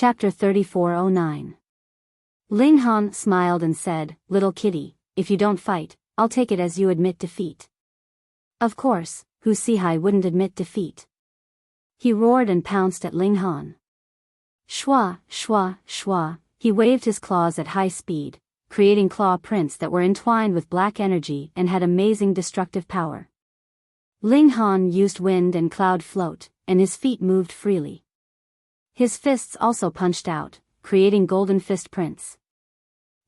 Chapter 3409. Ling Han smiled and said, "Little kitty, if you don't fight, I'll take it as you admit defeat." Of course, Hu Sihai wouldn't admit defeat. He roared and pounced at Ling Han. Shwa, shwa, shwa, he waved his claws at high speed, creating claw prints that were entwined with black energy and had amazing destructive power. Ling Han used wind and cloud float, and his feet moved freely. His fists also punched out, creating golden fist prints.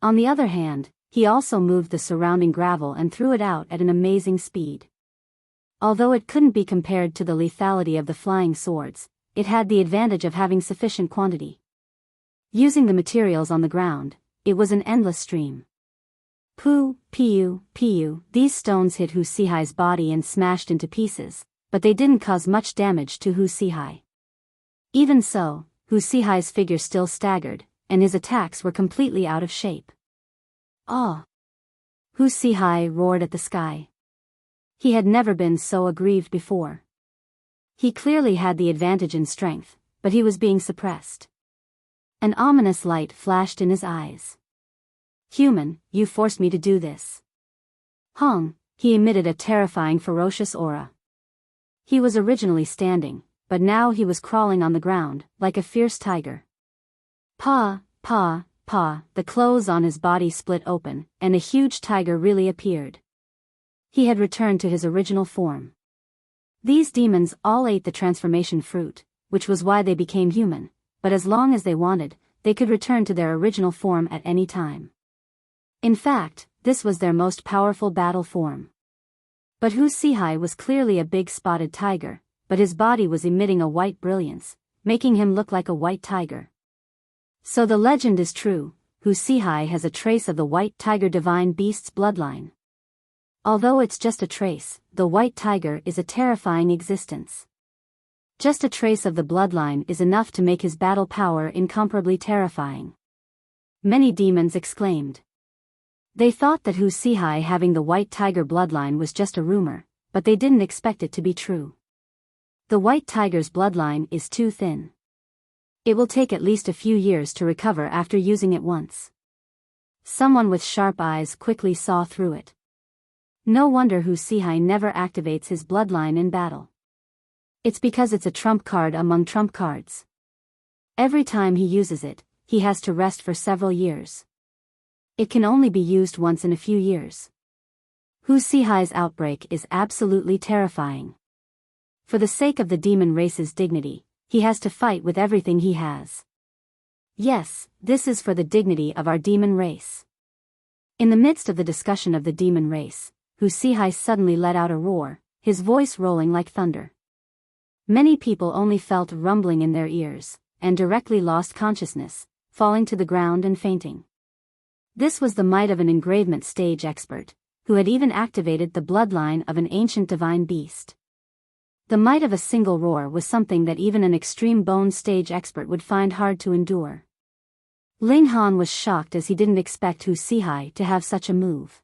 On the other hand, he also moved the surrounding gravel and threw it out at an amazing speed. Although it couldn't be compared to the lethality of the flying swords, it had the advantage of having sufficient quantity. Using the materials on the ground, it was an endless stream. Pu, piu, piu, these stones hit Hu Sihai's body and smashed into pieces, but they didn't cause much damage to Hu Sihai. Even so, Hu Sihai's figure still staggered, and his attacks were completely out of shape. "Ah!" Hu Sihai roared at the sky. He had never been so aggrieved before. He clearly had the advantage in strength, but he was being suppressed. An ominous light flashed in his eyes. "Human, you forced me to do this." Hong, he emitted a terrifying ferocious aura. He was originally standing, but now he was crawling on the ground, like a fierce tiger. Pa, pa, pa, the clothes on his body split open, and a huge tiger really appeared. He had returned to his original form. These demons all ate the transformation fruit, which was why they became human, but as long as they wanted, they could return to their original form at any time. In fact, this was their most powerful battle form. But Hu Sihai was clearly a big spotted tiger, but his body was emitting a white brilliance, making him look like a white tiger. So the legend is true, Hu Sihai has a trace of the white tiger divine beast's bloodline. Although it's just a trace, the white tiger is a terrifying existence. Just a trace of the bloodline is enough to make his battle power incomparably terrifying. Many demons exclaimed. They thought that Hu Sihai having the white tiger bloodline was just a rumor, but they didn't expect it to be true. The white tiger's bloodline is too thin. It will take at least a few years to recover after using it once. Someone with sharp eyes quickly saw through it. No wonder Hu Sihai never activates his bloodline in battle. It's because it's a trump card among trump cards. Every time he uses it, he has to rest for several years. It can only be used once in a few years. Hu Sihai's outbreak is absolutely terrifying. For the sake of the demon race's dignity, he has to fight with everything he has. Yes, this is for the dignity of our demon race. In the midst of the discussion of the demon race, Hu Sihai suddenly let out a roar, his voice rolling like thunder. Many people only felt rumbling in their ears, and directly lost consciousness, falling to the ground and fainting. This was the might of an engravement stage expert, who had even activated the bloodline of an ancient divine beast. The might of a single roar was something that even an extreme bone stage expert would find hard to endure. Ling Han was shocked as he didn't expect Hu Sihai to have such a move.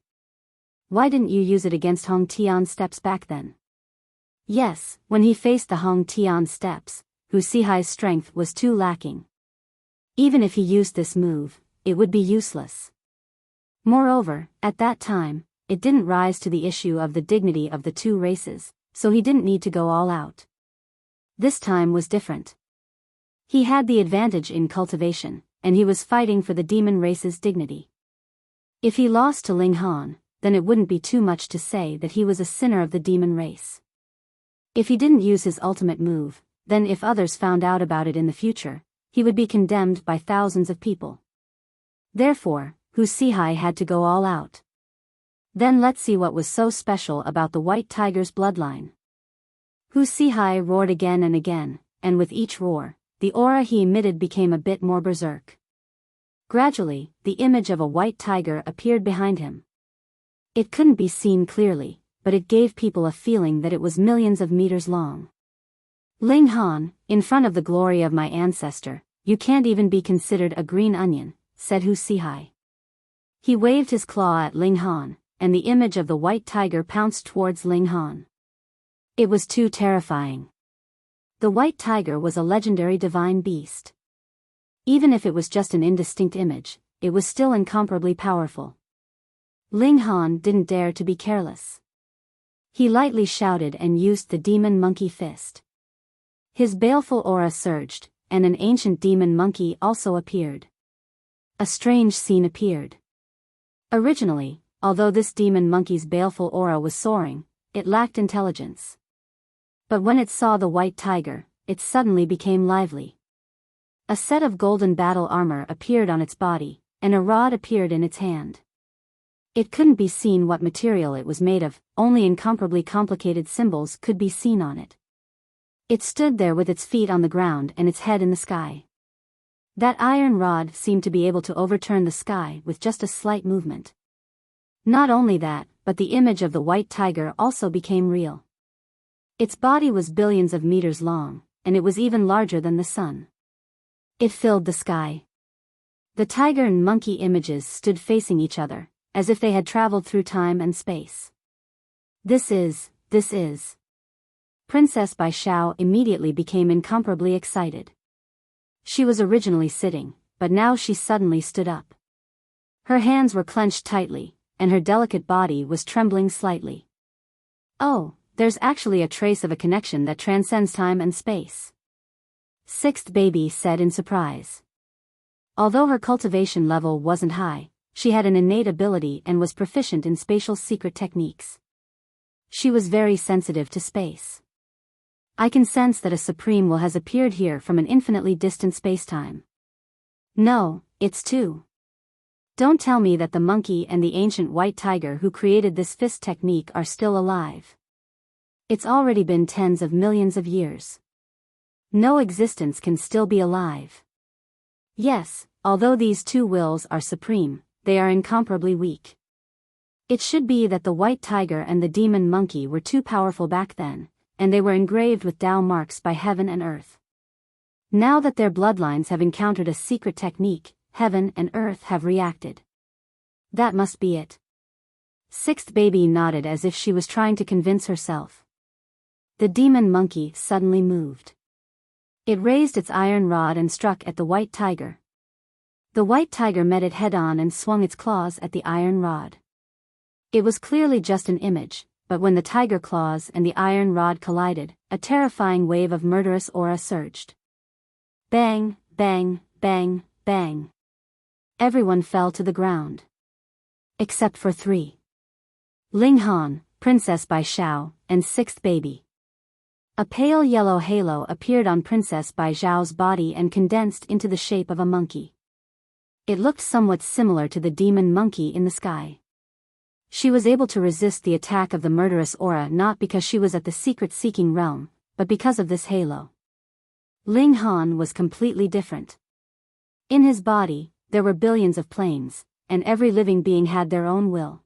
"Why didn't you use it against Hong Tian steps back then?" Yes, when he faced the Hong Tian steps, Hu Sihai's strength was too lacking. Even if he used this move, it would be useless. Moreover, at that time, it didn't rise to the issue of the dignity of the two races, so he didn't need to go all out. This time was different. He had the advantage in cultivation, and he was fighting for the demon race's dignity. If he lost to Ling Han, then it wouldn't be too much to say that he was a sinner of the demon race. If he didn't use his ultimate move, then if others found out about it in the future, he would be condemned by thousands of people. Therefore, Hu Sihai had to go all out. Then let's see what was so special about the white tiger's bloodline. Hu Sihai roared again and again, and with each roar, the aura he emitted became a bit more berserk. Gradually, the image of a white tiger appeared behind him. It couldn't be seen clearly, but it gave people a feeling that it was millions of meters long. "Ling Han, in front of the glory of my ancestor, you can't even be considered a green onion," said Hu Sihai. He waved his claw at Ling Han, and the image of the white tiger pounced towards Ling Han. It was too terrifying. The white tiger was a legendary divine beast. Even if it was just an indistinct image, it was still incomparably powerful. Ling Han didn't dare to be careless. He lightly shouted and used the demon monkey fist. His baleful aura surged, and an ancient demon monkey also appeared. A strange scene appeared. Originally, although this demon monkey's baleful aura was soaring, it lacked intelligence. But when it saw the white tiger, it suddenly became lively. A set of golden battle armor appeared on its body, and a rod appeared in its hand. It couldn't be seen what material it was made of, only incomparably complicated symbols could be seen on it. It stood there with its feet on the ground and its head in the sky. That iron rod seemed to be able to overturn the sky with just a slight movement. Not only that, but the image of the white tiger also became real. Its body was billions of meters long, and it was even larger than the sun. It filled the sky. The tiger and monkey images stood facing each other, as if they had traveled through time and space. This is. Princess Biyao immediately became incomparably excited. She was originally sitting, but now she suddenly stood up. Her hands were clenched tightly, and her delicate body was trembling slightly. Oh, there's actually a trace of a connection that transcends time and space. Sixth baby said in surprise. Although her cultivation level wasn't high, she had an innate ability and was proficient in spatial secret techniques. She was very sensitive to space. I can sense that a supreme will has appeared here from an infinitely distant spacetime. No, it's two. Don't tell me that the monkey and the ancient white tiger who created this fist technique are still alive. It's already been tens of millions of years. No existence can still be alive. Yes, although these two wills are supreme, they are incomparably weak. It should be that the white tiger and the demon monkey were too powerful back then, and they were engraved with Tao marks by heaven and earth. Now that their bloodlines have encountered a secret technique, heaven and earth have reacted. That must be it. Sixth baby nodded as if she was trying to convince herself. The demon monkey suddenly moved. It raised its iron rod and struck at the white tiger. The white tiger met it head-on and swung its claws at the iron rod. It was clearly just an image, but when the tiger claws and the iron rod collided, a terrifying wave of murderous aura surged. Bang, bang, bang, bang. Everyone fell to the ground. Except for three. Ling Han, Princess Biyao, and sixth baby. A pale yellow halo appeared on Princess Biyao's body and condensed into the shape of a monkey. It looked somewhat similar to the demon monkey in the sky. She was able to resist the attack of the murderous aura not because she was at the secret-seeking realm, but because of this halo. Ling Han was completely different. In his body, there were billions of planes, and every living being had their own will.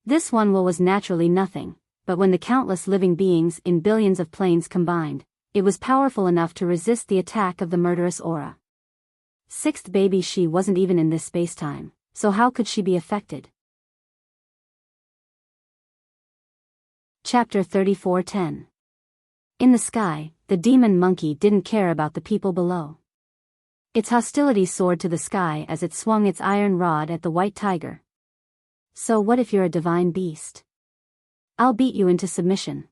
This one will was naturally nothing, but when the countless living beings in billions of planes combined, it was powerful enough to resist the attack of the murderous aura. Sixth baby, she wasn't even in this spacetime, so how could she be affected? Chapter 34:10. In the sky, the demon monkey didn't care about the people below. Its hostility soared to the sky as it swung its iron rod at the white tiger. So what if you're a divine beast? I'll beat you into submission.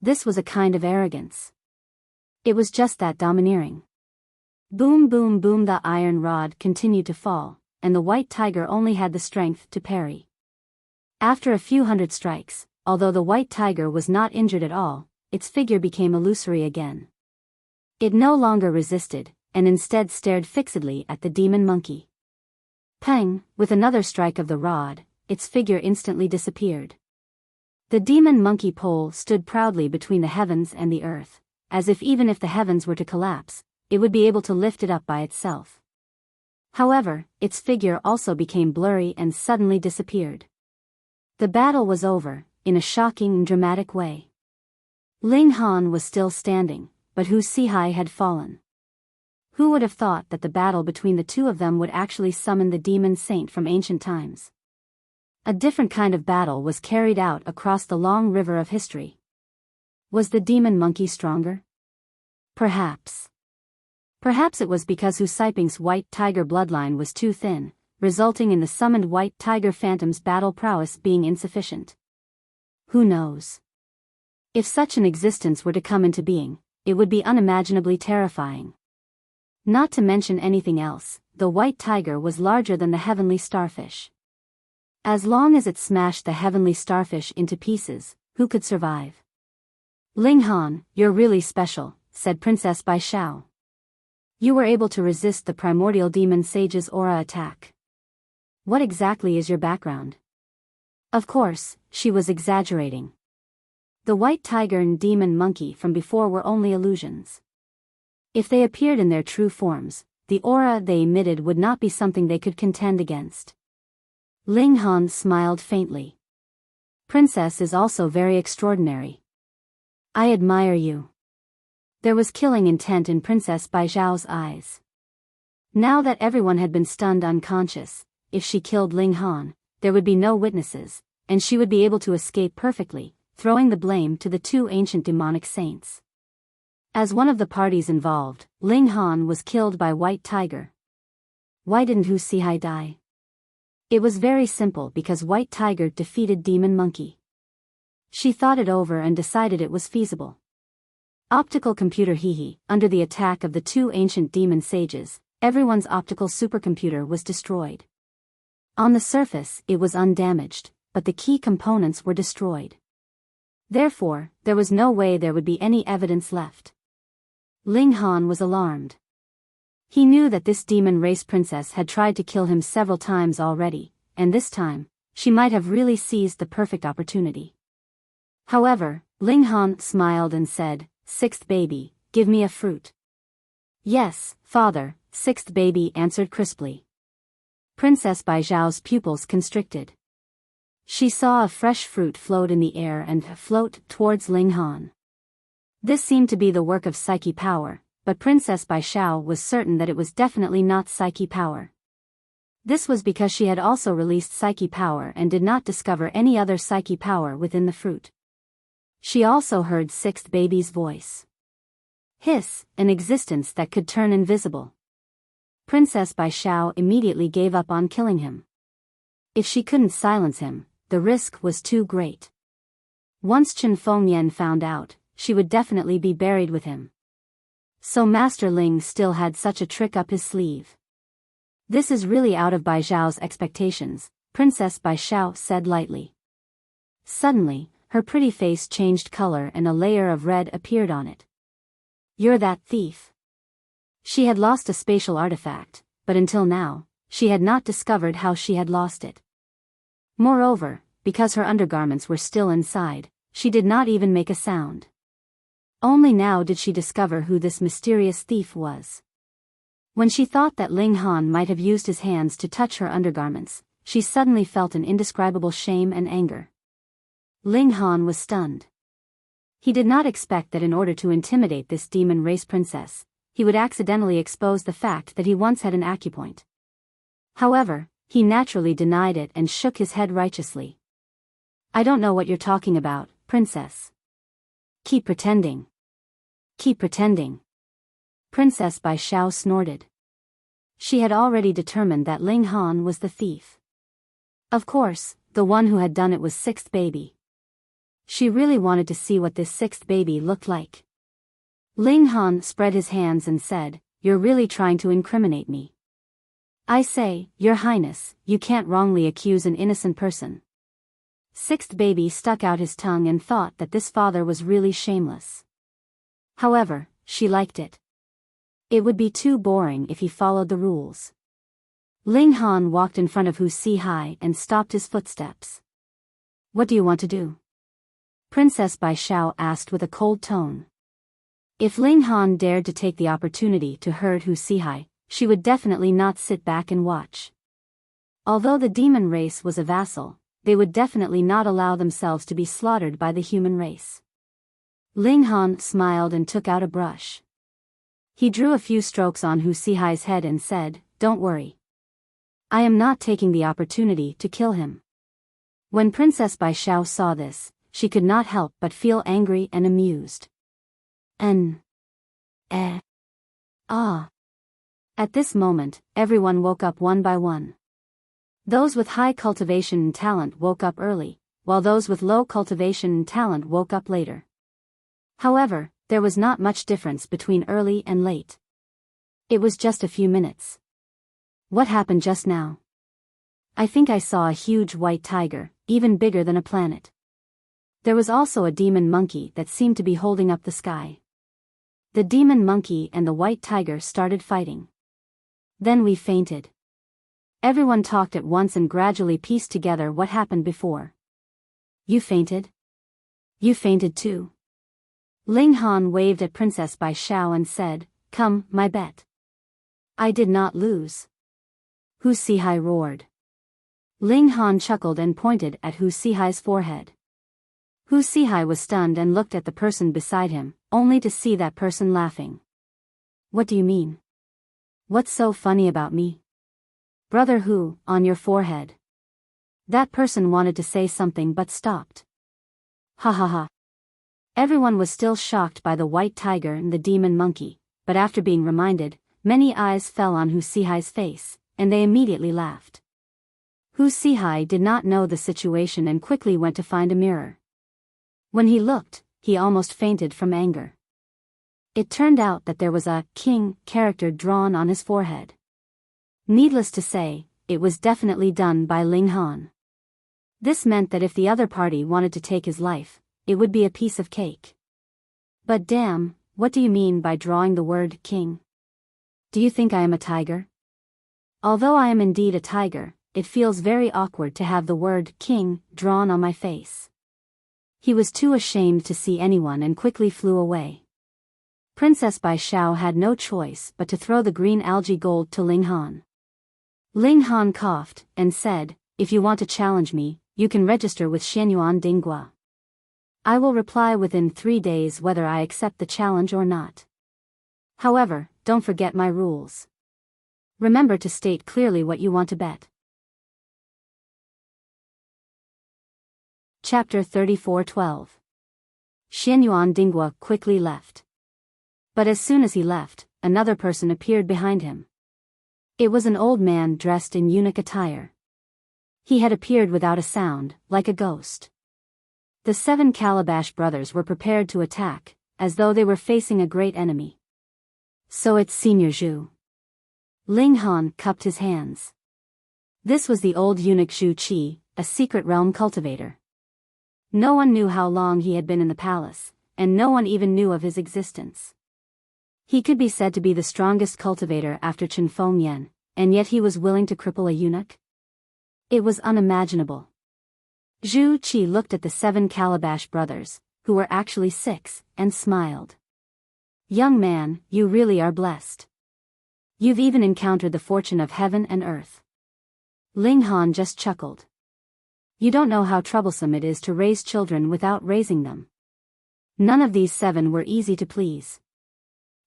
This was a kind of arrogance. It was just that domineering. Boom boom boom, the iron rod continued to fall, and the white tiger only had the strength to parry. After a few hundred strikes, although the white tiger was not injured at all, its figure became illusory again. It no longer resisted, and instead stared fixedly at the demon monkey. Pang, with another strike of the rod, its figure instantly disappeared. The demon monkey pole stood proudly between the heavens and the earth, as if even if the heavens were to collapse, it would be able to lift it up by itself. However, its figure also became blurry and suddenly disappeared. The battle was over, in a shocking and dramatic way. Ling Han was still standing, but Hu Sihai had fallen. Who would have thought that the battle between the two of them would actually summon the demon saint from ancient times? A different kind of battle was carried out across the long river of history. Was the demon monkey stronger? Perhaps. Perhaps it was because Hu Saiping's white tiger bloodline was too thin, resulting in the summoned white tiger phantom's battle prowess being insufficient. Who knows? If such an existence were to come into being, it would be unimaginably terrifying. Not to mention anything else, the white tiger was larger than the heavenly starfish. As long as it smashed the heavenly starfish into pieces, who could survive? Ling Han, you're really special, said Princess Biyao. You were able to resist the primordial demon sage's aura attack. What exactly is your background? Of course, she was exaggerating. The white tiger and demon monkey from before were only illusions. If they appeared in their true forms, the aura they emitted would not be something they could contend against. Ling Han smiled faintly. Princess is also very extraordinary. I admire you. There was killing intent in Princess Biyao's eyes. Now that everyone had been stunned unconscious, if she killed Ling Han, there would be no witnesses, and she would be able to escape perfectly, throwing the blame to the two ancient demonic saints. As one of the parties involved, Ling Han was killed by White Tiger. Why didn't Hu Sihai die? It was very simple because White Tiger defeated Demon Monkey. She thought it over and decided it was feasible. Optical computer Hihi, under the attack of the two ancient demon sages, everyone's optical supercomputer was destroyed. On the surface, it was undamaged, but the key components were destroyed. Therefore, there was no way there would be any evidence left. Ling Han was alarmed. He knew that this demon race princess had tried to kill him several times already, and this time, she might have really seized the perfect opportunity. However, Ling Han smiled and said, "Sixth baby, give me a fruit." "Yes, father," sixth baby answered crisply. Princess Baijiao's pupils constricted. She saw a fresh fruit float in the air and float towards Ling Han. This seemed to be the work of psyche power, but Princess Baijiao was certain that it was definitely not psyche power. This was because she had also released psyche power and did not discover any other psyche power within the fruit. She also heard sixth baby's voice. Hiss, an existence that could turn invisible. Princess Baijiao immediately gave up on killing him. If she couldn't silence him, the risk was too great. Once Chen Fengyan found out, she would definitely be buried with him. So Master Ling still had such a trick up his sleeve. "This is really out of Baijiao's expectations," Princess Baijiao said lightly. Suddenly, her pretty face changed color and a layer of red appeared on it. "You're that thief." She had lost a spatial artifact, but until now, she had not discovered how she had lost it. Moreover, because her undergarments were still inside, she did not even make a sound. Only now did she discover who this mysterious thief was. When she thought that Ling Han might have used his hands to touch her undergarments, she suddenly felt an indescribable shame and anger. Ling Han was stunned. He did not expect that in order to intimidate this demon race princess, he would accidentally expose the fact that he once had an acupoint. However, he naturally denied it and shook his head righteously. "I don't know what you're talking about, princess." "Keep pretending. Keep pretending." Princess Baijiao snorted. She had already determined that Ling Han was the thief. Of course, the one who had done it was sixth baby. She really wanted to see what this sixth baby looked like. Ling Han spread his hands and said, "You're really trying to incriminate me." "I say, Your Highness, you can't wrongly accuse an innocent person." Sixth baby stuck out his tongue and thought that this father was really shameless. However, she liked it. It would be too boring if he followed the rules. Ling Han walked in front of Hu Sihai and stopped his footsteps. "What do you want to do?" Princess Baijiao asked with a cold tone. If Ling Han dared to take the opportunity to hurt Hu Sihai, she would definitely not sit back and watch. Although the demon race was a vassal, they would definitely not allow themselves to be slaughtered by the human race. Ling Han smiled and took out a brush. He drew a few strokes on Hu Sihai's head and said, "Don't worry. I am not taking the opportunity to kill him." When Princess Baijiao saw this, she could not help but feel angry and amused. Ah! At this moment, everyone woke up one by one. Those with high cultivation and talent woke up early, while those with low cultivation and talent woke up later. However, there was not much difference between early and late. It was just a few minutes. What happened just now? I think I saw a huge white tiger, even bigger than a planet. There was also a demon monkey that seemed to be holding up the sky. The demon monkey and the white tiger started fighting. Then we fainted. Everyone talked at once and gradually pieced together what happened before. You fainted? You fainted too. Ling Han waved at Princess Biyao and said, "Come, my bet." I did not lose. Hu Sihai roared. Ling Han chuckled and pointed at Hu Sihai's forehead. Hu Sihai was stunned and looked at the person beside him, only to see that person laughing. What do you mean? What's so funny about me? Brother Hu, on your forehead. That person wanted to say something but stopped. Ha ha ha. Everyone was still shocked by the white tiger and the demon monkey, but after being reminded, many eyes fell on Hu Sihai's face, and they immediately laughed. Hu Sihai did not know the situation and quickly went to find a mirror. When he looked, he almost fainted from anger. It turned out that there was a king character drawn on his forehead. Needless to say, it was definitely done by Ling Han. This meant that if the other party wanted to take his life, it would be a piece of cake. But damn, what do you mean by drawing the word king? Do you think I am a tiger? Although I am indeed a tiger, it feels very awkward to have the word king drawn on my face. He was too ashamed to see anyone and quickly flew away. Princess Biyao had no choice but to throw the green algae gold to Ling Han. Ling Han coughed and said, "If you want to challenge me, you can register with Xianyuan Dinghua. I will reply within 3 days whether I accept the challenge or not. However, don't forget my rules. Remember to state clearly what you want to bet." Chapter 34:12. Xianyuan Dinghua quickly left. But as soon as he left, another person appeared behind him. It was an old man dressed in eunuch attire. He had appeared without a sound, like a ghost. The 7 Calabash brothers were prepared to attack, as though they were facing a great enemy. "So it's Senior Zhu." Ling Han cupped his hands. This was the old eunuch Zhu Qi, a secret realm cultivator. No one knew how long he had been in the palace, and no one even knew of his existence. He could be said to be the strongest cultivator after Chen Fengyan, and yet he was willing to cripple a eunuch? It was unimaginable. Zhu Qi looked at the 7 Calabash brothers, who were actually 6, and smiled. "Young man, you really are blessed. You've even encountered the fortune of heaven and earth." Ling Han just chuckled. "You don't know how troublesome it is to raise children without raising them." None of these 7 were easy to please.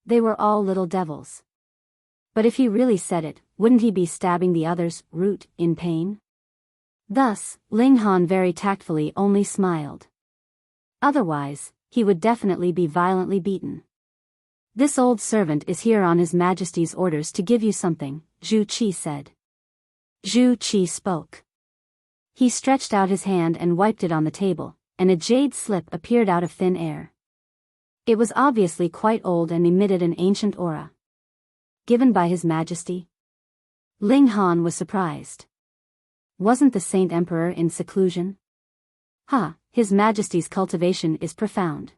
They were all little devils. But if he really said it, wouldn't he be stabbing the others, root, in pain? Thus, Ling Han very tactfully only smiled. Otherwise, he would definitely be violently beaten. "This old servant is here on His Majesty's orders to give you something," Zhu Qi said. Zhu Qi spoke. He stretched out his hand and wiped it on the table, and a jade slip appeared out of thin air. It was obviously quite old and emitted an ancient aura. Given by His Majesty? Ling Han was surprised. Wasn't the Saint Emperor in seclusion? His Majesty's cultivation is profound.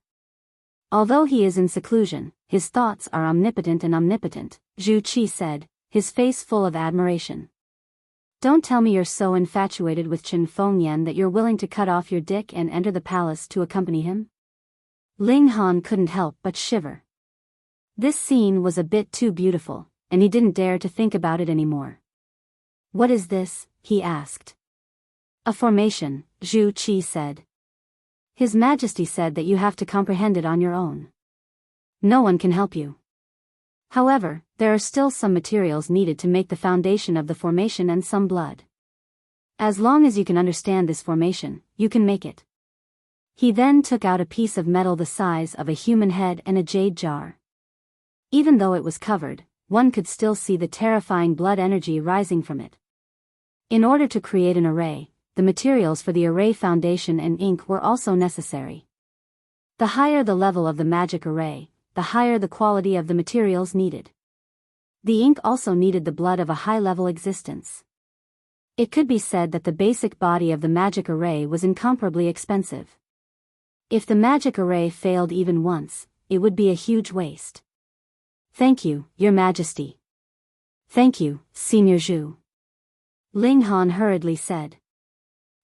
Although he is in seclusion, his thoughts are omnipotent and omnipotent, Zhu Qi said, his face full of admiration. "Don't tell me you're so infatuated with Chen Fengyan that you're willing to cut off your dick and enter the palace to accompany him?" Ling Han couldn't help but shiver. This scene was a bit too beautiful, and he didn't dare to think about it anymore. "What is this?" he asked. "A formation," Zhu Qi said. "His Majesty said that you have to comprehend it on your own. No one can help you. However, there are still some materials needed to make the foundation of the formation and some blood. As long as you can understand this formation, you can make it." He then took out a piece of metal the size of a human head and a jade jar. Even though it was covered, one could still see the terrifying blood energy rising from it. In order to create an array, the materials for the array foundation and ink were also necessary. The higher the level of the magic array, the higher the quality of the materials needed. The ink also needed the blood of a high-level existence. It could be said that the basic body of the magic array was incomparably expensive. If the magic array failed even once, it would be a huge waste. "Thank you, Your Majesty." "Thank you, Senior Zhu," Ling Han hurriedly said.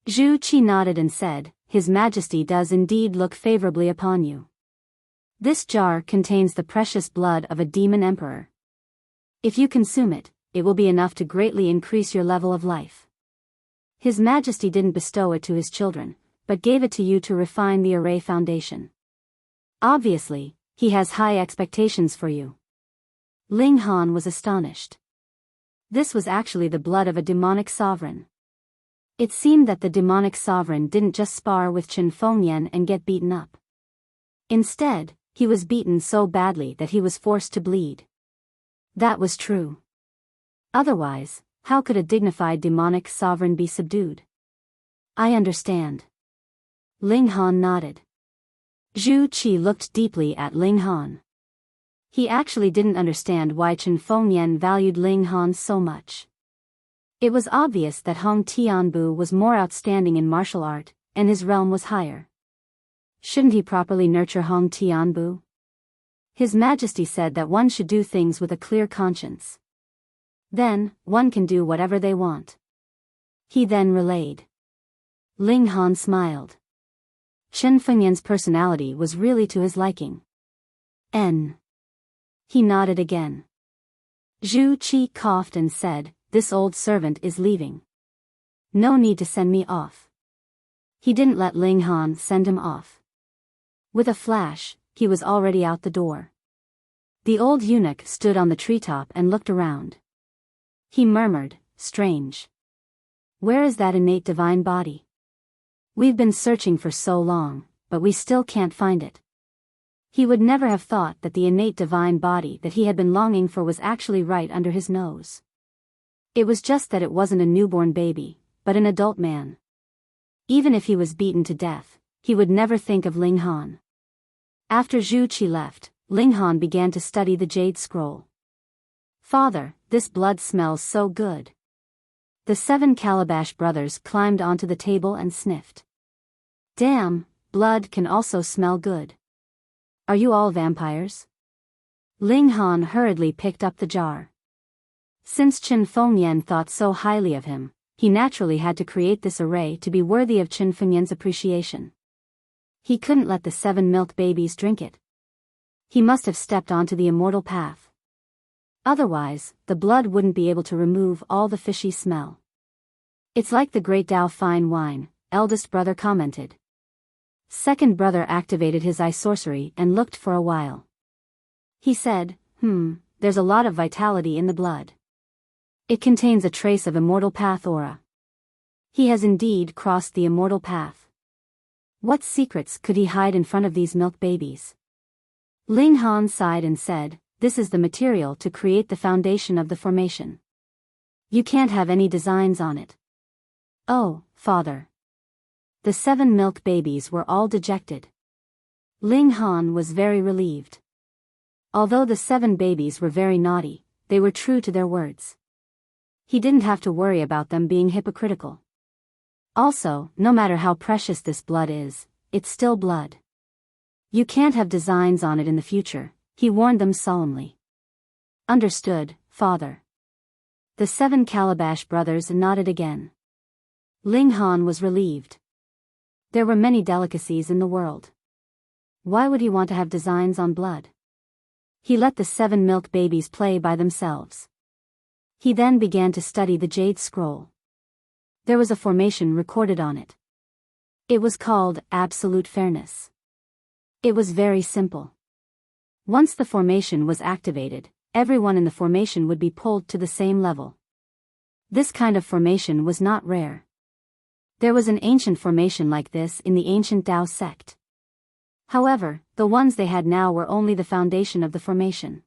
Zhu Qi nodded and said, "His Majesty does indeed look favorably upon you. This jar contains the precious blood of a demon emperor. If you consume it, it will be enough to greatly increase your level of life. His Majesty didn't bestow it to his children, but gave it to you to refine the array foundation. Obviously, he has high expectations for you." Ling Han was astonished. This was actually the blood of a demonic sovereign. It seemed that the demonic sovereign didn't just spar with Chen Fengyan and get beaten up. Instead, he was beaten so badly that he was forced to bleed. That was true. Otherwise, how could a dignified demonic sovereign be subdued? "I understand." Ling Han nodded. Zhu Qi looked deeply at Ling Han. He actually didn't understand why Chen Fengyan valued Ling Han so much. It was obvious that Hong Tianbu was more outstanding in martial art, and his realm was higher. Shouldn't he properly nurture Hong Tianbu? His Majesty said that one should do things with a clear conscience. Then, one can do whatever they want. He then relayed. Ling Han smiled. Chen Fengyan's personality was really to his liking. He nodded again. Zhu Qi coughed and said, "This old servant is leaving. No need to send me off." He didn't let Ling Han send him off. With a flash, he was already out the door. The old eunuch stood on the treetop and looked around. He murmured, "Strange. Where is that innate divine body? We've been searching for so long, but we still can't find it." He would never have thought that the innate divine body that he had been longing for was actually right under his nose. It was just that it wasn't a newborn baby, but an adult man. Even if he was beaten to death, he would never think of Ling Han. After Zhu Qi left, Ling Han began to study the jade scroll. "Father, this blood smells so good." The 7 Calabash brothers climbed onto the table and sniffed. "Damn, blood can also smell good. Are you all vampires?" Ling Han hurriedly picked up the jar. Since Chen Fengyan thought so highly of him, he naturally had to create this array to be worthy of Chen Fengyan's appreciation. He couldn't let the 7 milk babies drink it. He must have stepped onto the immortal path. Otherwise, the blood wouldn't be able to remove all the fishy smell. "It's like the great Dao fine wine," eldest brother commented. Second brother activated his eye sorcery and looked for a while. He said, "There's a lot of vitality in the blood. It contains a trace of immortal path aura. He has indeed crossed the immortal path. What secrets could he hide in front of these milk babies?" Ling Han sighed and said, "This is the material to create the foundation of the formation. You can't have any designs on it." "Oh, father." The 7 milk babies were all dejected. Ling Han was very relieved. Although the 7 babies were very naughty, they were true to their words. He didn't have to worry about them being hypocritical. Also, no matter how precious this blood is, it's still blood. You can't have designs on it in the future, he warned them solemnly. "Understood, father." The 7 Calabash brothers nodded again. Ling Han was relieved. There were many delicacies in the world. Why would he want to have designs on blood? He let the 7 milk babies play by themselves. He then began to study the jade scroll. There was a formation recorded on it. It was called Absolute Fairness. It was very simple. Once the formation was activated, everyone in the formation would be pulled to the same level. This kind of formation was not rare. There was an ancient formation like this in the ancient Tao sect. However, the ones they had now were only the foundation of the formation.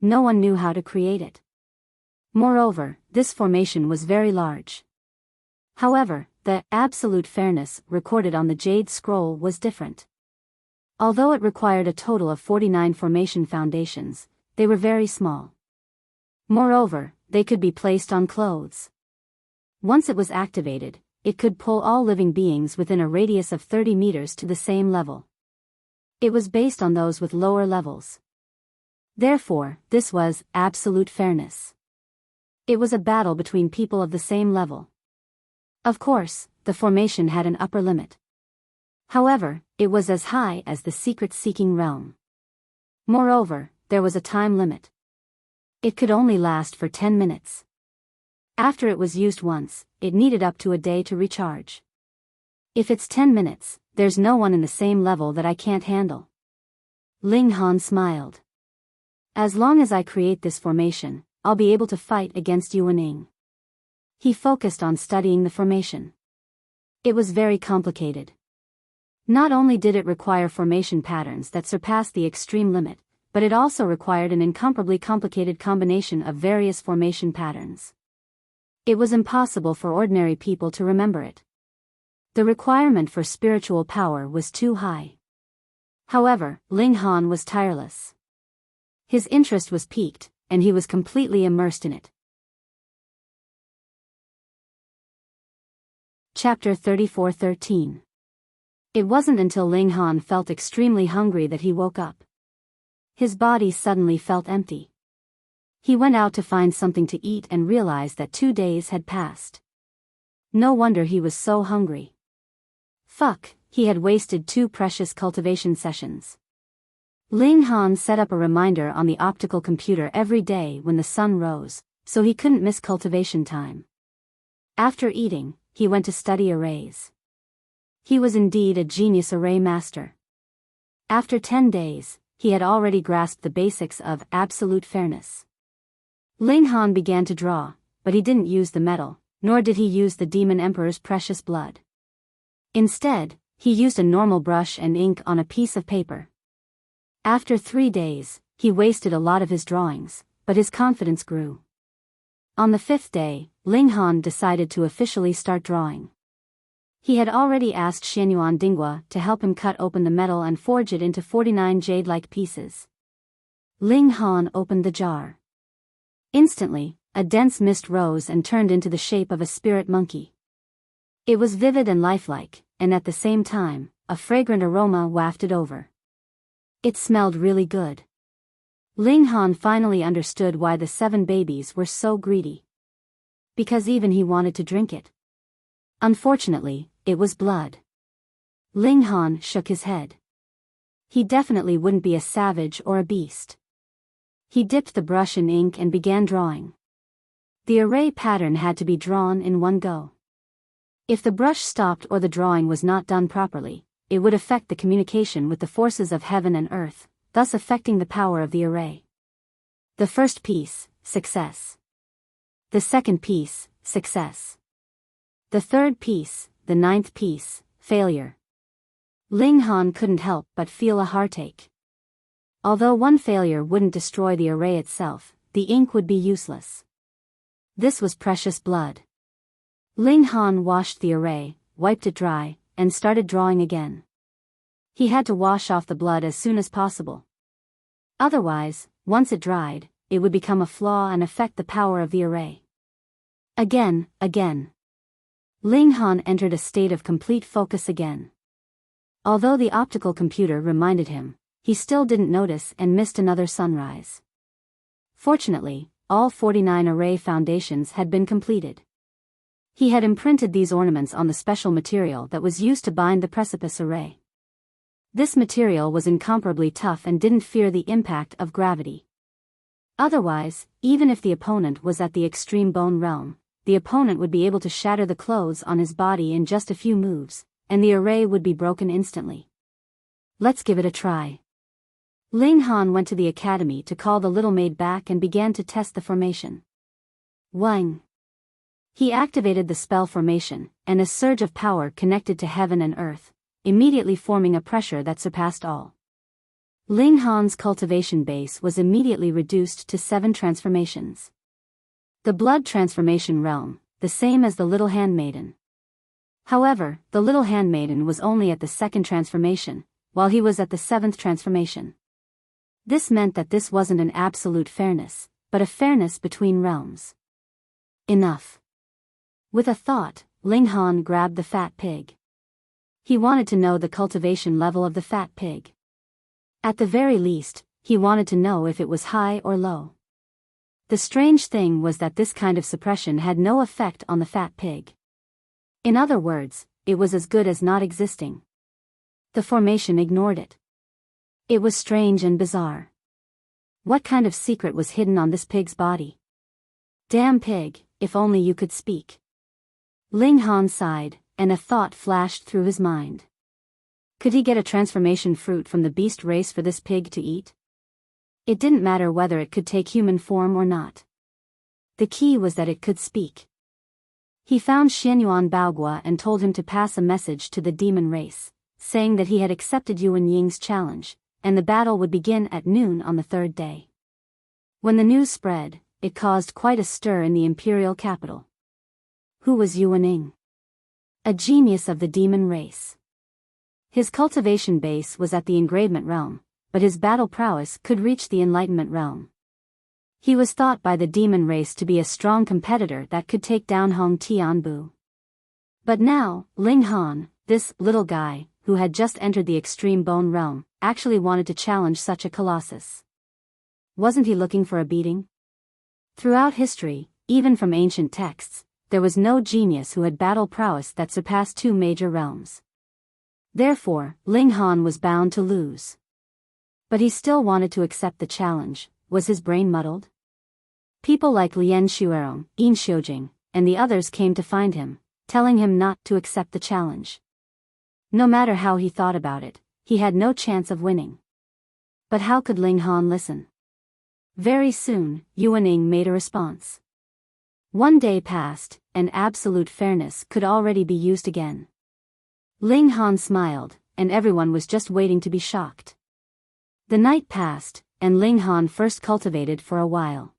no one knew how to create it. Moreover, this formation was very large. However, the absolute fairness recorded on the jade scroll was different. Although it required a total of 49 formation foundations, they were very small. Moreover, they could be placed on clothes. Once it was activated, it could pull all living beings within a radius of 30 meters to the same level. It was based on those with lower levels. Therefore, this was absolute fairness. It was a battle between people of the same level. Of course, the formation had an upper limit. However, it was as high as the secret-seeking realm. Moreover, there was a time limit. It could only last for 10 minutes. After it was used once, it needed up to a day to recharge. If it's 10 minutes, there's no one in the same level that I can't handle. Ling Han smiled. As long as I create this formation, I'll be able to fight against Yuan Ying. He focused on studying the formation. It was very complicated. Not only did it require formation patterns that surpassed the extreme limit, but it also required an incomparably complicated combination of various formation patterns. It was impossible for ordinary people to remember it. The requirement for spiritual power was too high. However, Ling Han was tireless. His interest was piqued, and he was completely immersed in it. Chapter 34:13. It wasn't until Ling Han felt extremely hungry that he woke up. His body suddenly felt empty. He went out to find something to eat and realized that 2 days had passed. No wonder he was so hungry. Fuck, he had wasted 2 precious cultivation sessions. Ling Han set up a reminder on the optical computer every day when the sun rose, so he couldn't miss cultivation time. After eating, he went to study arrays. He was indeed a genius array master. After 10 days, he had already grasped the basics of absolute fairness. Ling Han began to draw, but he didn't use the metal, nor did he use the Demon Emperor's precious blood. Instead, he used a normal brush and ink on a piece of paper. After 3 days, he wasted a lot of his drawings, but his confidence grew. On the 5th day, Ling Han decided to officially start drawing. He had already asked Xianyuan Dinghua to help him cut open the metal and forge it into 49 jade-like pieces. Ling Han opened the jar. Instantly, a dense mist rose and turned into the shape of a spirit monkey. It was vivid and lifelike, and at the same time, a fragrant aroma wafted over. It smelled really good. Ling Han finally understood why the 7 babies were so greedy. Because even he wanted to drink it. Unfortunately, it was blood. Ling Han shook his head. He definitely wouldn't be a savage or a beast. He dipped the brush in ink and began drawing. The array pattern had to be drawn in one go. If the brush stopped or the drawing was not done properly, it would affect the communication with the forces of heaven and earth, thus affecting the power of the array. The first piece, success. The second piece, success. The third piece, the 9th piece, failure. Ling Han couldn't help but feel a heartache. Although one failure wouldn't destroy the array itself, the ink would be useless. This was precious blood. Ling Han washed the array, wiped it dry, and started drawing again. He had to wash off the blood as soon as possible. Otherwise, once it dried, it would become a flaw and affect the power of the array. Again. Ling Han entered a state of complete focus again. Although the optical computer reminded him, he still didn't notice and missed another sunrise. Fortunately, all 49 array foundations had been completed. He had imprinted these ornaments on the special material that was used to bind the precipice array. This material was incomparably tough and didn't fear the impact of gravity. Otherwise, even if the opponent was at the extreme bone realm, the opponent would be able to shatter the clothes on his body in just a few moves, and the array would be broken instantly. Let's give it a try. Ling Han went to the academy to call the little maid back and began to test the formation. Wang. He activated the spell formation, and a surge of power connected to heaven and earth, immediately forming a pressure that surpassed all. Ling Han's cultivation base was immediately reduced to 7 transformations. The blood transformation realm, the same as the little handmaiden. However, the little handmaiden was only at the 2nd transformation, while he was at the 7th transformation. This meant that this wasn't an absolute fairness, but a fairness between realms. Enough. With a thought, Ling Han grabbed the fat pig. He wanted to know the cultivation level of the fat pig. At the very least, he wanted to know if it was high or low. The strange thing was that this kind of suppression had no effect on the fat pig. In other words, it was as good as not existing. The formation ignored it. It was strange and bizarre. What kind of secret was hidden on this pig's body? Damn pig, if only you could speak. Ling Han sighed, and a thought flashed through his mind. Could he get a transformation fruit from the beast race for this pig to eat? It didn't matter whether it could take human form or not. The key was that it could speak. He found Xianyuan Baogua and told him to pass a message to the demon race, saying that he had accepted Yuan Ying's challenge, and the battle would begin at noon on the 3rd day. When the news spread, it caused quite a stir in the imperial capital. Who was Yuan Ying? A genius of the demon race. His cultivation base was at the engravement realm, but his battle prowess could reach the enlightenment realm. He was thought by the demon race to be a strong competitor that could take down Hong Tianbu. But now, Ling Han, this little guy, who had just entered the extreme bone realm, actually wanted to challenge such a colossus. Wasn't he looking for a beating? Throughout history, even from ancient texts, there was no genius who had battle prowess that surpassed 2 major realms. Therefore, Ling Han was bound to lose. But he still wanted to accept the challenge. Was his brain muddled? People like Lian Shuerong, Yin Xiujing, and the others came to find him, telling him not to accept the challenge. No matter how he thought about it, he had no chance of winning. But how could Ling Han listen? Very soon, Yuan Ying made a response. 1 day passed, and absolute fairness could already be used again. Ling Han smiled, and everyone was just waiting to be shocked. The night passed, and Ling Han first cultivated for a while.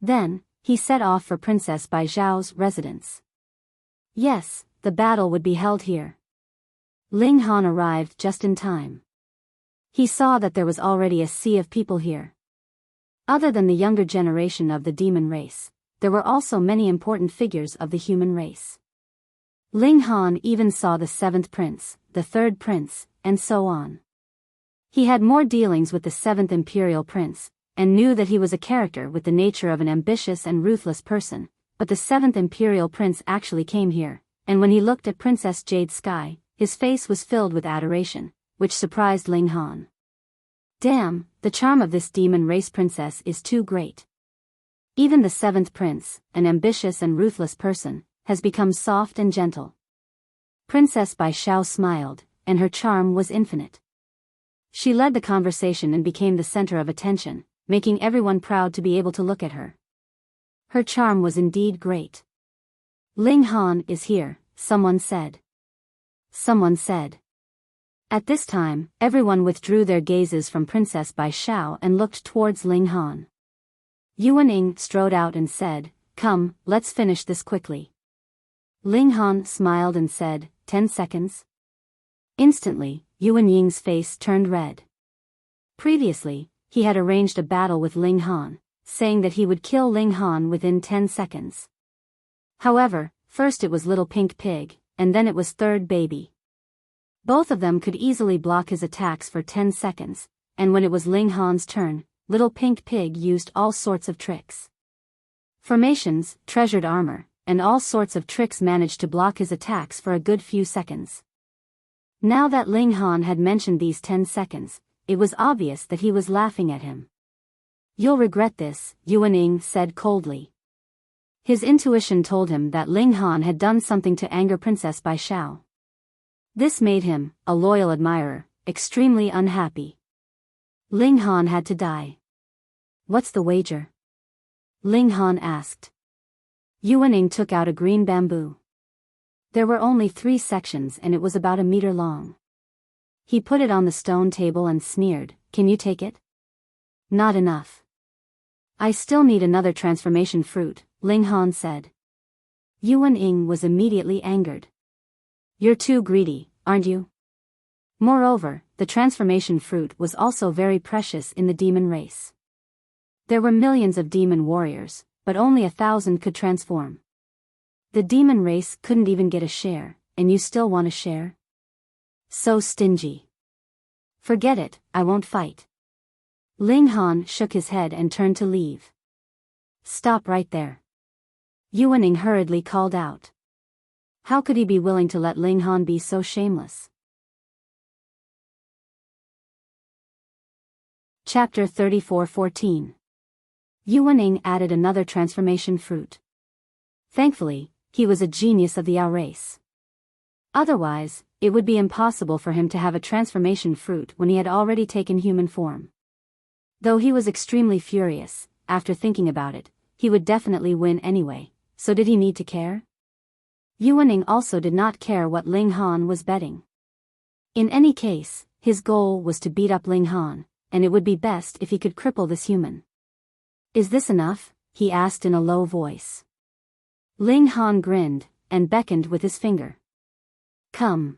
Then, he set off for Princess Bai Zhao's residence. Yes, the battle would be held here. Ling Han arrived just in time. He saw that there was already a sea of people here. Other than the younger generation of the demon race, there were also many important figures of the human race. Ling Han even saw the 7th prince, the 3rd prince, and so on. He had more dealings with the 7th imperial prince, and knew that he was a character with the nature of an ambitious and ruthless person, but the 7th imperial prince actually came here, and when he looked at Princess Jade Sky, his face was filled with adoration, which surprised Ling Han. Damn, the charm of this demon race princess is too great. Even the 7th prince, an ambitious and ruthless person, has become soft and gentle. Princess Bai Zhao smiled, and her charm was infinite. She led the conversation and became the center of attention, making everyone proud to be able to look at her. Her charm was indeed great. Ling Han is here, someone said. Someone said. At this time, everyone withdrew their gazes from Princess Bai Zhao and looked towards Ling Han. Yuan Ying strode out and said, "Come, let's finish this quickly." Ling Han smiled and said, 10 seconds. Instantly, Yuan Ying's face turned red. Previously, he had arranged a battle with Ling Han, saying that he would kill Ling Han within 10 seconds. However, first it was Little Pink Pig, and then it was Third Baby. Both of them could easily block his attacks for 10 seconds, and when it was Ling Han's turn, Little Pink Pig used all sorts of tricks. Formations, treasured armor, and all sorts of tricks managed to block his attacks for a good few seconds. Now that Ling Han had mentioned these 10 seconds, it was obvious that he was laughing at him. "You'll regret this," Yuan Ying said coldly. His intuition told him that Ling Han had done something to anger Princess Bai Zhao. This made him, a loyal admirer, extremely unhappy. Ling Han had to die. "What's the wager?" Ling Han asked. Yuan Ying took out a green bamboo. There were only 3 sections and it was about a meter long. He put it on the stone table and sneered, can you take it? Not enough. I still need another transformation fruit, Ling Han said. Yuan Ying was immediately angered. You're too greedy, aren't you? Moreover, the transformation fruit was also very precious in the demon race. There were millions of demon warriors, but only 1,000 could transform. The demon race couldn't even get a share, and you still want a share? So stingy. Forget it, I won't fight. Ling Han shook his head and turned to leave. Stop right there. Yuan Ying hurriedly called out. How could he be willing to let Ling Han be so shameless? Chapter 34:14. Yuan Ying added another transformation fruit. Thankfully, he was a genius of the Biyao race. Otherwise, it would be impossible for him to have a transformation fruit when he had already taken human form. Though he was extremely furious, after thinking about it, he would definitely win anyway, so did he need to care? Yuan Ying also did not care what Ling Han was betting. In any case, his goal was to beat up Ling Han, and it would be best if he could cripple this human. Is this enough? He asked in a low voice. Ling Han grinned, and beckoned with his finger. Come.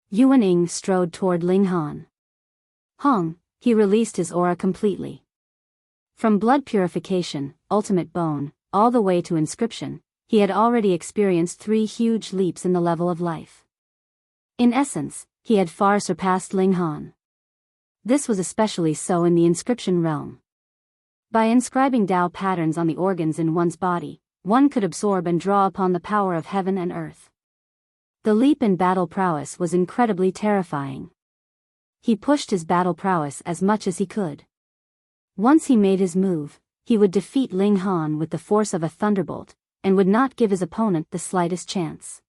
Yuan Ying strode toward Ling Han. Hong, he released his aura completely. From blood purification, ultimate bone, all the way to inscription, he had already experienced 3 huge leaps in the level of life. In essence, he had far surpassed Ling Han. This was especially so in the inscription realm. By inscribing Tao patterns on the organs in one's body, one could absorb and draw upon the power of heaven and earth. The leap in battle prowess was incredibly terrifying. He pushed his battle prowess as much as he could. Once he made his move, he would defeat Ling Han with the force of a thunderbolt, and would not give his opponent the slightest chance.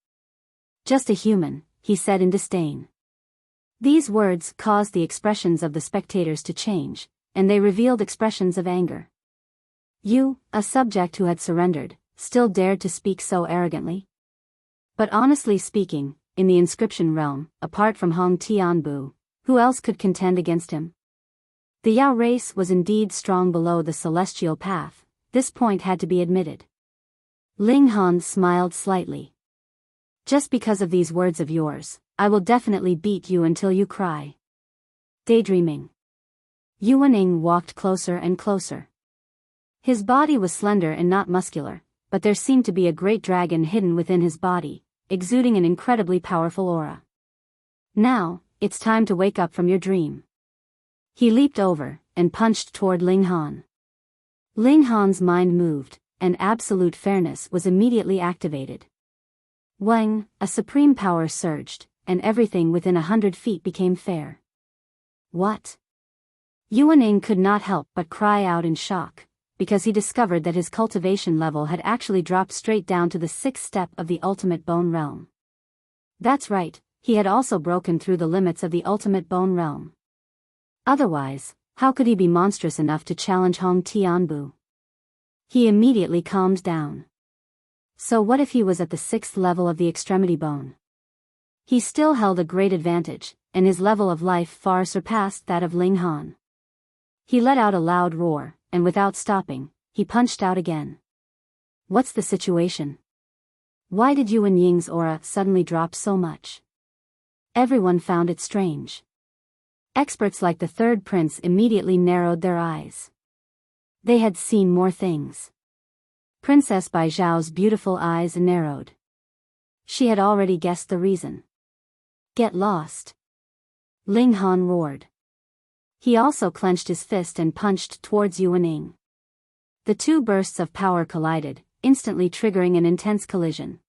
Just a human, he said in disdain. These words caused the expressions of the spectators to change, and they revealed expressions of anger. You, a subject who had surrendered, still dared to speak so arrogantly? But honestly speaking, in the inscription realm, apart from Hong Tianbu, who else could contend against him? The Biyao race was indeed strong below the celestial path, this point had to be admitted. Ling Han smiled slightly. Just because of these words of yours, I will definitely beat you until you cry. Daydreaming. Yuan Ying walked closer and closer. His body was slender and not muscular, but there seemed to be a great dragon hidden within his body, exuding an incredibly powerful aura. Now, it's time to wake up from your dream. He leaped over, and punched toward Ling Han. Ling Han's mind moved, and absolute fairness was immediately activated. Wang, a supreme power surged, and everything within 100 feet became fair. What? Yuan Ying could not help but cry out in shock, because he discovered that his cultivation level had actually dropped straight down to the 6th step of the ultimate bone realm. That's right, he had also broken through the limits of the ultimate bone realm. Otherwise, how could he be monstrous enough to challenge Hong Tianbu? He immediately calmed down. So what if he was at the 6th level of the extremity bone? He still held a great advantage, and his level of life far surpassed that of Ling Han. He let out a loud roar, and without stopping, he punched out again. What's the situation? Why did Yuan Ying's aura suddenly drop so much? Everyone found it strange. Experts like the third prince immediately narrowed their eyes. They had seen more things. Princess Baijiao's beautiful eyes narrowed. She had already guessed the reason. Get lost. Ling Han roared. He also clenched his fist and punched towards Yuan Ying. The two bursts of power collided, instantly triggering an intense collision.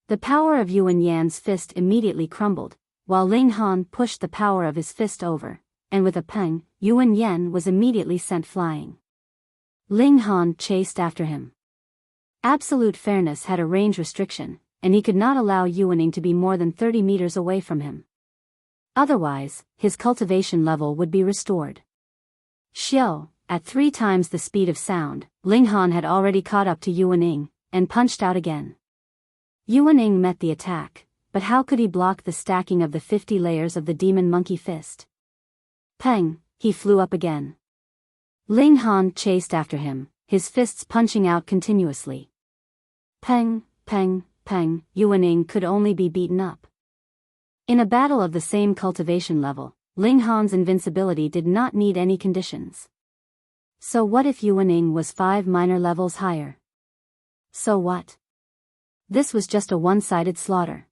The power of Yuan Yan's fist immediately crumbled, while Ling Han pushed the power of his fist over, and with a pang, Yuan Yan was immediately sent flying. Ling Han chased after him. Absolute fairness had a range restriction, and he could not allow Yuan Ying to be more than 30 meters away from him. Otherwise, his cultivation level would be restored. Xiao, at 3 times the speed of sound, Ling Han had already caught up to Yuan Ying, and punched out again. Yuan Ying met the attack, but how could he block the stacking of the 50 layers of the demon monkey fist? Peng, he flew up again. Ling Han chased after him, his fists punching out continuously. Peng, peng, peng, Yuaning could only be beaten up. In a battle of the same cultivation level, Ling Han's invincibility did not need any conditions. So what if Yuaning was 5 minor levels higher? So what? This was just a one-sided slaughter.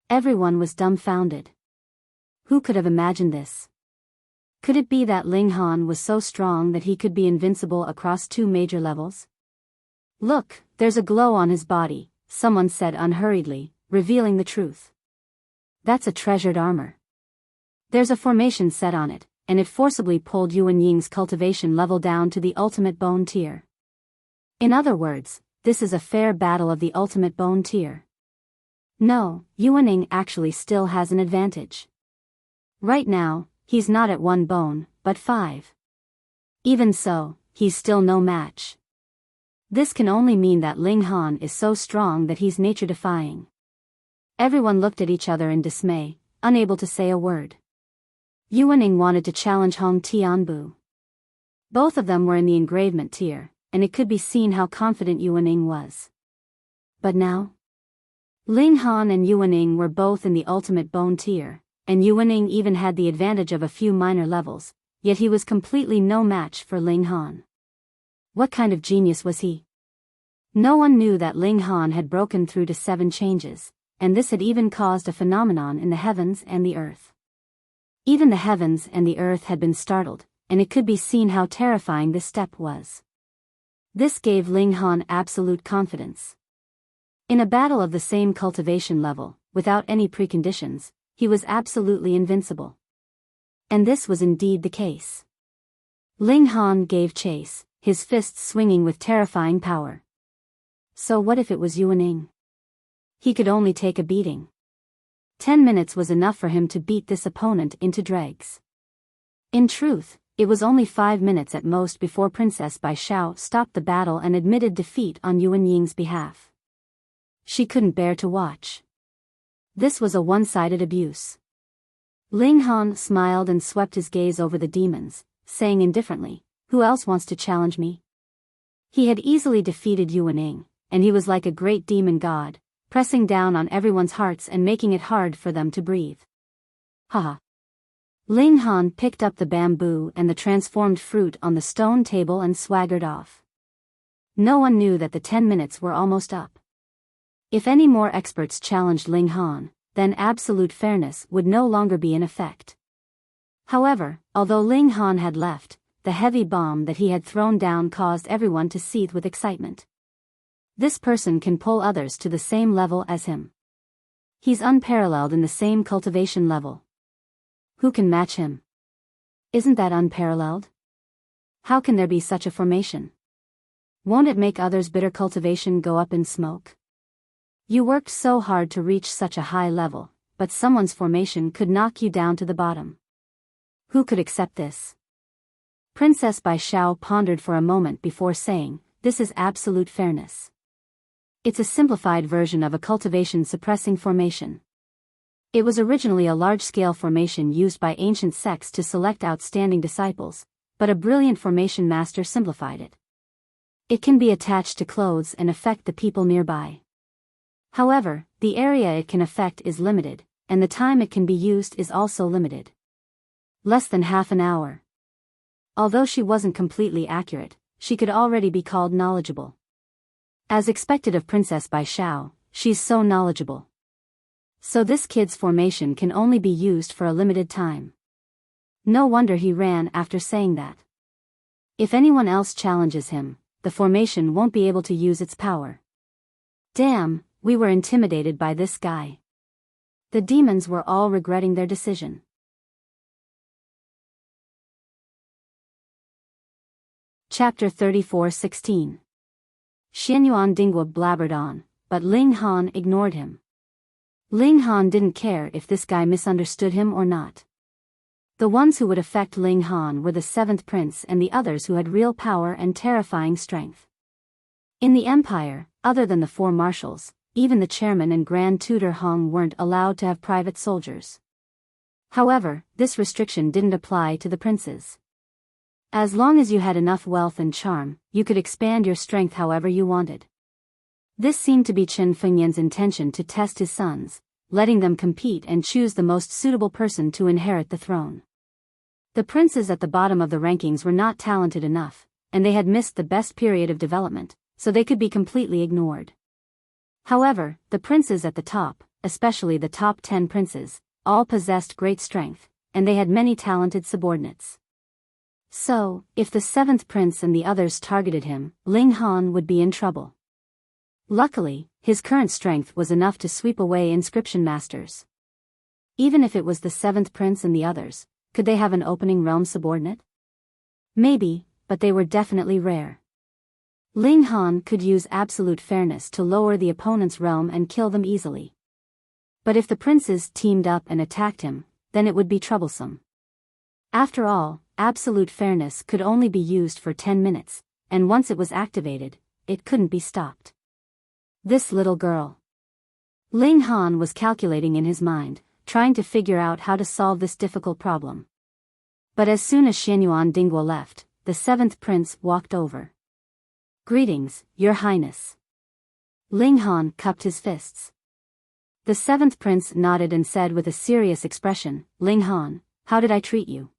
Everyone was dumbfounded. Who could have imagined this? Could it be that Ling Han was so strong that he could be invincible across 2 major levels? Look, there's a glow on his body, someone said unhurriedly, revealing the truth. That's a treasured armor. There's a formation set on it, and it forcibly pulled Yuan Ying's cultivation level down to the ultimate bone tier. In other words, this is a fair battle of the ultimate bone tier. No, Yuaning actually still has an advantage. Right now, he's not at 1 bone, but 5. Even so, he's still no match. This can only mean that Ling Han is so strong that he's nature-defying. Everyone looked at each other in dismay, unable to say a word. Yuaning wanted to challenge Hong Tianbu. Both of them were in the engravement tier, and it could be seen how confident Yuaning was. But now? Ling Han and Yuaning were both in the ultimate bone tier, and Yuaning even had the advantage of a few minor levels, yet he was completely no match for Ling Han. What kind of genius was he? No one knew that Ling Han had broken through to 7 changes, and this had even caused a phenomenon in the heavens and the earth. Even the heavens and the earth had been startled, and it could be seen how terrifying this step was. This gave Ling Han absolute confidence. In a battle of the same cultivation level, without any preconditions, he was absolutely invincible. And this was indeed the case. Ling Han gave chase, his fists swinging with terrifying power. So what if it was Yuaning? He could only take a beating. 10 minutes was enough for him to beat this opponent into dregs. In truth, it was only 5 minutes at most before Princess Biyao stopped the battle and admitted defeat on Yuan Ying's behalf. She couldn't bear to watch. This was a one-sided abuse. Ling Han smiled and swept his gaze over the demons, saying indifferently, "Who else wants to challenge me?" He had easily defeated Yuaning, and he was like a great demon god, pressing down on everyone's hearts and making it hard for them to breathe. Haha. Ling Han picked up the bamboo and the transformed fruit on the stone table and swaggered off. No one knew that the 10 minutes were almost up. If any more experts challenged Ling Han, then absolute fairness would no longer be in effect. However, although Ling Han had left, the heavy bomb that he had thrown down caused everyone to seethe with excitement. This person can pull others to the same level as him. He's unparalleled in the same cultivation level. Who can match him? Isn't that unparalleled? How can there be such a formation? Won't it make others' bitter cultivation go up in smoke? You worked so hard to reach such a high level, but someone's formation could knock you down to the bottom. Who could accept this? Princess Biyao pondered for a moment before saying, "This is absolute fairness." It's a simplified version of a cultivation-suppressing formation. It was originally a large-scale formation used by ancient sects to select outstanding disciples, but a brilliant formation master simplified it. It can be attached to clothes and affect the people nearby. However, the area it can affect is limited, and the time it can be used is also limited. Less than half an hour. Although she wasn't completely accurate, she could already be called knowledgeable. As expected of Princess Biyao, she's so knowledgeable. So this kid's formation can only be used for a limited time. No wonder he ran after saying that. If anyone else challenges him, the formation won't be able to use its power. Damn, we were intimidated by this guy. The demons were all regretting their decision. Chapter 34:16. Xianyuan Dingwa blabbered on, but Ling Han ignored him. Ling Han didn't care if this guy misunderstood him or not. The ones who would affect Ling Han were the 7th prince and the others who had real power and terrifying strength. In the empire, other than the 4 marshals, even the chairman and grand tutor Hong weren't allowed to have private soldiers. However, this restriction didn't apply to the princes. As long as you had enough wealth and charm, you could expand your strength however you wanted. This seemed to be Chen Fengyan's intention to test his sons, letting them compete and choose the most suitable person to inherit the throne. The princes at the bottom of the rankings were not talented enough, and they had missed the best period of development, so they could be completely ignored. However, the princes at the top, especially the top 10 princes, all possessed great strength, and they had many talented subordinates. So, if the 7th prince and the others targeted him, Ling Han would be in trouble. Luckily, his current strength was enough to sweep away inscription masters. Even if it was the 7th prince and the others, could they have an opening realm subordinate? Maybe, but they were definitely rare. Ling Han could use absolute fairness to lower the opponent's realm and kill them easily. But if the princes teamed up and attacked him, then it would be troublesome. After all, absolute fairness could only be used for 10 minutes, and once it was activated, it couldn't be stopped. This little girl. Ling Han was calculating in his mind, trying to figure out how to solve this difficult problem. But as soon as Xianyuan Dingguo left, the 7th prince walked over. "Greetings, Your Highness." Ling Han cupped his fists. The 7th prince nodded and said with a serious expression, "Ling Han, how did I treat you?"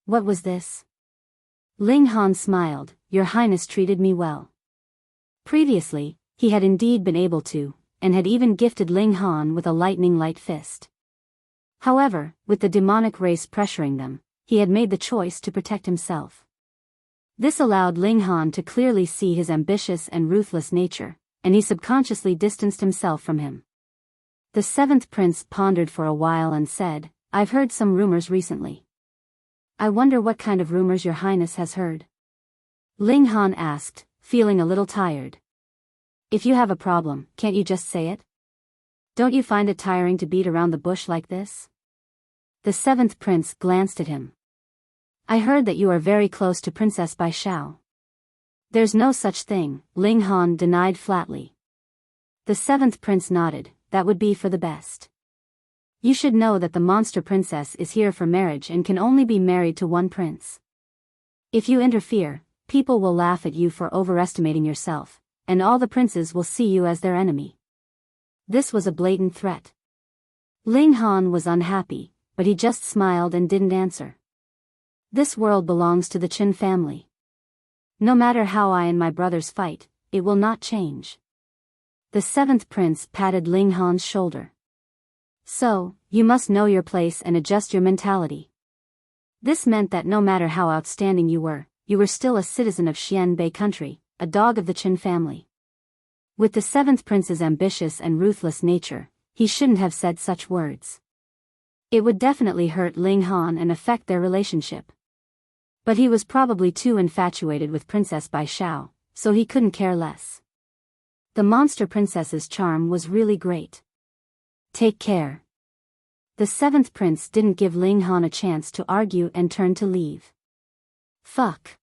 "What was this?" Ling Han smiled, "Your Highness treated me well." Previously, he had indeed been able to, and had even gifted Ling Han with a lightning-light fist. However, with the demonic race pressuring them, he had made the choice to protect himself. This allowed Ling Han to clearly see his ambitious and ruthless nature, and he subconsciously distanced himself from him. The 7th prince pondered for a while and said, "I've heard some rumors recently." "I wonder what kind of rumors Your Highness has heard?" Ling Han asked, feeling a little tired. "If you have a problem, can't you just say it? Don't you find it tiring to beat around the bush like this?" The 7th prince glanced at him. "I heard that you are very close to Princess Biyao." "There's no such thing," Ling Han denied flatly. The 7th prince nodded, "That would be for the best. You should know that the monster princess is here for marriage and can only be married to one prince. If you interfere, people will laugh at you for overestimating yourself, and all the princes will see you as their enemy." This was a blatant threat. Ling Han was unhappy, but he just smiled and didn't answer. This world belongs to the Qin family. No matter how I and my brothers fight, it will not change. The 7th prince patted Ling Han's shoulder. "So, you must know your place and adjust your mentality." This meant that no matter how outstanding you were still a citizen of Xianbei country, a dog of the Qin family. With the 7th prince's ambitious and ruthless nature, he shouldn't have said such words. It would definitely hurt Ling Han and affect their relationship. But he was probably too infatuated with Princess Biyao, so he couldn't care less. The monster princess's charm was really great. "Take care." The 7th prince didn't give Ling Han a chance to argue and turned to leave. "Fuck."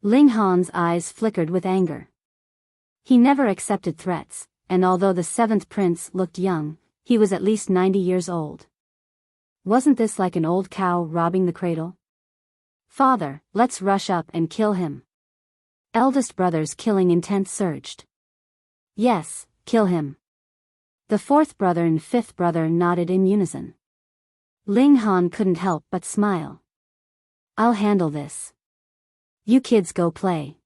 Ling Han's eyes flickered with anger. He never accepted threats, and although the 7th prince looked young, he was at least 90 years old. Wasn't this like an old cow robbing the cradle? "Father, let's rush up and kill him." Eldest brother's killing intent surged. "Yes, kill him." The 4th brother and 5th brother nodded in unison. Ling Han couldn't help but smile. "I'll handle this. You kids go play."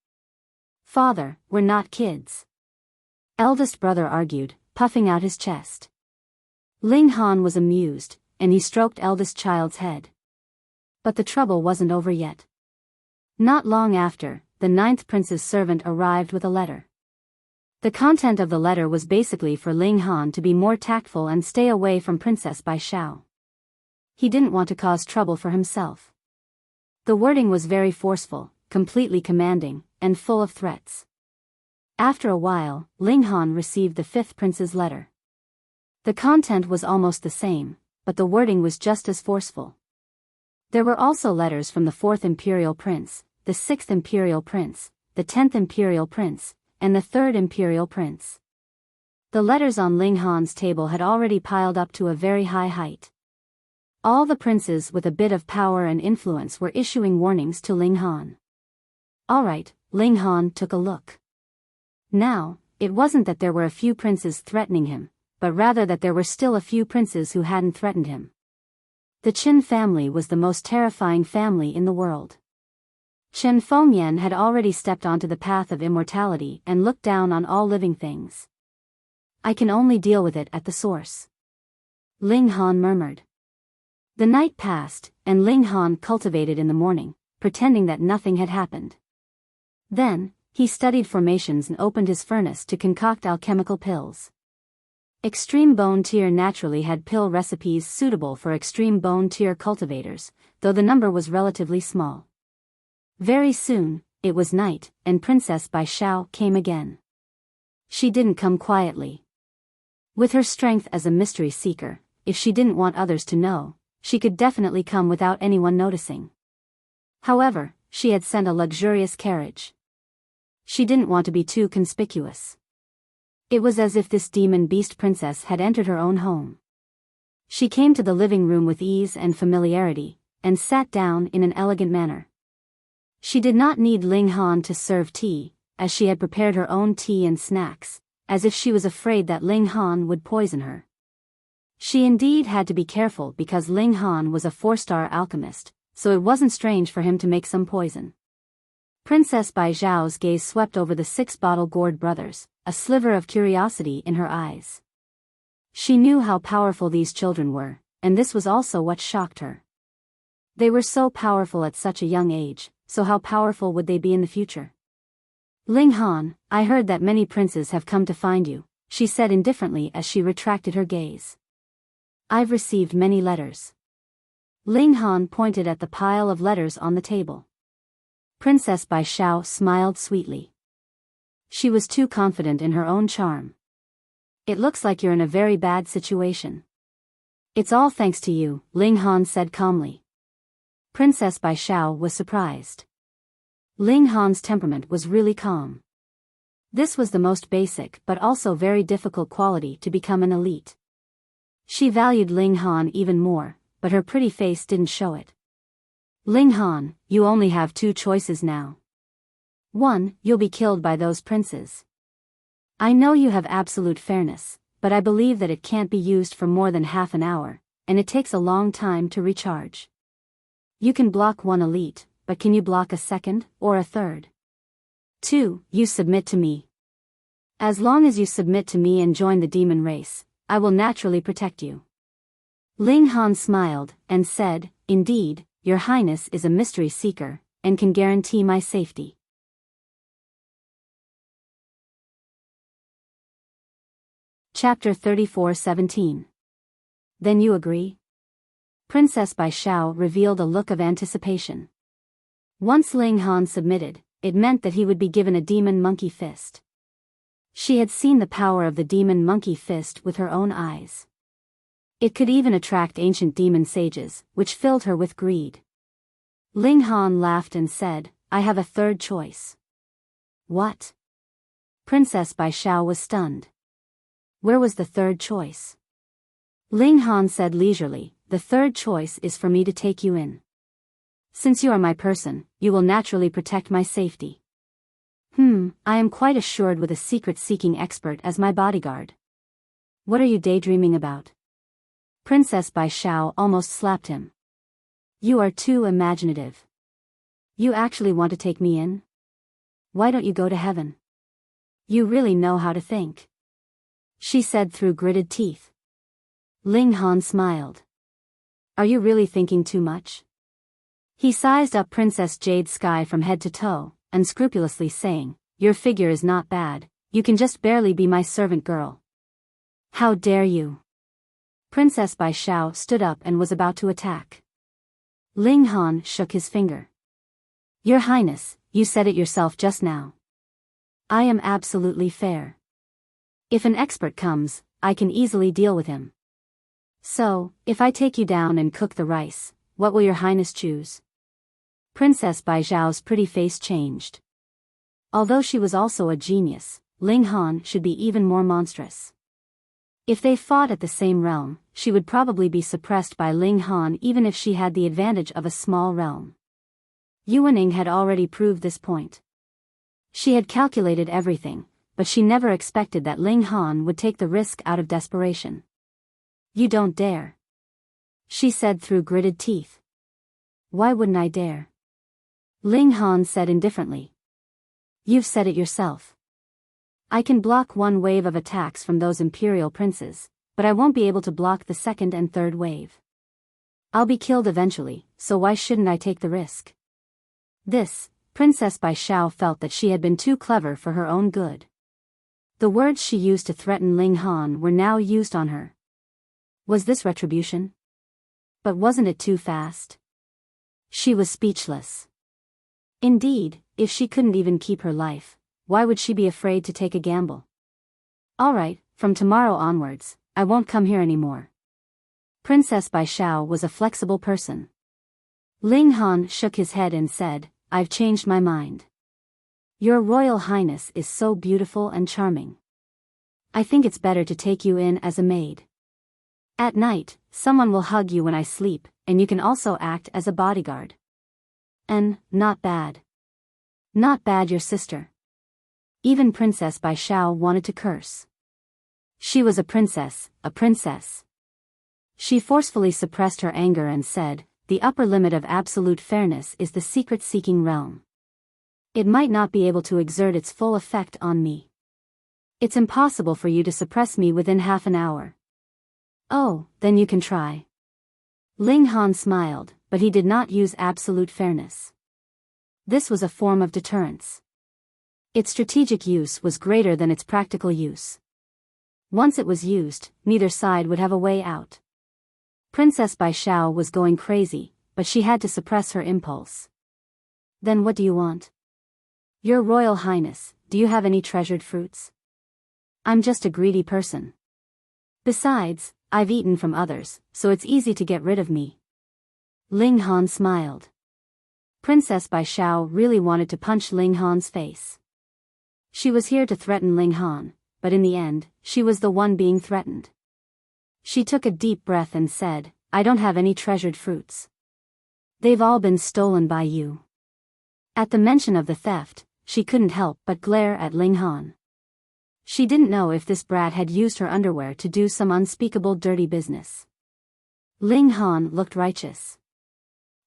"Father, we're not kids." Eldest brother argued, puffing out his chest. Ling Han was amused, and he stroked eldest child's head. But the trouble wasn't over yet. Not long after, the 9th prince's servant arrived with a letter. The content of the letter was basically for Ling Han to be more tactful and stay away from Princess Biyao. He didn't want to cause trouble for himself. The wording was very forceful, completely commanding, and full of threats. After a while, Ling Han received the 5th prince's letter. The content was almost the same, but the wording was just as forceful. There were also letters from the 4th imperial prince, the 6th imperial prince, the 10th imperial prince, and the 3rd imperial prince. The letters on Ling Han's table had already piled up to a very high height. All the princes with a bit of power and influence were issuing warnings to Ling Han. Alright, Ling Han took a look. Now, it wasn't that there were a few princes threatening him, but rather that there were still a few princes who hadn't threatened him. The Qin family was the most terrifying family in the world. Chen Fengyan had already stepped onto the path of immortality and looked down on all living things. I can only deal with it at the source. Ling Han murmured. The night passed, and Ling Han cultivated in the morning, pretending that nothing had happened. Then, he studied formations and opened his furnace to concoct alchemical pills. Extreme Bone Tier naturally had pill recipes suitable for Extreme Bone Tier cultivators, though the number was relatively small. Very soon, it was night, and Princess Biyao came again. She didn't come quietly. With her strength as a mystery seeker, if she didn't want others to know, she could definitely come without anyone noticing. However, she had sent a luxurious carriage. She didn't want to be too conspicuous. It was as if this demon beast princess had entered her own home. She came to the living room with ease and familiarity, and sat down in an elegant manner. She did not need Ling Han to serve tea, as she had prepared her own tea and snacks, as if she was afraid that Ling Han would poison her. She indeed had to be careful because Ling Han was a 4-star alchemist, so it wasn't strange for him to make some poison. Princess Bijao's gaze swept over the 6 bottle-gourd brothers, a sliver of curiosity in her eyes. She knew how powerful these children were, and this was also what shocked her. They were so powerful at such a young age, so how powerful would they be in the future? Ling Han, I heard that many princes have come to find you, she said indifferently as she retracted her gaze. I've received many letters. Ling Han pointed at the pile of letters on the table. Princess Biyao smiled sweetly. She was too confident in her own charm. It looks like you're in a very bad situation. It's all thanks to you, Ling Han said calmly. Princess Biyao was surprised. Ling Han's temperament was really calm. This was the most basic but also very difficult quality to become an elite. She valued Ling Han even more, but her pretty face didn't show it. Ling Han, you only have 2 choices now. 1, you'll be killed by those princes. I know you have absolute fairness, but I believe that it can't be used for more than half an hour, and it takes a long time to recharge. You can block 1 elite, but can you block a 2nd, or a 3rd? 2, you submit to me. As long as you submit to me and join the demon race, I will naturally protect you. Ling Han smiled, and said, Indeed, Your Highness is a mystery seeker, and can guarantee my safety. Chapter 34:17. Then you agree? Princess Biyao revealed a look of anticipation. Once Ling Han submitted, it meant that he would be given a demon monkey fist. She had seen the power of the demon monkey fist with her own eyes. It could even attract ancient demon sages, which filled her with greed. Ling Han laughed and said, I have a 3rd choice. What? Princess Biyao was stunned. Where was the 3rd choice? Ling Han said leisurely, the 3rd choice is for me to take you in. Since you are my person, you will naturally protect my safety. I am quite assured with a secret-seeking expert as my bodyguard. What are you daydreaming about? Princess Biyao almost slapped him. You are too imaginative. You actually want to take me in? Why don't you go to heaven? You really know how to think. She said through gritted teeth. Ling Han smiled. Are you really thinking too much? He sized up Princess Jade Sky from head to toe, unscrupulously saying, Your figure is not bad, you can just barely be my servant girl. How dare you? Princess Biyao stood up and was about to attack. Ling Han shook his finger. Your Highness, you said it yourself just now. I am absolutely fair. If an expert comes, I can easily deal with him. So, if I take you down and cook the rice, what will your Highness choose? Princess Bijao's pretty face changed. Although she was also a genius, Ling Han should be even more monstrous. If they fought at the same realm, she would probably be suppressed by Ling Han even if she had the advantage of a small realm. Yuaning had already proved this point. She had calculated everything, but she never expected that Ling Han would take the risk out of desperation. "You don't dare," she said through gritted teeth. "Why wouldn't I dare?" Ling Han said indifferently. "You've said it yourself. I can block one wave of attacks from those imperial princes, but I won't be able to block the second and third wave. I'll be killed eventually, so why shouldn't I take the risk?" This, Princess Biyao felt that she had been too clever for her own good. The words she used to threaten Ling Han were now used on her. Was this retribution? But wasn't it too fast? She was speechless. Indeed, if she couldn't even keep her life, why would she be afraid to take a gamble? "All right, from tomorrow onwards, I won't come here anymore." Princess Biyao was a flexible person. Ling Han shook his head and said, "I've changed my mind. Your Royal Highness is so beautiful and charming. I think it's better to take you in as a maid. At night, someone will hug you when I sleep, and you can also act as a bodyguard. And, not bad. Not bad, your sister." Even Princess Biyao wanted to curse. She was a princess, a princess. She forcefully suppressed her anger and said, "The upper limit of absolute fairness is the secret-seeking realm. It might not be able to exert its full effect on me. It's impossible for you to suppress me within half an hour." "Oh, then you can try." Ling Han smiled, but he did not use absolute fairness. This was a form of deterrence. Its strategic use was greater than its practical use. Once it was used, neither side would have a way out. Princess Biyao was going crazy, but she had to suppress her impulse. "Then what do you want?" "Your Royal Highness, do you have any treasured fruits?" "I'm just a greedy person. Besides, I've eaten from others, so it's easy to get rid of me." Ling Han smiled. Princess Biyao really wanted to punch Ling Han's face. She was here to threaten Ling Han, but in the end, she was the one being threatened. She took a deep breath and said, "I don't have any treasured fruits. They've all been stolen by you." At the mention of the theft, she couldn't help but glare at Ling Han. She didn't know if this brat had used her underwear to do some unspeakable dirty business. Ling Han looked righteous.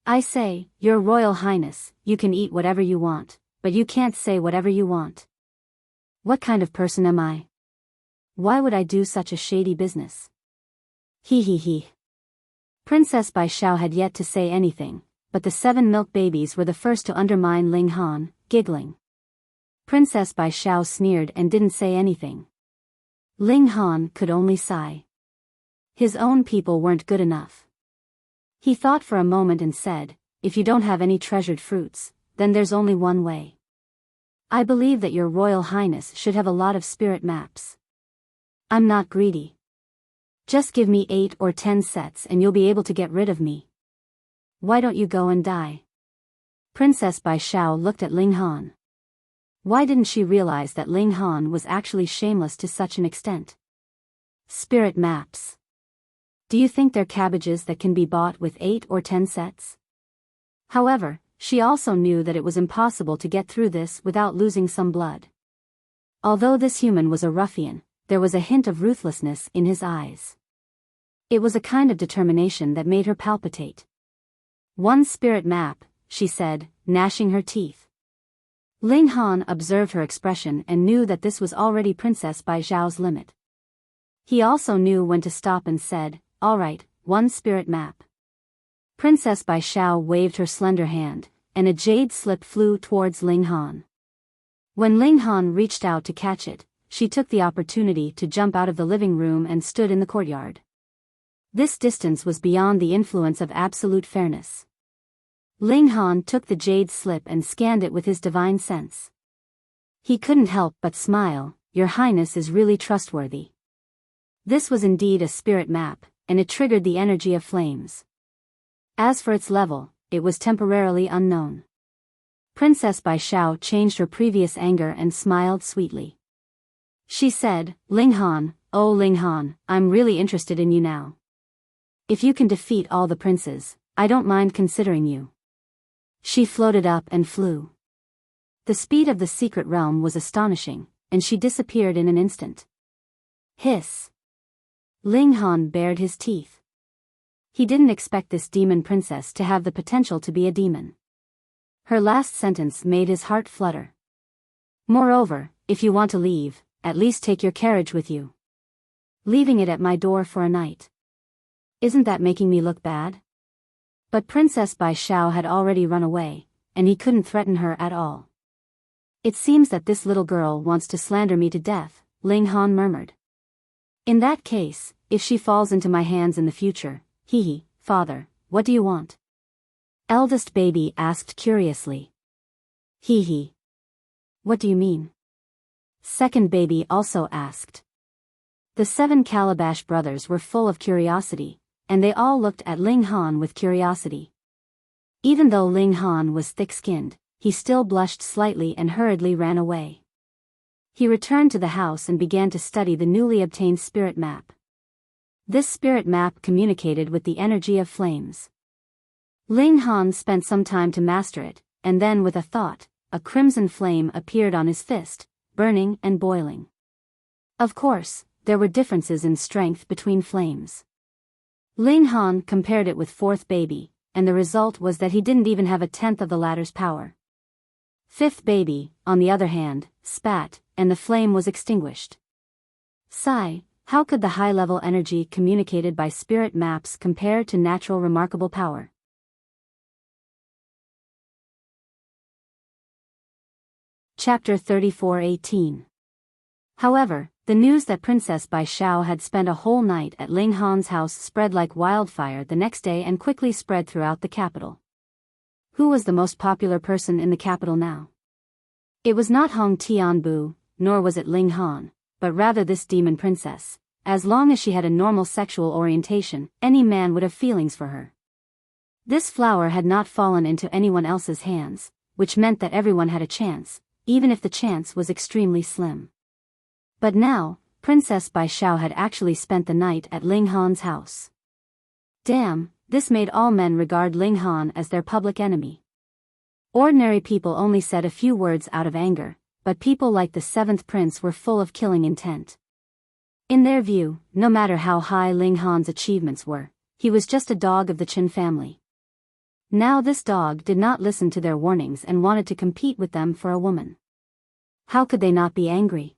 "I say, Your Royal Highness, you can eat whatever you want, but you can't say whatever you want. What kind of person am I? Why would I do such a shady business?" He. Princess Biyao had yet to say anything, but the 7 milk babies were the first to undermine Ling Han, giggling. Princess Biyao sneered and didn't say anything. Ling Han could only sigh. His own people weren't good enough. He thought for a moment and said, "If you don't have any treasured fruits, then there's only one way. I believe that your Royal Highness should have a lot of spirit maps. I'm not greedy. Just give me 8 or 10 sets and you'll be able to get rid of me. Why don't you go and die?" Princess Biyao looked at Ling Han. Why didn't she realize that Ling Han was actually shameless to such an extent? Spirit maps. Do you think they're cabbages that can be bought with 8 or 10 sets? However, she also knew that it was impossible to get through this without losing some blood. Although this human was a ruffian, there was a hint of ruthlessness in his eyes. It was a kind of determination that made her palpitate. "One spirit map," she said, gnashing her teeth. Ling Han observed her expression and knew that this was already Princess Biyao's limit. He also knew when to stop and said, "All right, 1 spirit map." Princess Biyao waved her slender hand, and a jade slip flew towards Ling Han. When Ling Han reached out to catch it, she took the opportunity to jump out of the living room and stood in the courtyard. This distance was beyond the influence of absolute fairness. Ling Han took the jade slip and scanned it with his divine sense. He couldn't help but smile. "Your Highness is really trustworthy." This was indeed a spirit map, and it triggered the energy of flames. As for its level, it was temporarily unknown. Princess Biyao changed her previous anger and smiled sweetly. She said, "Ling Han, "Oh Ling Han, I'm really interested in you now. If you can defeat all the princes, I don't mind considering you." She floated up and flew. The speed of the secret realm was astonishing, and she disappeared in an instant. Hiss! Ling Han bared his teeth. He didn't expect this demon princess to have the potential to be a demon. Her last sentence made his heart flutter. "Moreover, if you want to leave, at least take your carriage with you. Leaving it at my door for a night. Isn't that making me look bad?" But Princess Biyao had already run away, and he couldn't threaten her at all. "It seems that this little girl wants to slander me to death," Ling Han murmured. "In that case, if she falls into my hands in the future, father, what do you want?" Eldest baby asked curiously. What do you mean?" Second baby also asked. The 7 Calabash brothers were full of curiosity, and they all looked at Ling Han with curiosity. Even though Ling Han was thick-skinned, he still blushed slightly and hurriedly ran away. He returned to the house and began to study the newly obtained spirit map. This spirit map communicated with the energy of flames. Ling Han spent some time to master it, and then with a thought, a crimson flame appeared on his fist, burning and boiling. Of course, there were differences in strength between flames. Ling Han compared it with fourth baby, and the result was that he didn't even have a tenth of the latter's power. Fifth baby, on the other hand, spat, and the flame was extinguished. Sigh, how could the high-level energy communicated by spirit maps compare to natural remarkable power? Chapter 34:18. However, the news that Princess Biyao had spent a whole night at Ling Han's house spread like wildfire the next day and quickly spread throughout the capital. Who was the most popular person in the capital now? It was not Hong Tianbu, nor was it Ling Han, but rather this demon princess. As long as she had a normal sexual orientation, any man would have feelings for her. This flower had not fallen into anyone else's hands, which meant that everyone had a chance, even if the chance was extremely slim. But now, Princess Biyao had actually spent the night at Ling Han's house. Damn, this made all men regard Ling Han as their public enemy. Ordinary people only said a few words out of anger, but people like the 7th prince were full of killing intent. In their view, no matter how high Ling Han's achievements were, he was just a dog of the Qin family. Now this dog did not listen to their warnings and wanted to compete with them for a woman. How could they not be angry?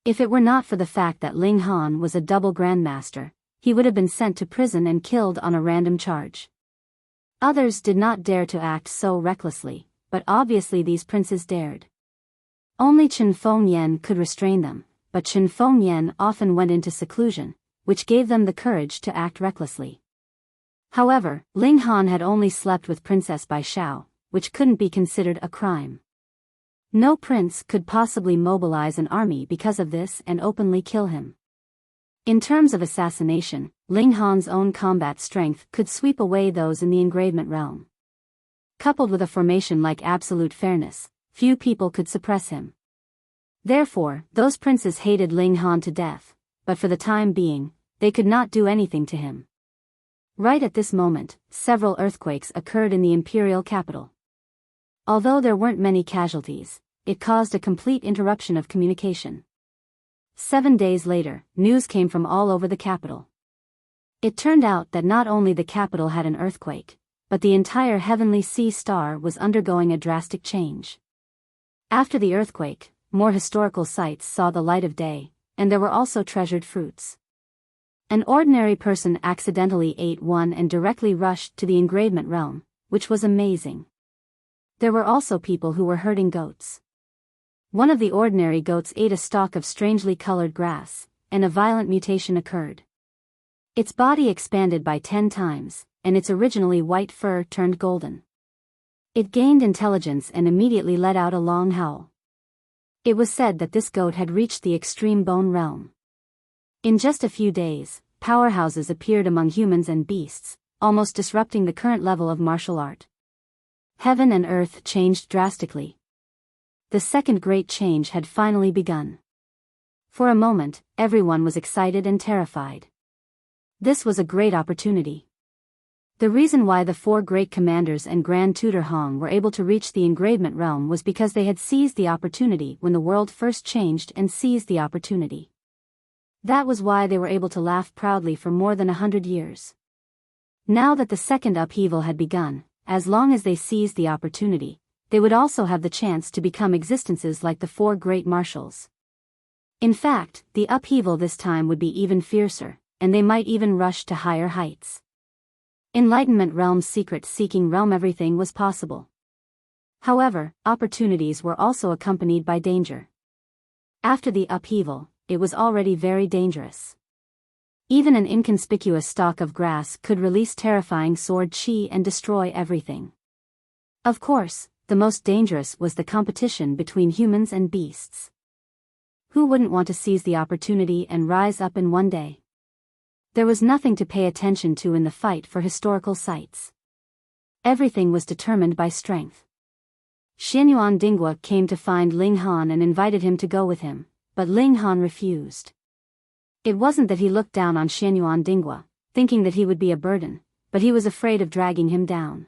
If it were not for the fact that Ling Han was a double grandmaster, he would have been sent to prison and killed on a random charge. Others did not dare to act so recklessly, but obviously these princes dared. Only Chen Fengyan could restrain them, but Chen Fengyan often went into seclusion, which gave them the courage to act recklessly. However, Ling Han had only slept with Princess Biyao, which couldn't be considered a crime. No prince could possibly mobilize an army because of this and openly kill him. In terms of assassination, Ling Han's own combat strength could sweep away those in the engravement realm. Coupled with a formation like absolute fairness, few people could suppress him. Therefore, those princes hated Ling Han to death, but for the time being, they could not do anything to him. Right at this moment, several earthquakes occurred in the imperial capital. Although there weren't many casualties, it caused a complete interruption of communication. 7 days later, news came from all over the capital. It turned out that not only the capital had an earthquake, but the entire heavenly sea star was undergoing a drastic change. After the earthquake, more historical sites saw the light of day, and there were also treasured fruits. An ordinary person accidentally ate one and directly rushed to the engravement realm, which was amazing. There were also people who were herding goats. One of the ordinary goats ate a stalk of strangely colored grass, and a violent mutation occurred. Its body expanded by 10 times, and its originally white fur turned golden. It gained intelligence and immediately let out a long howl. It was said that this goat had reached the extreme bone realm. In just a few days, powerhouses appeared among humans and beasts, almost disrupting the current level of martial art. Heaven and earth changed drastically. The second great change had finally begun. For a moment, everyone was excited and terrified. This was a great opportunity. The reason why the four great commanders and Grand Tutor Hong were able to reach the engravement realm was because they had seized the opportunity when the world first changed and seized the opportunity. That was why they were able to laugh proudly for more than 100 years. Now that the second upheaval had begun, as long as they seized the opportunity, they would also have the chance to become existences like the four great marshals. In fact, the upheaval this time would be even fiercer, and they might even rush to higher heights. Enlightenment realm's secret-seeking realm, everything was possible. However, opportunities were also accompanied by danger. After the upheaval, it was already very dangerous. Even an inconspicuous stalk of grass could release terrifying sword chi and destroy everything. Of course, the most dangerous was the competition between humans and beasts. Who wouldn't want to seize the opportunity and rise up in one day? There was nothing to pay attention to in the fight for historical sites. Everything was determined by strength. Xianyuan Dinghua came to find Ling Han and invited him to go with him, but Ling Han refused. It wasn't that he looked down on Xianyuan Dinghua, thinking that he would be a burden, but he was afraid of dragging him down.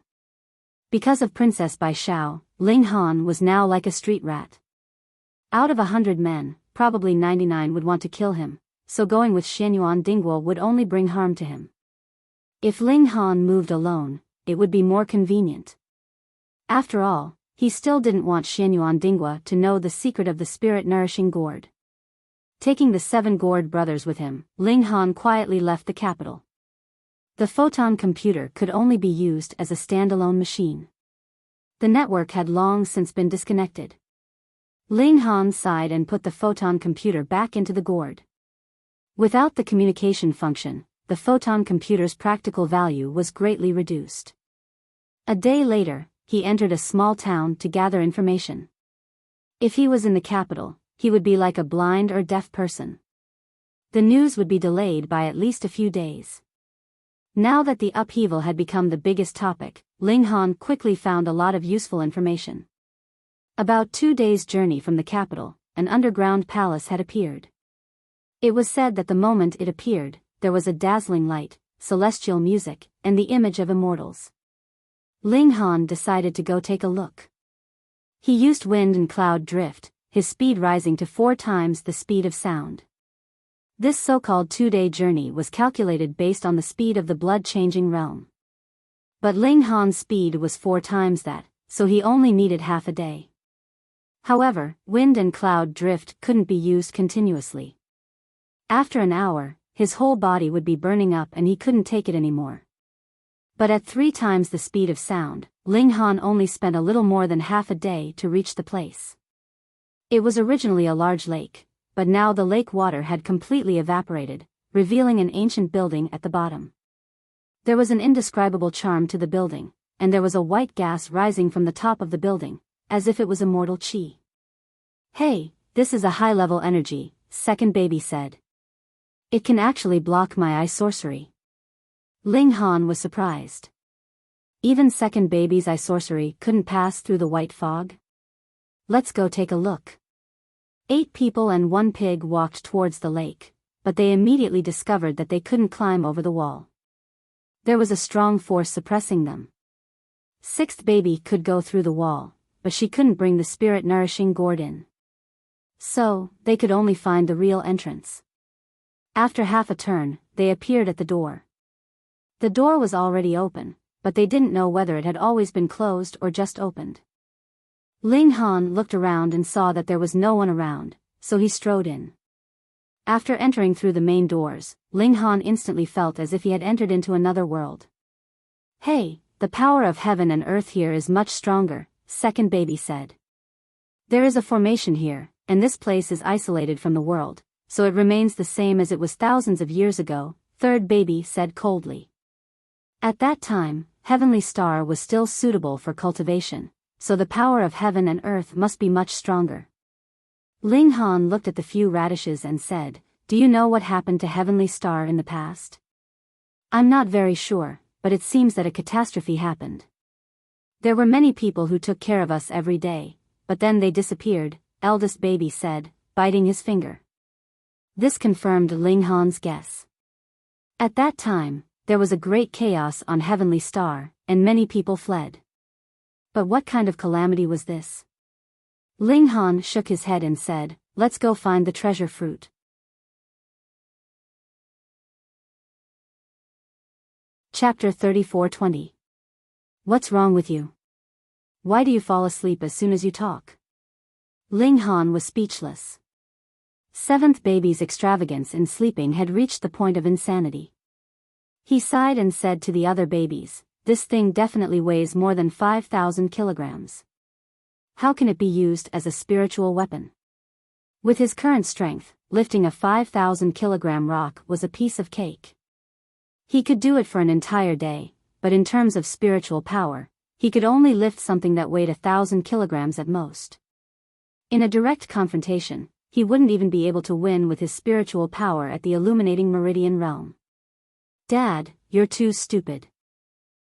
Because of Princess Bai Xiao, Ling Han was now like a street rat. Out of 100 men, probably 99 would want to kill him, so going with Xianyuan Dinghua would only bring harm to him. If Ling Han moved alone, it would be more convenient. After all, he still didn't want Xianyuan Dinghua to know the secret of the spirit-nourishing gourd. Taking the 7 gourd brothers with him, Ling Han quietly left the capital. The photon computer could only be used as a standalone machine. The network had long since been disconnected. Ling Han sighed and put the photon computer back into the gourd. Without the communication function, the photon computer's practical value was greatly reduced. A day later, he entered a small town to gather information. If he was in the capital, he would be like a blind or deaf person. The news would be delayed by at least a few days. Now that the upheaval had become the biggest topic, Ling Han quickly found a lot of useful information. About 2 days' journey from the capital, an underground palace had appeared. It was said that the moment it appeared, there was a dazzling light, celestial music, and the image of immortals. Ling Han decided to go take a look. He used wind and cloud drift, his speed rising to 4 times the speed of sound. This so-called 2-day journey was calculated based on the speed of the blood-changing realm. But Ling Han's speed was 4 times that, so he only needed half a day. However, wind and cloud drift couldn't be used continuously. After an hour, his whole body would be burning up and he couldn't take it anymore. But at 3 times the speed of sound, Ling Han only spent a little more than half a day to reach the place. It was originally a large lake, but now the lake water had completely evaporated, revealing an ancient building at the bottom. There was an indescribable charm to the building, and there was a white gas rising from the top of the building, as if it was immortal chi. "Hey, this is a high-level energy," second baby said. "It can actually block my eye sorcery." Ling Han was surprised. Even second baby's eye sorcery couldn't pass through the white fog? "Let's go take a look." 8 people and 1 pig walked towards the lake, but they immediately discovered that they couldn't climb over the wall. There was a strong force suppressing them. 6th baby could go through the wall, but she couldn't bring the spirit-nourishing gourd in. So, they could only find the real entrance. After half a turn, they appeared at the door. The door was already open, but they didn't know whether it had always been closed or just opened. Ling Han looked around and saw that there was no one around, so he strode in. After entering through the main doors, Ling Han instantly felt as if he had entered into another world. "Hey, the power of heaven and earth here is much stronger," second baby said. "There is a formation here, and this place is isolated from the world, so it remains the same as it was thousands of years ago," third baby said coldly. At that time, Heavenly Star was still suitable for cultivation, so the power of heaven and earth must be much stronger. Ling Han looked at the few radishes and said, "Do you know what happened to Heavenly Star in the past?" "I'm not very sure, but it seems that a catastrophe happened. There were many people who took care of us every day, but then they disappeared," eldest baby said, biting his finger. This confirmed Ling Han's guess. At that time, there was a great chaos on Heavenly Star, and many people fled. But what kind of calamity was this? Ling Han shook his head and said, "Let's go find the treasure fruit." Chapter 34:20. What's wrong with you? Why do you fall asleep as soon as you talk? Ling Han was speechless. Seventh baby's extravagance in sleeping had reached the point of insanity. He sighed and said to the other babies, "This thing definitely weighs more than 5,000 kilograms. How can it be used as a spiritual weapon?" With his current strength, lifting a 5,000 kilogram rock was a piece of cake. He could do it for an entire day, but in terms of spiritual power, he could only lift something that weighed 1,000 kilograms at most. In a direct confrontation, he wouldn't even be able to win with his spiritual power at the illuminating meridian realm. "Dad, you're too stupid.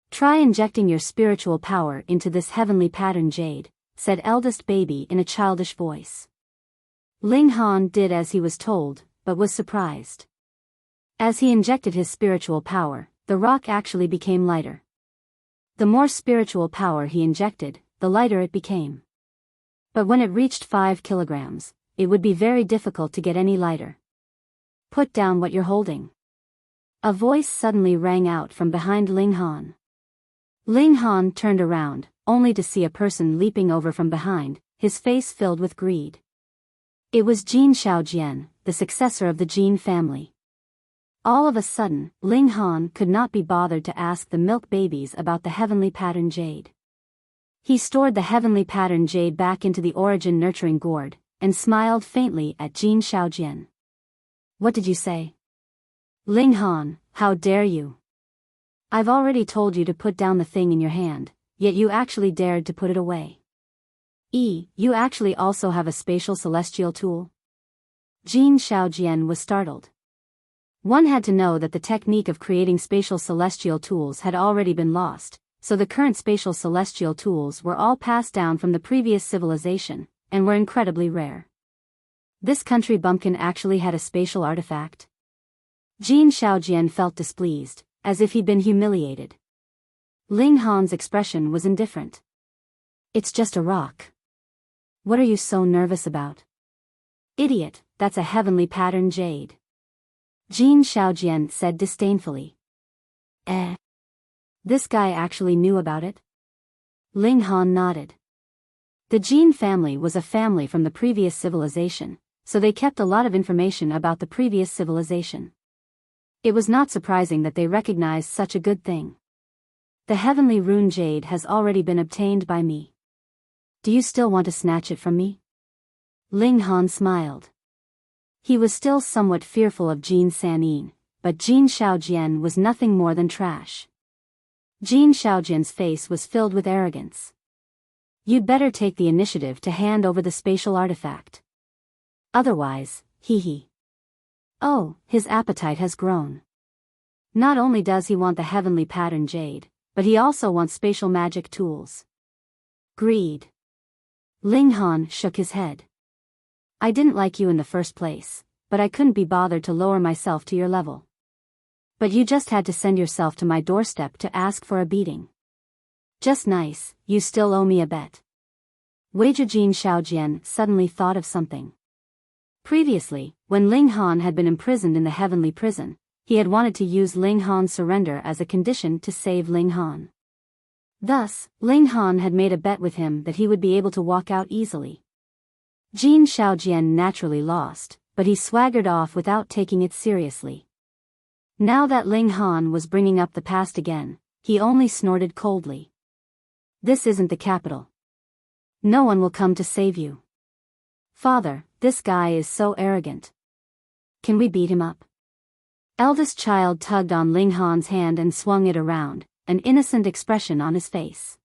Try injecting your spiritual power into this heavenly pattern jade," said eldest baby in a childish voice. Ling Han did as he was told, but was surprised. As he injected his spiritual power, the rock actually became lighter. The more spiritual power he injected, the lighter it became. But when it reached 5 kilograms, it would be very difficult to get any lighter. "Put down what you're holding." A voice suddenly rang out from behind Ling Han. Ling Han turned around, only to see a person leaping over from behind, his face filled with greed. It was Jin Shaojian, the successor of the Jin family. All of a sudden, Ling Han could not be bothered to ask the milk babies about the heavenly pattern jade. He stored the heavenly pattern jade back into the origin nurturing gourd, and smiled faintly at Jin Shaojian. "What did you say?" "Ling Han, how dare you? I've already told you to put down the thing in your hand, yet you actually dared to put it away. You actually also have a spatial celestial tool?" Jin Shaojian was startled. One had to know that the technique of creating spatial celestial tools had already been lost, so the current spatial celestial tools were all passed down from the previous civilization, and were incredibly rare. This country bumpkin actually had a spatial artifact? Jin Shaojian felt displeased, as if he'd been humiliated. Ling Han's expression was indifferent. "It's just a rock. What are you so nervous about?" "Idiot, that's a heavenly pattern jade," Jin Shaojian said disdainfully. This guy actually knew about it? Ling Han nodded. The Jin family was a family from the previous civilization, so they kept a lot of information about the previous civilization. It was not surprising that they recognized such a good thing. "The heavenly rune jade has already been obtained by me. Do you still want to snatch it from me?" Ling Han smiled. He was still somewhat fearful of Jin Sanin, but Jin Shaojian was nothing more than trash. Jin Shaojian's face was filled with arrogance. "You'd better take the initiative to hand over the spatial artifact. Otherwise, hee. Oh, his appetite has grown. Not only does he want the heavenly pattern jade, but he also wants spatial magic tools. Greed." Ling Han shook his head. "I didn't like you in the first place, but I couldn't be bothered to lower myself to your level. But you just had to send yourself to my doorstep to ask for a beating. Just nice, you still owe me a bet." Wager Jin Shaojian suddenly thought of something. Previously, when Ling Han had been imprisoned in the heavenly prison, he had wanted to use Ling Han's surrender as a condition to save Ling Han. Thus, Ling Han had made a bet with him that he would be able to walk out easily. Jin Shaojian naturally lost, but he swaggered off without taking it seriously. Now that Ling Han was bringing up the past again, he only snorted coldly. "This isn't the capital. No one will come to save you. Father, this guy is so arrogant. Can we beat him up?" Eldest child tugged on Ling Han's hand and swung it around, an innocent expression on his face.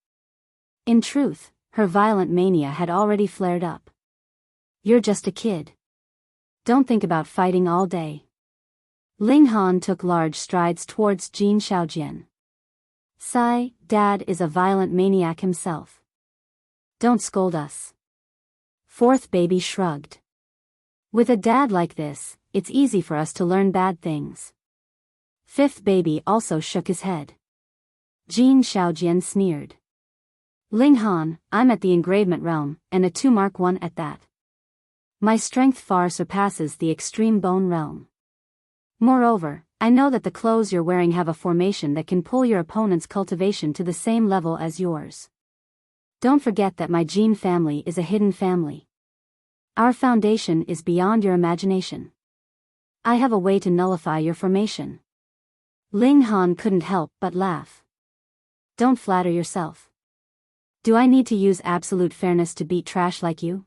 In truth, her violent mania had already flared up. "You're just a kid. Don't think about fighting all day." Ling Han took large strides towards Jin Shaojian. "Sigh, Dad is a violent maniac himself. Don't scold us." Fourth baby shrugged. With a dad like this, it's easy for us to learn bad things. Fifth baby also shook his head. Jin Shaojian sneered. Ling Han, I'm at the engravement realm, and a 2-mark 1 at that. My strength far surpasses the extreme bone realm. Moreover, I know that the clothes you're wearing have a formation that can pull your opponent's cultivation to the same level as yours. Don't forget that my Jin family is a hidden family. Our foundation is beyond your imagination. I have a way to nullify your formation. Ling Han couldn't help but laugh. Don't flatter yourself. Do I need to use absolute fairness to beat trash like you?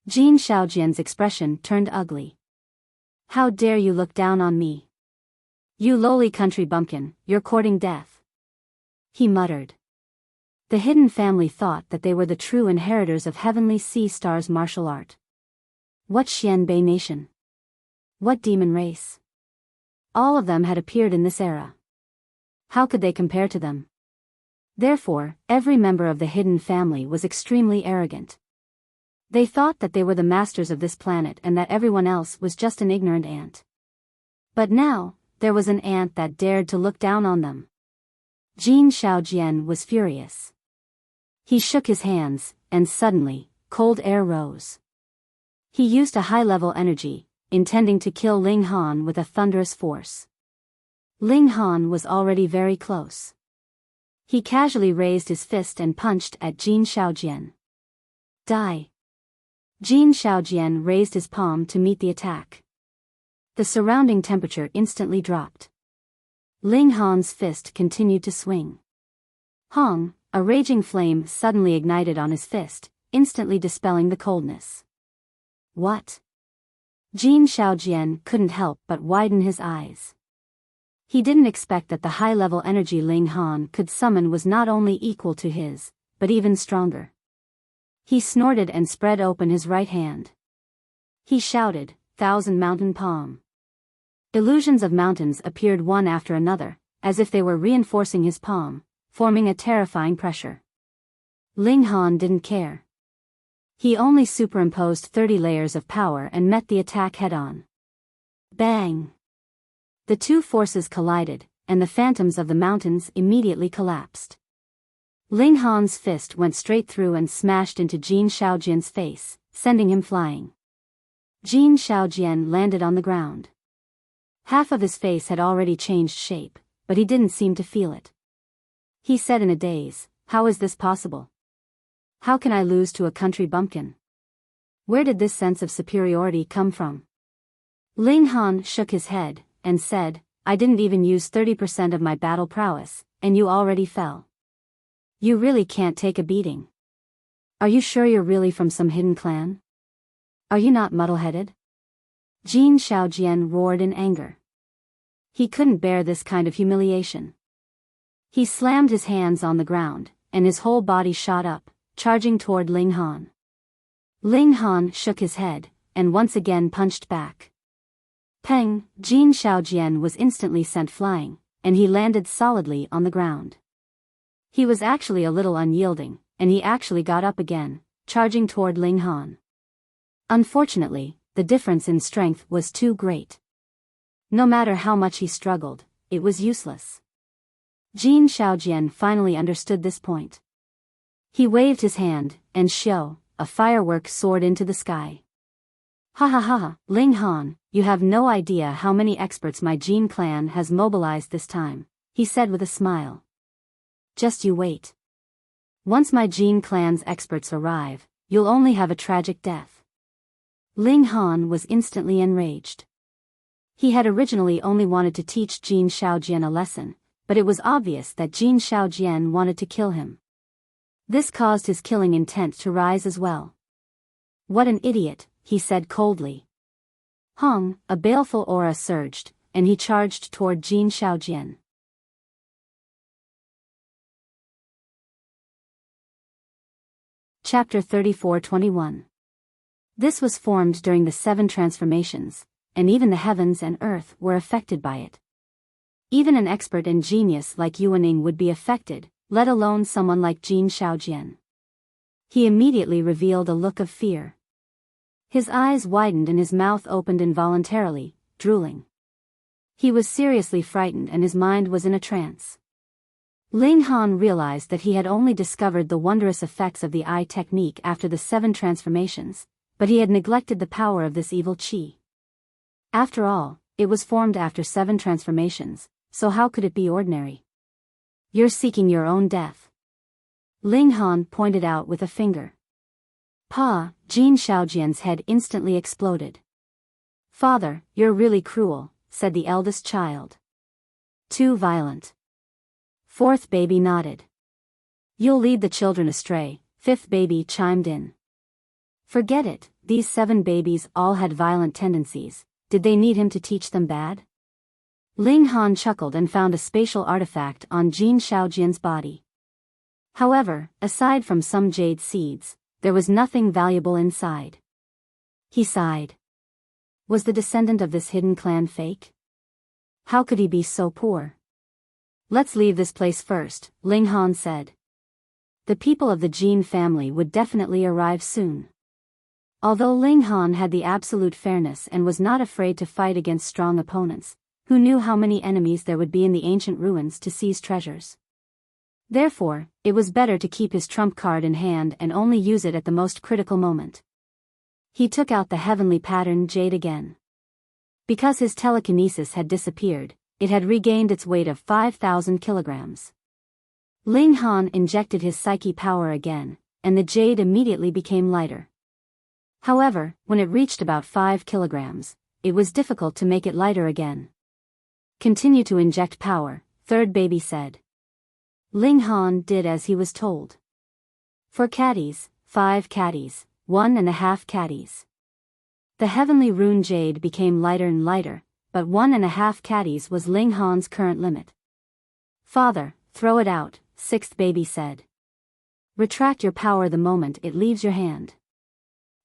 Jin Shaojian's expression turned ugly. How dare you look down on me? You lowly country bumpkin, you're courting death. He muttered. The hidden family thought that they were the true inheritors of Heavenly Sea Star's martial art. What Xianbei nation? What demon race? All of them had appeared in this era. How could they compare to them? Therefore, every member of the hidden family was extremely arrogant. They thought that they were the masters of this planet and that everyone else was just an ignorant ant. But now, there was an ant that dared to look down on them. Jin Shaojian was furious. He shook his hands, and suddenly, cold air rose. He used a high-level energy, intending to kill Ling Han with a thunderous force. Ling Han was already very close. He casually raised his fist and punched at Jin Shaojian. Die! Jin Shaojian raised his palm to meet the attack. The surrounding temperature instantly dropped. Ling Han's fist continued to swing. Hong, a raging flame suddenly ignited on his fist, instantly dispelling the coldness. What? Jin Shaojian couldn't help but widen his eyes. He didn't expect that the high-level energy Ling Han could summon was not only equal to his, but even stronger. He snorted and spread open his right hand. He shouted, "Thousand Mountain Palm." Illusions of mountains appeared one after another, as if they were reinforcing his palm, forming a terrifying pressure. Ling Han didn't care. He only superimposed 30 layers of power and met the attack head-on. Bang! The two forces collided, and the phantoms of the mountains immediately collapsed. Ling Han's fist went straight through and smashed into Jin Shaojian's face, sending him flying. Jin Shaojian landed on the ground. Half of his face had already changed shape, but he didn't seem to feel it. He said in a daze, "How is this possible? How can I lose to a country bumpkin? Where did this sense of superiority come from?" Ling Han shook his head, and said, "I didn't even use 30% of my battle prowess, and you already fell. You really can't take a beating. Are you sure you're really from some hidden clan? Are you not muddle-headed?" Jin Shaojian roared in anger. He couldn't bear this kind of humiliation. He slammed his hands on the ground, and his whole body shot up, charging toward Ling Han. Ling Han shook his head, and once again punched back. Peng! Jin Shaojian was instantly sent flying, and he landed solidly on the ground. He was actually a little unyielding, and he actually got up again, charging toward Ling Han. Unfortunately, the difference in strength was too great. No matter how much he struggled, it was useless. Jin Shaojian finally understood this point. He waved his hand, and shoo, a firework soared into the sky. "Ha ha ha ha, Ling Han, you have no idea how many experts my Jin clan has mobilized this time," he said with a smile. "Just you wait. Once my Jin clan's experts arrive, you'll only have a tragic death." Ling Han was instantly enraged. He had originally only wanted to teach Jin Shaojian a lesson, but it was obvious that Jin Shaojian wanted to kill him. This caused his killing intent to rise as well. "What an idiot," he said coldly. Hong, a baleful aura surged, and he charged toward Jin Shaojian. Chapter 34-21. This was formed during the 7 transformations, and even the heavens and earth were affected by it. Even an expert and genius like Yuaning would be affected, let alone someone like Jin Shaojian. He immediately revealed a look of fear. His eyes widened and his mouth opened involuntarily, drooling. He was seriously frightened and his mind was in a trance. Ling Han realized that he had only discovered the wondrous effects of the eye technique after the 7 transformations, but he had neglected the power of this evil qi. After all, it was formed after 7 transformations, so how could it be ordinary? You're seeking your own death. Ling Han pointed out with a finger. Pa, Jin Shaojian's head instantly exploded. Father, you're really cruel, said the eldest child. Too violent. 4th baby nodded. You'll lead the children astray, 5th baby chimed in. Forget it, these 7 babies all had violent tendencies, did they need him to teach them bad? Ling Han chuckled and found a spatial artifact on Jin Shaojian's body. However, aside from some jade seeds, there was nothing valuable inside. He sighed. Was the descendant of this hidden clan fake? How could he be so poor? Let's leave this place first, Ling Han said. The people of the Jin family would definitely arrive soon. Although Ling Han had the absolute fairness and was not afraid to fight against strong opponents, who knew how many enemies there would be in the ancient ruins to seize treasures. Therefore, it was better to keep his trump card in hand and only use it at the most critical moment. He took out the heavenly pattern jade again. Because his telekinesis had disappeared, it had regained its weight of 5,000 kilograms. Ling Han injected his psyche power again, and the jade immediately became lighter. However, when it reached about 5 kilograms, it was difficult to make it lighter again. Continue to inject power, 3rd baby said. Ling Han did as he was told. 4 caddies, 5 caddies, 1.5 caddies. The heavenly rune jade became lighter and lighter, but 1.5 caddies was Ling Han's current limit. Father, throw it out, 6th baby said. Retract your power the moment it leaves your hand.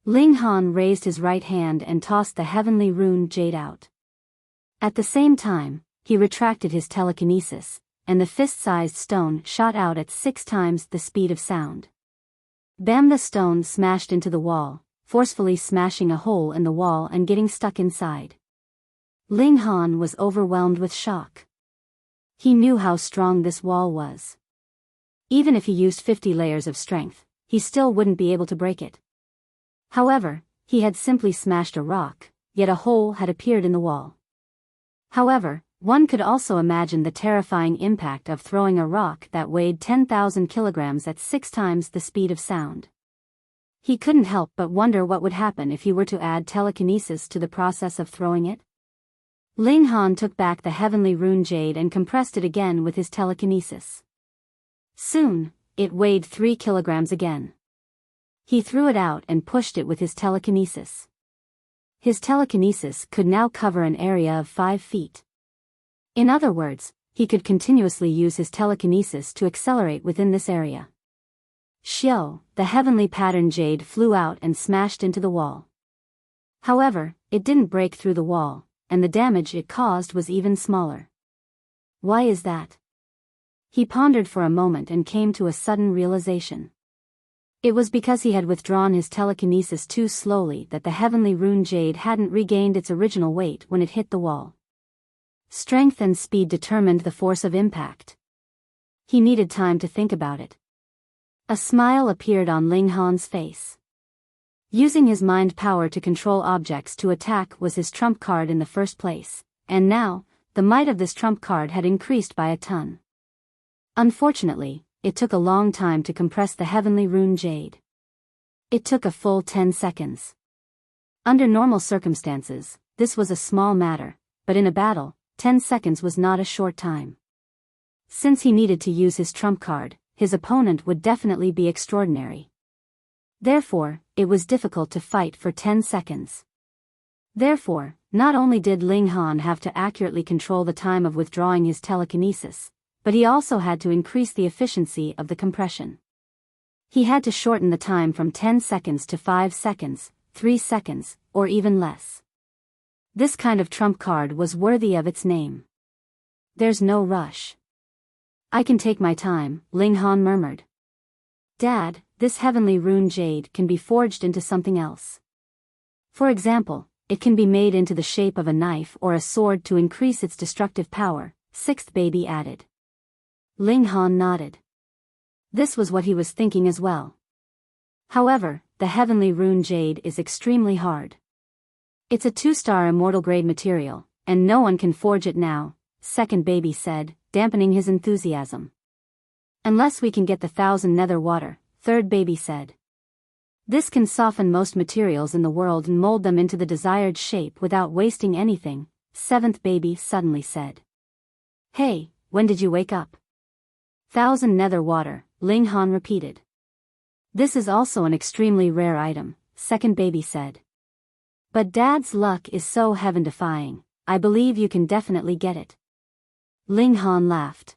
Ling Han raised his right hand and tossed the heavenly rune jade out. At the same time, he retracted his telekinesis, and the fist-sized stone shot out at 6 times the speed of sound. Bam! The stone smashed into the wall, forcefully smashing a hole in the wall and getting stuck inside. Ling Han was overwhelmed with shock. He knew how strong this wall was. Even if he used 50 layers of strength, he still wouldn't be able to break it. However, he had simply smashed a rock, yet a hole had appeared in the wall. However, one could also imagine the terrifying impact of throwing a rock that weighed 10,000 kilograms at 6 times the speed of sound. He couldn't help but wonder what would happen if he were to add telekinesis to the process of throwing it. Ling Han took back the heavenly rune jade and compressed it again with his telekinesis. Soon, it weighed 3 kilograms again. He threw it out and pushed it with his telekinesis. His telekinesis could now cover an area of 5 feet. In other words, he could continuously use his telekinesis to accelerate within this area. Xiao, the heavenly pattern jade flew out and smashed into the wall. However, it didn't break through the wall, and the damage it caused was even smaller. Why is that? He pondered for a moment and came to a sudden realization. It was because he had withdrawn his telekinesis too slowly that the heavenly rune jade hadn't regained its original weight when it hit the wall. Strength and speed determined the force of impact. He needed time to think about it. A smile appeared on Ling Han's face. Using his mind power to control objects to attack was his trump card in the first place, and now, the might of this trump card had increased by a ton. Unfortunately, it took a long time to compress the heavenly rune jade. It took a full 10 seconds. Under normal circumstances, this was a small matter, but in a battle, 10 seconds was not a short time. Since he needed to use his trump card, his opponent would definitely be extraordinary. Therefore, it was difficult to fight for 10 seconds. Therefore, not only did Ling Han have to accurately control the time of withdrawing his telekinesis, but he also had to increase the efficiency of the compression. He had to shorten the time from 10 seconds to 5 seconds, 3 seconds, or even less. This kind of trump card was worthy of its name. There's no rush. I can take my time, Ling Han murmured. Dad, this heavenly rune jade can be forged into something else. For example, it can be made into the shape of a knife or a sword to increase its destructive power, sixth baby added. Ling Han nodded. This was what he was thinking as well. However, the heavenly rune jade is extremely hard. It's a 2-star immortal grade material, and no one can forge it now, second baby said, dampening his enthusiasm. Unless we can get the 1,000 nether water, third baby said. This can soften most materials in the world and mold them into the desired shape without wasting anything, seventh baby suddenly said. Hey, when did you wake up? 1,000 nether water, Ling Han repeated. This is also an extremely rare item, second baby said. But Dad's luck is so heaven-defying, I believe you can definitely get it. Ling Han laughed.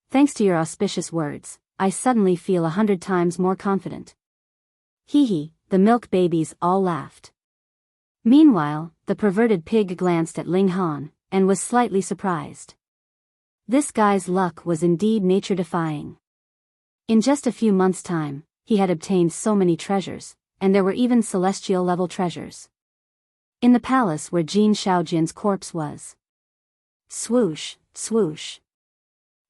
Thanks to your auspicious words, I suddenly feel 100 times more confident. Hee hee, the milk babies all laughed. Meanwhile, the perverted pig glanced at Ling Han, and was slightly surprised. This guy's luck was indeed nature-defying. In just a few months' time, he had obtained so many treasures, and there were even celestial-level treasures. In the palace where Jin Shaojian's corpse was. Swoosh, swoosh.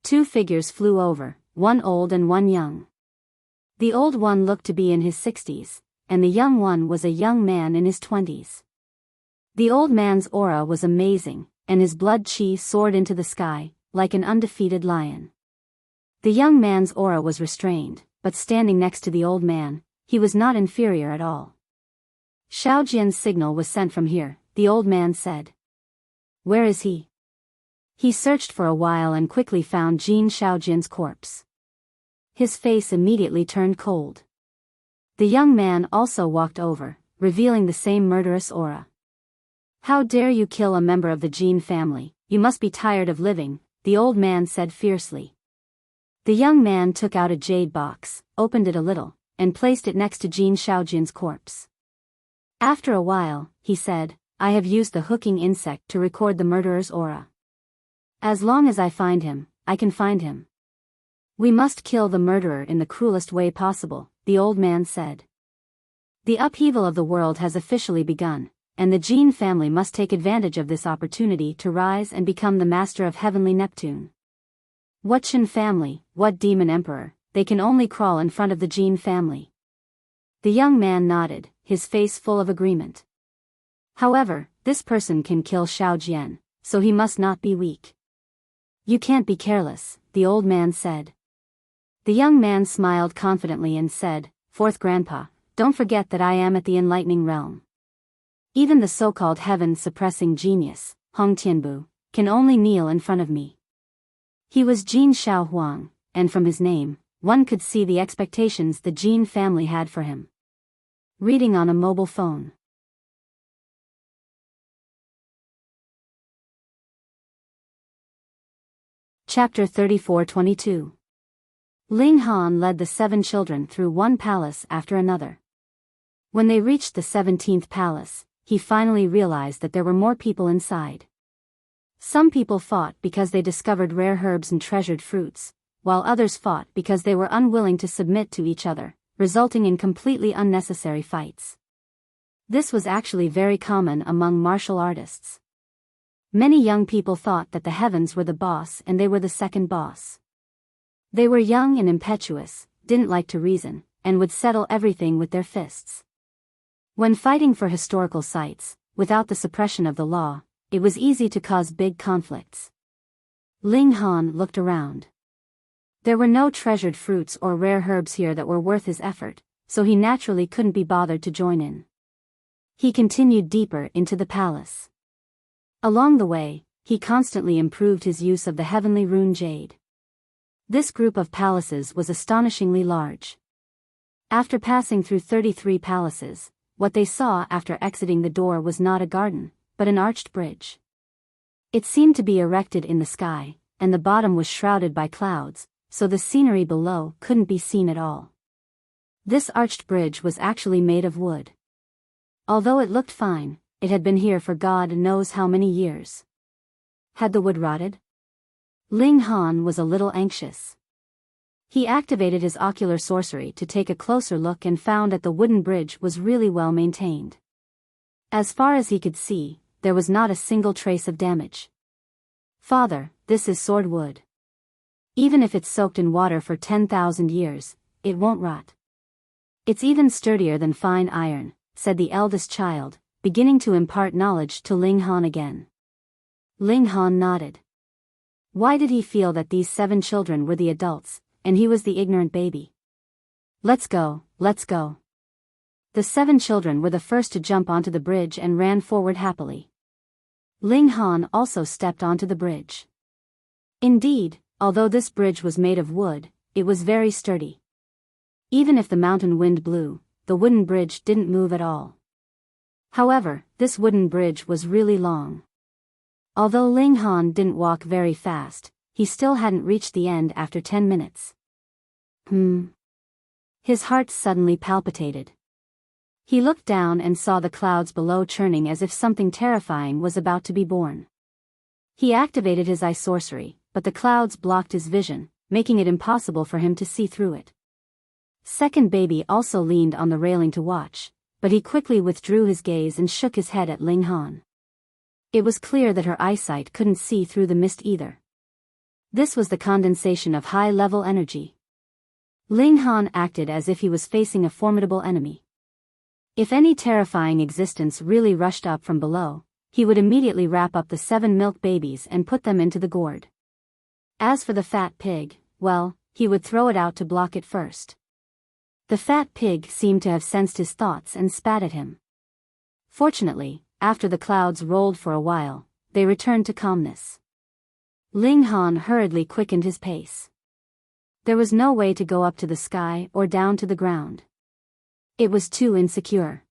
2 figures flew over, one old and one young. The old one looked to be in his 60s, and the young one was a young man in his 20s. The old man's aura was amazing, and his blood chi soared into the sky, like an undefeated lion. The young man's aura was restrained, but standing next to the old man, he was not inferior at all. Shaojian's signal was sent from here, the old man said. Where is he? He searched for a while and quickly found Jin Shaojian's corpse. His face immediately turned cold. The young man also walked over, revealing the same murderous aura. How dare you kill a member of the Jin family, you must be tired of living, the old man said fiercely. The young man took out a jade box, opened it a little, and placed it next to Jin Shaojian's corpse. After a while, he said, I have used the hooking insect to record the murderer's aura. As long as I find him, I can find him. We must kill the murderer in the cruelest way possible, the old man said. The upheaval of the world has officially begun, and the Jin family must take advantage of this opportunity to rise and become the master of heavenly Neptune. What Qin family, what demon emperor, they can only crawl in front of the Jin family. The young man nodded, his face full of agreement. However, this person can kill Shaojian, so he must not be weak. You can't be careless, the old man said. The young man smiled confidently and said, Fourth grandpa, don't forget that I am at the enlightening realm. Even the so-called heaven-suppressing genius, Hong Tianbu, can only kneel in front of me. He was Jin Shao Huang, and from his name, one could see the expectations the Jin family had for him. Reading on a mobile phone. Chapter 34-22. Ling Han led the 7 children through one palace after another. When they reached the 17th palace, he finally realized that there were more people inside. Some people fought because they discovered rare herbs and treasured fruits, while others fought because they were unwilling to submit to each other, resulting in completely unnecessary fights. This was actually very common among martial artists. Many young people thought that the heavens were the boss and they were the second boss. They were young and impetuous, didn't like to reason, and would settle everything with their fists. When fighting for historical sites, without the suppression of the law, it was easy to cause big conflicts. Ling Han looked around. There were no treasured fruits or rare herbs here that were worth his effort, so he naturally couldn't be bothered to join in. He continued deeper into the palace. Along the way, he constantly improved his use of the heavenly rune jade. This group of palaces was astonishingly large. After passing through 33 palaces, what they saw after exiting the door was not a garden, but an arched bridge. It seemed to be erected in the sky, and the bottom was shrouded by clouds, so the scenery below couldn't be seen at all. This arched bridge was actually made of wood. Although it looked fine, it had been here for God knows how many years. Had the wood rotted? Ling Han was a little anxious. He activated his ocular sorcery to take a closer look and found that the wooden bridge was really well maintained. As far as he could see, there was not a single trace of damage. Father, this is sword wood. Even if it's soaked in water for 10,000 years, it won't rot. It's even sturdier than fine iron, said the eldest child, beginning to impart knowledge to Ling Han again. Ling Han nodded. Why did he feel that these 7 children were the adults, and he was the ignorant baby? Let's go, let's go. The 7 children were the first to jump onto the bridge and ran forward happily. Ling Han also stepped onto the bridge. Indeed, although this bridge was made of wood, it was very sturdy. Even if the mountain wind blew, the wooden bridge didn't move at all. However, this wooden bridge was really long. Although Ling Han didn't walk very fast, he still hadn't reached the end after 10 minutes. His heart suddenly palpitated. He looked down and saw the clouds below churning as if something terrifying was about to be born. He activated his eye sorcery, but the clouds blocked his vision, making it impossible for him to see through it. Second baby also leaned on the railing to watch, but he quickly withdrew his gaze and shook his head at Ling Han. It was clear that her eyesight couldn't see through the mist either. This was the condensation of high-level energy. Ling Han acted as if he was facing a formidable enemy. If any terrifying existence really rushed up from below, he would immediately wrap up the 7 milk babies and put them into the gourd. As for the fat pig, well, he would throw it out to block it first. The fat pig seemed to have sensed his thoughts and spat at him. Fortunately, after the clouds rolled for a while, they returned to calmness. Ling Han hurriedly quickened his pace. There was no way to go up to the sky or down to the ground. It was too insecure.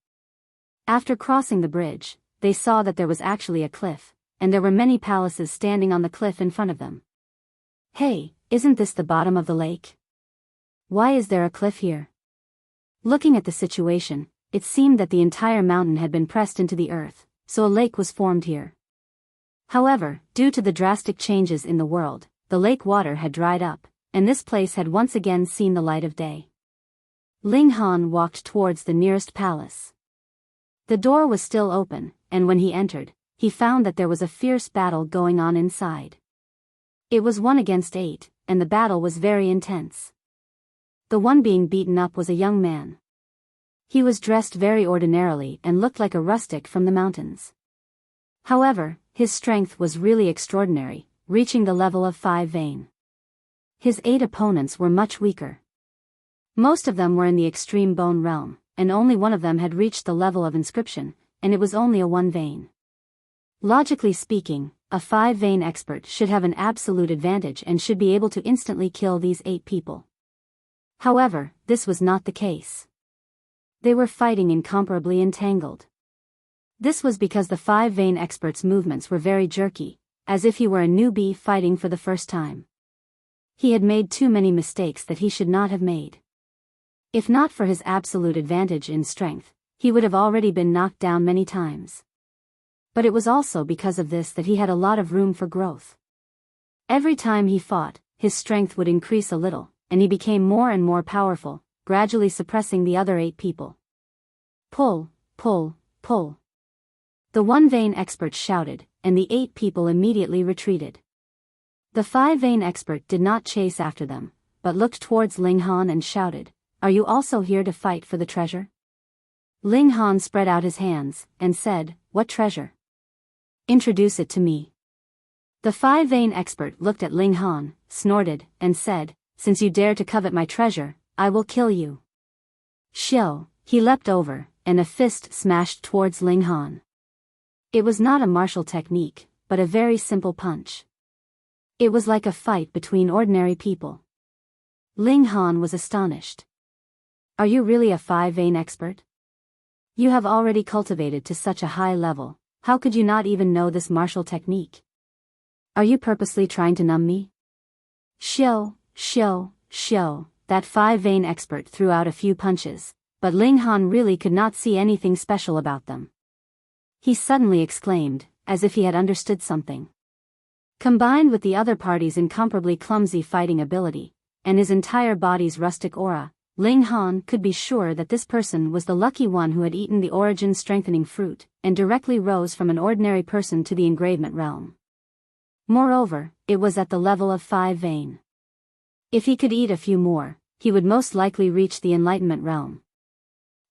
After crossing the bridge, they saw that there was actually a cliff, and there were many palaces standing on the cliff in front of them. Hey, isn't this the bottom of the lake? Why is there a cliff here? Looking at the situation, it seemed that the entire mountain had been pressed into the earth, so a lake was formed here. However, due to the drastic changes in the world, the lake water had dried up, and this place had once again seen the light of day. Ling Han walked towards the nearest palace. The door was still open, and when he entered, he found that there was a fierce battle going on inside. It was 1 against 8, and the battle was very intense. The one being beaten up was a young man. He was dressed very ordinarily and looked like a rustic from the mountains. However, his strength was really extraordinary, reaching the level of 5 vein. His 8 opponents were much weaker. Most of them were in the extreme bone realm, and only one of them had reached the level of inscription, and it was only a 1 vein. Logically speaking, a 5 vein expert should have an absolute advantage and should be able to instantly kill these 8 people. However, this was not the case. They were fighting incomparably entangled. This was because the 5 vein expert's movements were very jerky, as if he were a newbie fighting for the first time. He had made too many mistakes that he should not have made. If not for his absolute advantage in strength, he would have already been knocked down many times. But it was also because of this that he had a lot of room for growth. Every time he fought, his strength would increase a little, and he became more and more powerful, gradually suppressing the other 8 people. Pull, pull, pull. The 1 vein expert shouted, and the 8 people immediately retreated. The 5 vein expert did not chase after them, but looked towards Ling Han and shouted, "Are you also here to fight for the treasure?" Ling Han spread out his hands, and said, "What treasure? Introduce it to me." The 5 vein expert looked at Ling Han, snorted, and said, "Since you dare to covet my treasure, I will kill you." Shio, he leapt over, and a fist smashed towards Ling Han. It was not a martial technique, but a very simple punch. It was like a fight between ordinary people. Ling Han was astonished. "Are you really a 5 vein expert? You have already cultivated to such a high level, how could you not even know this martial technique? Are you purposely trying to numb me?" Shio, that 5 vein expert threw out a few punches, but Ling Han really could not see anything special about them. He suddenly exclaimed, as if he had understood something. Combined with the other party's incomparably clumsy fighting ability, and his entire body's rustic aura, Ling Han could be sure that this person was the lucky one who had eaten the origin-strengthening fruit, and directly rose from an ordinary person to the engravement realm. Moreover, it was at the level of 5 vein. If he could eat a few more, he would most likely reach the enlightenment realm.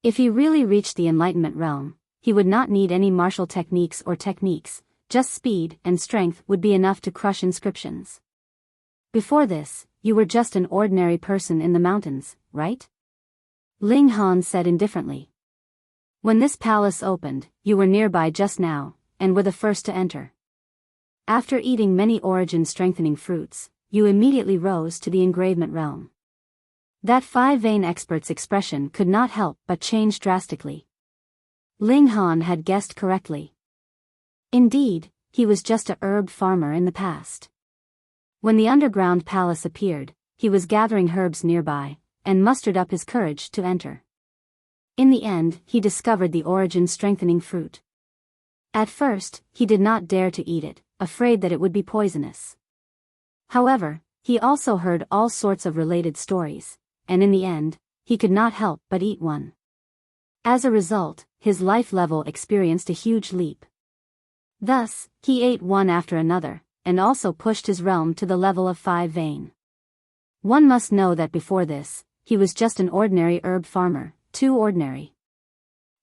If he really reached the enlightenment realm, he would not need any martial techniques or techniques, just speed and strength would be enough to crush inscriptions. Before this, you were just an ordinary person in the mountains, right? Ling Han said indifferently. When this palace opened, you were nearby just now, and were the first to enter. After eating many origin-strengthening fruits, you immediately rose to the engravement realm. That 5 vein expert's expression could not help but change drastically. Ling Han had guessed correctly. Indeed, he was just a herb farmer in the past. When the underground palace appeared, he was gathering herbs nearby, and mustered up his courage to enter. In the end, he discovered the origin-strengthening fruit. At first, he did not dare to eat it, afraid that it would be poisonous. However, he also heard all sorts of related stories, and in the end, he could not help but eat one. As a result, his life level experienced a huge leap. Thus, he ate one after another, and also pushed his realm to the level of 5 vein. One must know that before this, he was just an ordinary herb farmer, too ordinary.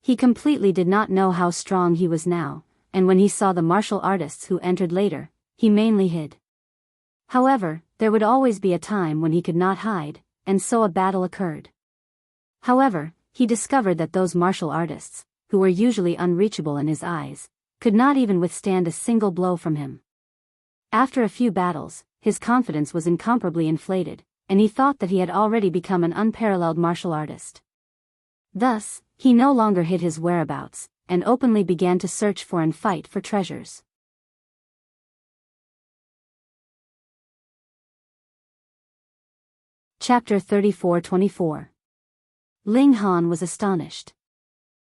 He completely did not know how strong he was now, and when he saw the martial artists who entered later, he mainly hid. However, there would always be a time when he could not hide, and so a battle occurred. However, he discovered that those martial artists, who were usually unreachable in his eyes, could not even withstand a single blow from him. After a few battles, his confidence was incomparably inflated, and he thought that he had already become an unparalleled martial artist. Thus, he no longer hid his whereabouts, and openly began to search for and fight for treasures. Chapter 34-24. Ling Han was astonished.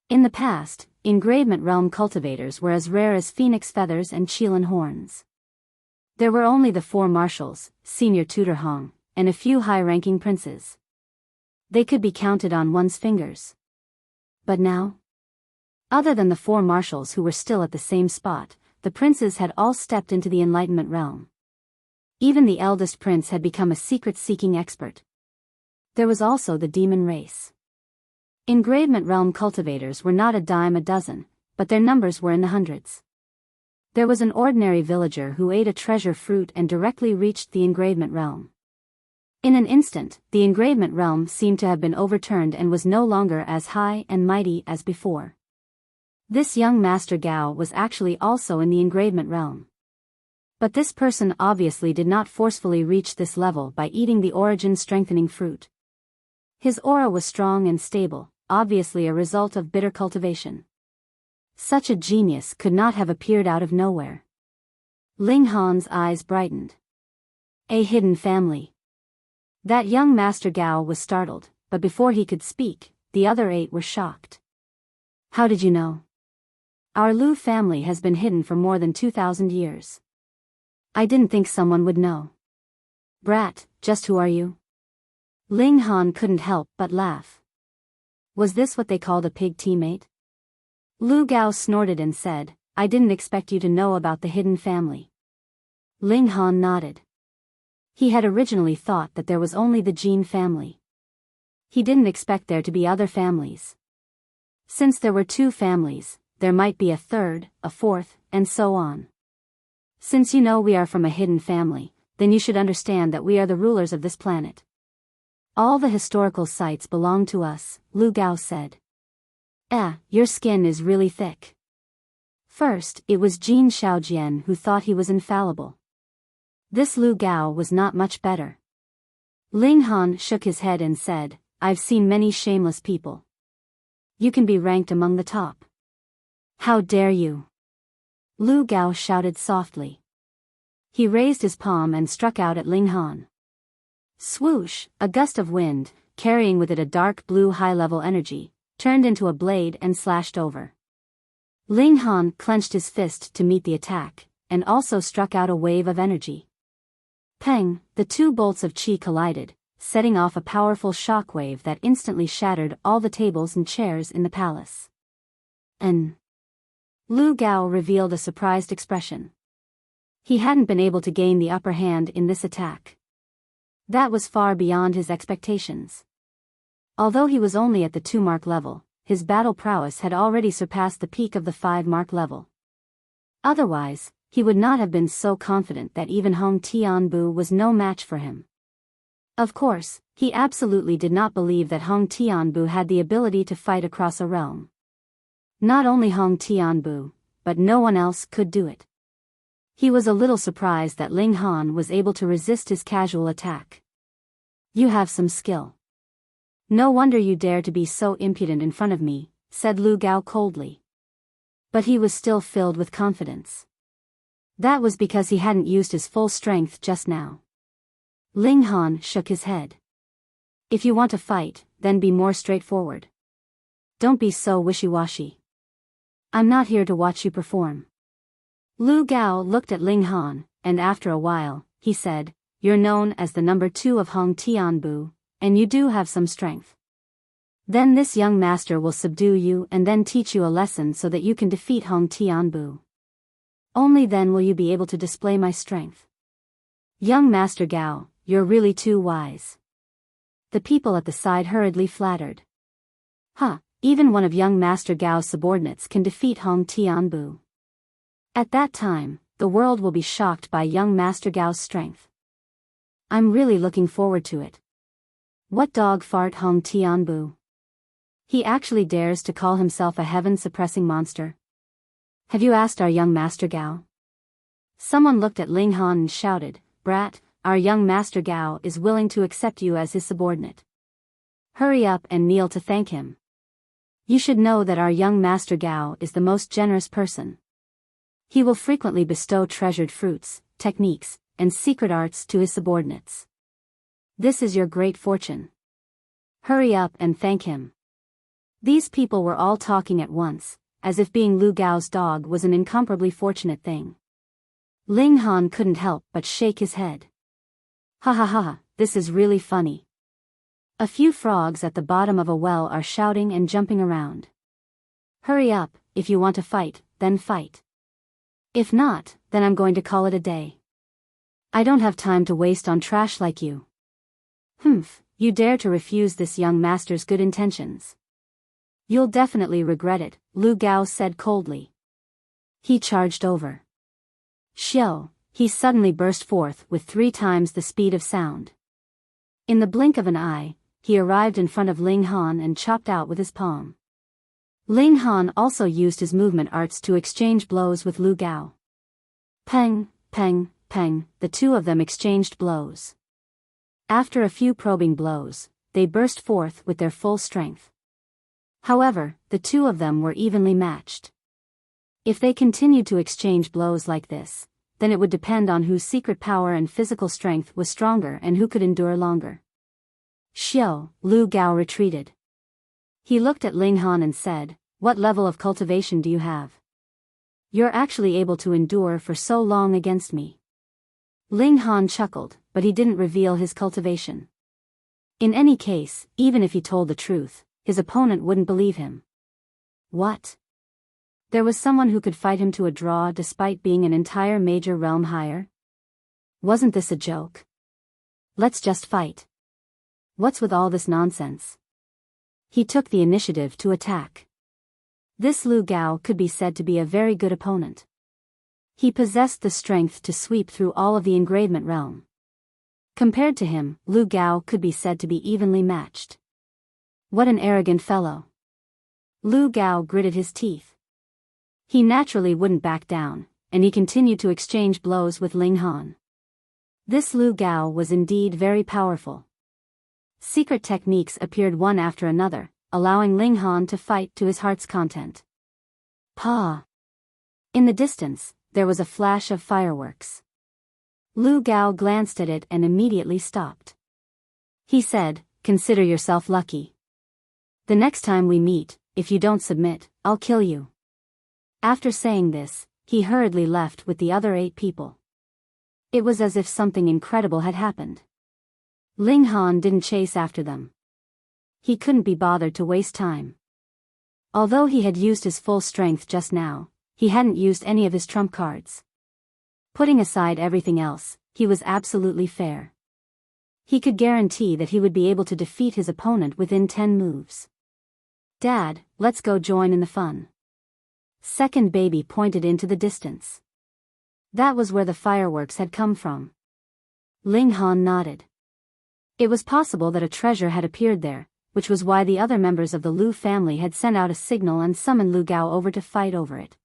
In the past, engravement realm cultivators were as rare as phoenix feathers and Qilin horns. There were only the 4 marshals, senior tutor Hong, and a few high-ranking princes. They could be counted on one's fingers. But now? Other than the 4 marshals who were still at the same spot, the princes had all stepped into the enlightenment realm. Even the eldest prince had become a secret-seeking expert. There was also the demon race. Engravement realm cultivators were not a dime a dozen, but their numbers were in the hundreds. There was an ordinary villager who ate a treasure fruit and directly reached the engravement realm. In an instant, the engravement realm seemed to have been overturned and was no longer as high and mighty as before. This young Master Gao was actually also in the engravement realm. But this person obviously did not forcefully reach this level by eating the origin-strengthening fruit. His aura was strong and stable, obviously a result of bitter cultivation. Such a genius could not have appeared out of nowhere. Ling Han's eyes brightened. A hidden family. That young Master Gao was startled, but before he could speak, the other 8 were shocked. How did you know? Our Lu family has been hidden for more than 2,000 years. I didn't think someone would know. Brat, just who are you? Ling Han couldn't help but laugh. Was this what they called a pig teammate? Lu Gao snorted and said, I didn't expect you to know about the hidden family. Ling Han nodded. He had originally thought that there was only the Jin family. He didn't expect there to be other families. Since there were 2 families, there might be a 3rd, a 4th, and so on. Since you know we are from a hidden family, then you should understand that we are the rulers of this planet. All the historical sites belong to us, Lu Gao said. Your skin is really thick. First, it was Jin Shaojian who thought he was infallible. This Lu Gao was not much better. Ling Han shook his head and said, I've seen many shameless people. You can be ranked among the top. How dare you? Lu Gao shouted softly. He raised his palm and struck out at Ling Han. Swoosh, a gust of wind, carrying with it a dark blue high-level energy, turned into a blade and slashed over. Ling Han clenched his fist to meet the attack, and also struck out a wave of energy. Peng, the 2 bolts of qi collided, setting off a powerful shockwave that instantly shattered all the tables and chairs in the palace. Lu Gao revealed a surprised expression. He hadn't been able to gain the upper hand in this attack. That was far beyond his expectations. Although he was only at the 2-mark level, his battle prowess had already surpassed the peak of the 5-mark level. Otherwise, he would not have been so confident that even Hong Tianbu was no match for him. Of course, he absolutely did not believe that Hong Tianbu had the ability to fight across a realm. Not only Hong Tianbu, but no one else could do it. He was a little surprised that Ling Han was able to resist his casual attack. "You have some skill. No wonder you dare to be so impudent in front of me," said Lu Gao coldly. But he was still filled with confidence. That was because he hadn't used his full strength just now. Ling Han shook his head. "If you want to fight, then be more straightforward. Don't be so wishy-washy. I'm not here to watch you perform." Lu Gao looked at Ling Han, and after a while, he said, "You're known as the number 2 of Hong Tianbu, and you do have some strength. Then this young master will subdue you and then teach you a lesson so that you can defeat Hong Tianbu. Only then will you be able to display my strength. Young Master Gao, you're really too wise." The people at the side hurriedly flattered. Even one of young Master Gao's subordinates can defeat Hong Tianbu. At that time, the world will be shocked by young Master Gao's strength. I'm really looking forward to it. What dog fart Hong Tianbu? He actually dares to call himself a heaven-suppressing monster. Have you asked our young Master Gao? Someone looked at Ling Han and shouted, "Brat, our young Master Gao is willing to accept you as his subordinate. Hurry up and kneel to thank him. You should know that our young Master Gao is the most generous person. He will frequently bestow treasured fruits, techniques, and secret arts to his subordinates. This is your great fortune. Hurry up and thank him." These people were all talking at once, as if being Lu Gao's dog was an incomparably fortunate thing. Ling Han couldn't help but shake his head. "Ha ha ha, this is really funny. A few frogs at the bottom of a well are shouting and jumping around. Hurry up, if you want to fight, then fight. If not, then I'm going to call it a day. I don't have time to waste on trash like you. You dare to refuse this young master's good intentions. You'll definitely regret it," Lu Gao said coldly. He charged over. Xiao, he suddenly burst forth with 3 times the speed of sound. In the blink of an eye, he arrived in front of Ling Han and chopped out with his palm. Ling Han also used his movement arts to exchange blows with Lu Gao. Peng, peng, peng, the two of them exchanged blows. After a few probing blows, they burst forth with their full strength. However, the two of them were evenly matched. If they continued to exchange blows like this, then it would depend on whose secret power and physical strength was stronger and who could endure longer. Xiao, Lu Gao retreated. He looked at Ling Han and said, "What level of cultivation do you have? You're actually able to endure for so long against me." Ling Han chuckled, but he didn't reveal his cultivation. In any case, even if he told the truth, his opponent wouldn't believe him. What? There was someone who could fight him to a draw despite being an entire major realm higher? Wasn't this a joke? Let's just fight. What's with all this nonsense? He took the initiative to attack. This Lu Gao could be said to be a very good opponent. He possessed the strength to sweep through all of the engravement realm. Compared to him, Lu Gao could be said to be evenly matched. What an arrogant fellow. Lu Gao gritted his teeth. He naturally wouldn't back down, and he continued to exchange blows with Ling Han. This Lu Gao was indeed very powerful. Secret techniques appeared one after another, allowing Ling Han to fight to his heart's content. Pa! In the distance, there was a flash of fireworks. Lu Gao glanced at it and immediately stopped. He said, "Consider yourself lucky. The next time we meet, if you don't submit, I'll kill you." After saying this, he hurriedly left with the other 8 people. It was as if something incredible had happened. Ling Han didn't chase after them. He couldn't be bothered to waste time. Although he had used his full strength just now, he hadn't used any of his trump cards. Putting aside everything else, he was absolutely fair. He could guarantee that he would be able to defeat his opponent within 10 moves. Dad, let's go join in the fun. Second baby pointed into the distance. That was where the fireworks had come from. Ling Han nodded. It was possible that a treasure had appeared there, which was why the other members of the Lu family had sent out a signal and summoned Lu Gao over to fight over it.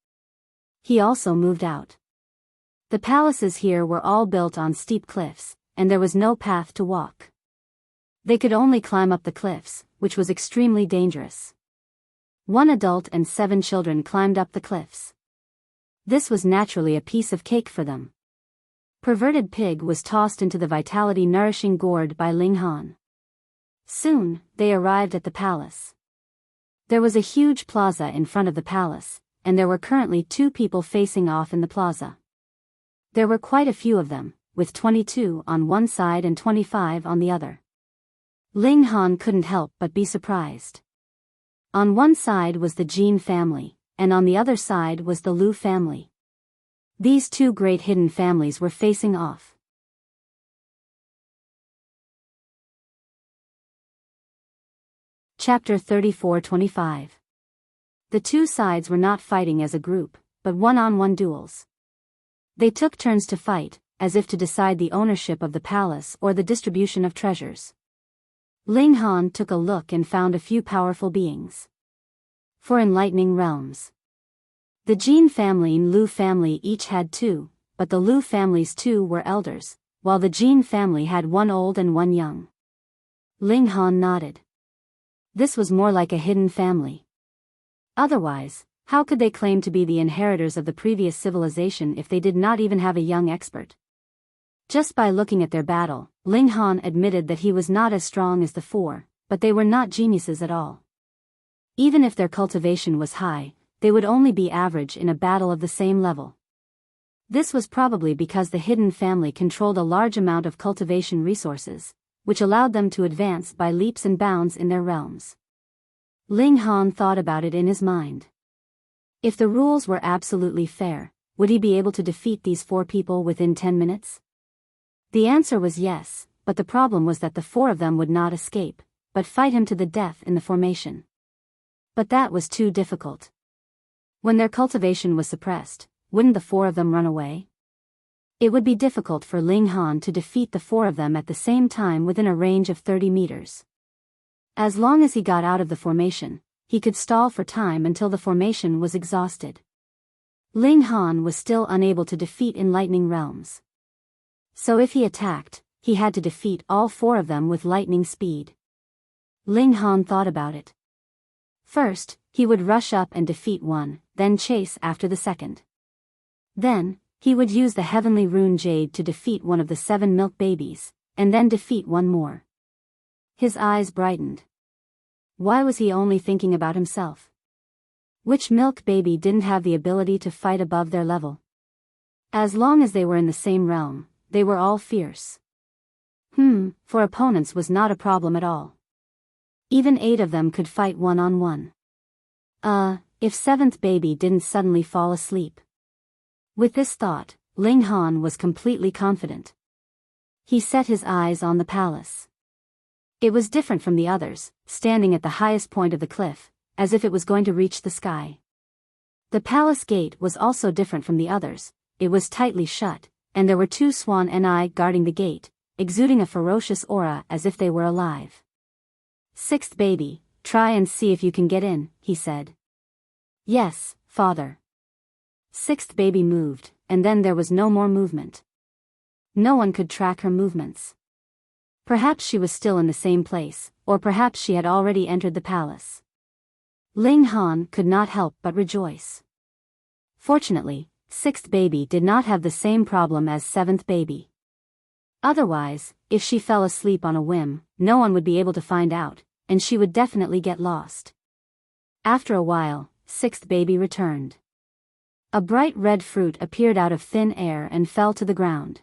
He also moved out. The palaces here were all built on steep cliffs, and there was no path to walk. They could only climb up the cliffs, which was extremely dangerous. 1 adult and 7 children climbed up the cliffs. This was naturally a piece of cake for them. Perverted Pig was tossed into the vitality-nourishing gourd by Ling Han. Soon, they arrived at the palace. There was a huge plaza in front of the palace, and there were currently 2 people facing off in the plaza. There were quite a few of them, with 22 on one side and 25 on the other. Ling Han couldn't help but be surprised. On one side was the Jin family, and on the other side was the Lu family. These 2 great hidden families were facing off. Chapter 34-25. The 2 sides were not fighting as a group, but one-on-one duels. They took turns to fight, as if to decide the ownership of the palace or the distribution of treasures. Ling Han took a look and found a few powerful beings. For enlightening realms. The Jin family and Lu family each had 2, but the Lu family's 2 were elders, while the Jin family had 1 old and 1 young. Ling Han nodded. This was more like a hidden family. Otherwise, how could they claim to be the inheritors of the previous civilization if they did not even have a young expert? Just by looking at their battle, Ling Han admitted that he was not as strong as the 4, but they were not geniuses at all. Even if their cultivation was high, they would only be average in a battle of the same level. This was probably because the hidden family controlled a large amount of cultivation resources, which allowed them to advance by leaps and bounds in their realms. Ling Han thought about it in his mind. If the rules were absolutely fair, would he be able to defeat these 4 people within 10 minutes? The answer was yes, but the problem was that the 4 of them would not escape, but fight him to the death in the formation. But that was too difficult. When their cultivation was suppressed, wouldn't the 4 of them run away? It would be difficult for Ling Han to defeat the 4 of them at the same time within a range of 30 meters. As long as he got out of the formation, he could stall for time until the formation was exhausted. Ling Han was still unable to defeat enlightening realms. So if he attacked, he had to defeat all 4 of them with lightning speed. Ling Han thought about it. First, he would rush up and defeat 1, then chase after the second. Then, he would use the heavenly rune jade to defeat 1 of the 7 milk babies, and then defeat 1 more. His eyes brightened. Why was he only thinking about himself? Which milk baby didn't have the ability to fight above their level? As long as they were in the same realm, they were all fierce. For opponents was not a problem at all. Even 8 of them could fight one-on-one. If 7th baby didn't suddenly fall asleep. With this thought, Ling Han was completely confident. He set his eyes on the palace. It was different from the others, standing at the highest point of the cliff, as if it was going to reach the sky. The palace gate was also different from the others. It was tightly shut, and there were 2 swan eni guarding the gate, exuding a ferocious aura as if they were alive. 6th baby, try and see if you can get in, he said. Yes, father. 6th baby moved, and then there was no more movement. No one could track her movements. Perhaps she was still in the same place, or perhaps she had already entered the palace. Ling Han could not help but rejoice. Fortunately, 6th baby did not have the same problem as 7th baby. Otherwise, if she fell asleep on a whim, no one would be able to find out, and she would definitely get lost. After a while, 6th baby returned. A bright red fruit appeared out of thin air and fell to the ground.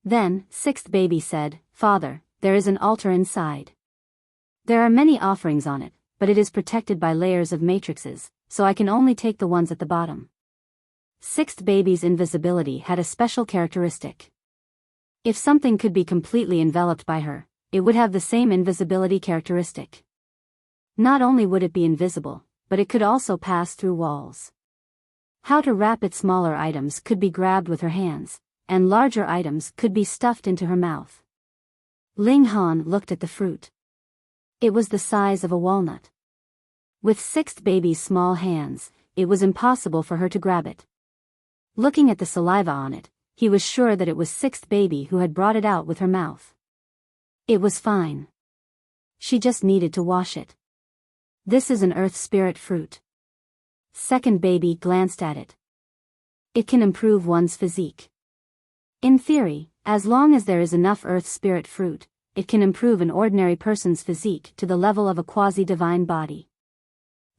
Then, 6th baby said, "Father, there is an altar inside. There are many offerings on it, but it is protected by layers of matrices, so I can only take the ones at the bottom. Sixth baby's invisibility had a special characteristic. If something could be completely enveloped by her, it would have the same invisibility characteristic. Not only would it be invisible, but it could also pass through walls. How to wrap it? Smaller items could be grabbed with her hands, and larger items could be stuffed into her mouth. Ling Han looked at the fruit. It was the size of a walnut. With sixth baby's small hands, it was impossible for her to grab it. Looking at the saliva on it, he was sure that it was sixth baby who had brought it out with her mouth. It was fine. She just needed to wash it. This is an earth spirit fruit. Second baby glanced at it. It can improve one's physique. In theory, as long as there is enough earth spirit fruit, it can improve an ordinary person's physique to the level of a quasi-divine body.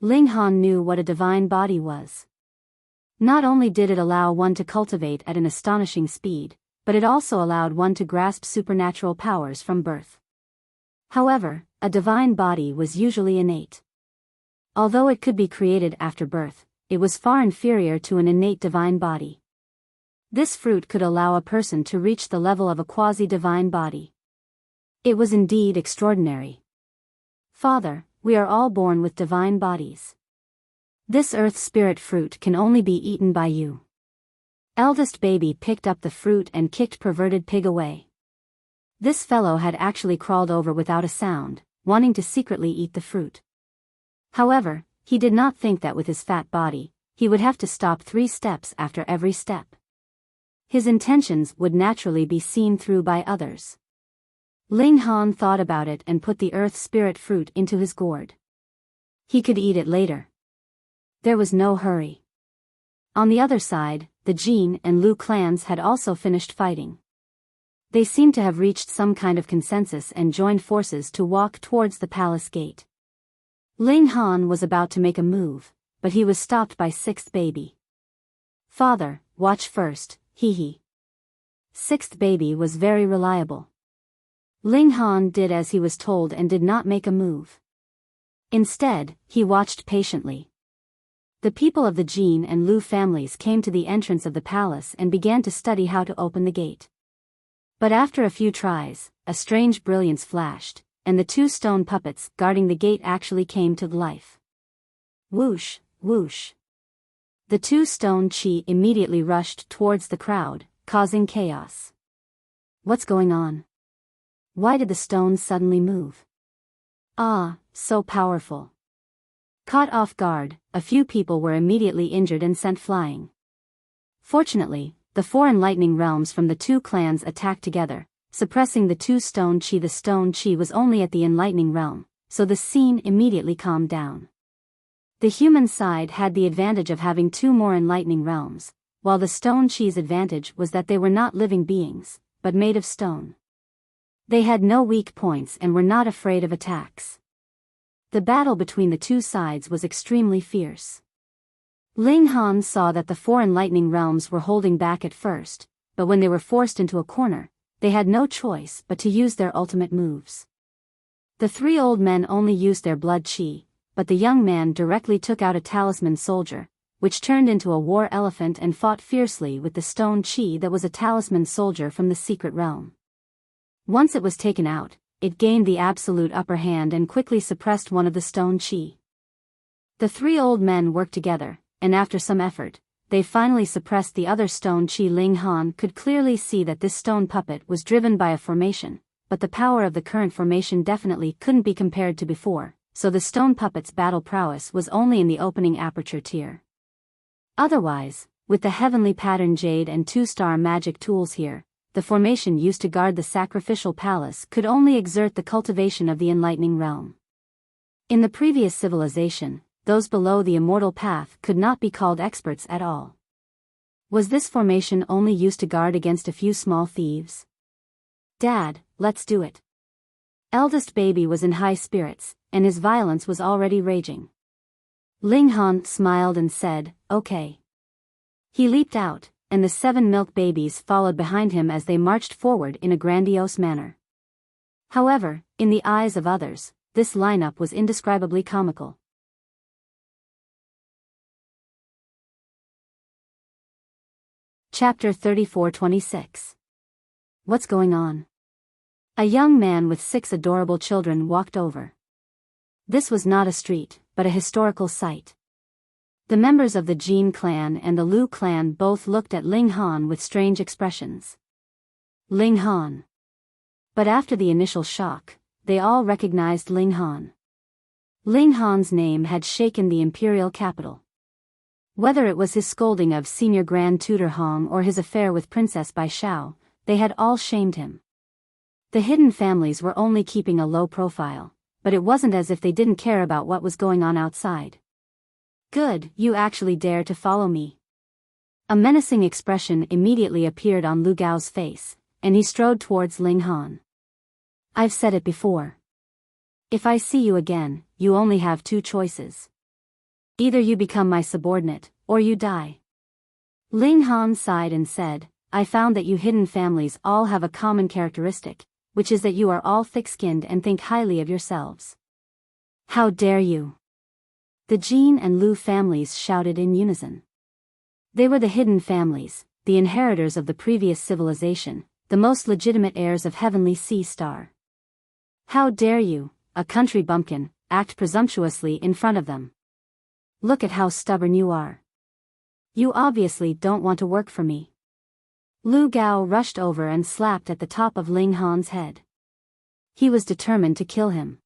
Ling Han knew what a divine body was. Not only did it allow one to cultivate at an astonishing speed, but it also allowed one to grasp supernatural powers from birth. However, a divine body was usually innate. Although it could be created after birth, it was far inferior to an innate divine body. This fruit could allow a person to reach the level of a quasi-divine body. It was indeed extraordinary. Father, we are all born with divine bodies. This earth spirit fruit can only be eaten by you. Eldest baby picked up the fruit and kicked perverted pig away. This fellow had actually crawled over without a sound, wanting to secretly eat the fruit. However, he did not think that with his fat body, he would have to stop 3 steps after every step. His intentions would naturally be seen through by others. Ling Han thought about it and put the earth spirit fruit into his gourd. He could eat it later. There was no hurry. On the other side, the Jin and Lu clans had also finished fighting. They seemed to have reached some kind of consensus and joined forces to walk towards the palace gate. Ling Han was about to make a move, but he was stopped by sixth baby. Father, watch first, hee. Sixth baby was very reliable. Ling Han did as he was told and did not make a move. Instead, he watched patiently. The people of the Jin and Lu families came to the entrance of the palace and began to study how to open the gate. But after a few tries, a strange brilliance flashed, and the 2 stone puppets guarding the gate actually came to life. Whoosh, whoosh. The 2 stone chi immediately rushed towards the crowd, causing chaos. What's going on? Why did the stones suddenly move? Ah, so powerful. Caught off guard, a few people were immediately injured and sent flying. Fortunately, the 4 enlightening realms from the 2 clans attacked together, suppressing the 2 stone chi. The stone chi was only at the enlightening realm, so the scene immediately calmed down. The human side had the advantage of having 2 more enlightening realms, while the stone chi's advantage was that they were not living beings, but made of stone. They had no weak points and were not afraid of attacks. The battle between the 2 sides was extremely fierce. Ling Han saw that the 4 enlightening realms were holding back at first, but when they were forced into a corner, they had no choice but to use their ultimate moves. The 3 old men only used their blood chi, but the young man directly took out a talisman soldier, which turned into a war elephant and fought fiercely with the stone chi that was a talisman soldier from the secret realm. Once it was taken out, it gained the absolute upper hand and quickly suppressed one of the stone chi. The 3 old men worked together, and after some effort, they finally suppressed the other stone chi. Ling Han could clearly see that this stone puppet was driven by a formation, but the power of the current formation definitely couldn't be compared to before, so the stone puppet's battle prowess was only in the opening aperture tier. Otherwise, with the heavenly pattern jade and 2-star magic tools here, the formation used to guard the sacrificial palace could only exert the cultivation of the enlightening realm. In the previous civilization, those below the immortal path could not be called experts at all. Was this formation only used to guard against a few small thieves? Dad, let's do it. Eldest baby was in high spirits, and his violence was already raging. Ling Han smiled and said, okay. He leaped out, and the 7 milk babies followed behind him as they marched forward in a grandiose manner. However, in the eyes of others, this lineup was indescribably comical. Chapter 34-26. What's going on? A young man with 6 adorable children walked over. This was not a street, but a historical site. The members of the Jin clan and the Lu clan both looked at Ling Han with strange expressions. Ling Han. But after the initial shock, they all recognized Ling Han. Ling Han's name had shaken the imperial capital. Whether it was his scolding of Senior Grand Tutor Hong or his affair with Princess Biyao, they had all shamed him. The hidden families were only keeping a low profile, but it wasn't as if they didn't care about what was going on outside. Good, you actually dare to follow me. A menacing expression immediately appeared on Lu Gao's face, and he strode towards Ling Han. I've said it before. If I see you again, you only have 2 choices. Either you become my subordinate, or you die. Ling Han sighed and said, I found that you hidden families all have a common characteristic, which is that you are all thick-skinned and think highly of yourselves. How dare you? The Jin and Lu families shouted in unison. They were the hidden families, the inheritors of the previous civilization, the most legitimate heirs of Heavenly Sea Star. How dare you, a country bumpkin, act presumptuously in front of them? Look at how stubborn you are. You obviously don't want to work for me. Lu Gao rushed over and slapped at the top of Ling Han's head. He was determined to kill him.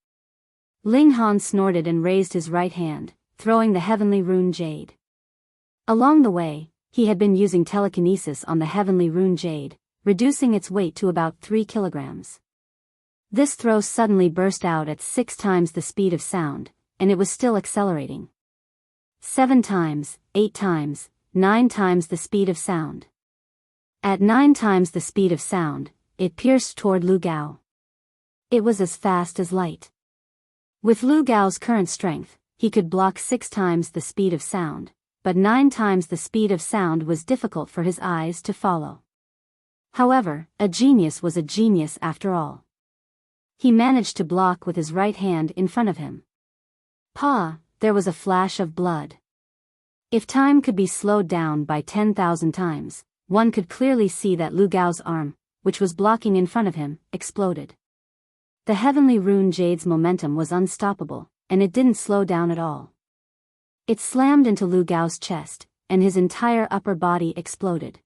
Ling Han snorted and raised his right hand, throwing the heavenly rune jade. Along the way, he had been using telekinesis on the heavenly rune jade, reducing its weight to about 3 kilograms. This throw suddenly burst out at 6 times the speed of sound, and it was still accelerating. 7 times, 8 times, 9 times the speed of sound. At 9 times the speed of sound, it pierced toward Lu Gao. It was as fast as light. With Lu Gao's current strength, he could block 6 times the speed of sound, but 9 times the speed of sound was difficult for his eyes to follow. However, a genius was a genius after all. He managed to block with his right hand in front of him. Pa! There was a flash of blood. If time could be slowed down by 10,000 times, one could clearly see that Lu Gao's arm, which was blocking in front of him, exploded. The heavenly rune jade's momentum was unstoppable, and it didn't slow down at all. It slammed into Lu Gao's chest, and his entire upper body exploded.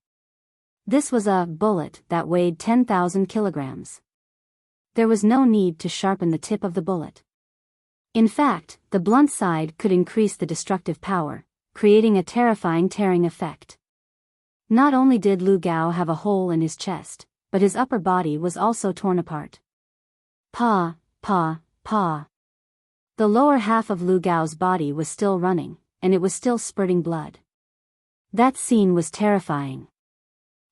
This was a bullet that weighed 10,000 kilograms. There was no need to sharpen the tip of the bullet. In fact, the blunt side could increase the destructive power, creating a terrifying tearing effect. Not only did Lu Gao have a hole in his chest, but his upper body was also torn apart. Pa! The lower half of Lu Gao's body was still running, and it was still spurting blood. That scene was terrifying.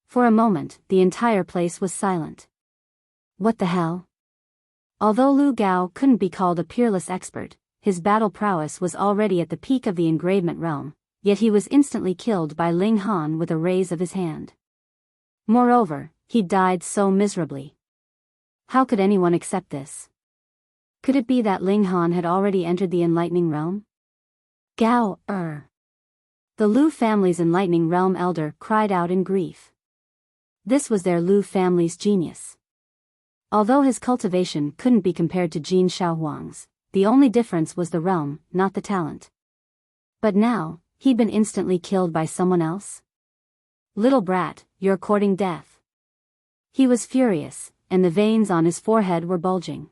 For a moment, the entire place was silent. What the hell? Although Lu Gao couldn't be called a peerless expert, his battle prowess was already at the peak of the engravement realm, yet he was instantly killed by Ling Han with a raise of his hand. Moreover, he died so miserably. How could anyone accept this? Could it be that Ling Han had already entered the enlightening realm? Gao, The Lu family's enlightening realm elder cried out in grief. This was their Lu family's genius. Although his cultivation couldn't be compared to Jin Shaohuang's, the only difference was the realm, not the talent. But now, he'd been instantly killed by someone else? Little brat, you're courting death. He was furious, and the veins on his forehead were bulging.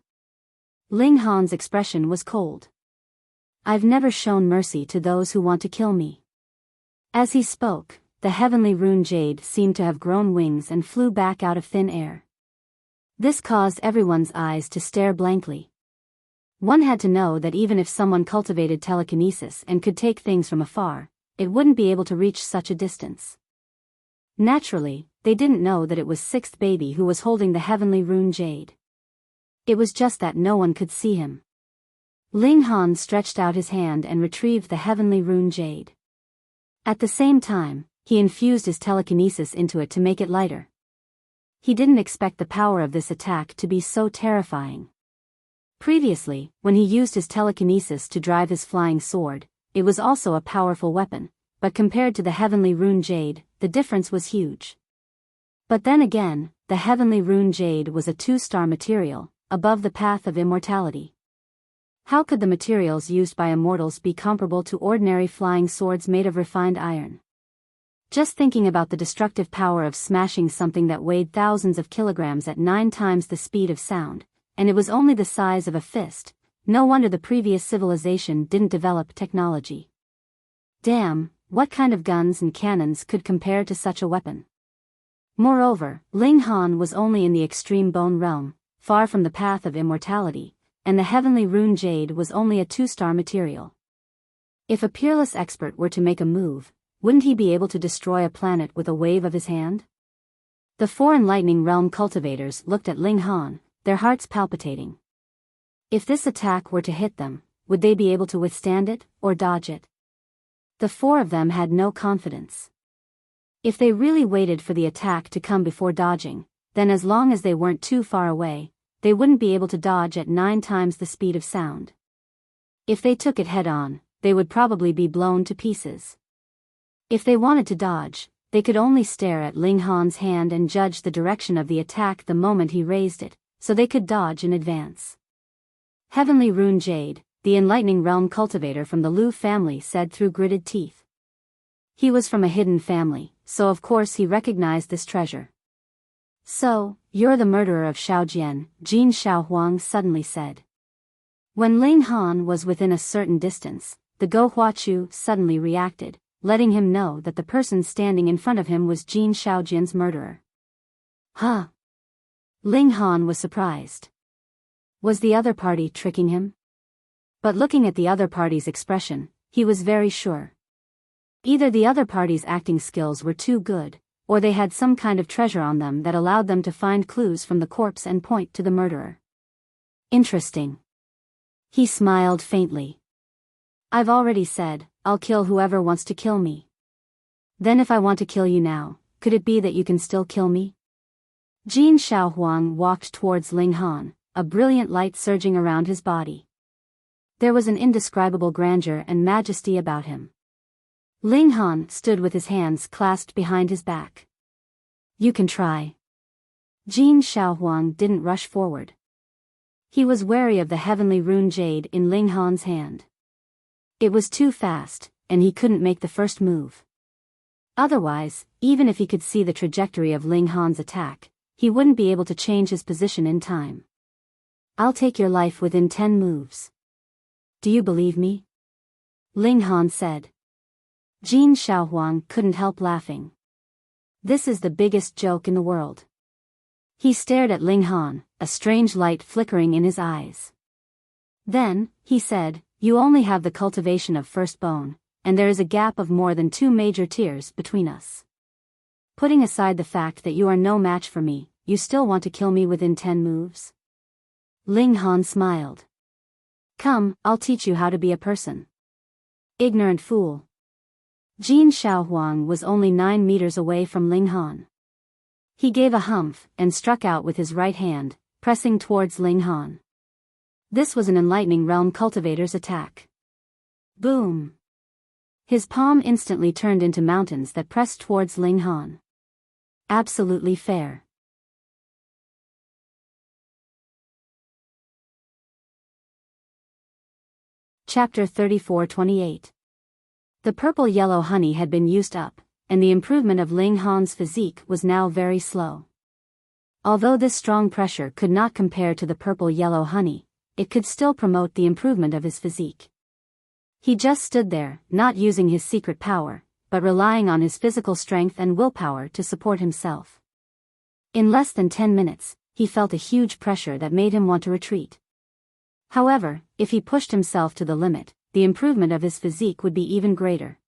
Ling Han's expression was cold. I've never shown mercy to those who want to kill me. As he spoke, the heavenly rune jade seemed to have grown wings and flew back out of thin air. This caused everyone's eyes to stare blankly. One had to know that even if someone cultivated telekinesis and could take things from afar, it wouldn't be able to reach such a distance. Naturally, they didn't know that it was sixth baby who was holding the heavenly rune jade. It was just that no one could see him. Ling Han stretched out his hand and retrieved the heavenly rune jade. At the same time, he infused his telekinesis into it to make it lighter. He didn't expect the power of this attack to be so terrifying. Previously, when he used his telekinesis to drive his flying sword, it was also a powerful weapon, but compared to the heavenly rune jade, the difference was huge. But then again, the heavenly rune jade was a 2-star material, above the path of immortality. How could the materials used by immortals be comparable to ordinary flying swords made of refined iron? Just thinking about the destructive power of smashing something that weighed thousands of kilograms at 9 times the speed of sound, and it was only the size of a fist, no wonder the previous civilization didn't develop technology. Damn, what kind of guns and cannons could compare to such a weapon? Moreover, Ling Han was only in the extreme bone realm, far from the path of immortality, and the heavenly rune jade was only a 2-star material. If a peerless expert were to make a move, wouldn't he be able to destroy a planet with a wave of his hand? The 4 enlightening realm cultivators looked at Ling Han, their hearts palpitating. If this attack were to hit them, would they be able to withstand it, or dodge it? The 4 of them had no confidence. If they really waited for the attack to come before dodging, then as long as they weren't too far away, they wouldn't be able to dodge at 9 times the speed of sound. If they took it head-on, they would probably be blown to pieces. If they wanted to dodge, they could only stare at Ling Han's hand and judge the direction of the attack the moment he raised it, so they could dodge in advance. Heavenly Rune Jade, the enlightening realm cultivator from the Lu family, said through gritted teeth. He was from a hidden family, so of course he recognized this treasure. So, you're the murderer of Xiaojian, Jin Xiaohuang suddenly said. When Ling Han was within a certain distance, the Go Huachu suddenly reacted, letting him know that the person standing in front of him was Jin Xiaojian's murderer. Huh? Ling Han was surprised. Was the other party tricking him? But looking at the other party's expression, he was very sure. Either the other party's acting skills were too good, or they had some kind of treasure on them that allowed them to find clues from the corpse and point to the murderer. Interesting. He smiled faintly. I've already said, I'll kill whoever wants to kill me. Then if I want to kill you now, could it be that you can still kill me? Jin Xiaohuang walked towards Ling Han, a brilliant light surging around his body. There was an indescribable grandeur and majesty about him. Ling Han stood with his hands clasped behind his back. You can try. Jin Xiaohuang didn't rush forward. He was wary of the heavenly rune jade in Ling Han's hand. It was too fast, and he couldn't make the first move. Otherwise, even if he could see the trajectory of Ling Han's attack, he wouldn't be able to change his position in time. I'll take your life within 10 moves. Do you believe me? Ling Han said. Jin Xiaohuang couldn't help laughing. This is the biggest joke in the world. He stared at Ling Han, a strange light flickering in his eyes. Then, he said, you only have the cultivation of first bone, and there is a gap of more than 2 major tiers between us. Putting aside the fact that you are no match for me, you still want to kill me within 10 moves? Ling Han smiled. Come, I'll teach you how to be a person. Ignorant fool. Jin Xiaohuang was only 9 meters away from Ling Han. He gave a humph and struck out with his right hand, pressing towards Ling Han. This was an enlightening realm cultivator's attack. Boom! His palm instantly turned into mountains that pressed towards Ling Han. Absolutely fair. Chapter 34-28. The purple-yellow honey had been used up, and the improvement of Ling Han's physique was now very slow. Although this strong pressure could not compare to the purple-yellow honey, it could still promote the improvement of his physique. He just stood there, not using his secret power, but relying on his physical strength and willpower to support himself. In less than 10 minutes, he felt a huge pressure that made him want to retreat. However, if he pushed himself to the limit, the improvement of his physique would be even greater.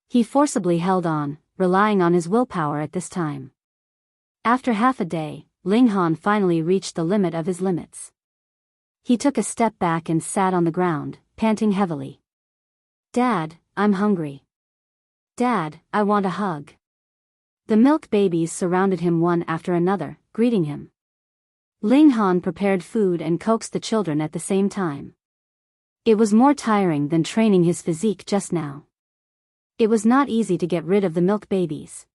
He forcibly held on, relying on his willpower at this time. After half a day, Ling Han finally reached the limit of his limits. He took a step back and sat on the ground, panting heavily. Dad, I'm hungry. Dad, I want a hug. The milk babies surrounded him one after another, greeting him. Ling Han prepared food and coaxed the children at the same time. It was more tiring than training his physique just now. It was not easy to get rid of the milk babies.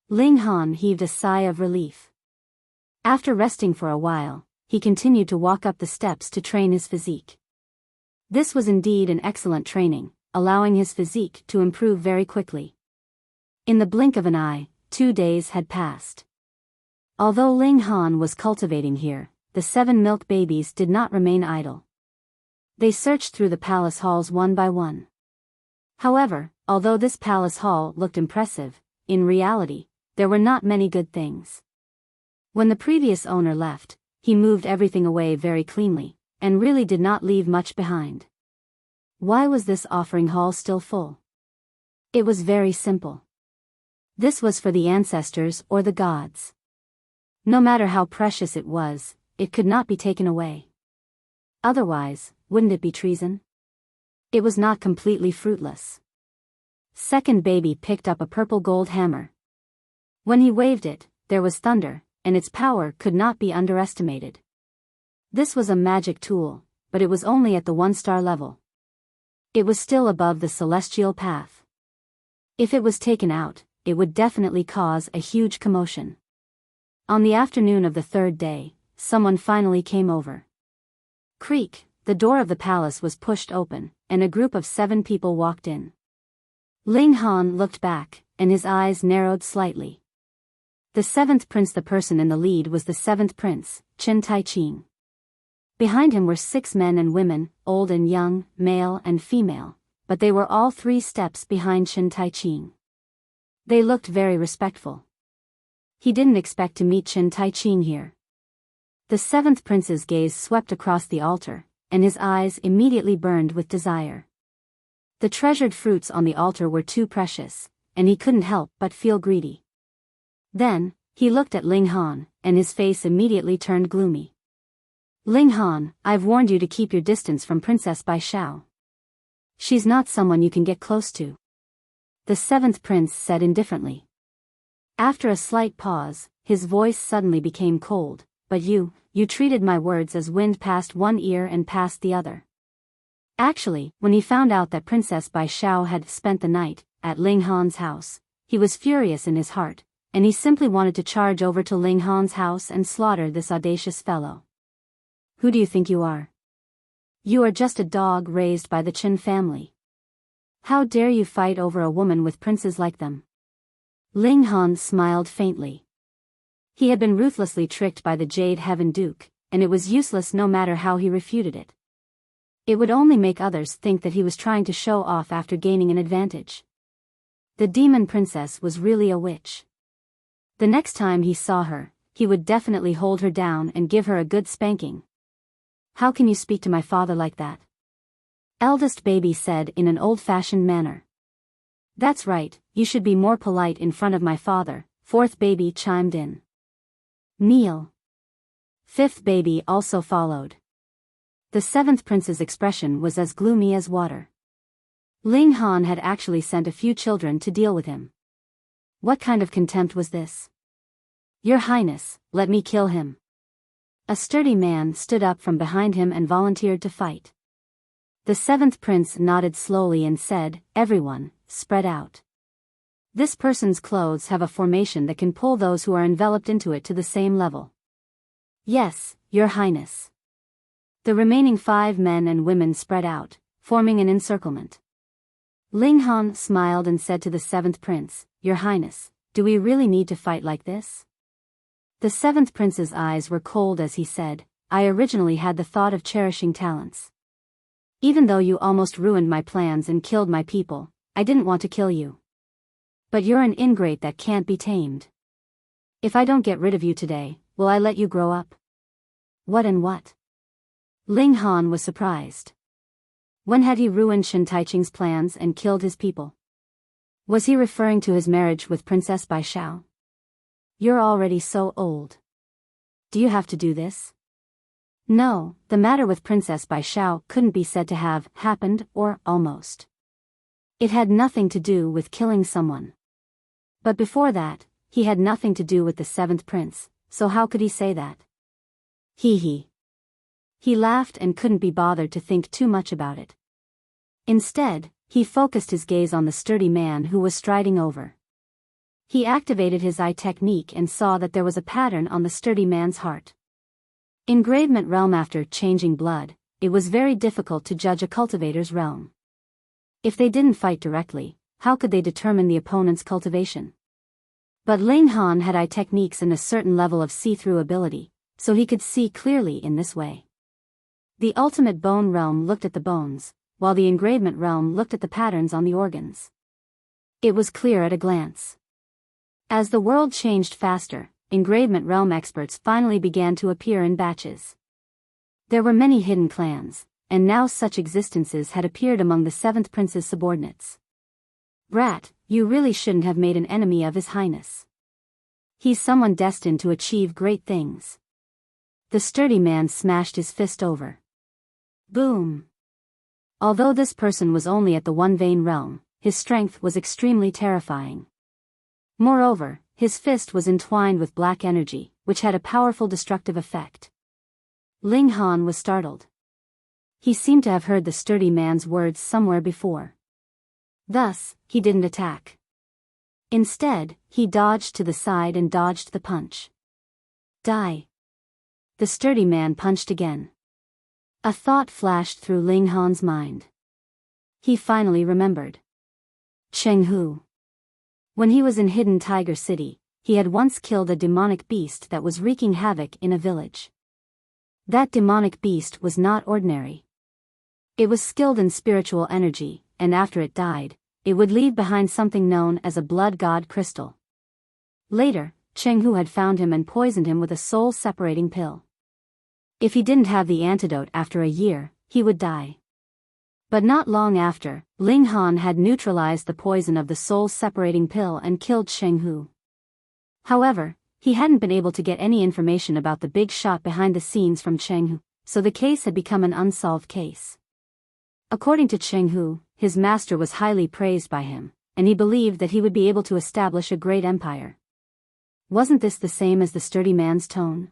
Ling Han heaved a sigh of relief. After resting for a while, he continued to walk up the steps to train his physique. This was indeed an excellent training, allowing his physique to improve very quickly. In the blink of an eye, 2 days had passed. Although Ling Han was cultivating here, the 7 milk babies did not remain idle. They searched through the palace halls one by one. However, although this palace hall looked impressive, in reality, there were not many good things. When the previous owner left, he moved everything away very cleanly, and really did not leave much behind. Why was this offering hall still full? It was very simple. This was for the ancestors or the gods. No matter how precious it was, it could not be taken away. Otherwise, wouldn't it be treason? It was not completely fruitless. Second baby picked up a purple gold hammer. When he waved it, there was thunder, and its power could not be underestimated. This was a magic tool, but it was only at the 1-star level. It was still above the celestial path. If it was taken out, it would definitely cause a huge commotion. On the afternoon of the 3rd day, someone finally came over. Creak, the door of the palace was pushed open, and a group of 7 people walked in. Ling Han looked back, and his eyes narrowed slightly. The 7th prince, the person in the lead, was the 7th prince, Qin Taiqing. Behind him were 6 men and women, old and young, male and female, but they were all 3 steps behind Qin Taiqing. They looked very respectful. He didn't expect to meet Qin Taiqing here. The 7th prince's gaze swept across the altar, and his eyes immediately burned with desire. The treasured fruits on the altar were too precious, and he couldn't help but feel greedy. Then, he looked at Ling Han, and his face immediately turned gloomy. Ling Han, I've warned you to keep your distance from Princess Biyao. She's not someone you can get close to. The 7th prince said indifferently. After a slight pause, his voice suddenly became cold, but you treated my words as wind past one ear and past the other. Actually, when he found out that Princess Biyao had spent the night at Ling Han's house, he was furious in his heart, and he simply wanted to charge over to Ling Han's house and slaughter this audacious fellow. Who do you think you are? You are just a dog raised by the Qin family. How dare you fight over a woman with princes like them? Ling Han smiled faintly. He had been ruthlessly tricked by the Jade Heaven Duke, and it was useless no matter how he refuted it. It would only make others think that he was trying to show off after gaining an advantage. The demon princess was really a witch. The next time he saw her, he would definitely hold her down and give her a good spanking. How can you speak to my father like that? Eldest baby said in an old-fashioned manner. That's right, you should be more polite in front of my father, 4th baby chimed in. Kneel. 5th baby also followed. The 7th prince's expression was as gloomy as water. Ling Han had actually sent a few children to deal with him. What kind of contempt was this? Your Highness, let me kill him. A sturdy man stood up from behind him and volunteered to fight. The 7th prince nodded slowly and said, everyone, spread out. This person's clothes have a formation that can pull those who are enveloped into it to the same level. Yes, Your Highness. The remaining 5 men and women spread out, forming an encirclement. Ling Han smiled and said to the 7th prince, Your Highness, do we really need to fight like this? The 7th prince's eyes were cold as he said, I originally had the thought of cherishing talents. Even though you almost ruined my plans and killed my people, I didn't want to kill you. But you're an ingrate that can't be tamed. If I don't get rid of you today, will I let you grow up? What and what? Ling Han was surprised. When had he ruined Qin Taiqing's plans and killed his people? Was he referring to his marriage with Princess Biyao? You're already so old. Do you have to do this? No, the matter with Princess Biyao couldn't be said to have happened or almost. It had nothing to do with killing someone. But before that, he had nothing to do with the seventh prince, so how could he say that? He laughed and couldn't be bothered to think too much about it. Instead, he focused his gaze on the sturdy man who was striding over. He activated his eye technique and saw that there was a pattern on the sturdy man's heart. Engravement realm. After changing blood, it was very difficult to judge a cultivator's realm. If they didn't fight directly, how could they determine the opponent's cultivation? But Ling Han had eye techniques and a certain level of see-through ability, so he could see clearly in this way. The ultimate bone realm looked at the bones, while the engravement realm looked at the patterns on the organs. It was clear at a glance. As the world changed faster, engravement realm experts finally began to appear in batches. There were many hidden clans, and now such existences had appeared among the seventh prince's subordinates. Brat, you really shouldn't have made an enemy of His Highness. He's someone destined to achieve great things. The sturdy man smashed his fist over. Boom. Although this person was only at the one vein realm, his strength was extremely terrifying. Moreover, his fist was entwined with black energy, which had a powerful destructive effect. Ling Han was startled. He seemed to have heard the sturdy man's words somewhere before. Thus, he didn't attack. Instead, he dodged to the side and dodged the punch. Die. The sturdy man punched again. A thought flashed through Ling Han's mind. He finally remembered. Cheng Hu. When he was in Hidden Tiger City, he had once killed a demonic beast that was wreaking havoc in a village. That demonic beast was not ordinary. It was skilled in spiritual energy, and after it died, it would leave behind something known as a blood god crystal. Later, Cheng Hu had found him and poisoned him with a soul-separating pill. If he didn't have the antidote after a year, he would die. But not long after, Ling Han had neutralized the poison of the soul-separating pill and killed Cheng Hu. However, he hadn't been able to get any information about the big shot behind the scenes from Cheng Hu, so the case had become an unsolved case. According to Cheng Hu, his master was highly praised by him, and he believed that he would be able to establish a great empire. Wasn't this the same as the sturdy man's tone?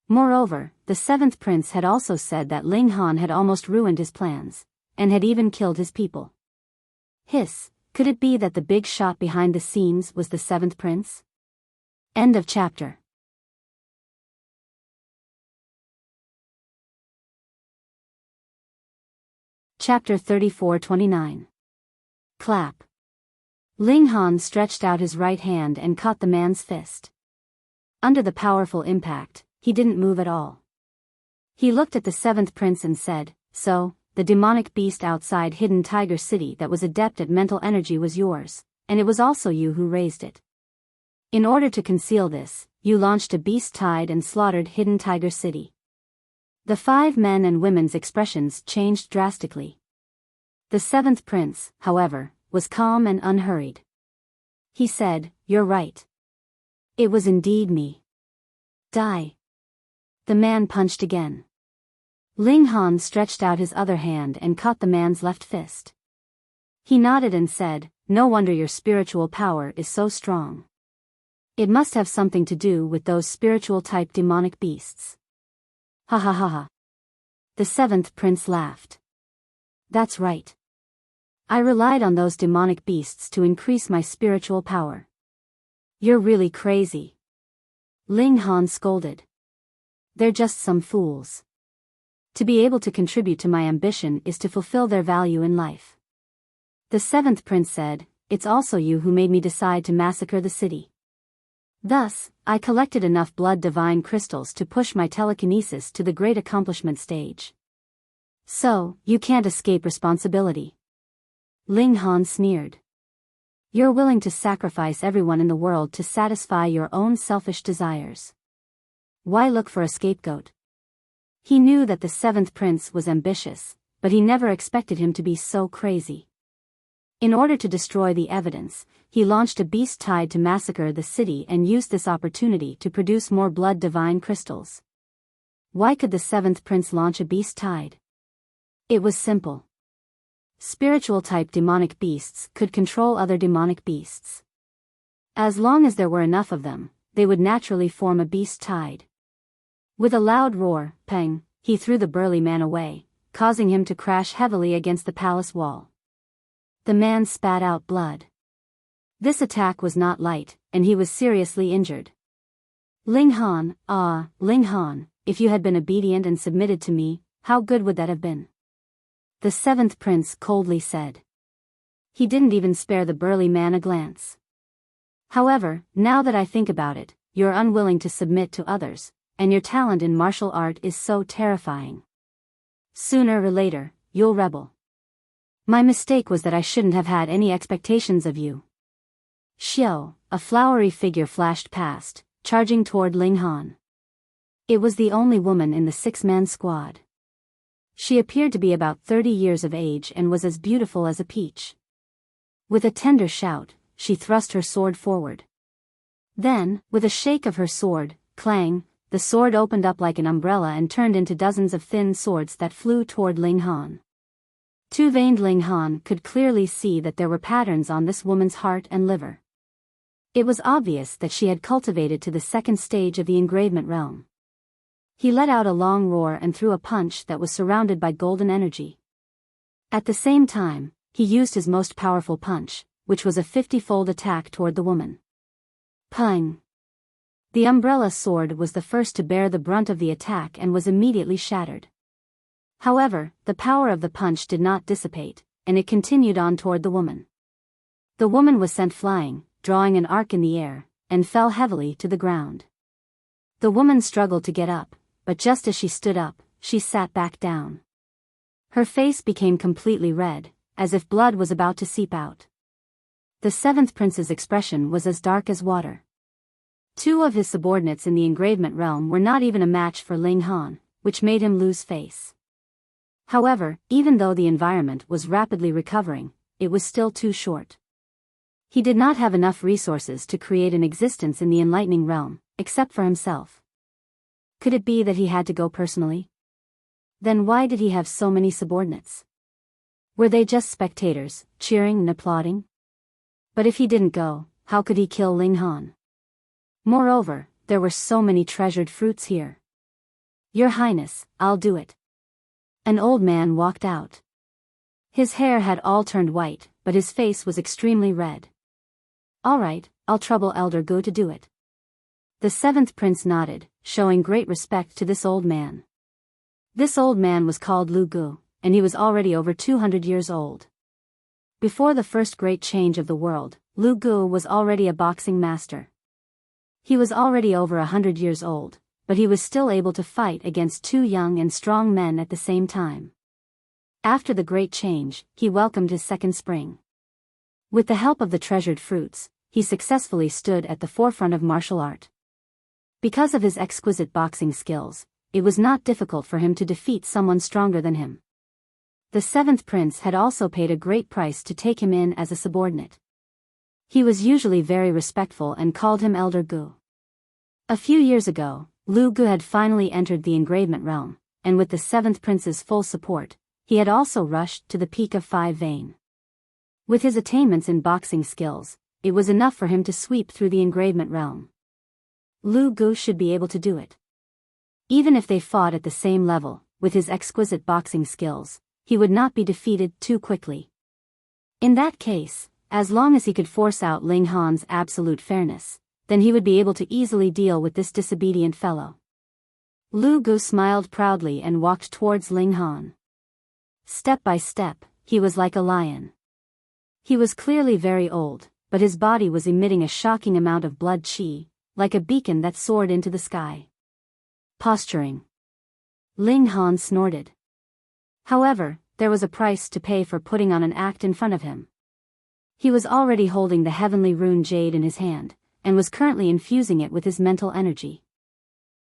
Moreover, the seventh prince had also said that Ling Han had almost ruined his plans, and had even killed his people. Hiss, could it be that the big shot behind the scenes was the seventh prince? End of chapter. Chapter 34-29. Clap. Ling Han stretched out his right hand and caught the man's fist. Under the powerful impact, he didn't move at all. He looked at the seventh prince and said, "So, the demonic beast outside Hidden Tiger City that was adept at mental energy was yours, and it was also you who raised it. In order to conceal this, you launched a beast tide and slaughtered Hidden Tiger City." The five men and women's expressions changed drastically. The seventh prince, however, was calm and unhurried. He said, "You're right. It was indeed me. Die." The man punched again. Ling Han stretched out his other hand and caught the man's left fist. He nodded and said, "No wonder your spiritual power is so strong. It must have something to do with those spiritual-type demonic beasts." Ha ha ha ha. The seventh prince laughed. "That's right. I relied on those demonic beasts to increase my spiritual power." "You're really crazy," Ling Han scolded. "They're just some fools. To be able to contribute to my ambition is to fulfill their value in life." The seventh prince said, "It's also you who made me decide to massacre the city. Thus, I collected enough blood divine crystals to push my telekinesis to the great accomplishment stage. So, you can't escape responsibility." Ling Han sneered. "You're willing to sacrifice everyone in the world to satisfy your own selfish desires. Why look for a scapegoat?" He knew that the seventh prince was ambitious, but he never expected him to be so crazy. In order to destroy the evidence, he launched a beast tide to massacre the city and used this opportunity to produce more blood divine crystals. Why could the seventh prince launch a beast tide? It was simple. Spiritual-type demonic beasts could control other demonic beasts. As long as there were enough of them, they would naturally form a beast tide. With a loud roar, pang, he threw the burly man away, causing him to crash heavily against the palace wall. The man spat out blood. This attack was not light, and he was seriously injured. Ling Han, if you had been obedient and submitted to me, how good would that have been? The seventh prince coldly said. He didn't even spare the burly man a glance. However, now that I think about it, you're unwilling to submit to others, and your talent in martial art is so terrifying. Sooner or later, you'll rebel. My mistake was that I shouldn't have had any expectations of you. Xiao, a flowery figure flashed past, charging toward Ling Han. It was the only woman in the six-man squad. She appeared to be about 30 years of age and was as beautiful as a peach. With a tender shout, she thrust her sword forward. Then, with a shake of her sword, clang, the sword opened up like an umbrella and turned into dozens of thin swords that flew toward Ling Han. Two-veined Ling Han could clearly see that there were patterns on this woman's heart and liver. It was obvious that she had cultivated to the second stage of the engravement realm. He let out a long roar and threw a punch that was surrounded by golden energy. At the same time, he used his most powerful punch, which was a 50-fold attack toward the woman. Pang! The umbrella sword was the first to bear the brunt of the attack and was immediately shattered. However, the power of the punch did not dissipate, and it continued on toward the woman. The woman was sent flying, drawing an arc in the air, and fell heavily to the ground. The woman struggled to get up, but just as she stood up, she sat back down. Her face became completely red, as if blood was about to seep out. The seventh prince's expression was as dark as water. Two of his subordinates in the engravement realm were not even a match for Ling Han, which made him lose face. However, even though the environment was rapidly recovering, it was still too short. He did not have enough resources to create an existence in the enlightening realm, except for himself. Could it be that he had to go personally? Then why did he have so many subordinates? Were they just spectators, cheering and applauding? But if he didn't go, how could he kill Ling Han? Moreover, there were so many treasured fruits here. Your Highness, I'll do it. An old man walked out. His hair had all turned white, but his face was extremely red. All right, I'll trouble Elder Gu to do it. The seventh prince nodded, showing great respect to this old man. This old man was called Lu Gu, and he was already over 200 years old. Before the first great change of the world, Lu Gu was already a boxing master. He was already over 100 years old, but he was still able to fight against two young and strong men at the same time. After the great change, he welcomed his second spring. With the help of the treasured fruits, he successfully stood at the forefront of martial art. Because of his exquisite boxing skills, it was not difficult for him to defeat someone stronger than him. The seventh prince had also paid a great price to take him in as a subordinate. He was usually very respectful and called him Elder Gu. A few years ago, Lu Gu had finally entered the engravement realm, and with the seventh prince's full support, he had also rushed to the peak of 5 vein. With his attainments in boxing skills, it was enough for him to sweep through the engravement realm. Lu Gu should be able to do it. Even if they fought at the same level, with his exquisite boxing skills, he would not be defeated too quickly. In that case, as long as he could force out Ling Han's absolute fairness, then he would be able to easily deal with this disobedient fellow. Lu Gu smiled proudly and walked towards Ling Han. Step by step, he was like a lion. He was clearly very old, but his body was emitting a shocking amount of blood qi, like a beacon that soared into the sky. Posturing. Ling Han snorted. However, there was a price to pay for putting on an act in front of him. He was already holding the heavenly rune jade in his hand, and was currently infusing it with his mental energy.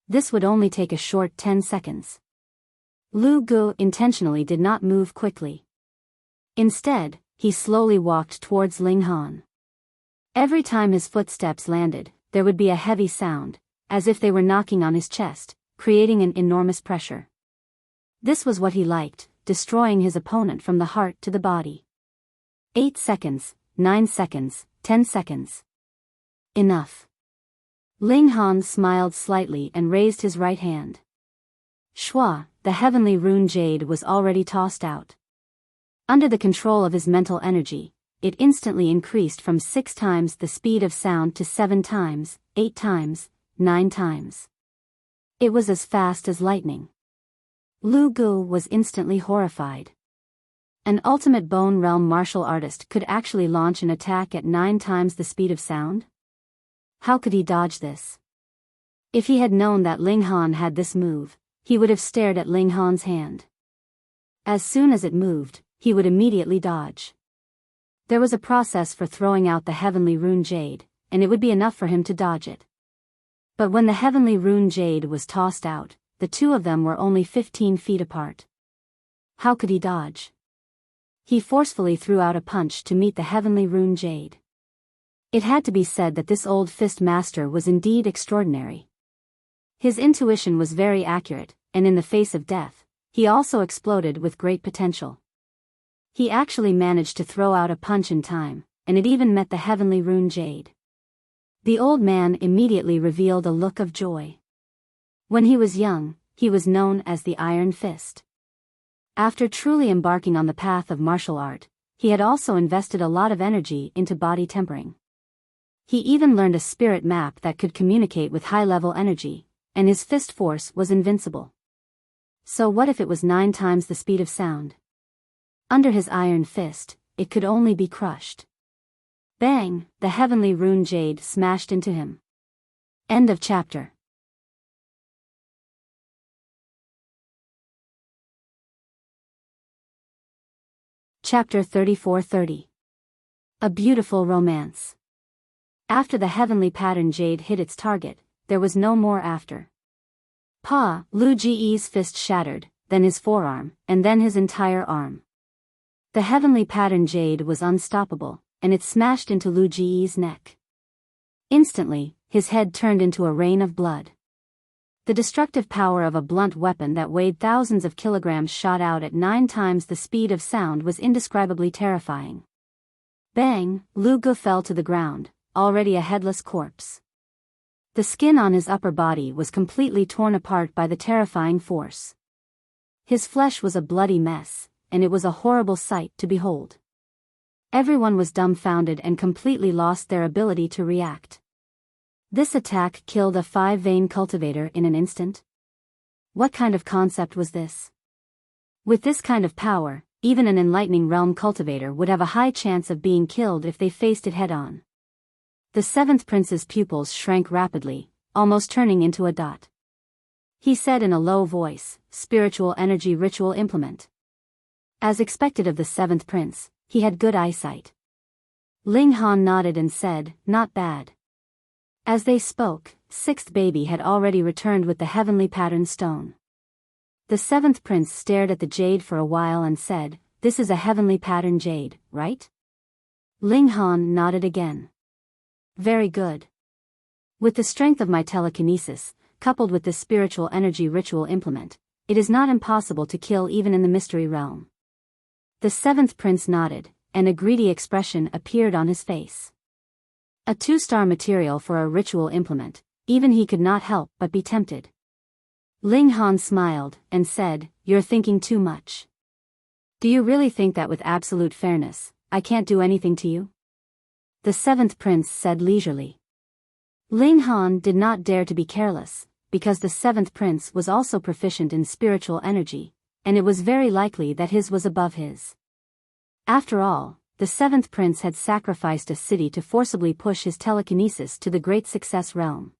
This would only take a short 10 seconds. Lu Gu intentionally did not move quickly. Instead, he slowly walked towards Ling Han. Every time his footsteps landed, there would be a heavy sound, as if they were knocking on his chest, creating an enormous pressure. This was what he liked, destroying his opponent from the heart to the body. 8 seconds, 9 seconds, 10 seconds. Enough. Ling Han smiled slightly and raised his right hand. Shua, the heavenly rune jade, was already tossed out. Under the control of his mental energy, it instantly increased from 6 times the speed of sound to 7 times, 8 times, 9 times. It was as fast as lightning. Lu Gu was instantly horrified. An ultimate bone realm martial artist could actually launch an attack at 9 times the speed of sound? How could he dodge this? If he had known that Ling Han had this move, he would have stared at Ling Han's hand. As soon as it moved, he would immediately dodge. There was a process for throwing out the heavenly rune jade, and it would be enough for him to dodge it. But when the heavenly rune jade was tossed out, the two of them were only 15 feet apart. How could he dodge? He forcefully threw out a punch to meet the heavenly rune jade. It had to be said that this old fist master was indeed extraordinary. His intuition was very accurate, and in the face of death, he also exploded with great potential. He actually managed to throw out a punch in time, and it even met the heavenly rune jade. The old man immediately revealed a look of joy. When he was young, he was known as the Iron Fist. After truly embarking on the path of martial art, he had also invested a lot of energy into body tempering. He even learned a spirit map that could communicate with high-level energy, and his fist force was invincible. So what if it was 9 times the speed of sound? Under his iron fist, it could only be crushed. Bang! The heavenly rune jade smashed into him. End of chapter. Chapter 34-30. A beautiful romance. After the heavenly pattern jade hit its target, there was no more after. Lu Ji's fist shattered, then his forearm, and then his entire arm. The heavenly pattern jade was unstoppable, and it smashed into Lu Ji's neck. Instantly, his head turned into a rain of blood. The destructive power of a blunt weapon that weighed thousands of kilograms shot out at 9 times the speed of sound was indescribably terrifying. Bang! Lu Gu fell to the ground, already a headless corpse. The skin on his upper body was completely torn apart by the terrifying force. His flesh was a bloody mess, and it was a horrible sight to behold. Everyone was dumbfounded and completely lost their ability to react. This attack killed a 5-vein cultivator in an instant? What kind of concept was this? With this kind of power, even an enlightening realm cultivator would have a high chance of being killed if they faced it head-on. The 7th prince's pupils shrank rapidly, almost turning into a dot. He said in a low voice, "Spiritual energy ritual implement." As expected of the 7th prince, he had good eyesight. Ling Han nodded and said, "Not bad." As they spoke, 6th baby had already returned with the heavenly pattern stone. The 7th prince stared at the jade for a while and said, "This is a heavenly pattern jade, right?" Ling Han nodded again. "Very good. With the strength of my telekinesis, coupled with this spiritual energy ritual implement, it is not impossible to kill even in the mystery realm." The 7th prince nodded, and a greedy expression appeared on his face. A 2-star material for a ritual implement, even he could not help but be tempted. Ling Han smiled, and said, "You're thinking too much. Do you really think that with absolute fairness, I can't do anything to you?" The 7th prince said leisurely. Ling Han did not dare to be careless, because the 7th prince was also proficient in spiritual energy, and it was very likely that his was above his. After all, the 7th prince had sacrificed a city to forcibly push his telekinesis to the great success realm.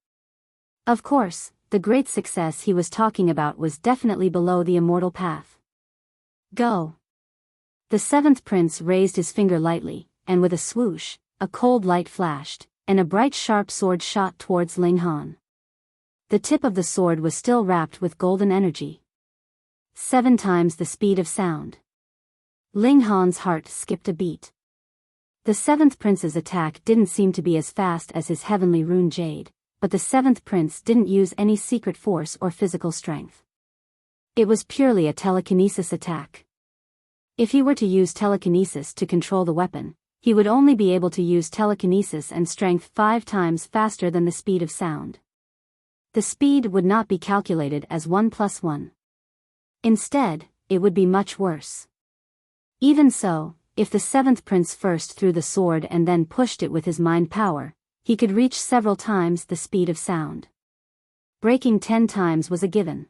Of course, the great success he was talking about was definitely below the immortal path. Go! The 7th prince raised his finger lightly, and with a swoosh, a cold light flashed, and a bright sharp sword shot towards Ling Han. The tip of the sword was still wrapped with golden energy. 7 times the speed of sound. Ling Han's heart skipped a beat. The 7th prince's attack didn't seem to be as fast as his heavenly rune jade, but the 7th prince didn't use any secret force or physical strength. It was purely a telekinesis attack. If he were to use telekinesis to control the weapon, he would only be able to use telekinesis and strength 5 times faster than the speed of sound. The speed would not be calculated as 1 plus 1. Instead, it would be much worse. Even so, if the 7th prince first threw the sword and then pushed it with his mind power, he could reach several times the speed of sound. Breaking 10 times was a given.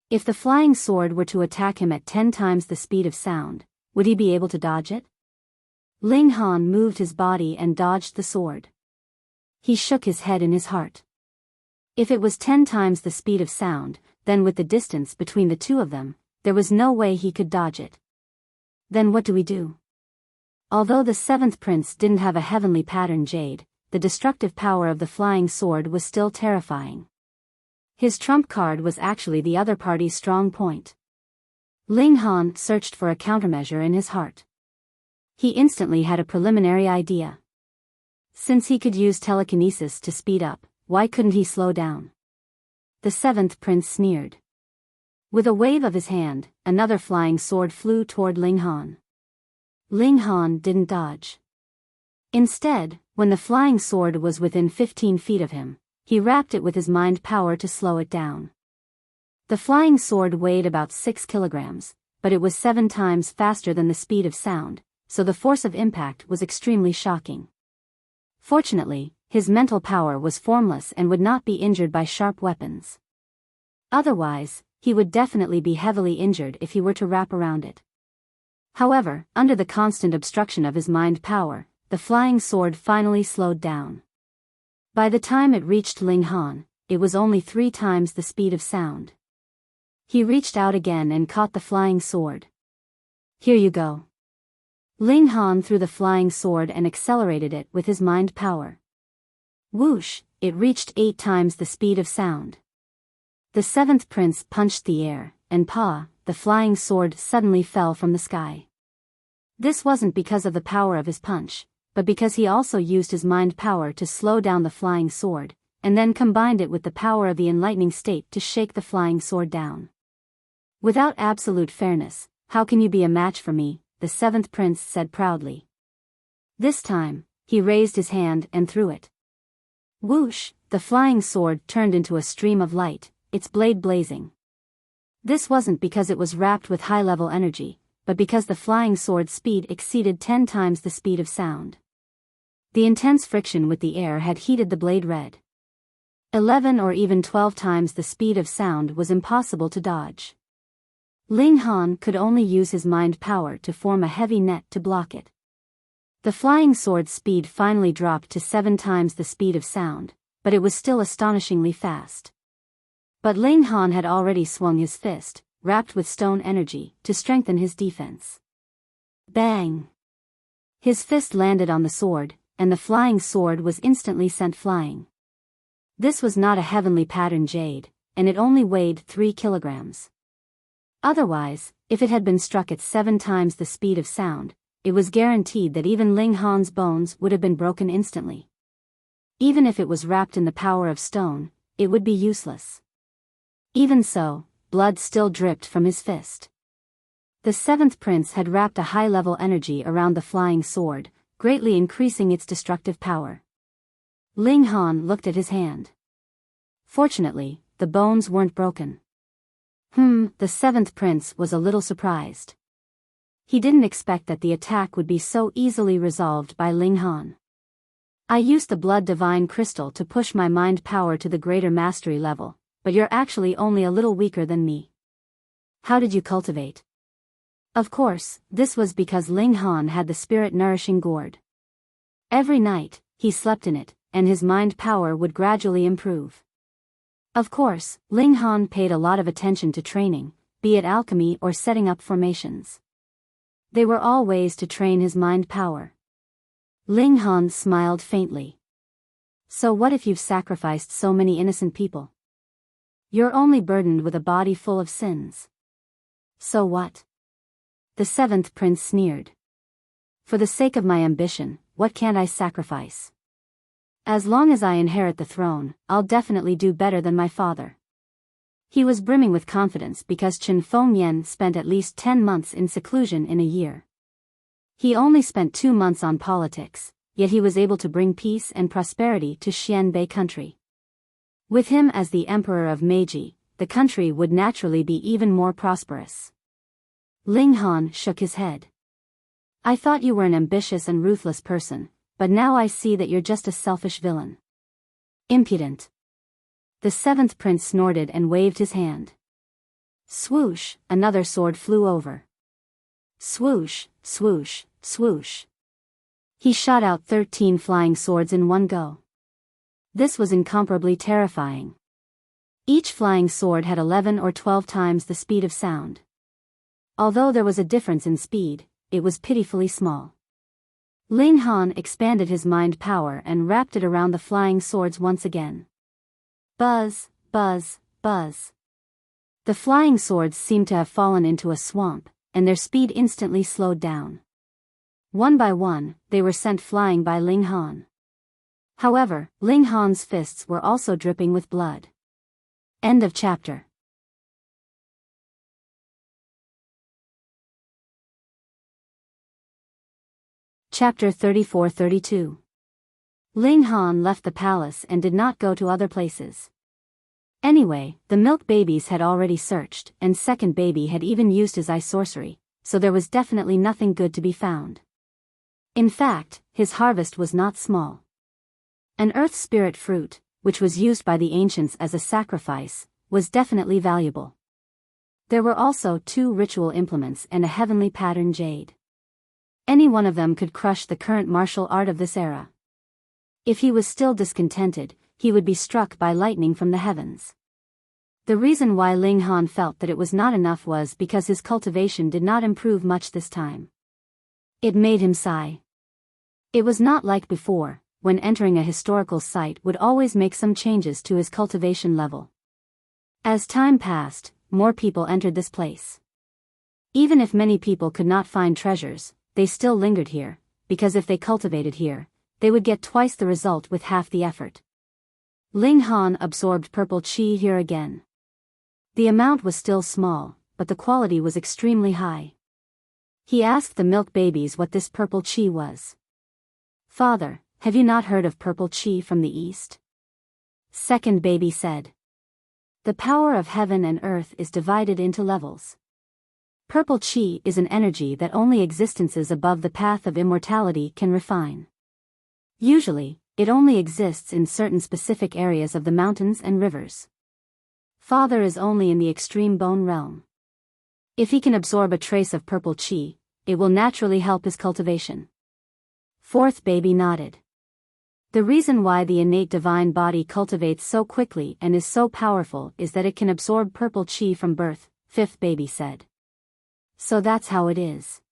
If the flying sword were to attack him at 10 times the speed of sound, would he be able to dodge it? Ling Han moved his body and dodged the sword. He shook his head in his heart. If it was 10 times the speed of sound, then with the distance between the two of them, there was no way he could dodge it. Then what do we do? Although the 7th prince didn't have a heavenly pattern jade, the destructive power of the flying sword was still terrifying. His trump card was actually the other party's strong point. Ling Han searched for a countermeasure in his heart. He instantly had a preliminary idea. Since he could use telekinesis to speed up, why couldn't he slow down? The 7th prince sneered. With a wave of his hand, another flying sword flew toward Ling Han. Ling Han didn't dodge. Instead, when the flying sword was within 15 feet of him, he wrapped it with his mind power to slow it down. The flying sword weighed about 6 kilograms, but it was 7 times faster than the speed of sound, so the force of impact was extremely shocking. Fortunately, his mental power was formless and would not be injured by sharp weapons. Otherwise, he would definitely be heavily injured if he were to wrap around it. However, under the constant obstruction of his mind power, the flying sword finally slowed down. By the time it reached Ling Han, it was only 3 times the speed of sound. He reached out again and caught the flying sword. Here you go. Ling Han threw the flying sword and accelerated it with his mind power. Whoosh, it reached 8 times the speed of sound. The 7th prince punched the air, and the flying sword suddenly fell from the sky. This wasn't because of the power of his punch, but because he also used his mind power to slow down the flying sword, and then combined it with the power of the enlightening state to shake the flying sword down. Without absolute fairness, how can you be a match for me? The 7th prince said proudly. This time, he raised his hand and threw it. Whoosh, the flying sword turned into a stream of light, its blade blazing. This wasn't because it was wrapped with high-level energy, but because the flying sword's speed exceeded 10 times the speed of sound. The intense friction with the air had heated the blade red. 11 or even 12 times the speed of sound was impossible to dodge. Ling Han could only use his mind power to form a heavy net to block it. The flying sword's speed finally dropped to 7 times the speed of sound, but it was still astonishingly fast. But Ling Han had already swung his fist, wrapped with stone energy, to strengthen his defense. Bang! His fist landed on the sword, and the flying sword was instantly sent flying. This was not a heavenly pattern jade, and it only weighed 3 kilograms. Otherwise, if it had been struck at 7 times the speed of sound, it was guaranteed that even Ling Han's bones would have been broken instantly. Even if it was wrapped in the power of stone, it would be useless. Even so, blood still dripped from his fist. The 7th prince had wrapped a high-level energy around the flying sword, greatly increasing its destructive power. Ling Han looked at his hand. Fortunately, the bones weren't broken. The 7th prince was a little surprised. He didn't expect that the attack would be so easily resolved by Ling Han. I used the blood divine crystal to push my mind power to the greater mastery level, but you're actually only a little weaker than me. How did you cultivate? Of course, this was because Ling Han had the spirit-nourishing gourd. Every night, he slept in it, and his mind power would gradually improve. Of course, Ling Han paid a lot of attention to training, be it alchemy or setting up formations. They were all ways to train his mind power. Ling Han smiled faintly. So what if you've sacrificed so many innocent people? You're only burdened with a body full of sins. So what? The 7th prince sneered. For the sake of my ambition, what can't I sacrifice? As long as I inherit the throne, I'll definitely do better than my father. He was brimming with confidence because Chen Fengyan spent at least 10 months in seclusion in a year. He only spent 2 months on politics, yet he was able to bring peace and prosperity to Xianbei country. With him as the emperor of Meiji, the country would naturally be even more prosperous. Ling Han shook his head. I thought you were an ambitious and ruthless person, but now I see that you're just a selfish villain. Impudent. The 7th prince snorted and waved his hand. Swoosh, another sword flew over. Swoosh, swoosh, swoosh. He shot out 13 flying swords in one go. This was incomparably terrifying. Each flying sword had 11 or 12 times the speed of sound. Although there was a difference in speed, it was pitifully small. Ling Han expanded his mind power and wrapped it around the flying swords once again. Buzz, buzz, buzz. The flying swords seemed to have fallen into a swamp, and their speed instantly slowed down. One by one, they were sent flying by Ling Han. However, Ling Han's fists were also dripping with blood. End of chapter. Chapter 34-32. Ling Han left the palace and did not go to other places. Anyway, the milk babies had already searched, and second baby had even used his eye sorcery, so there was definitely nothing good to be found. In fact, his harvest was not small. An earth spirit fruit, which was used by the ancients as a sacrifice, was definitely valuable. There were also 2 ritual implements and a heavenly pattern jade. Any one of them could crush the current martial art of this era. If he was still discontented, he would be struck by lightning from the heavens. The reason why Ling Han felt that it was not enough was because his cultivation did not improve much this time. It made him sigh. It was not like before, when entering a historical site would always make some changes to his cultivation level. As time passed, more people entered this place. Even if many people could not find treasures, they still lingered here, because if they cultivated here, they would get twice the result with half the effort. Ling Han absorbed purple qi here again. The amount was still small, but the quality was extremely high. He asked the milk babies what this purple qi was. Father, have you not heard of purple qi from the east? Second baby said. The power of heaven and earth is divided into levels. Purple qi is an energy that only existences above the path of immortality can refine. Usually, it only exists in certain specific areas of the mountains and rivers. Father is only in the extreme bone realm. If he can absorb a trace of purple qi, it will naturally help his cultivation. Fourth baby nodded. The reason why the innate divine body cultivates so quickly and is so powerful is that it can absorb purple qi from birth, fifth baby said. So that's how it is.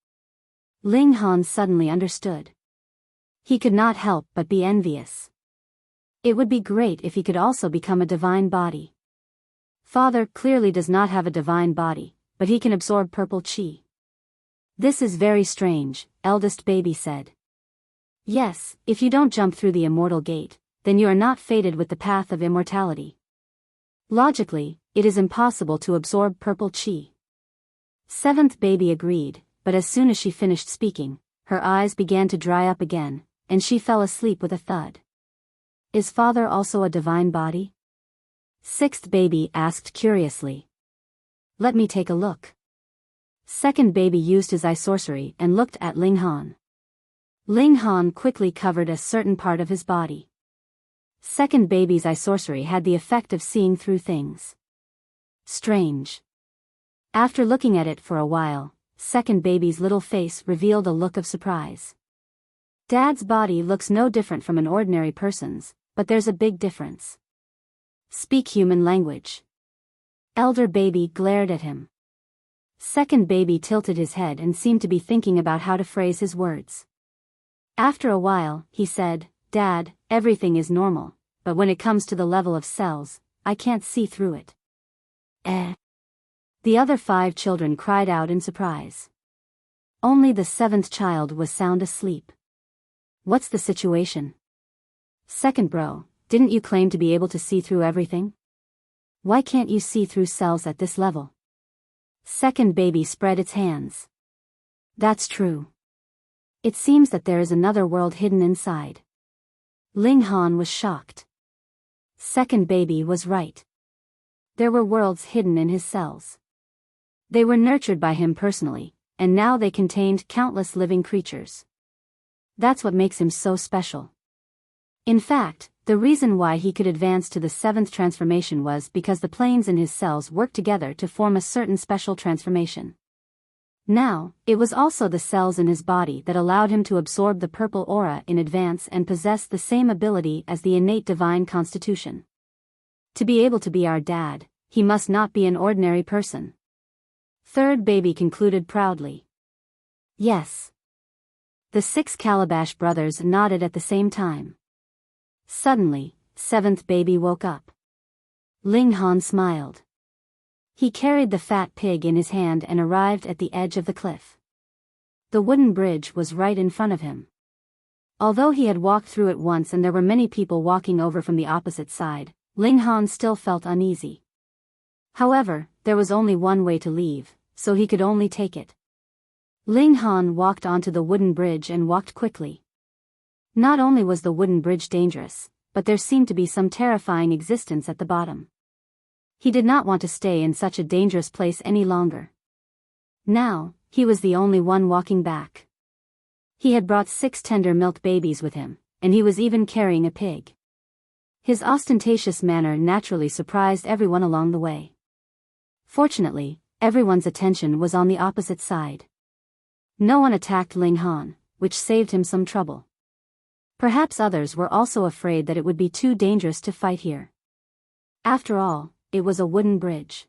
Ling Han suddenly understood. He could not help but be envious. It would be great if he could also become a divine body. Father clearly does not have a divine body, but he can absorb purple qi. This is very strange, eldest baby said. Yes, if you don't jump through the immortal gate, then you are not fated with the path of immortality. Logically, it is impossible to absorb purple qi. Seventh baby agreed, but as soon as she finished speaking, her eyes began to dry up again, and she fell asleep with a thud. Is father also a divine body? Sixth baby asked curiously. Let me take a look. Second baby used his eye sorcery and looked at Ling Han. Ling Han quickly covered a certain part of his body. Second baby's eye sorcery had the effect of seeing through things. Strange. After looking at it for a while, second baby's little face revealed a look of surprise. Dad's body looks no different from an ordinary person's, but there's a big difference. Speak human language. Elder baby glared at him. Second baby tilted his head and seemed to be thinking about how to phrase his words. After a while, he said, Dad, everything is normal, but when it comes to the level of cells, I can't see through it. The other 5 children cried out in surprise. Only the 7th child was sound asleep. What's the situation? Second bro, didn't you claim to be able to see through everything? Why can't you see through cells at this level? Second baby spread its hands. That's true. It seems that there is another world hidden inside. Ling Han was shocked. Second baby was right. There were worlds hidden in his cells. They were nurtured by him personally, and now they contained countless living creatures. That's what makes him so special. In fact, the reason why he could advance to the seventh transformation was because the planes in his cells worked together to form a certain special transformation. Now, it was also the cells in his body that allowed him to absorb the purple aura in advance and possess the same ability as the innate divine constitution. To be able to be our dad, he must not be an ordinary person. Third baby concluded proudly. Yes. The 6 Calabash brothers nodded at the same time. Suddenly, seventh baby woke up. Ling Han smiled. He carried the fat pig in his hand and arrived at the edge of the cliff. The wooden bridge was right in front of him. Although he had walked through it once and there were many people walking over from the opposite side, Ling Han still felt uneasy. However, there was only one way to leave, so he could only take it. Ling Han walked onto the wooden bridge and walked quickly. Not only was the wooden bridge dangerous, but there seemed to be some terrifying existence at the bottom. He did not want to stay in such a dangerous place any longer. Now, he was the only one walking back. He had brought 6 tender milk babies with him, and he was even carrying a pig. His ostentatious manner naturally surprised everyone along the way. Fortunately, everyone's attention was on the opposite side. No one attacked Ling Han, which saved him some trouble. Perhaps others were also afraid that it would be too dangerous to fight here. After all, it was a wooden bridge.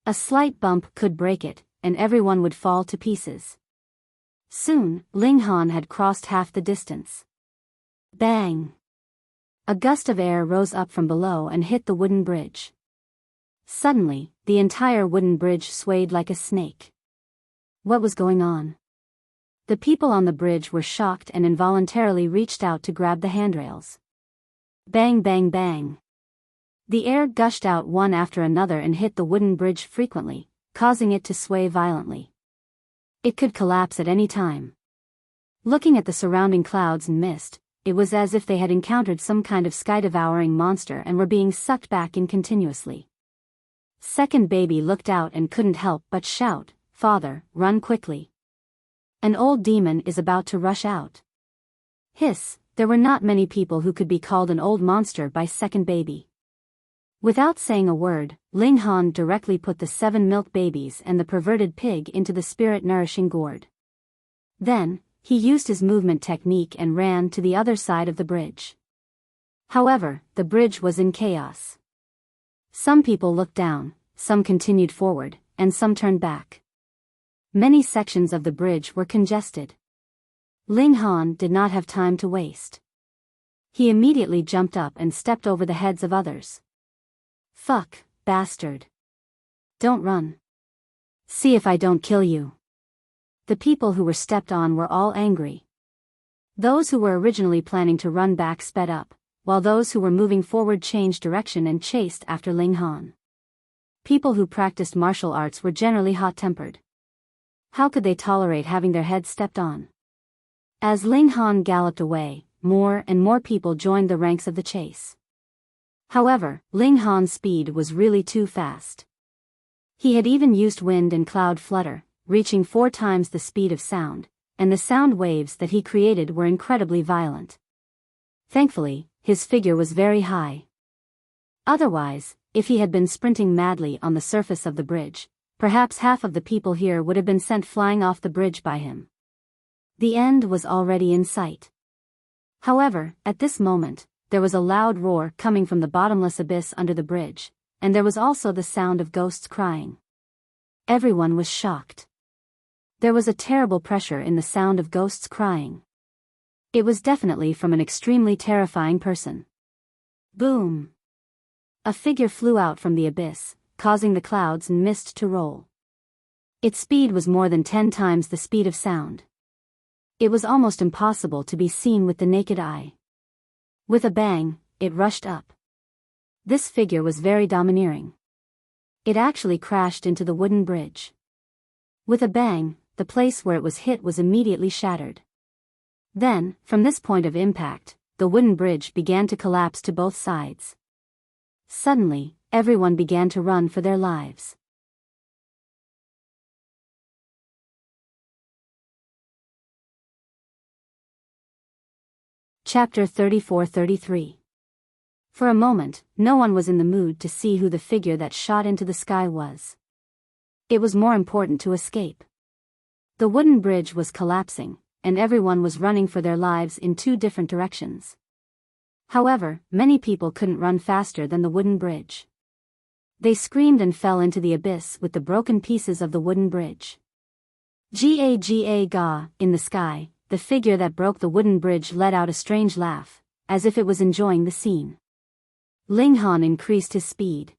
A slight bump could break it, and everyone would fall to pieces. Soon, Ling Han had crossed half the distance. Bang! A gust of air rose up from below and hit the wooden bridge. Suddenly, the entire wooden bridge swayed like a snake. What was going on? The people on the bridge were shocked and involuntarily reached out to grab the handrails. Bang bang bang. The air gushed out one after another and hit the wooden bridge frequently, causing it to sway violently. It could collapse at any time. Looking at the surrounding clouds and mist, it was as if they had encountered some kind of sky-devouring monster and were being sucked back in continuously. Second baby looked out and couldn't help but shout, "Father, run quickly. An old demon is about to rush out." Hiss, there were not many people who could be called an old monster by second baby. Without saying a word, Ling Han directly put the 7 milk babies and the perverted pig into the spirit-nourishing gourd. Then, he used his movement technique and ran to the other side of the bridge. However, the bridge was in chaos. Some people looked down, some continued forward, and some turned back. Many sections of the bridge were congested. Ling Han did not have time to waste. He immediately jumped up and stepped over the heads of others. "Fuck, bastard. Don't run. See if I don't kill you." The people who were stepped on were all angry. Those who were originally planning to run back sped up, while those who were moving forward changed direction and chased after Ling Han. People who practiced martial arts were generally hot-tempered. How could they tolerate having their heads stepped on? As Ling Han galloped away, more and more people joined the ranks of the chase. However, Ling Han's speed was really too fast. He had even used wind and cloud flutter, reaching 4 times the speed of sound, and the sound waves that he created were incredibly violent. Thankfully, his figure was very high. Otherwise, if he had been sprinting madly on the surface of the bridge, perhaps half of the people here would have been sent flying off the bridge by him. The end was already in sight. However, at this moment, there was a loud roar coming from the bottomless abyss under the bridge, and there was also the sound of ghosts crying. Everyone was shocked. There was a terrible pressure in the sound of ghosts crying. It was definitely from an extremely terrifying person. Boom! A figure flew out from the abyss, causing the clouds and mist to roll. Its speed was more than 10 times the speed of sound. It was almost impossible to be seen with the naked eye. With a bang, it rushed up. This figure was very domineering. It actually crashed into the wooden bridge. With a bang, the place where it was hit was immediately shattered. Then, from this point of impact, the wooden bridge began to collapse to both sides. Suddenly, everyone began to run for their lives. Chapter 34-33. For a moment, no one was in the mood to see who the figure that shot into the sky was. It was more important to escape. The wooden bridge was collapsing, and everyone was running for their lives in two different directions. However, many people couldn't run faster than the wooden bridge. They screamed and fell into the abyss with the broken pieces of the wooden bridge. Ga, in the sky, the figure that broke the wooden bridge let out a strange laugh, as if it was enjoying the scene. Ling Han increased his speed.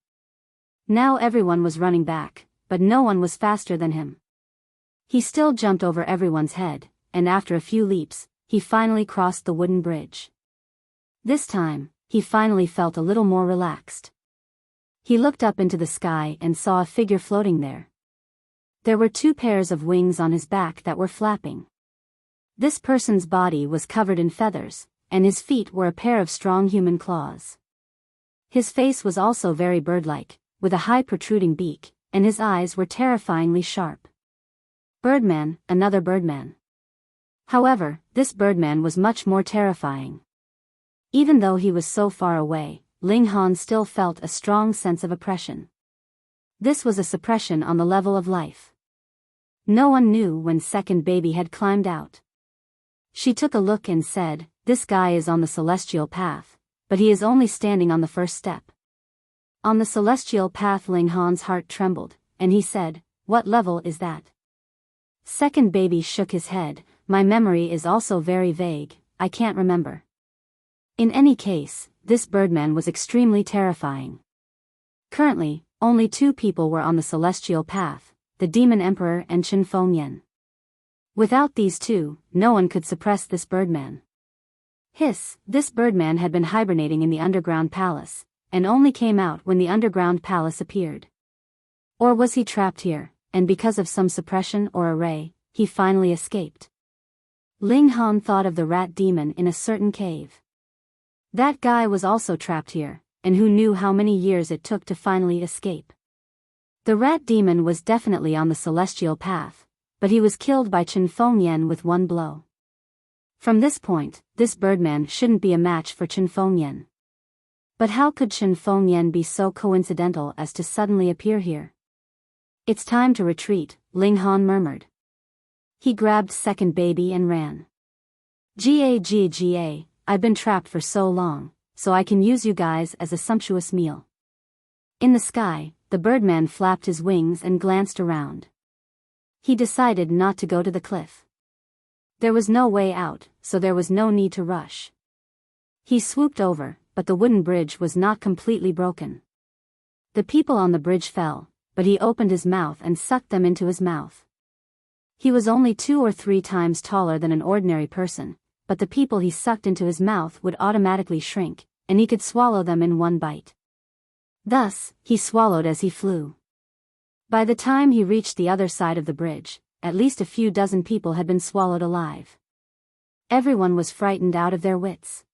Now everyone was running back, but no one was faster than him. He still jumped over everyone's head, and after a few leaps, he finally crossed the wooden bridge. This time, he finally felt a little more relaxed. He looked up into the sky and saw a figure floating there. There were two pairs of wings on his back that were flapping. This person's body was covered in feathers, and his feet were a pair of strong human claws. His face was also very bird-like, with a high protruding beak, and his eyes were terrifyingly sharp. Birdman, another birdman. However, this birdman was much more terrifying. Even though he was so far away, Ling Han still felt a strong sense of oppression. This was a suppression on the level of life. No one knew when second baby had climbed out. She took a look and said, "This guy is on the celestial path, but he is only standing on the first step." On the celestial path, Ling Han's heart trembled, and he said, "What level is that?" Second baby shook his head, "My memory is also very vague, I can't remember." In any case, this birdman was extremely terrifying. Currently, only two people were on the celestial path, the Demon Emperor and Chen Fengyan. Without these two, no one could suppress this birdman. This birdman had been hibernating in the underground palace, and only came out when the underground palace appeared. Or was he trapped here, and because of some suppression or array, he finally escaped? Ling Han thought of the rat demon in a certain cave. That guy was also trapped here, and who knew how many years it took to finally escape? The rat demon was definitely on the celestial path, but he was killed by Chen Fengyan with one blow. From this point, this birdman shouldn't be a match for Chen Fengyan. But how could Chen Fengyan be so coincidental as to suddenly appear here? "It's time to retreat," Ling Han murmured. He grabbed second baby and ran. Ga, I've been trapped for so long, so I can use you guys as a sumptuous meal." In the sky, the birdman flapped his wings and glanced around. He decided not to go to the cliff. There was no way out, so there was no need to rush. He swooped over, but the wooden bridge was not completely broken. The people on the bridge fell, but he opened his mouth and sucked them into his mouth. He was only 2 or 3 times taller than an ordinary person, but the people he sucked into his mouth would automatically shrink, and he could swallow them in one bite. Thus, he swallowed as he flew. By the time he reached the other side of the bridge, at least a few dozen people had been swallowed alive. Everyone was frightened out of their wits.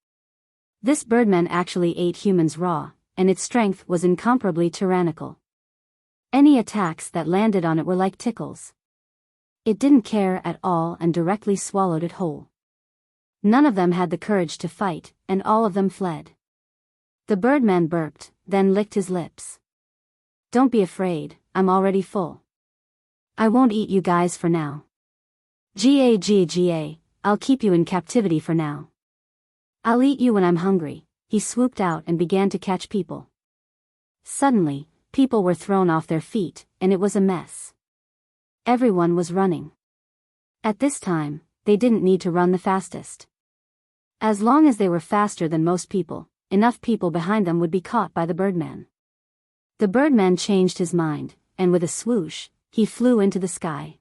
This birdman actually ate humans raw, and its strength was incomparably tyrannical. Any attacks that landed on it were like tickles. It didn't care at all and directly swallowed it whole. None of them had the courage to fight, and all of them fled. The birdman burped, then licked his lips. "Don't be afraid, I'm already full. I won't eat you guys for now. Ga, I'll keep you in captivity for now. I'll eat you when I'm hungry." He swooped out and began to catch people. Suddenly, people were thrown off their feet, and it was a mess. Everyone was running. At this time, they didn't need to run the fastest. As long as they were faster than most people, enough people behind them would be caught by the birdman. The birdman changed his mind, and with a swoosh, he flew into the sky.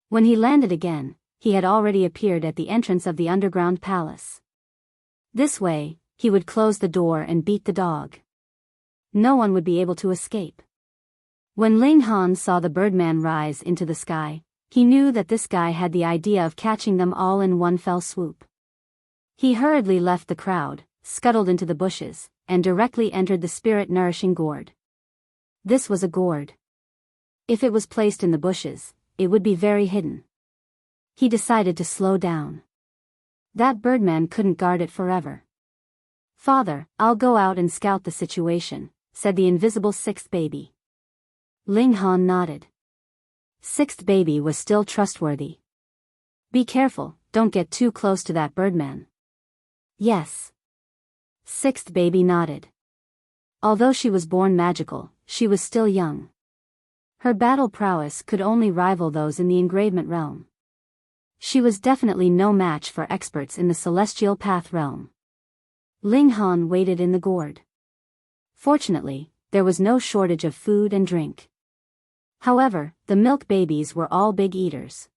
When he landed again, he had already appeared at the entrance of the underground palace. This way, he would close the door and beat the dog. No one would be able to escape. When Ling Han saw the birdman rise into the sky, He knew that this guy had the idea of catching them all in one fell swoop. He hurriedly left the crowd, scuttled into the bushes, and directly entered the spirit-nourishing gourd. This was a gourd. If it was placed in the bushes, it would be very hidden. He decided to slow down. That birdman couldn't guard it forever. "Father, I'll go out and scout the situation," said the invisible sixth baby. Ling Han nodded. Sixth baby was still trustworthy. "Be careful, don't get too close to that birdman." "Yes." Sixth baby nodded. Although she was born magical, she was still young. Her battle prowess could only rival those in the engravement realm. She was definitely no match for experts in the celestial path realm. Ling Han waited in the gourd. Fortunately, there was no shortage of food and drink. However, the milk babies were all big eaters.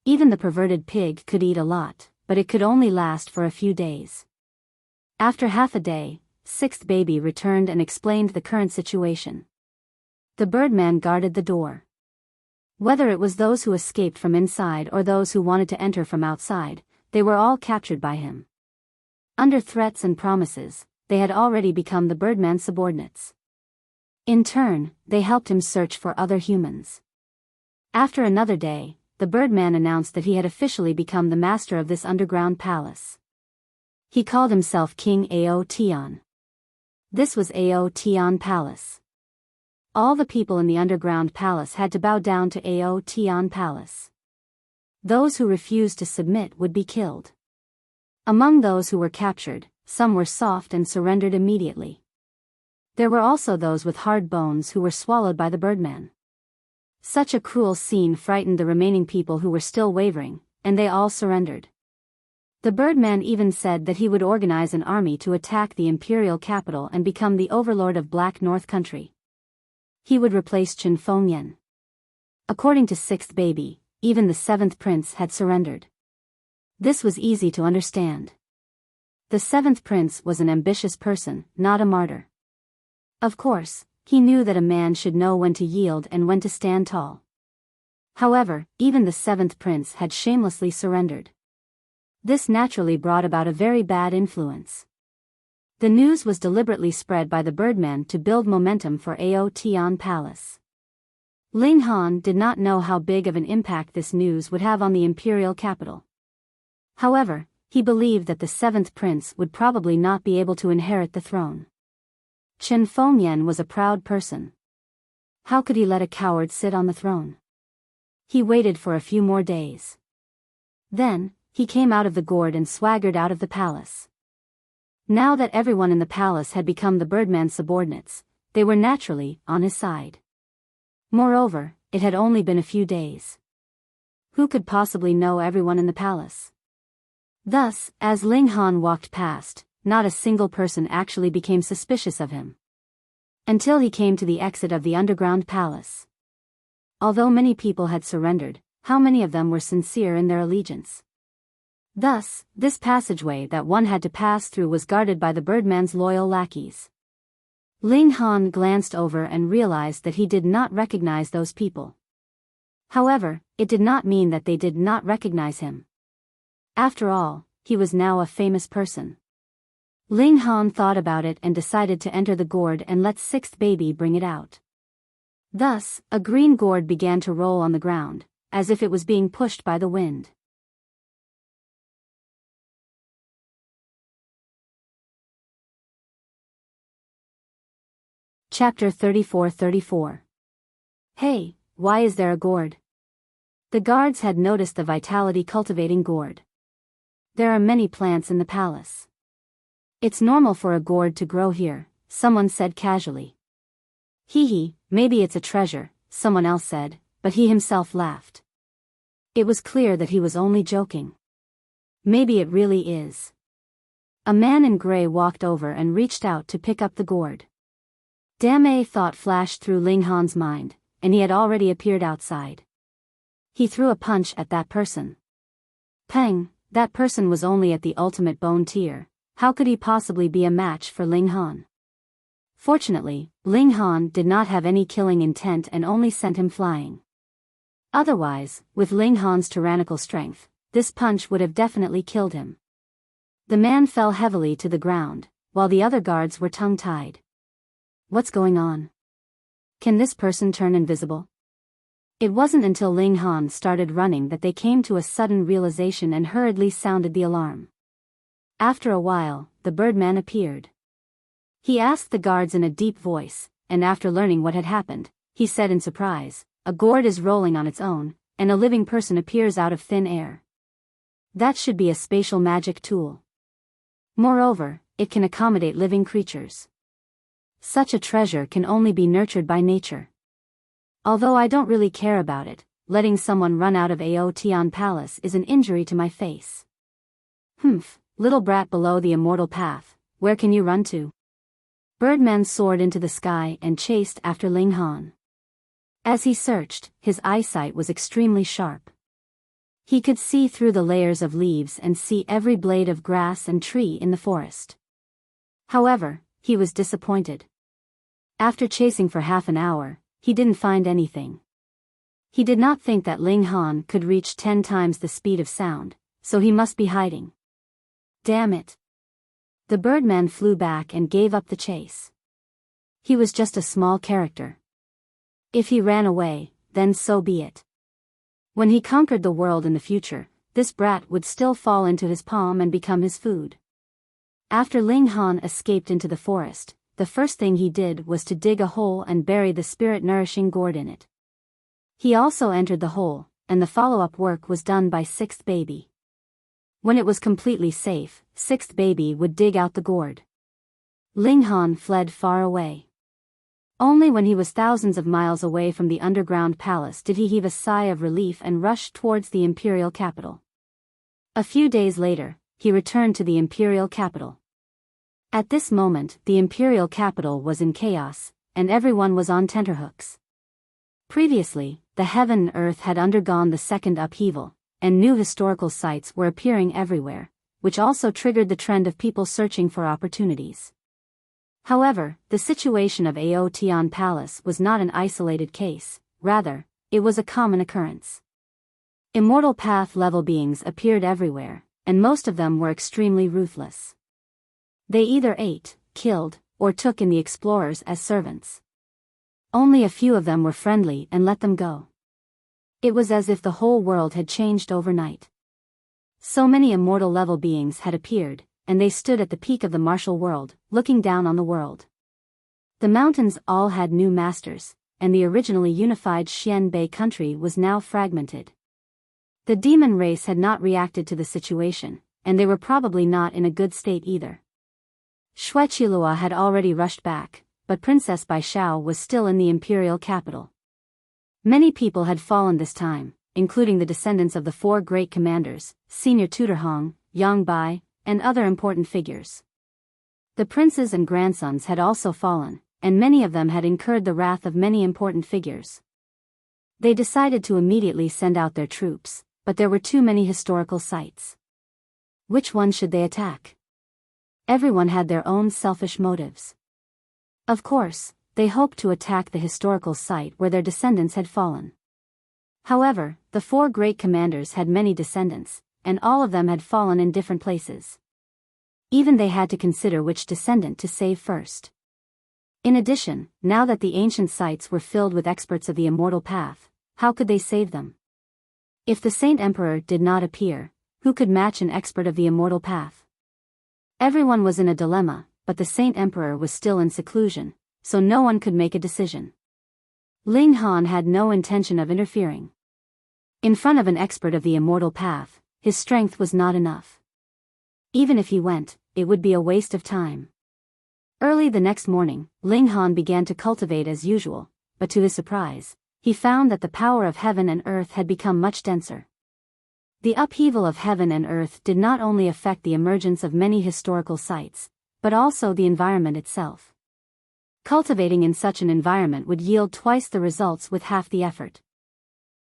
Even the perverted pig could eat a lot, but it could only last for a few days. After half a day, sixth baby returned and explained the current situation. The birdman guarded the door. Whether it was those who escaped from inside or those who wanted to enter from outside, they were all captured by him. Under threats and promises, they had already become the birdman's subordinates. In turn, they helped him search for other humans. After another day, the birdman announced that he had officially become the master of this underground palace. He called himself King Ao Tian. This was Ao Tian Palace. All the people in the underground palace had to bow down to Ao Tian Palace. Those who refused to submit would be killed. Among those who were captured, some were soft and surrendered immediately. There were also those with hard bones who were swallowed by the birdman. Such a cruel scene frightened the remaining people who were still wavering, and they all surrendered. The birdman even said that he would organize an army to attack the imperial capital and become the overlord of Black North Country. He would replace Chen Fengyan. According to sixth baby, even the seventh prince had surrendered. This was easy to understand. The seventh prince was an ambitious person, not a martyr. Of course, he knew that a man should know when to yield and when to stand tall. However, even the seventh prince had shamelessly surrendered. This naturally brought about a very bad influence. The news was deliberately spread by the birdman to build momentum for Ao Tian Palace. Ling Han did not know how big of an impact this news would have on the imperial capital. However, he believed that the seventh prince would probably not be able to inherit the throne. Chen Fengyan was a proud person. How could he let a coward sit on the throne? He waited for a few more days. Then, he came out of the gourd and swaggered out of the palace. Now that everyone in the palace had become the birdman's subordinates, they were naturally on his side. Moreover, it had only been a few days. Who could possibly know everyone in the palace? Thus, as Ling Han walked past, not a single person actually became suspicious of him. Until he came to the exit of the underground palace. Although many people had surrendered, how many of them were sincere in their allegiance? Thus, this passageway that one had to pass through was guarded by the birdman's loyal lackeys. Ling Han glanced over and realized that he did not recognize those people. However, it did not mean that they did not recognize him. After all, he was now a famous person. Ling Han thought about it and decided to enter the gourd and let sixth baby bring it out. Thus, a green gourd began to roll on the ground, as if it was being pushed by the wind. Chapter 34-34. Hey, why is there a gourd? The guards had noticed the vitality-cultivating gourd. There are many plants in the palace. It's normal for a gourd to grow here, someone said casually. Hee, maybe it's a treasure, someone else said, but he himself laughed. It was clear that he was only joking. Maybe it really is. A man in gray walked over and reached out to pick up the gourd. Damn, a thought flashed through Ling Han's mind, and he had already appeared outside. He threw a punch at that person. Peng, that person was only at the ultimate bone tier. How could he possibly be a match for Ling Han? Fortunately, Ling Han did not have any killing intent and only sent him flying. Otherwise, with Ling Han's tyrannical strength, this punch would have definitely killed him. The man fell heavily to the ground, while the other guards were tongue-tied. What's going on? Can this person turn invisible? It wasn't until Ling Han started running that they came to a sudden realization and hurriedly sounded the alarm. After a while, the Birdman appeared. He asked the guards in a deep voice, and after learning what had happened, he said in surprise, "A gourd is rolling on its own, and a living person appears out of thin air. That should be a spatial magic tool. Moreover, it can accommodate living creatures. Such a treasure can only be nurtured by nature. Although I don't really care about it, letting someone run out of Aotian Palace is an injury to my face. Humph, little brat below the immortal path, where can you run to?" Birdman soared into the sky and chased after Ling Han. As he searched, his eyesight was extremely sharp. He could see through the layers of leaves and see every blade of grass and tree in the forest. However, he was disappointed. After chasing for half an hour, he didn't find anything. He did not think that Ling Han could reach 10 times the speed of sound, so he must be hiding. Damn it. The Birdman flew back and gave up the chase. He was just a small character. If he ran away, then so be it. When he conquered the world in the future, this brat would still fall into his palm and become his food. After Ling Han escaped into the forest, the first thing he did was to dig a hole and bury the spirit-nourishing gourd in it. He also entered the hole, and the follow-up work was done by Sixth Baby. When it was completely safe, Sixth Baby would dig out the gourd. Ling Han fled far away. Only when he was thousands of miles away from the underground palace did he heave a sigh of relief and rush towards the imperial capital. A few days later, he returned to the imperial capital. At this moment, the imperial capital was in chaos, and everyone was on tenterhooks. Previously, the heaven and earth had undergone the second upheaval, and new historical sites were appearing everywhere, which also triggered the trend of people searching for opportunities. However, the situation of Aotian Palace was not an isolated case, rather, it was a common occurrence. Immortal path-level beings appeared everywhere, and most of them were extremely ruthless. They either ate, killed, or took in the explorers as servants. Only a few of them were friendly and let them go. It was as if the whole world had changed overnight. So many immortal-level beings had appeared, and they stood at the peak of the martial world, looking down on the world. The mountains all had new masters, and the originally unified Xianbei country was now fragmented. The demon race had not reacted to the situation, and they were probably not in a good state either. Xuechilua had already rushed back, but Princess Bishao was still in the imperial capital. Many people had fallen this time, including the descendants of the 4 great commanders, Senior Tutor Hong, Yang Bai, and other important figures. The princes and grandsons had also fallen, and many of them had incurred the wrath of many important figures. They decided to immediately send out their troops, but there were too many historical sites. Which one should they attack? Everyone had their own selfish motives. Of course, they hoped to attack the historical site where their descendants had fallen. However, the 4 great commanders had many descendants, and all of them had fallen in different places. Even they had to consider which descendant to save first. In addition, now that the ancient sites were filled with experts of the immortal path, how could they save them? If the Saint Emperor did not appear, who could match an expert of the immortal path? Everyone was in a dilemma, but the Saint Emperor was still in seclusion, so no one could make a decision. Ling Han had no intention of interfering. In front of an expert of the immortal path, his strength was not enough. Even if he went, it would be a waste of time. Early the next morning, Ling Han began to cultivate as usual, but to his surprise, he found that the power of heaven and earth had become much denser. The upheaval of heaven and earth did not only affect the emergence of many historical sites, but also the environment itself. Cultivating in such an environment would yield twice the results with half the effort.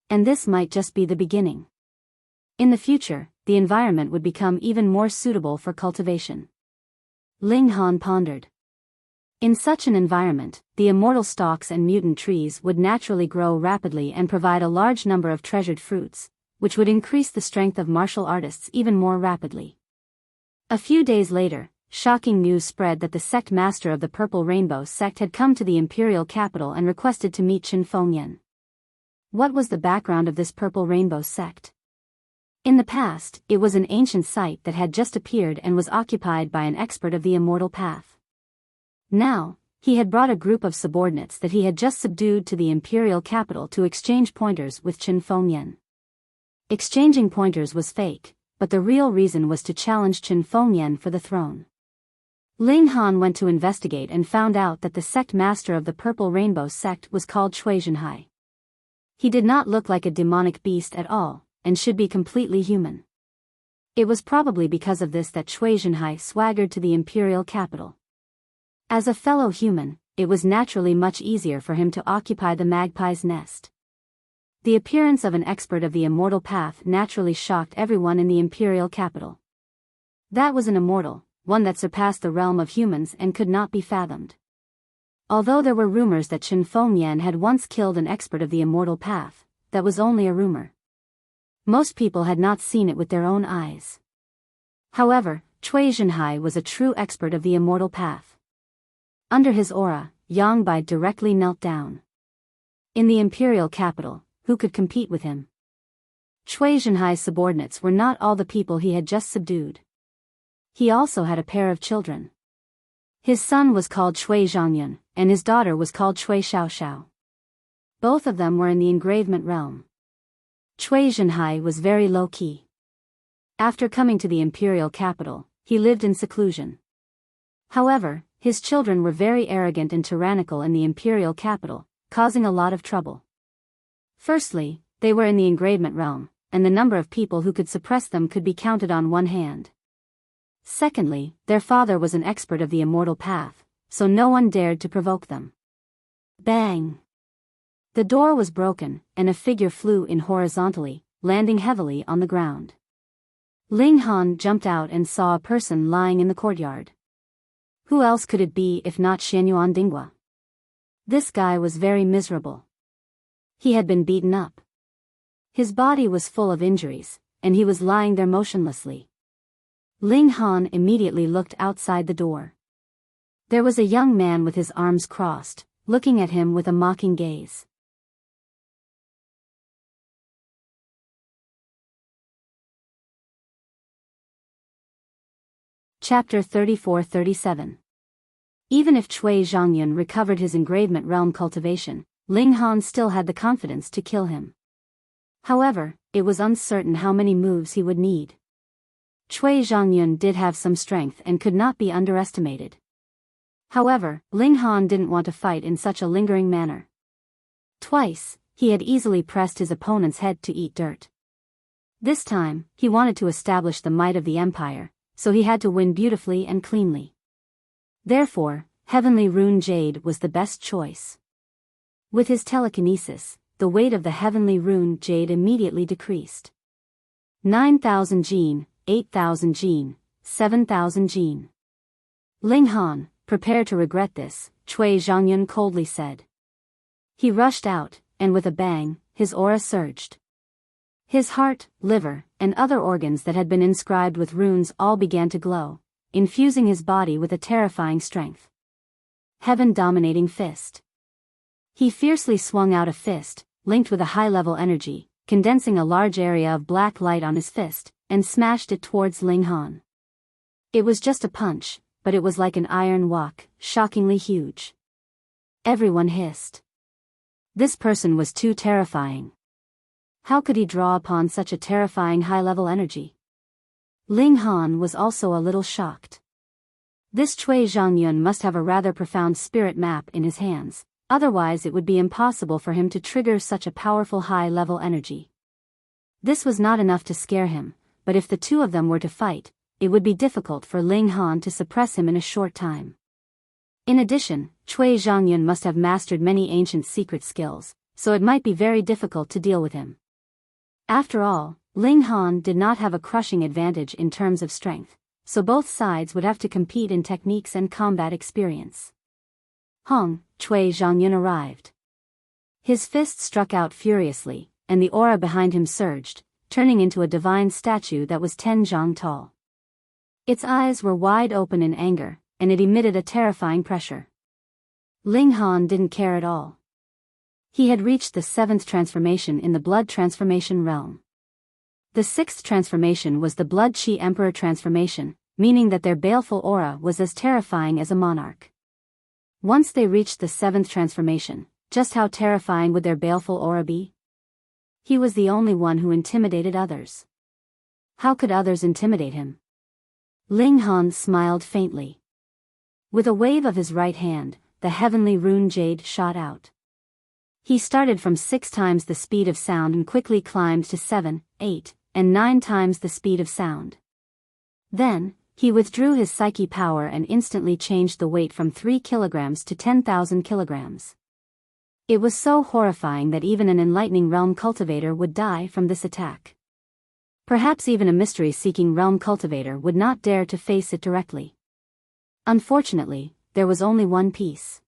And this might just be the beginning. In the future, the environment would become even more suitable for cultivation. Ling Han pondered. In such an environment, the immortal stalks and mutant trees would naturally grow rapidly and provide a large number of treasured fruits, which would increase the strength of martial artists even more rapidly. A few days later, shocking news spread that the sect master of the Purple Rainbow sect had come to the imperial capital and requested to meet Qin Fengyan. What was the background of this Purple Rainbow sect? In the past, it was an ancient site that had just appeared and was occupied by an expert of the immortal path. Now, he had brought a group of subordinates that he had just subdued to the imperial capital to exchange pointers with Qin Fengyan. Exchanging pointers was fake, but the real reason was to challenge Qin Fengyan for the throne. Ling Han went to investigate and found out that the sect master of the Purple Rainbow sect was called Cui Zhenhai. He did not look like a demonic beast at all, and should be completely human. It was probably because of this that Cui Zhenhai swaggered to the imperial capital. As a fellow human, it was naturally much easier for him to occupy the magpie's nest. The appearance of an expert of the immortal path naturally shocked everyone in the imperial capital. That was an immortal, one that surpassed the realm of humans and could not be fathomed. Although there were rumors that Qin Fengyan had once killed an expert of the immortal path, that was only a rumor. Most people had not seen it with their own eyes. However, Cui Zhenhai was a true expert of the immortal path. Under his aura, Yang Bai directly knelt down. In the imperial capital, who could compete with him? Cui Zhenhai's subordinates were not all the people he had just subdued. He also had a pair of children. His son was called Cui Zhangyun, and his daughter was called Cui Xiaoxiao. Both of them were in the engravement realm. Cui Zhenhai was very low-key. After coming to the imperial capital, he lived in seclusion. However, his children were very arrogant and tyrannical in the imperial capital, causing a lot of trouble. Firstly, they were in the engravement realm, and the number of people who could suppress them could be counted on one hand. Secondly, their father was an expert of the immortal path, so no one dared to provoke them. Bang! The door was broken, and a figure flew in horizontally, landing heavily on the ground. Ling Han jumped out and saw a person lying in the courtyard. Who else could it be if not Xianyuan Dingwa? This guy was very miserable. He had been beaten up. His body was full of injuries, and he was lying there motionlessly. Ling Han immediately looked outside the door. There was a young man with his arms crossed, looking at him with a mocking gaze. Chapter 34-37. Even if Cui Zhangyun recovered his engravement realm cultivation, Ling Han still had the confidence to kill him. However, it was uncertain how many moves he would need. Cui Zhangyun did have some strength and could not be underestimated. However, Ling Han didn't want to fight in such a lingering manner. Twice, he had easily pressed his opponent's head to eat dirt. This time, he wanted to establish the might of the empire, so he had to win beautifully and cleanly. Therefore, Heavenly Rune Jade was the best choice. With his telekinesis, the weight of the Heavenly Rune Jade immediately decreased. 9,000 Jin, 8,000 Jin, 7,000 Jin. Ling Han, prepare to regret this, Cui Zhangyun coldly said. He rushed out, and with a bang, his aura surged. His heart, liver, and other organs that had been inscribed with runes all began to glow, infusing his body with a terrifying strength. Heaven-dominating fist. He fiercely swung out a fist, linked with a high-level energy, condensing a large area of black light on his fist, and smashed it towards Ling Han. It was just a punch, but it was like an iron wok, shockingly huge. Everyone hissed. This person was too terrifying. How could he draw upon such a terrifying high-level energy? Ling Han was also a little shocked. This Cui Zhangyun must have a rather profound spirit map in his hands, otherwise it would be impossible for him to trigger such a powerful high-level energy. This was not enough to scare him, but if the two of them were to fight, it would be difficult for Ling Han to suppress him in a short time. In addition, Cui Zhangyun must have mastered many ancient secret skills, so it might be very difficult to deal with him. After all, Ling Han did not have a crushing advantage in terms of strength, so both sides would have to compete in techniques and combat experience. Hong, Cui Zhongyun arrived. His fist struck out furiously, and the aura behind him surged, turning into a divine statue that was 10 zhang tall. Its eyes were wide open in anger, and it emitted a terrifying pressure. Ling Han didn't care at all. He had reached the 7th transformation in the blood transformation realm. The 6th transformation was the blood chi emperor transformation, meaning that their baleful aura was as terrifying as a monarch. Once they reached the 7th transformation, just how terrifying would their baleful aura be? He was the only one who intimidated others. How could others intimidate him? Ling Han smiled faintly. With a wave of his right hand, the heavenly rune jade shot out. He started from 6 times the speed of sound and quickly climbed to 7, 8, and 9 times the speed of sound. Then, he withdrew his psyche power and instantly changed the weight from 3 kilograms to 10,000 kilograms. It was so horrifying that even an enlightening realm cultivator would die from this attack. Perhaps even a mystery-seeking realm cultivator would not dare to face it directly. Unfortunately, there was only one piece.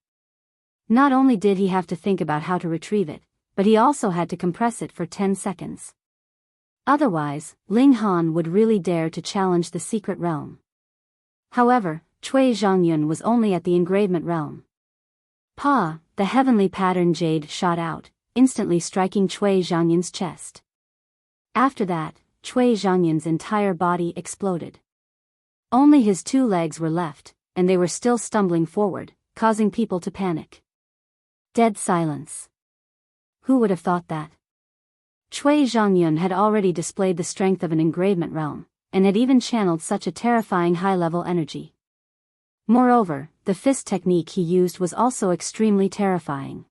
Not only did he have to think about how to retrieve it, but he also had to compress it for 10 seconds. Otherwise, Ling Han would really dare to challenge the secret realm. However, Cui Zhongyun was only at the engravement realm. Pa, the heavenly pattern jade shot out, instantly striking Cui Zhongyun's chest. After that, Cui Zhongyun's entire body exploded. Only his 2 legs were left, and they were still stumbling forward, causing people to panic. Dead silence. Who would have thought that? Cui Zhongyun had already displayed the strength of an engravement realm, and had even channeled such a terrifying high-level energy. Moreover, the fist technique he used was also extremely terrifying.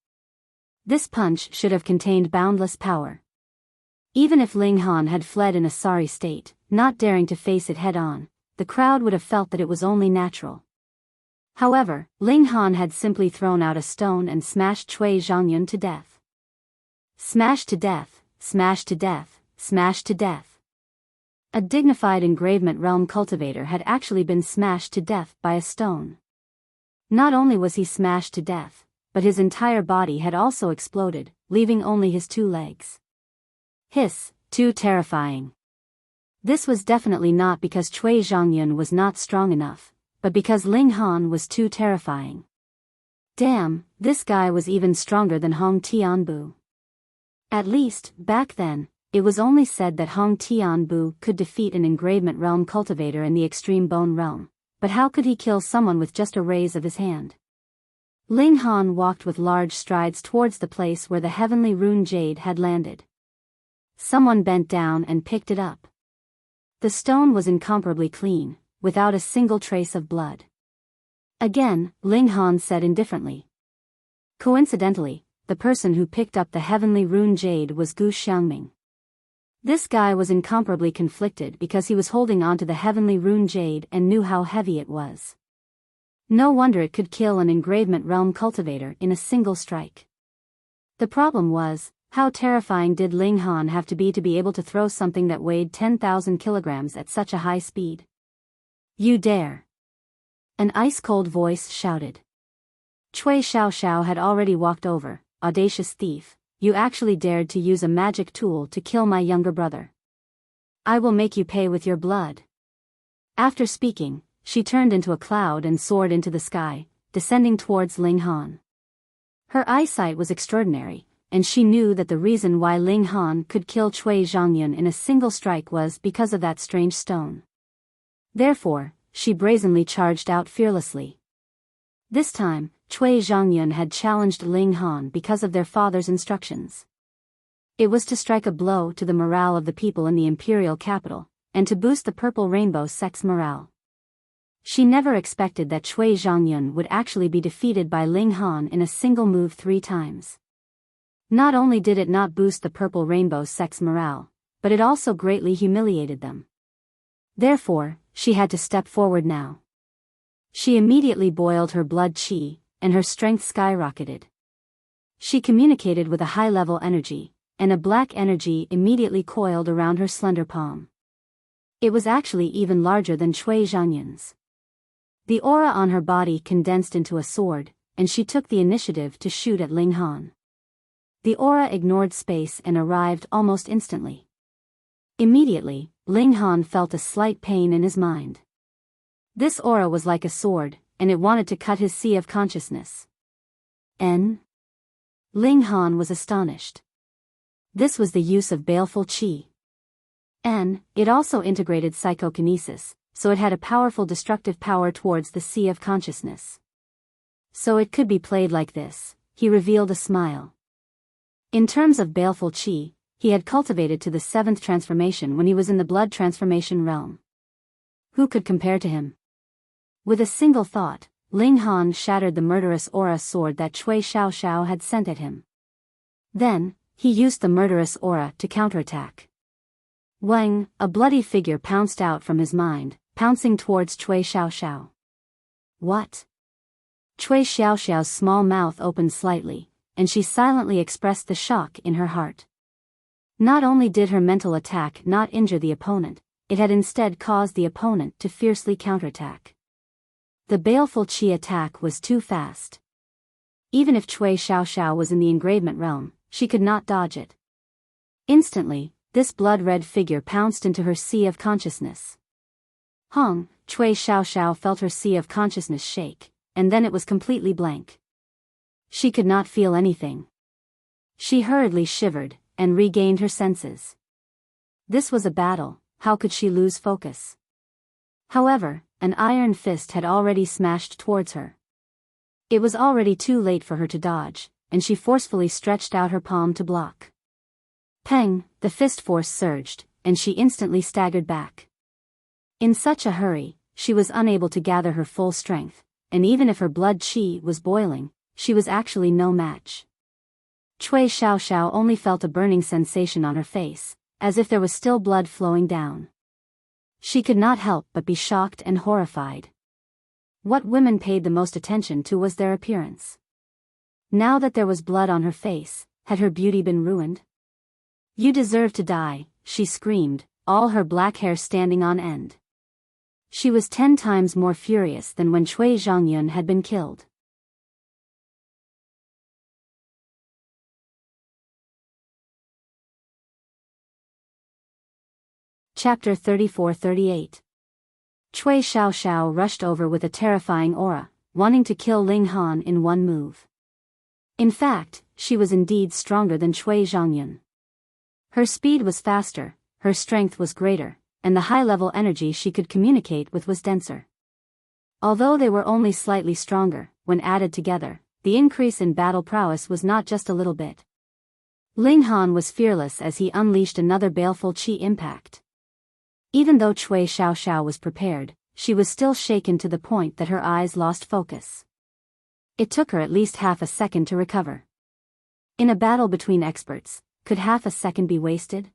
This punch should have contained boundless power. Even if Ling Han had fled in a sorry state, not daring to face it head-on, the crowd would have felt that it was only natural. However, Ling Han had simply thrown out a stone and smashed Cui Zhongyun to death. Smash to death, smash to death, smash to death. A dignified engravement realm cultivator had actually been smashed to death by a stone. Not only was he smashed to death, but his entire body had also exploded, leaving only his 2 legs. Hiss, too terrifying. This was definitely not because Cui Zhongyun was not strong enough, but because Ling Han was too terrifying. Damn, this guy was even stronger than Hong Tianbu. At least, back then, it was only said that Hong Tianbu could defeat an engravement realm cultivator in the extreme bone realm, but how could he kill someone with just a raise of his hand? Ling Han walked with large strides towards the place where the heavenly rune jade had landed. Someone bent down and picked it up. The stone was incomparably clean, without a single trace of blood. Again, Ling Han said indifferently. Coincidentally, the person who picked up the heavenly rune jade was Gu Xiangming. This guy was incomparably conflicted because he was holding onto the heavenly rune jade and knew how heavy it was. No wonder it could kill an engravement realm cultivator in a single strike. The problem was, how terrifying did Ling Han have to be able to throw something that weighed 10,000 kilograms at such a high speed? You dare! An ice-cold voice shouted. Cui Xiao had already walked over. Audacious thief, you actually dared to use a magic tool to kill my younger brother. I will make you pay with your blood. After speaking, she turned into a cloud and soared into the sky, descending towards Ling Han. Her eyesight was extraordinary, and she knew that the reason why Ling Han could kill Cui Zhongyun in a single strike was because of that strange stone. Therefore, she brazenly charged out fearlessly. This time, Cui Zhongyun had challenged Ling Han because of their father's instructions. It was to strike a blow to the morale of the people in the imperial capital, and to boost the Purple Rainbow sect's morale. She never expected that Cui Zhongyun would actually be defeated by Ling Han in a single move 3 times. Not only did it not boost the Purple Rainbow sect's morale, but it also greatly humiliated them. Therefore, she had to step forward now. She immediately boiled her blood chi, and her strength skyrocketed. She communicated with a high-level energy, and a black energy immediately coiled around her slender palm. It was actually even larger than Cui Zhongyun's. The aura on her body condensed into a sword, and she took the initiative to shoot at Ling Han. The aura ignored space and arrived almost instantly. Immediately, Ling Han felt a slight pain in his mind. This aura was like a sword, and it wanted to cut his sea of consciousness. Ling Han was astonished. This was the use of baleful qi. It also integrated psychokinesis, so it had a powerful destructive power towards the sea of consciousness. So it could be played like this, he revealed a smile. In terms of baleful qi, he had cultivated to the 7th transformation when he was in the blood transformation realm. Who could compare to him? With a single thought, Ling Han shattered the murderous aura sword that Cui Xiaoxiao had sent at him. Then, he used the murderous aura to counterattack. Wang, a bloody figure pounced out from his mind, pouncing towards Cui Xiaoxiao. What? Cui Xiaoxiao's small mouth opened slightly, and she silently expressed the shock in her heart. Not only did her mental attack not injure the opponent, it had instead caused the opponent to fiercely counterattack. The baleful qi attack was too fast. Even if Cui Xiaoxiao was in the engravement realm, she could not dodge it. Instantly, this blood-red figure pounced into her sea of consciousness. Cui Xiaoxiao felt her sea of consciousness shake, and then it was completely blank. She could not feel anything. She hurriedly shivered, and regained her senses. This was a battle, how could she lose focus? However, an iron fist had already smashed towards her. It was already too late for her to dodge, and she forcefully stretched out her palm to block. Peng, the fist force surged, and she instantly staggered back. In such a hurry, she was unable to gather her full strength, and even if her blood qi was boiling, she was actually no match. Cui Xiaoxiao only felt a burning sensation on her face, as if there was still blood flowing down. She could not help but be shocked and horrified. What women paid the most attention to was their appearance. Now that there was blood on her face, had her beauty been ruined? You deserve to die, she screamed, all her black hair standing on end. She was 10 times more furious than when Cui Zhongyun had been killed. Chapter 34-38. Cui Xiaoxiao rushed over with a terrifying aura, wanting to kill Ling Han in one move. In fact, she was indeed stronger than Cui Zhongyun. Her speed was faster, her strength was greater, and the high-level energy she could communicate with was denser. Although they were only slightly stronger, when added together, the increase in battle prowess was not just a little bit. Ling Han was fearless as he unleashed another baleful qi impact. Even though Cui Xiaoxiao was prepared, she was still shaken to the point that her eyes lost focus. It took her at least half a second to recover. In a battle between experts, could half a second be wasted?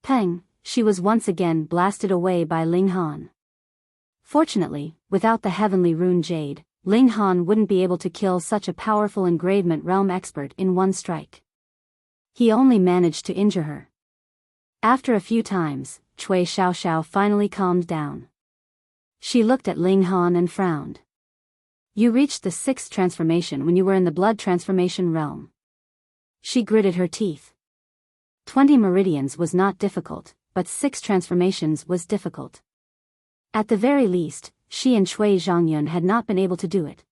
Peng, she was once again blasted away by Ling Han. Fortunately, without the heavenly rune jade, Ling Han wouldn't be able to kill such a powerful engravement realm expert in one strike. He only managed to injure her. After a few times, Cui Xiaoxiao finally calmed down. She looked at Ling Han and frowned. You reached the 6th transformation when you were in the blood transformation realm. She gritted her teeth. 20 meridians was not difficult, but 6 transformations was difficult. At the very least, she and Cui Zhongyun had not been able to do it.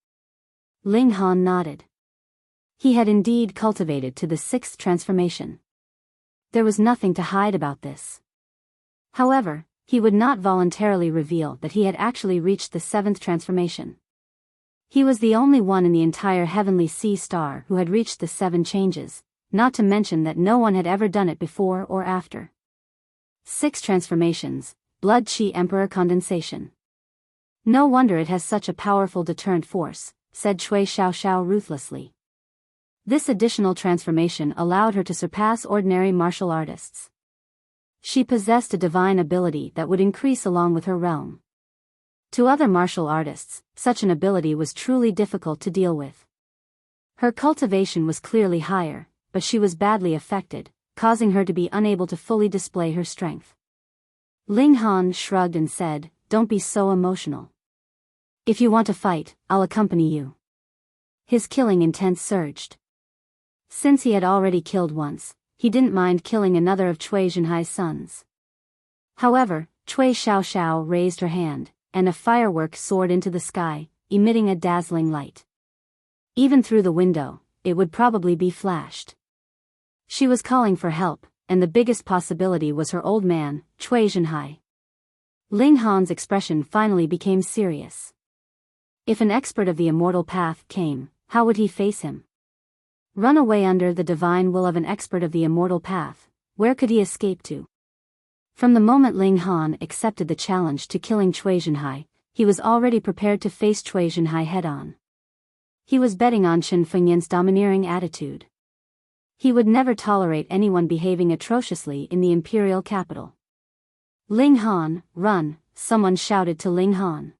Ling Han nodded. He had indeed cultivated to the 6th transformation. There was nothing to hide about this. However, he would not voluntarily reveal that he had actually reached the 7th transformation. He was the only one in the entire heavenly sea star who had reached the 7 changes, not to mention that no one had ever done it before or after. 6 transformations, blood qi emperor condensation. No wonder it has such a powerful deterrent force, said Cui Xiaoxiao ruthlessly. This additional transformation allowed her to surpass ordinary martial artists. She possessed a divine ability that would increase along with her realm. To other martial artists, such an ability was truly difficult to deal with. Her cultivation was clearly higher, but she was badly affected, causing her to be unable to fully display her strength. Ling Han shrugged and said, "Don't be so emotional. If you want to fight, I'll accompany you." His killing intent surged. Since he had already killed once, he didn't mind killing another of Cui Zhenhai's sons. However, Cui Xiaoxiao raised her hand, and a firework soared into the sky, emitting a dazzling light. Even through the window, it would probably be flashed. She was calling for help, and the biggest possibility was her old man, Cui Zhenhai. Ling Han's expression finally became serious. If an expert of the immortal path came, how would he face him? Run away under the divine will of an expert of the immortal path, where could he escape to? From the moment Ling Han accepted the challenge to killing Cui Zhenhai, he was already prepared to face Cui Zhenhai head-on. He was betting on Chen Fengyan's domineering attitude. He would never tolerate anyone behaving atrociously in the imperial capital. Ling Han, run, someone shouted to Ling Han.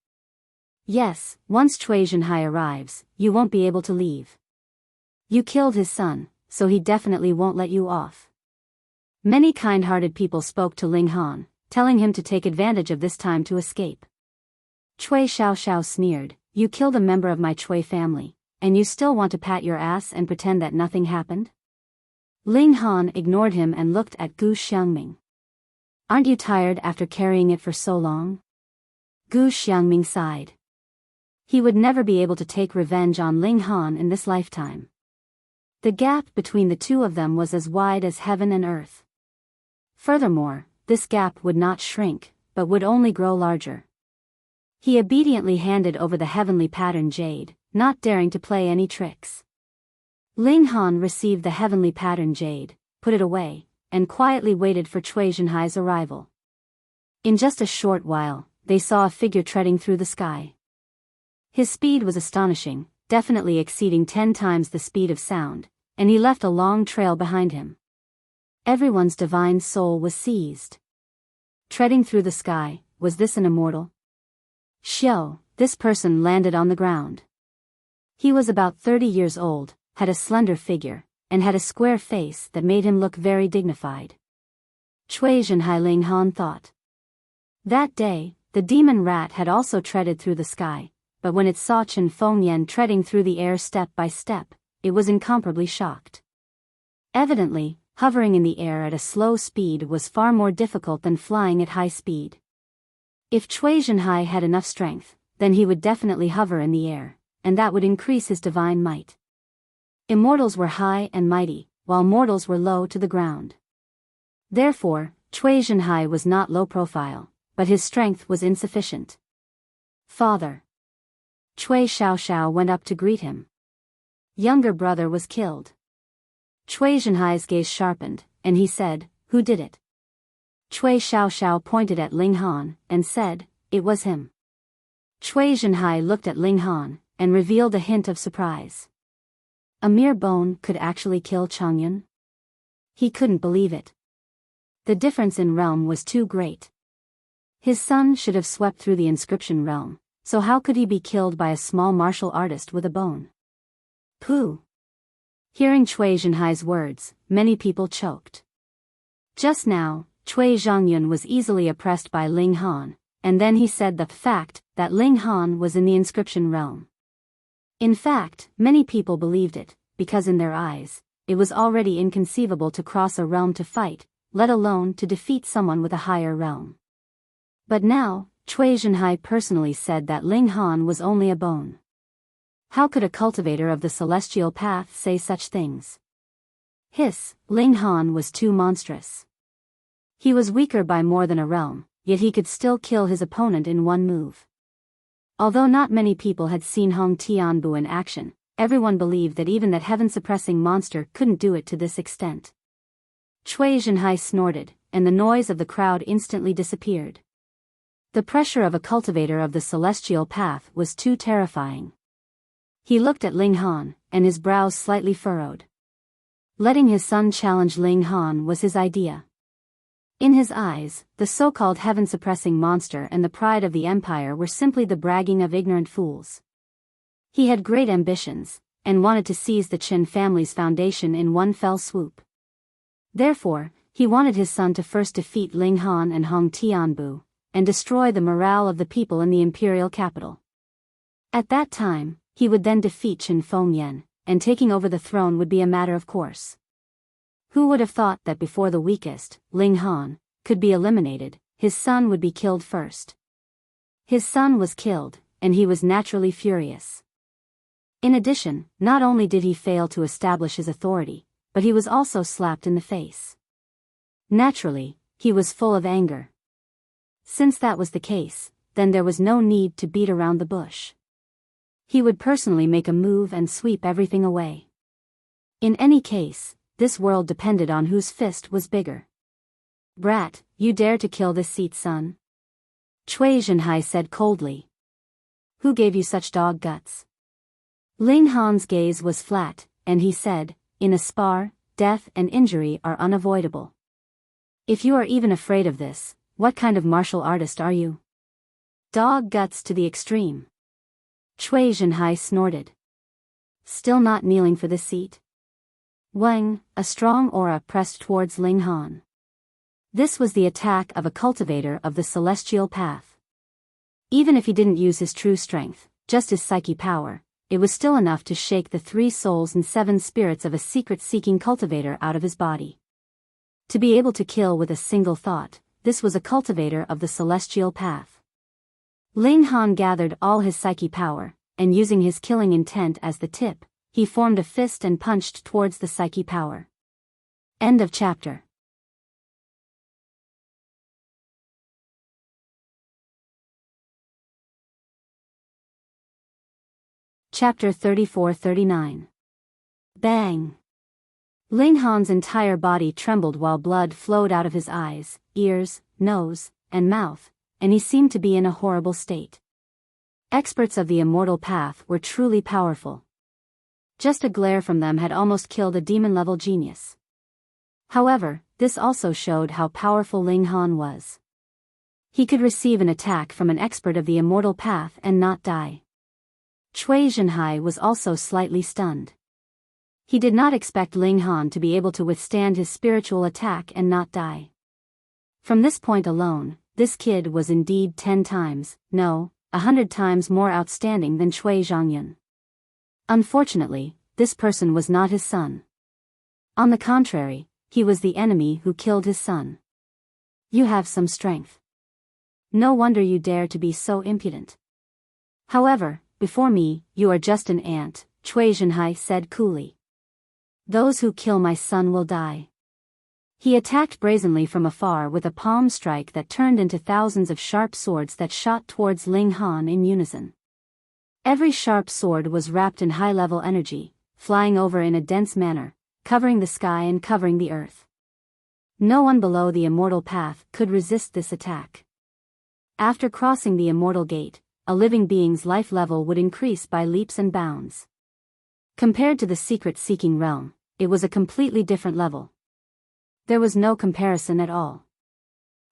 Yes, once Cui Zhenhai arrives, you won't be able to leave. You killed his son, so he definitely won't let you off. Many kind-hearted people spoke to Ling Han, telling him to take advantage of this time to escape. Cui Xiaoxiao sneered, you killed a member of my Cui family, and you still want to pat your ass and pretend that nothing happened? Ling Han ignored him and looked at Gu Xiangming. Aren't you tired after carrying it for so long? Gu Xiangming sighed. He would never be able to take revenge on Ling Han in this lifetime. The gap between the two of them was as wide as heaven and earth. Furthermore, this gap would not shrink, but would only grow larger. He obediently handed over the heavenly pattern jade, not daring to play any tricks. Ling Han received the heavenly pattern jade, put it away, and quietly waited for Cui Zhenhai's arrival. In just a short while, they saw a figure treading through the sky. His speed was astonishing, definitely exceeding 10 times the speed of sound, and he left a long trail behind him. Everyone's divine soul was seized. Treading through the sky, was this an immortal? Xiao, this person landed on the ground. He was about 30 years old, had a slender figure, and had a square face that made him look very dignified. Cui Zhenhai, Ling Han thought. That day, the demon rat had also treaded through the sky, but when it saw Chen Fengyan treading through the air step by step, it was incomparably shocked. Evidently, hovering in the air at a slow speed was far more difficult than flying at high speed. If Cui Zhenhai had enough strength, then he would definitely hover in the air, and that would increase his divine might. Immortals were high and mighty, while mortals were low to the ground. Therefore, Cui Zhenhai was not low profile, but his strength was insufficient. Father. Cui Xiaoxiao went up to greet him. Younger brother was killed. Cui Zhenhai's gaze sharpened, and he said, who did it? Cui Xiaoxiao pointed at Ling Han, and said, it was him. Cui Zhenhai looked at Ling Han, and revealed a hint of surprise. A mere bone could actually kill Chongyun? He couldn't believe it. The difference in realm was too great. His son should have swept through the inscription realm, so how could he be killed by a small martial artist with a bone? Pooh! Hearing Cui Zhenhai's words, many people choked. Just now, Cui Zhongyun was easily oppressed by Ling Han, and then he said the fact that Ling Han was in the inscription realm. In fact, many people believed it, because in their eyes, it was already inconceivable to cross a realm to fight, let alone to defeat someone with a higher realm. But now, Cui Zhenhai personally said that Ling Han was only a bone. How could a cultivator of the celestial path say such things? Hiss, Ling Han was too monstrous. He was weaker by more than a realm, yet he could still kill his opponent in one move. Although not many people had seen Hong Tianbu in action, everyone believed that even that heaven-suppressing monster couldn't do it to this extent. Cui Zhenhai snorted, and the noise of the crowd instantly disappeared. The pressure of a cultivator of the celestial path was too terrifying. He looked at Ling Han, and his brows slightly furrowed. Letting his son challenge Ling Han was his idea. In his eyes, the so-called heaven-suppressing monster and the pride of the empire were simply the bragging of ignorant fools. He had great ambitions, and wanted to seize the Qin family's foundation in one fell swoop. Therefore, he wanted his son to first defeat Ling Han and Hong Tianbu, and destroy the morale of the people in the imperial capital. At that time, he would then defeat Qin Fengyan, and taking over the throne would be a matter of course. Who would have thought that before the weakest, Ling Han, could be eliminated, his son would be killed first? His son was killed, and he was naturally furious. In addition, not only did he fail to establish his authority, but he was also slapped in the face. Naturally, he was full of anger. Since that was the case, then there was no need to beat around the bush. He would personally make a move and sweep everything away. In any case, this world depended on whose fist was bigger. "Brat, you dare to kill this seat, son?" Cui Zhenhai said coldly. "Who gave you such dog guts?" Ling Han's gaze was flat, and he said, "In a spar, death and injury are unavoidable. If you are even afraid of this, what kind of martial artist are you? Dog guts to the extreme." Cui Zhenhai snorted. "Still not kneeling for this seat?" Wang, a strong aura pressed towards Ling Han. This was the attack of a cultivator of the celestial path. Even if he didn't use his true strength, just his psyche power, it was still enough to shake the 3 souls and 7 spirits of a secret-seeking cultivator out of his body. To be able to kill with a single thought, this was a cultivator of the celestial path. Ling Han gathered all his psyche power, and using his killing intent as the tip, he formed a fist and punched towards the psyche power. End of chapter. Chapter 34-39. Bang! Ling Han's entire body trembled while blood flowed out of his eyes, ears, nose, and mouth, and he seemed to be in a horrible state. Experts of the immortal path were truly powerful. Just a glare from them had almost killed a demon-level genius. However, this also showed how powerful Ling Han was. He could receive an attack from an expert of the immortal path and not die. Cui Zhenhai was also slightly stunned. He did not expect Ling Han to be able to withstand his spiritual attack and not die. From this point alone, this kid was indeed 10 times, no, 100 times more outstanding than Cui Zhongyun. Unfortunately, this person was not his son. On the contrary, he was the enemy who killed his son. You have some strength. No wonder you dare to be so impudent. However, before me, you are just an ant, Cui Zhenhai said coolly. Those who kill my son will die. He attacked brazenly from afar with a palm strike that turned into thousands of sharp swords that shot towards Ling Han in unison. Every sharp sword was wrapped in high-level energy, flying over in a dense manner, covering the sky and covering the earth. No one below the immortal path could resist this attack. After crossing the immortal gate, a living being's life level would increase by leaps and bounds. Compared to the secret-seeking realm, it was a completely different level. There was no comparison at all.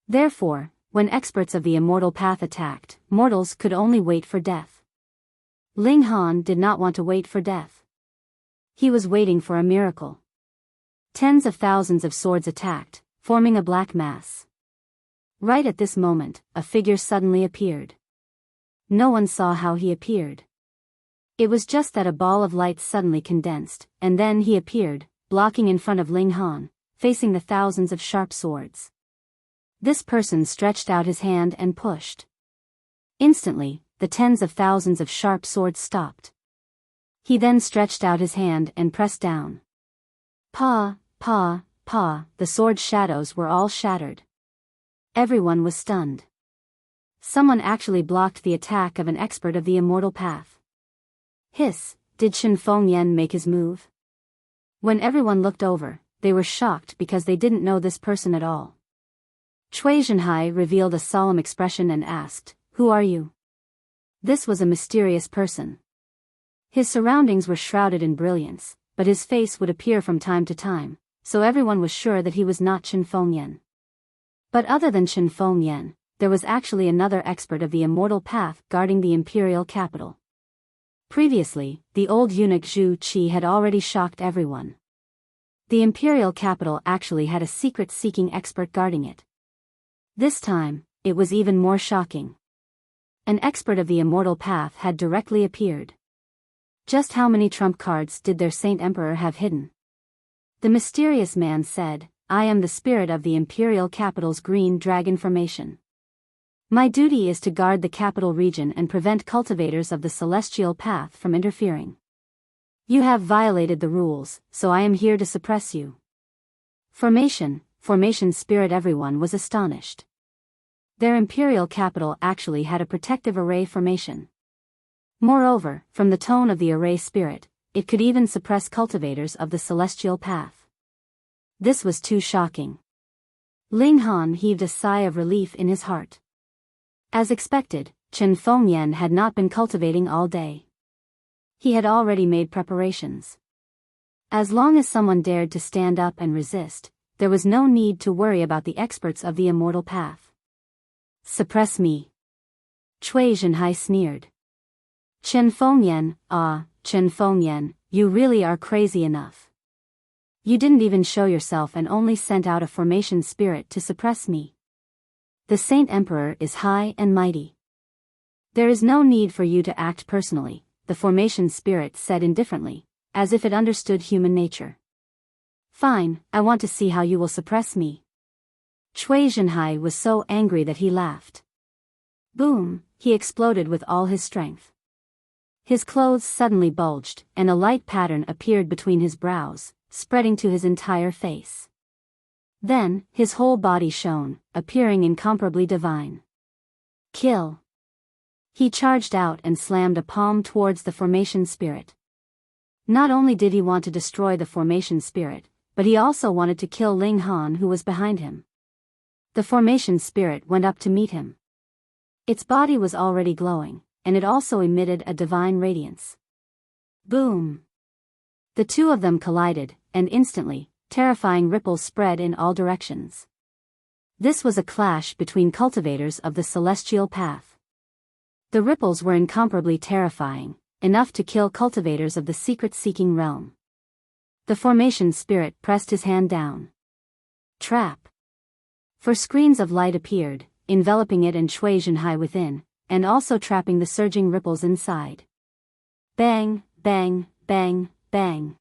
Therefore, when experts of the immortal path attacked, mortals could only wait for death. Ling Han did not want to wait for death. He was waiting for a miracle. Tens of thousands of swords attacked, forming a black mass. Right at this moment, a figure suddenly appeared. No one saw how he appeared. It was just that a ball of light suddenly condensed, and then he appeared, blocking in front of Ling Han, facing the thousands of sharp swords. This person stretched out his hand and pushed. Instantly, the tens of thousands of sharp swords stopped. He then stretched out his hand and pressed down. Pa, pa, pa, the sword shadows were all shattered. Everyone was stunned. Someone actually blocked the attack of an expert of the immortal path. Hiss, did Qin Fengyan make his move? When everyone looked over, they were shocked because they didn't know this person at all. Cui Zhenhai revealed a solemn expression and asked, "Who are you?" This was a mysterious person. His surroundings were shrouded in brilliance, but his face would appear from time to time, so everyone was sure that he was not Qin Fengyan. But other than Qin Fengyan, there was actually another expert of the immortal path guarding the imperial capital. Previously, the old eunuch Zhu Qi had already shocked everyone. The imperial capital actually had a secret-seeking expert guarding it. This time, it was even more shocking. An expert of the immortal path had directly appeared. Just how many trump cards did their Saint Emperor have hidden? The mysterious man said, I am the spirit of the imperial capital's green dragon formation. My duty is to guard the capital region and prevent cultivators of the celestial path from interfering. You have violated the rules, so I am here to suppress you. Formation spirit. Everyone was astonished. Their imperial capital actually had a protective array formation. Moreover, from the tone of the array spirit, it could even suppress cultivators of the celestial path. This was too shocking. Ling Han heaved a sigh of relief in his heart. As expected, Chen Fengyan had not been cultivating all day. He had already made preparations. As long as someone dared to stand up and resist, there was no need to worry about the experts of the immortal path. Suppress me. Cui Zhenhai sneered. Chen Fengyan, Chen Fengyan, you really are crazy enough. You didn't even show yourself and only sent out a formation spirit to suppress me. The Saint Emperor is high and mighty. There is no need for you to act personally, the formation spirit said indifferently, as if it understood human nature. Fine, I want to see how you will suppress me. Cui Zhenhai was so angry that he laughed. Boom, he exploded with all his strength. His clothes suddenly bulged, and a light pattern appeared between his brows, spreading to his entire face. Then, his whole body shone, appearing incomparably divine. Kill. He charged out and slammed a palm towards the formation spirit. Not only did he want to destroy the formation spirit, but he also wanted to kill Ling Han, who was behind him. The formation spirit went up to meet him. Its body was already glowing, and it also emitted a divine radiance. Boom! The two of them collided, and instantly, terrifying ripples spread in all directions. This was a clash between cultivators of the celestial path. The ripples were incomparably terrifying, enough to kill cultivators of the secret-seeking realm. The formation spirit pressed his hand down. Trap. For screens of light appeared, enveloping it and Cui Zhenhai within, and also trapping the surging ripples inside. Bang, bang, bang, bang.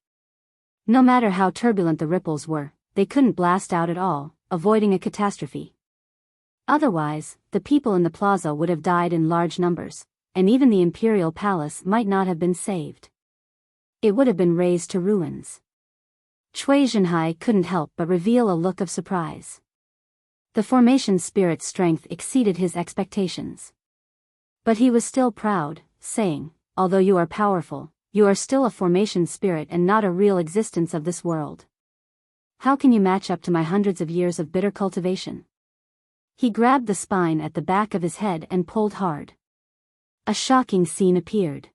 No matter how turbulent the ripples were, they couldn't blast out at all, avoiding a catastrophe. Otherwise, the people in the plaza would have died in large numbers, and even the imperial palace might not have been saved. It would have been razed to ruins. Cui Zhenhai couldn't help but reveal a look of surprise. The formation spirit's strength exceeded his expectations. But he was still proud, saying, although you are powerful, you are still a formation spirit and not a real existence of this world. How can you match up to my hundreds of years of bitter cultivation? He grabbed the spine at the back of his head and pulled hard. A shocking scene appeared.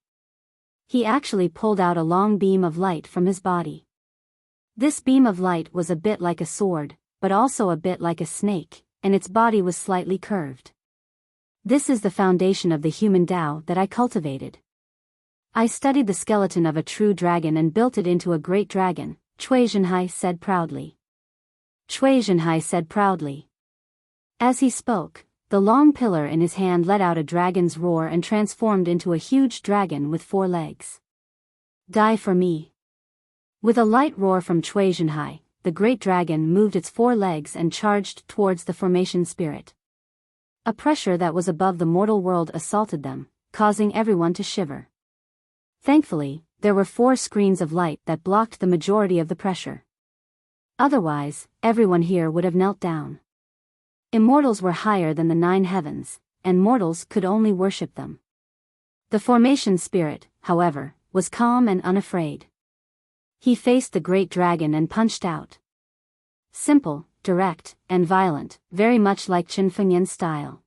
He actually pulled out a long beam of light from his body. This beam of light was a bit like a sword, but also a bit like a snake, and its body was slightly curved. This is the foundation of the human Tao that I cultivated. I studied the skeleton of a true dragon and built it into a great dragon, Cui Zhenhai said proudly. Cui Zhenhai said proudly. As he spoke, the long pillar in his hand let out a dragon's roar and transformed into a huge dragon with 4 legs. Die for me. With a light roar from Cui Zhenhai, the great dragon moved its 4 legs and charged towards the formation spirit. A pressure that was above the mortal world assaulted them, causing everyone to shiver. Thankfully, there were 4 screens of light that blocked the majority of the pressure. Otherwise, everyone here would have knelt down. Immortals were higher than the 9 heavens, and mortals could only worship them. The formation spirit, however, was calm and unafraid. He faced the great dragon and punched out. Simple, direct, and violent, very much like Chen Fengyan's style.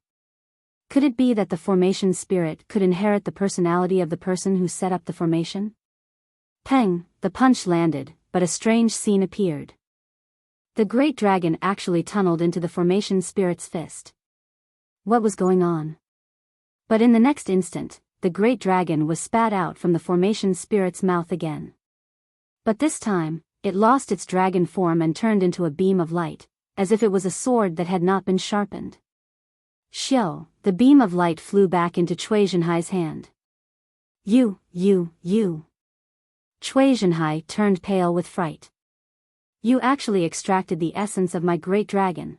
Could it be that the formation spirit could inherit the personality of the person who set up the formation? Peng, the punch landed, but a strange scene appeared. The great dragon actually tunneled into the formation spirit's fist. What was going on? But in the next instant, the great dragon was spat out from the formation spirit's mouth again. But this time, it lost its dragon form and turned into a beam of light, as if it was a sword that had not been sharpened. Xiao, the beam of light flew back into Cui Zhenhai's hand. You. Cui Zhenhai turned pale with fright. You actually extracted the essence of my great dragon.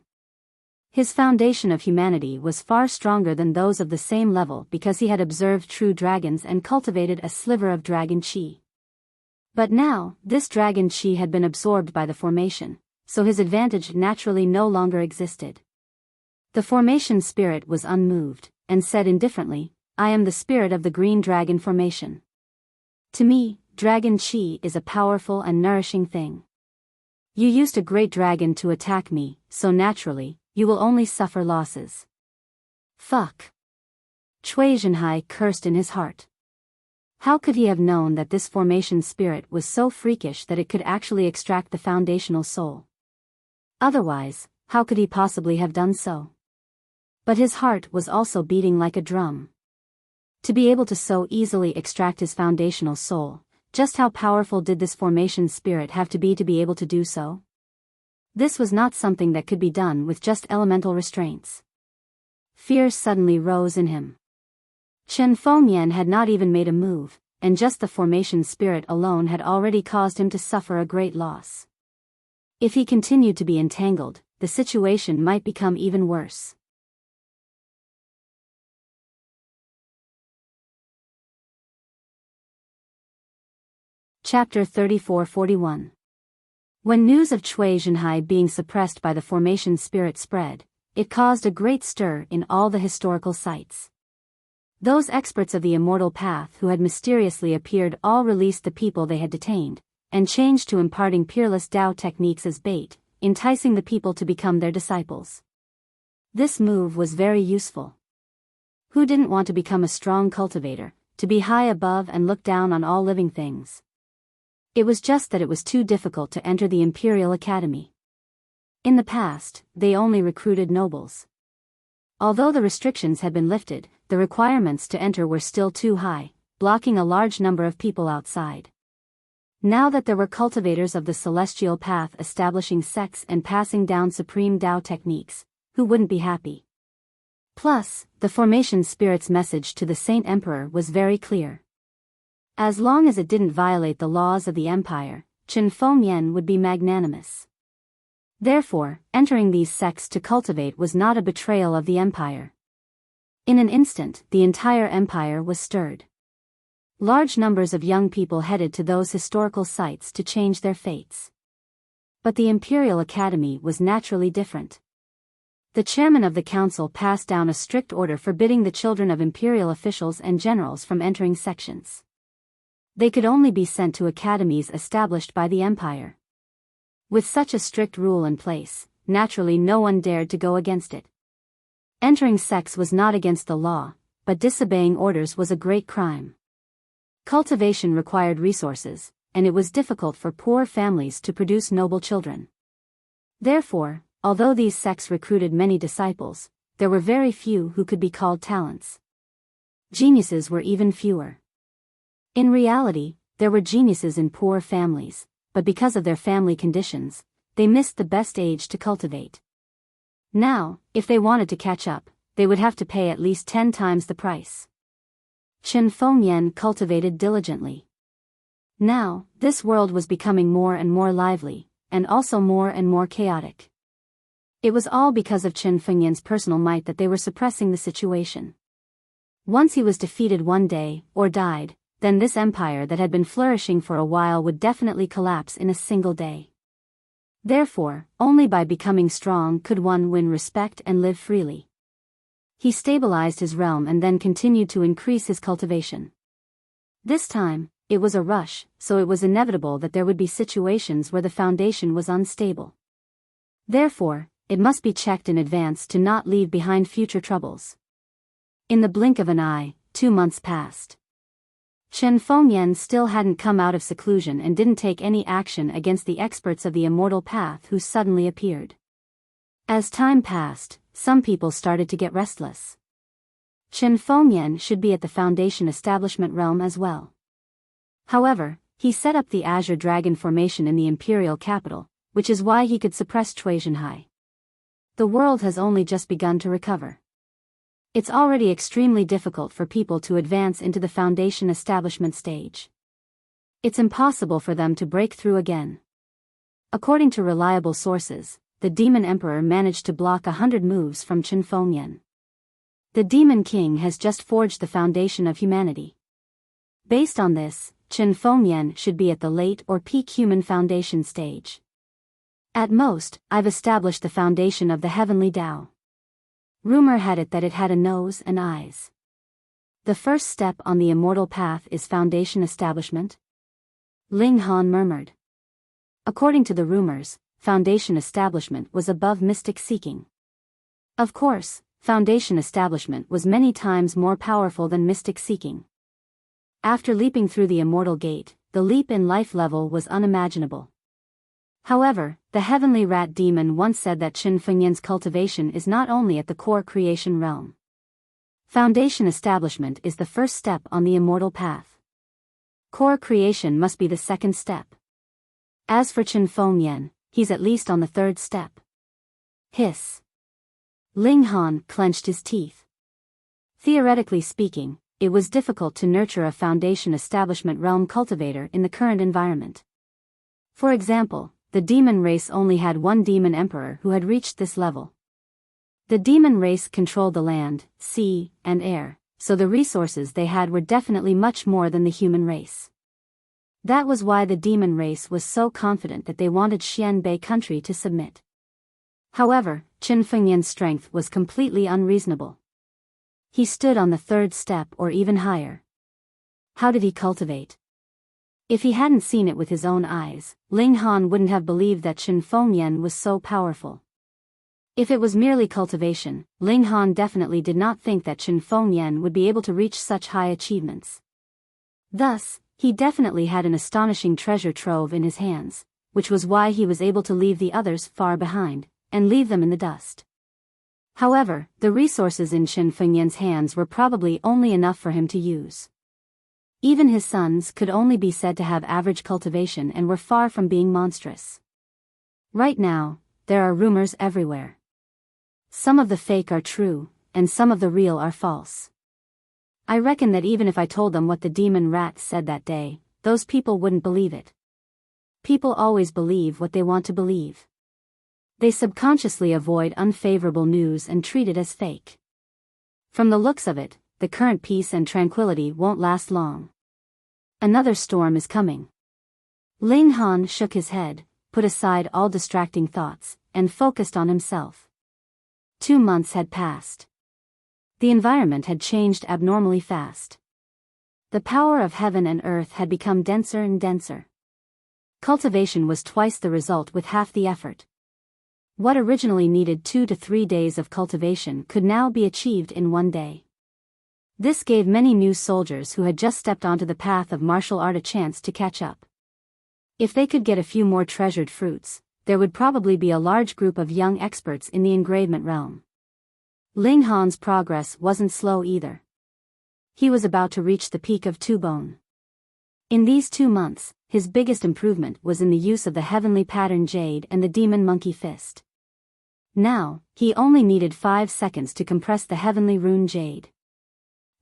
His foundation of humanity was far stronger than those of the same level because he had observed true dragons and cultivated a sliver of dragon chi. But now, this dragon chi had been absorbed by the formation, so his advantage naturally no longer existed. The formation spirit was unmoved, and said indifferently, I am the spirit of the green dragon formation. To me, dragon chi is a powerful and nourishing thing. You used a great dragon to attack me, so naturally, you will only suffer losses. Fuck. Cui Zhenhai cursed in his heart. How could he have known that this formation spirit was so freakish that it could actually extract the foundational soul? Otherwise, how could he possibly have done so? But his heart was also beating like a drum. To be able to so easily extract his foundational soul, just how powerful did this formation spirit have to be able to do so? This was not something that could be done with just elemental restraints. Fear suddenly rose in him. Chen Fengyan had not even made a move, and just the formation spirit alone had already caused him to suffer a great loss. If he continued to be entangled, the situation might become even worse. Chapter 34-41. When news of Cui Zhenhai being suppressed by the formation spirit spread, it caused a great stir in all the historical sites. Those experts of the immortal path who had mysteriously appeared all released the people they had detained, and changed to imparting peerless Tao techniques as bait, enticing the people to become their disciples. This move was very useful. Who didn't want to become a strong cultivator, to be high above and look down on all living things? It was just that it was too difficult to enter the Imperial Academy. In the past, they only recruited nobles. Although the restrictions had been lifted, the requirements to enter were still too high, blocking a large number of people outside. Now that there were cultivators of the celestial path establishing sects and passing down supreme Tao techniques, who wouldn't be happy? Plus, the formation spirit's message to the Saint Emperor was very clear. As long as it didn't violate the laws of the empire, Chen Fengyan would be magnanimous. Therefore, entering these sects to cultivate was not a betrayal of the empire. In an instant, the entire empire was stirred. Large numbers of young people headed to those historical sites to change their fates. But the Imperial Academy was naturally different. The chairman of the council passed down a strict order forbidding the children of imperial officials and generals from entering sections. They could only be sent to academies established by the empire. With such a strict rule in place, naturally no one dared to go against it. Entering sects was not against the law, but disobeying orders was a great crime. Cultivation required resources, and it was difficult for poor families to produce noble children. Therefore, although these sects recruited many disciples, there were very few who could be called talents. Geniuses were even fewer. In reality, there were geniuses in poor families, but because of their family conditions, they missed the best age to cultivate. Now, if they wanted to catch up, they would have to pay at least 10 times the price. Chen Fengyan cultivated diligently. Now, this world was becoming more and more lively, and also more and more chaotic. It was all because of Chen Fengyan's personal might that they were suppressing the situation. Once he was defeated one day, or died, then this empire that had been flourishing for a while would definitely collapse in a single day. Therefore, only by becoming strong could one win respect and live freely. He stabilized his realm and then continued to increase his cultivation. This time, it was a rush, so it was inevitable that there would be situations where the foundation was unstable. Therefore, it must be checked in advance to not leave behind future troubles. In the blink of an eye, 2 months passed. Chen Fengyan still hadn't come out of seclusion and didn't take any action against the experts of the immortal path who suddenly appeared. As time passed, some people started to get restless. Chen Fengyan should be at the foundation establishment realm as well. However, he set up the Azure Dragon formation in the imperial capital, which is why he could suppress Cui Zhenhai. The world has only just begun to recover. It's already extremely difficult for people to advance into the foundation establishment stage. It's impossible for them to break through again. According to reliable sources, the Demon Emperor managed to block 100 moves from Chen Fengyan. The Demon King has just forged the foundation of humanity. Based on this, Chen Fengyan should be at the late or peak human foundation stage. At most, I've established the foundation of the heavenly Tao. Rumor had it that it had a nose and eyes. The first step on the immortal path is foundation establishment? Ling Han murmured. According to the rumors, foundation establishment was above mystic seeking. Of course, foundation establishment was many times more powerful than mystic seeking. After leaping through the immortal gate, the leap in life level was unimaginable. However, the heavenly rat demon once said that Chen Fengyan's cultivation is not only at the core creation realm. Foundation establishment is the first step on the immortal path. Core creation must be the second step. As for Chen Fengyan, he's at least on the third step. Hiss. Ling Han clenched his teeth. Theoretically speaking, it was difficult to nurture a foundation establishment realm cultivator in the current environment. For example, the demon race only had one demon emperor who had reached this level. The demon race controlled the land, sea, and air, so the resources they had were definitely much more than the human race. That was why the demon race was so confident that they wanted Xianbei country to submit. However, Chen Fengyan's strength was completely unreasonable. He stood on the third step or even higher. How did he cultivate? If he hadn't seen it with his own eyes, Ling Han wouldn't have believed that Chen Fengyan was so powerful. If it was merely cultivation, Ling Han definitely did not think that Chen Fengyan would be able to reach such high achievements. Thus, he definitely had an astonishing treasure trove in his hands, which was why he was able to leave the others far behind, and leave them in the dust. However, the resources in Chen Fengyan's hands were probably only enough for him to use. Even his sons could only be said to have average cultivation and were far from being monstrous. Right now, there are rumors everywhere. Some of the fake are true, and some of the real are false. I reckon that even if I told them what the demon rat said that day, those people wouldn't believe it. People always believe what they want to believe. They subconsciously avoid unfavorable news and treat it as fake. From the looks of it, the current peace and tranquility won't last long. Another storm is coming. Ling Han shook his head, put aside all distracting thoughts, and focused on himself. 2 months had passed. The environment had changed abnormally fast. The power of heaven and earth had become denser and denser. Cultivation was twice the result with half the effort. What originally needed 2 to 3 days of cultivation could now be achieved in 1 day. This gave many new soldiers who had just stepped onto the path of martial art a chance to catch up. If they could get a few more treasured fruits, there would probably be a large group of young experts in the engravement realm. Ling Han's progress wasn't slow either. He was about to reach the peak of Tubone. In these 2 months, his biggest improvement was in the use of the heavenly pattern jade and the demon monkey fist. Now, he only needed 5 seconds to compress the heavenly rune jade.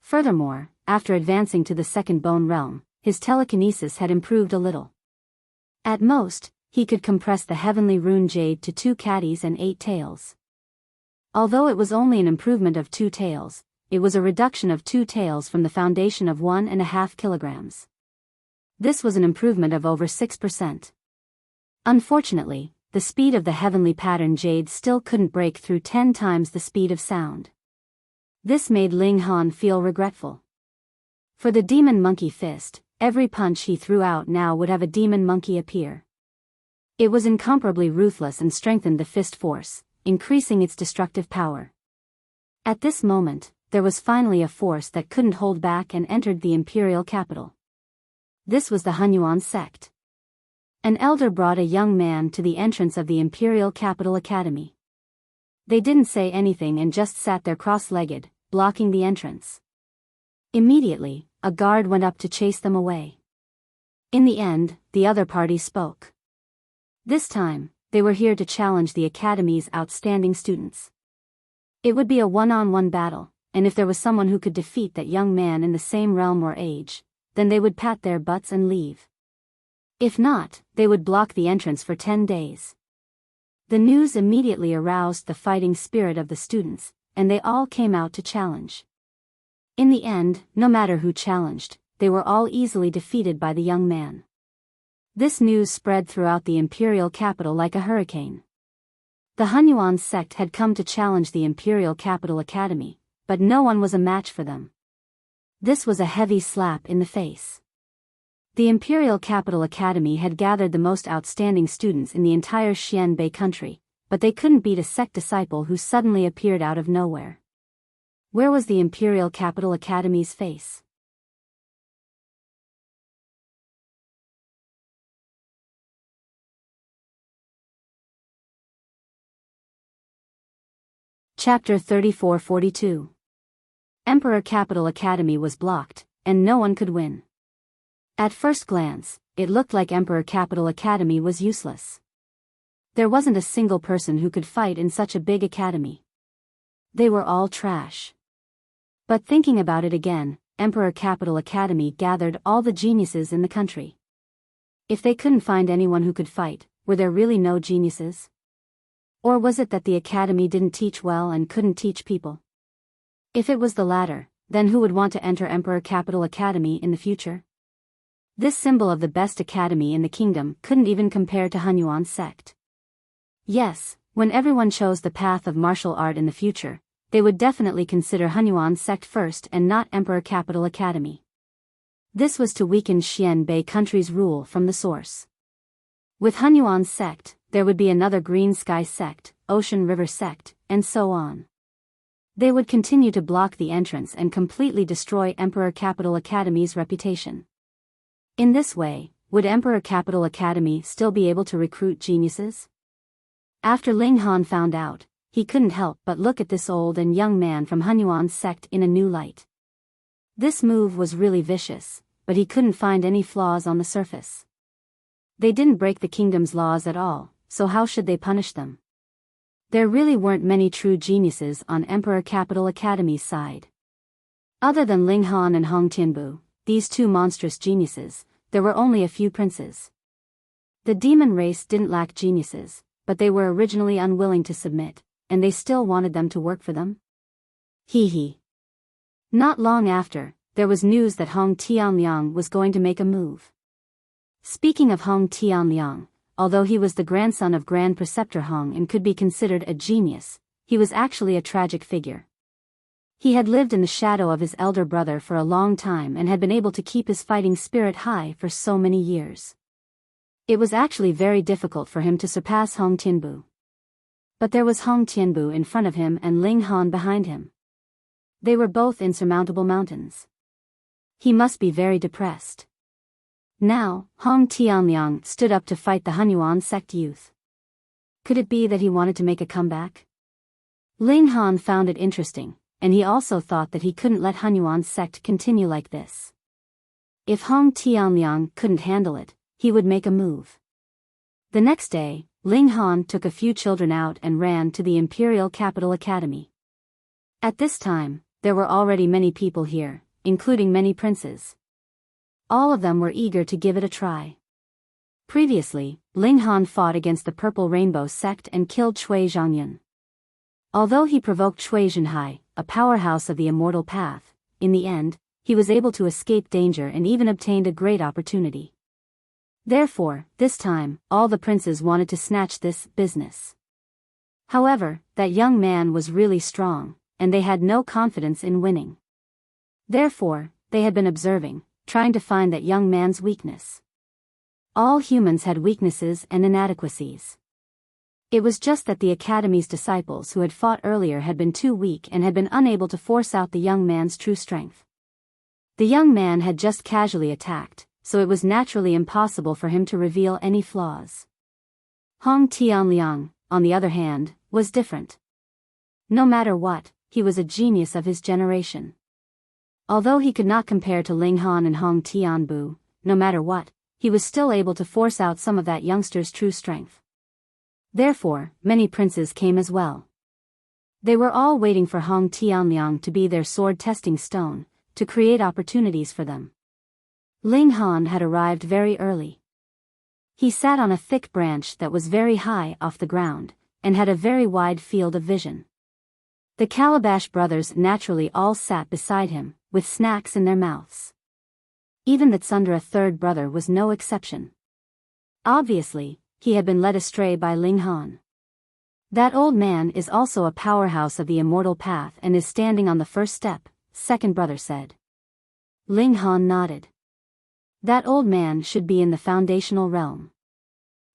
Furthermore, after advancing to the second bone realm, his telekinesis had improved a little. At most, he could compress the heavenly rune jade to 2 caddies and 8 tails. Although it was only an improvement of 2 tails, it was a reduction of 2 tails from the foundation of 1.5 kilograms. This was an improvement of over 6%. Unfortunately, the speed of the heavenly pattern jade still couldn't break through 10 times the speed of sound. This made Ling Han feel regretful. For the demon monkey fist, every punch he threw out now would have a demon monkey appear. It was incomparably ruthless and strengthened the fist force, increasing its destructive power. At this moment, there was finally a force that couldn't hold back and entered the imperial capital. This was the Hunyuan sect. An elder brought a young man to the entrance of the Imperial Capital Academy. They didn't say anything and just sat there cross-legged, blocking the entrance. Immediately, a guard went up to chase them away. In the end, the other party spoke. This time, they were here to challenge the Academy's outstanding students. It would be a one-on-one battle, and if there was someone who could defeat that young man in the same realm or age, then they would pat their butts and leave. If not, they would block the entrance for 10 days. The news immediately aroused the fighting spirit of the students, and they all came out to challenge. In the end, no matter who challenged, they were all easily defeated by the young man. This news spread throughout the imperial capital like a hurricane. The Hunyuan sect had come to challenge the imperial capital academy, but no one was a match for them. This was a heavy slap in the face. The imperial capital academy had gathered the most outstanding students in the entire Xianbei country, but they couldn't beat a sect disciple who suddenly appeared out of nowhere. Where was the imperial capital academy's face? Chapter 34-42. Emperor Capital Academy was blocked, and no one could win. At first glance, it looked like Emperor Capital Academy was useless. There wasn't a single person who could fight in such a big academy. They were all trash. But thinking about it again, Emperor Capital Academy gathered all the geniuses in the country. If they couldn't find anyone who could fight, were there really no geniuses? Or was it that the academy didn't teach well and couldn't teach people? If it was the latter, then who would want to enter Emperor Capital Academy in the future? This symbol of the best academy in the kingdom couldn't even compare to Hunyuan sect. Yes, when everyone chose the path of martial art in the future, they would definitely consider Hunyuan sect first and not Emperor Capital Academy. This was to weaken Xianbei country's rule from the source. With Hunyuan sect, there would be another Green Sky sect, Ocean River sect, and so on. They would continue to block the entrance and completely destroy Emperor Capital Academy's reputation. In this way, would Emperor Capital Academy still be able to recruit geniuses? After Ling Han found out, he couldn't help but look at this old and young man from Hunyuan sect in a new light. This move was really vicious, but he couldn't find any flaws on the surface. They didn't break the kingdom's laws at all, so how should they punish them? There really weren't many true geniuses on Emperor Capital Academy's side. Other than Ling Han and Hong Tianbu, these two monstrous geniuses, there were only a few princes. The demon race didn't lack geniuses, but they were originally unwilling to submit, and they still wanted them to work for them? Hee hee. Not long after, there was news that Hong Tianliang was going to make a move. Speaking of Hong Tianliang, although he was the grandson of Grand Preceptor Hong and could be considered a genius, he was actually a tragic figure. He had lived in the shadow of his elder brother for a long time and had been able to keep his fighting spirit high for so many years. It was actually very difficult for him to surpass Hong Tianbu. But there was Hong Tianbu in front of him and Ling Han behind him. They were both insurmountable mountains. He must be very depressed. Now, Hong Tianliang stood up to fight the Hunyuan sect youth. Could it be that he wanted to make a comeback? Ling Han found it interesting, and he also thought that he couldn't let Hunyuan sect continue like this. If Hong Tianliang couldn't handle it, he would make a move. The next day, Ling Han took a few children out and ran to the Imperial Capital Academy. At this time, there were already many people here, including many princes. All of them were eager to give it a try. Previously, Ling Han fought against the Purple Rainbow sect and killed Cui Zhongyun. Although he provoked Cui Zhenhai, a powerhouse of the Immortal Path, in the end, he was able to escape danger and even obtained a great opportunity. Therefore, this time, all the princes wanted to snatch this business. However, that young man was really strong, and they had no confidence in winning. Therefore, they had been observing, trying to find that young man's weakness. All humans had weaknesses and inadequacies. It was just that the Academy's disciples who had fought earlier had been too weak and had been unable to force out the young man's true strength. The young man had just casually attacked, so it was naturally impossible for him to reveal any flaws. Hong Tianliang, on the other hand, was different. No matter what, he was a genius of his generation. Although he could not compare to Ling Han and Hong Tianbu, no matter what, he was still able to force out some of that youngster's true strength. Therefore, many princes came as well. They were all waiting for Hong Tianliang to be their sword testing stone, to create opportunities for them. Ling Han had arrived very early. He sat on a thick branch that was very high off the ground, and had a very wide field of vision. The Calabash brothers naturally all sat beside him, with snacks in their mouths. Even the Tsundra third brother was no exception. Obviously, he had been led astray by Ling Han. That old man is also a powerhouse of the immortal path and is standing on the first step, second brother said. Ling Han nodded. That old man should be in the foundational realm.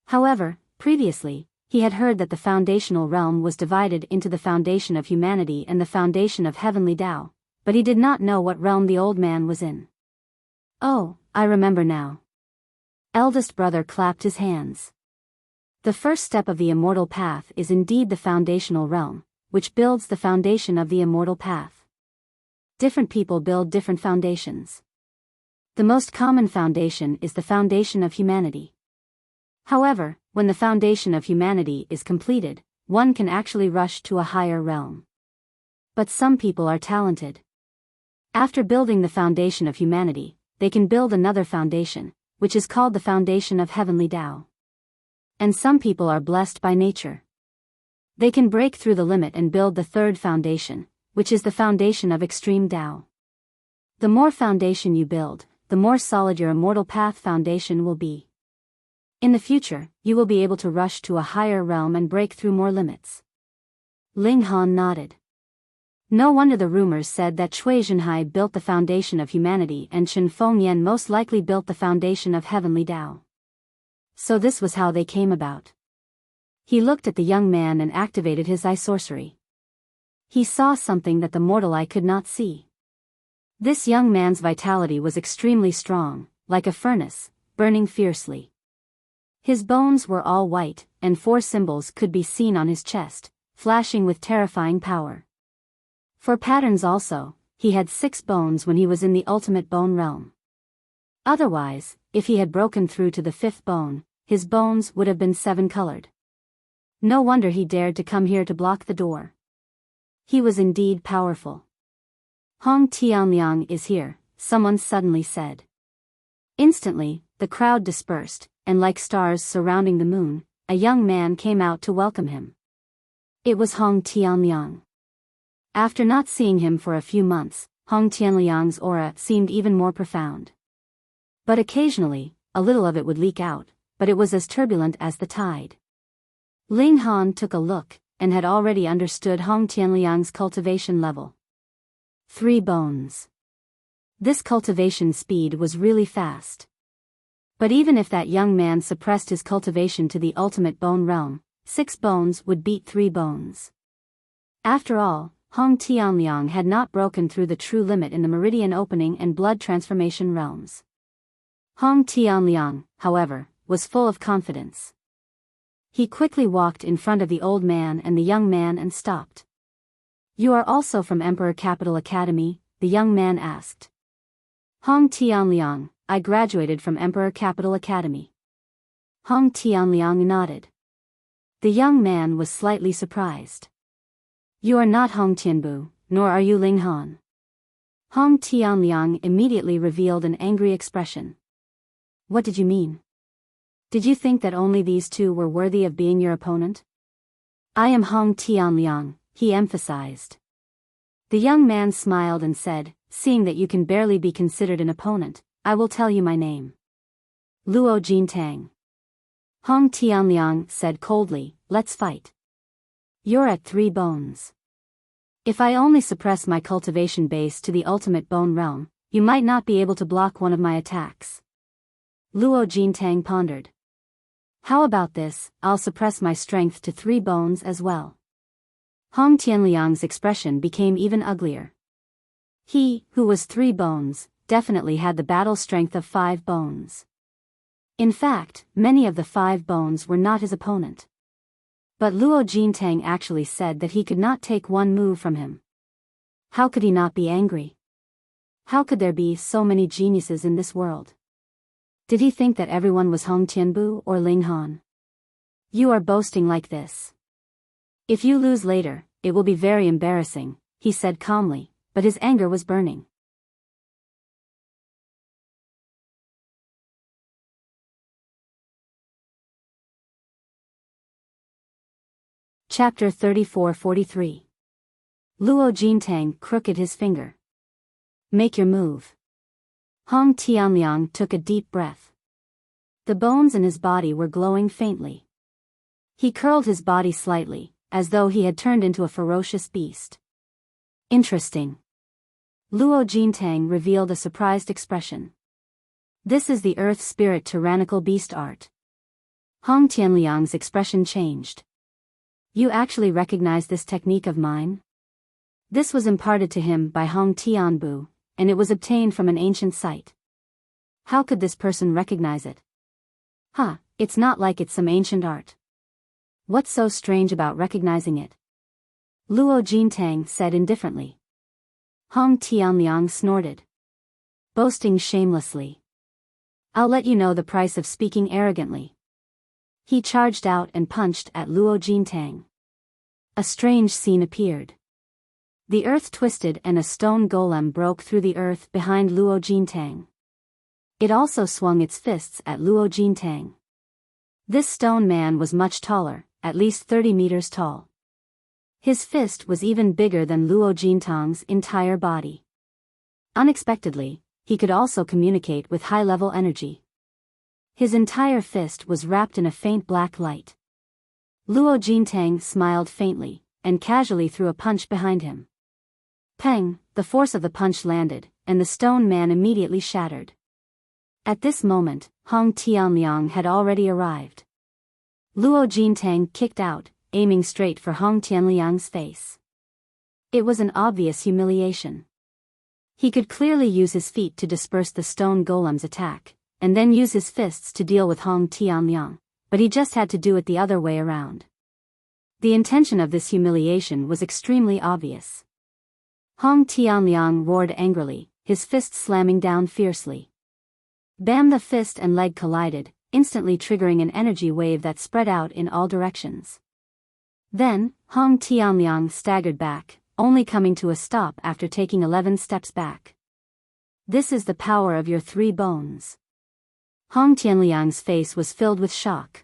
However, previously, he had heard that the foundational realm was divided into the foundation of humanity and the foundation of heavenly Tao, but he did not know what realm the old man was in. Oh, I remember now. Eldest brother clapped his hands. The first step of the immortal path is indeed the foundational realm, which builds the foundation of the immortal path. Different people build different foundations. The most common foundation is the foundation of humanity. However, when the foundation of humanity is completed, one can actually rush to a higher realm. But some people are talented. After building the foundation of humanity, they can build another foundation, which is called the foundation of heavenly Tao. And some people are blessed by nature. They can break through the limit and build the third foundation, which is the foundation of extreme Tao. The more foundation you build, the more solid your immortal path foundation will be. In the future, you will be able to rush to a higher realm and break through more limits. Ling Han nodded. No wonder the rumors said that Cui Zhenhai built the foundation of humanity and Chen Fengyan most likely built the foundation of heavenly Tao. So this was how they came about. He looked at the young man and activated his eye sorcery. He saw something that the mortal eye could not see. This young man's vitality was extremely strong, like a furnace, burning fiercely. His bones were all white, and 4 symbols could be seen on his chest, flashing with terrifying power. For patterns also, he had 6 bones when he was in the ultimate bone realm. Otherwise, if he had broken through to the 5th bone, his bones would have been 7-colored. No wonder he dared to come here to block the door. He was indeed powerful. Hong Tianliang is here, someone suddenly said. Instantly, the crowd dispersed, and like stars surrounding the moon, a young man came out to welcome him. It was Hong Tianliang. After not seeing him for a few months, Hong Tianliang's aura seemed even more profound. But occasionally, a little of it would leak out, but it was as turbulent as the tide. Ling Han took a look, and had already understood Hong Tianliang's cultivation level. 3 bones. This cultivation speed was really fast. But even if that young man suppressed his cultivation to the ultimate bone realm, 6 bones would beat 3 bones. After all, Hong Tianliang had not broken through the true limit in the meridian opening and blood transformation realms. Hong Tianliang, however, was full of confidence. He quickly walked in front of the old man and the young man and stopped. You are also from Emperor Capital Academy? The young man asked. Hong Tianliang, I graduated from Emperor Capital Academy. Hong Tianliang nodded. The young man was slightly surprised. You are not Hong Tianbu, nor are you Ling Han. Hong Tianliang immediately revealed an angry expression. What did you mean? Did you think that only these 2 were worthy of being your opponent? I am Hong Tianliang, he emphasized. The young man smiled and said, seeing that you can barely be considered an opponent, I will tell you my name. Luo Jintang. Hong Tianliang said coldly, let's fight. You're at 3 bones. If I only suppress my cultivation base to the ultimate bone realm, you might not be able to block one of my attacks. Luo Jintang pondered. How about this, I'll suppress my strength to 3 bones as well. Hong Tianliang's expression became even uglier. He, who was 3 bones, definitely had the battle strength of 5 bones. In fact, many of the 5 bones were not his opponent. But Luo Jintang actually said that he could not take one move from him. How could he not be angry? How could there be so many geniuses in this world? Did he think that everyone was Hong Tianbu or Ling Han? You are boasting like this. If you lose later, it will be very embarrassing, he said calmly, but his anger was burning. Chapter 34-43. Luo Jintang crooked his finger. Make your move. Hong Tianliang took a deep breath. The bones in his body were glowing faintly. He curled his body slightly, as though he had turned into a ferocious beast. Interesting. Luo Jintang revealed a surprised expression. This is the earth spirit tyrannical beast art. Hong Tianliang's expression changed. You actually recognize this technique of mine? This was imparted to him by Hong Tianbu, and it was obtained from an ancient site. How could this person recognize it? It's not like it's some ancient art. What's so strange about recognizing it? Luo Jintang said indifferently. Hong Tianliang snorted. Boasting shamelessly. I'll let you know the price of speaking arrogantly. He charged out and punched at Luo Jintang. A strange scene appeared. The earth twisted and a stone golem broke through the earth behind Luo Jintang. It also swung its fists at Luo Jintang. This stone man was much taller, at least 30 meters tall. His fist was even bigger than Luo Jintang's entire body. Unexpectedly, he could also communicate with high-level energy. His entire fist was wrapped in a faint black light. Luo Jintang smiled faintly, and casually threw a punch behind him. Peng, the force of the punch landed, and the stone man immediately shattered. At this moment, Hong Tianliang had already arrived. Luo Jintang kicked out, aiming straight for Hong Tianliang's face. It was an obvious humiliation. He could clearly use his feet to disperse the stone golem's attack, and then use his fists to deal with Hong Tianliang, but he just had to do it the other way around. The intention of this humiliation was extremely obvious. Hong Tianliang roared angrily, his fist slamming down fiercely. Bam! The fist and leg collided, instantly triggering an energy wave that spread out in all directions. Then, Hong Tianliang staggered back, only coming to a stop after taking 11 steps back. This is the power of your 3 bones. Hong Tianliang's face was filled with shock.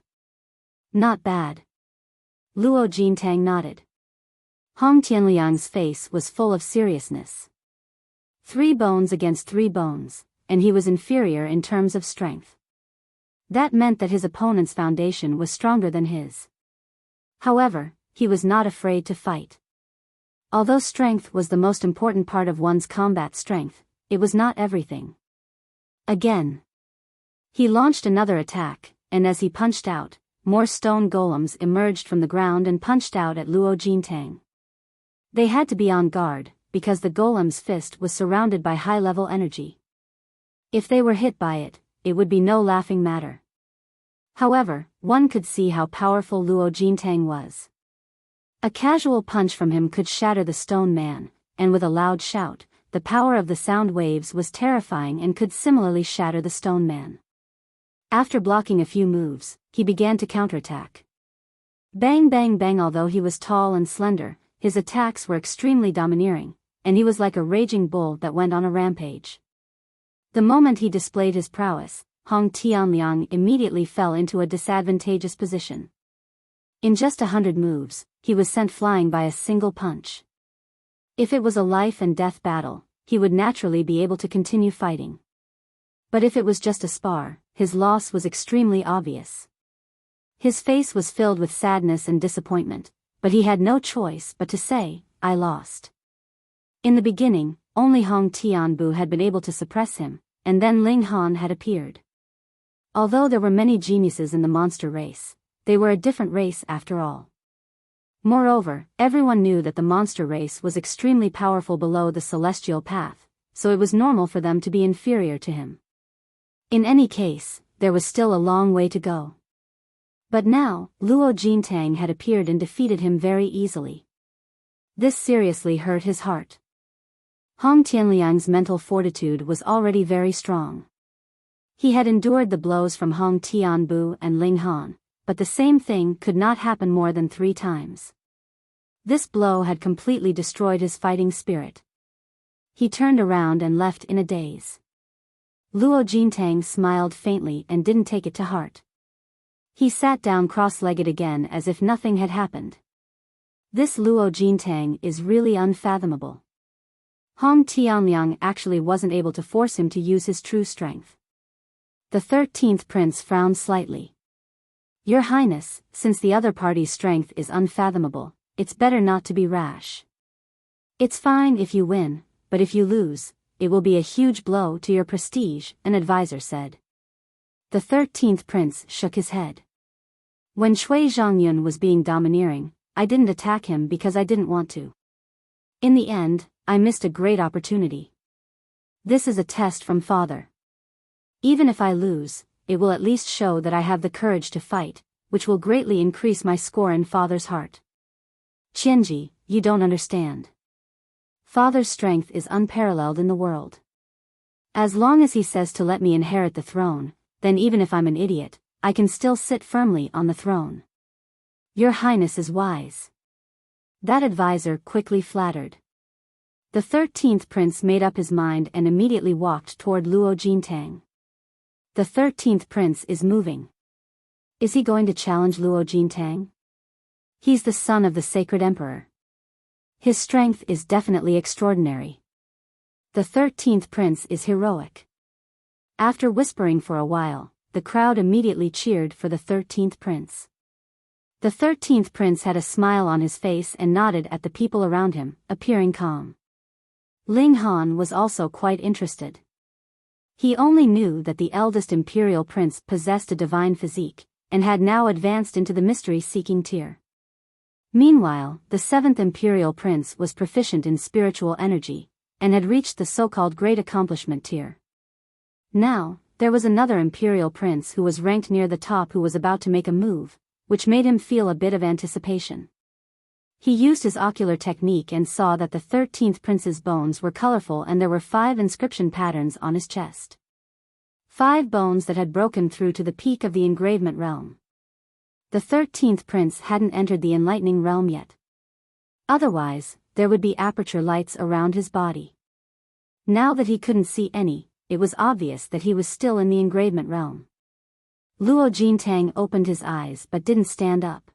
Not bad. Luo Jintang nodded. Hong Tianliang's face was full of seriousness. 3 bones against 3 bones, and he was inferior in terms of strength. That meant that his opponent's foundation was stronger than his. However, he was not afraid to fight. Although strength was the most important part of one's combat strength, it was not everything. Again. He launched another attack, and as he punched out, more stone golems emerged from the ground and punched out at Luo Jintang. They had to be on guard, because the golem's fist was surrounded by high-level energy. If they were hit by it, it would be no laughing matter. However, one could see how powerful Luo Jintang was. A casual punch from him could shatter the stone man, and with a loud shout, the power of the sound waves was terrifying and could similarly shatter the stone man. After blocking a few moves, he began to counterattack. Bang bang bang! Although he was tall and slender, his attacks were extremely domineering, and he was like a raging bull that went on a rampage. The moment he displayed his prowess, Hong Tianliang immediately fell into a disadvantageous position. In just 100 moves, he was sent flying by a single punch. If it was a life-and-death battle, he would naturally be able to continue fighting. But if it was just a spar, his loss was extremely obvious. His face was filled with sadness and disappointment, but he had no choice but to say, "I lost." In the beginning, only Hong Tianbu had been able to suppress him, and then Ling Han had appeared. Although there were many geniuses in the monster race, they were a different race after all. Moreover, everyone knew that the monster race was extremely powerful below the celestial path, so it was normal for them to be inferior to him. In any case, there was still a long way to go. But now, Luo Jintang had appeared and defeated him very easily. This seriously hurt his heart. Hong Tianliang's mental fortitude was already very strong. He had endured the blows from Hong Tianbu and Ling Han, but the same thing could not happen more than 3 times. This blow had completely destroyed his fighting spirit. He turned around and left in a daze. Luo Jintang smiled faintly and didn't take it to heart. He sat down cross-legged again as if nothing had happened. This Luo Jintang is really unfathomable. Hong Tianliang actually wasn't able to force him to use his true strength. The 13th prince frowned slightly. Your Highness, since the other party's strength is unfathomable, it's better not to be rash. It's fine if you win, but if you lose, it will be a huge blow to your prestige, an advisor said. The 13th prince shook his head. When Shui Zhongyun was being domineering, I didn't attack him because I didn't want to. In the end, I missed a great opportunity. This is a test from father. Even if I lose, it will at least show that I have the courage to fight, which will greatly increase my score in father's heart. Qianji, you don't understand. Father's strength is unparalleled in the world. As long as he says to let me inherit the throne, then even if I'm an idiot, I can still sit firmly on the throne. Your Highness is wise. That advisor quickly flattered. The 13th prince made up his mind and immediately walked toward Luo Jintang. The 13th prince is moving. Is he going to challenge Luo Jintang? He's the son of the sacred emperor. His strength is definitely extraordinary. The 13th prince is heroic. After whispering for a while, the crowd immediately cheered for the 13th prince. The 13th prince had a smile on his face and nodded at the people around him, appearing calm. Ling Han was also quite interested. He only knew that the eldest imperial prince possessed a divine physique, and had now advanced into the mystery-seeking tier. Meanwhile, the 7th imperial prince was proficient in spiritual energy, and had reached the so-called great accomplishment tier. Now, there was another imperial prince who was ranked near the top who was about to make a move, which made him feel a bit of anticipation. He used his ocular technique and saw that the 13th prince's bones were colorful and there were 5 inscription patterns on his chest. 5 bones that had broken through to the peak of the engravement realm. The 13th prince hadn't entered the enlightening realm yet. Otherwise, there would be aperture lights around his body. Now that he couldn't see any, it was obvious that he was still in the engravement realm. Luo Jintang opened his eyes but didn't stand up.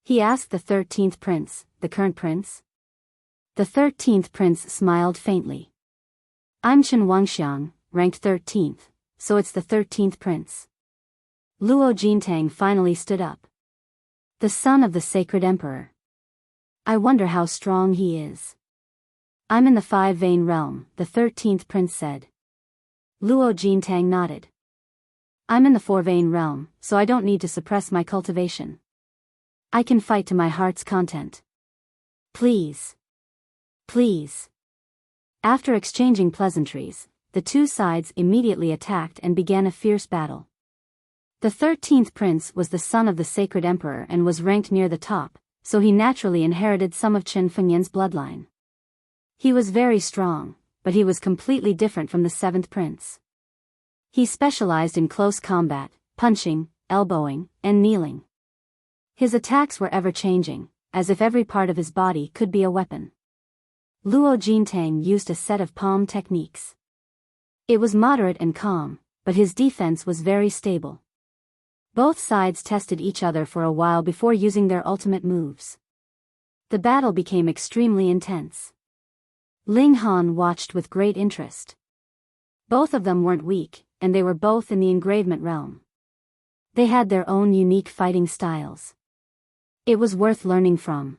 He asked the 13th prince, the current prince? The 13th prince smiled faintly. I'm Chen Wangxiang, ranked 13th, so it's the 13th prince. Luo Jintang finally stood up. The son of the sacred emperor. I wonder how strong he is. I'm in the 5-vein realm, the 13th prince said. Luo Jintang nodded. I'm in the 4-vein realm, so I don't need to suppress my cultivation. I can fight to my heart's content. Please. Please. After exchanging pleasantries, the two sides immediately attacked and began a fierce battle. The 13th prince was the son of the sacred emperor and was ranked near the top, so he naturally inherited some of Chen Fengyan's bloodline. He was very strong, but he was completely different from the 7th prince. He specialized in close combat, punching, elbowing, and kneeling. His attacks were ever-changing, as if every part of his body could be a weapon. Luo Jintang used a set of palm techniques. It was moderate and calm, but his defense was very stable. Both sides tested each other for a while before using their ultimate moves. The battle became extremely intense. Ling Han watched with great interest. Both of them weren't weak, and they were both in the engravement realm. They had their own unique fighting styles. It was worth learning from.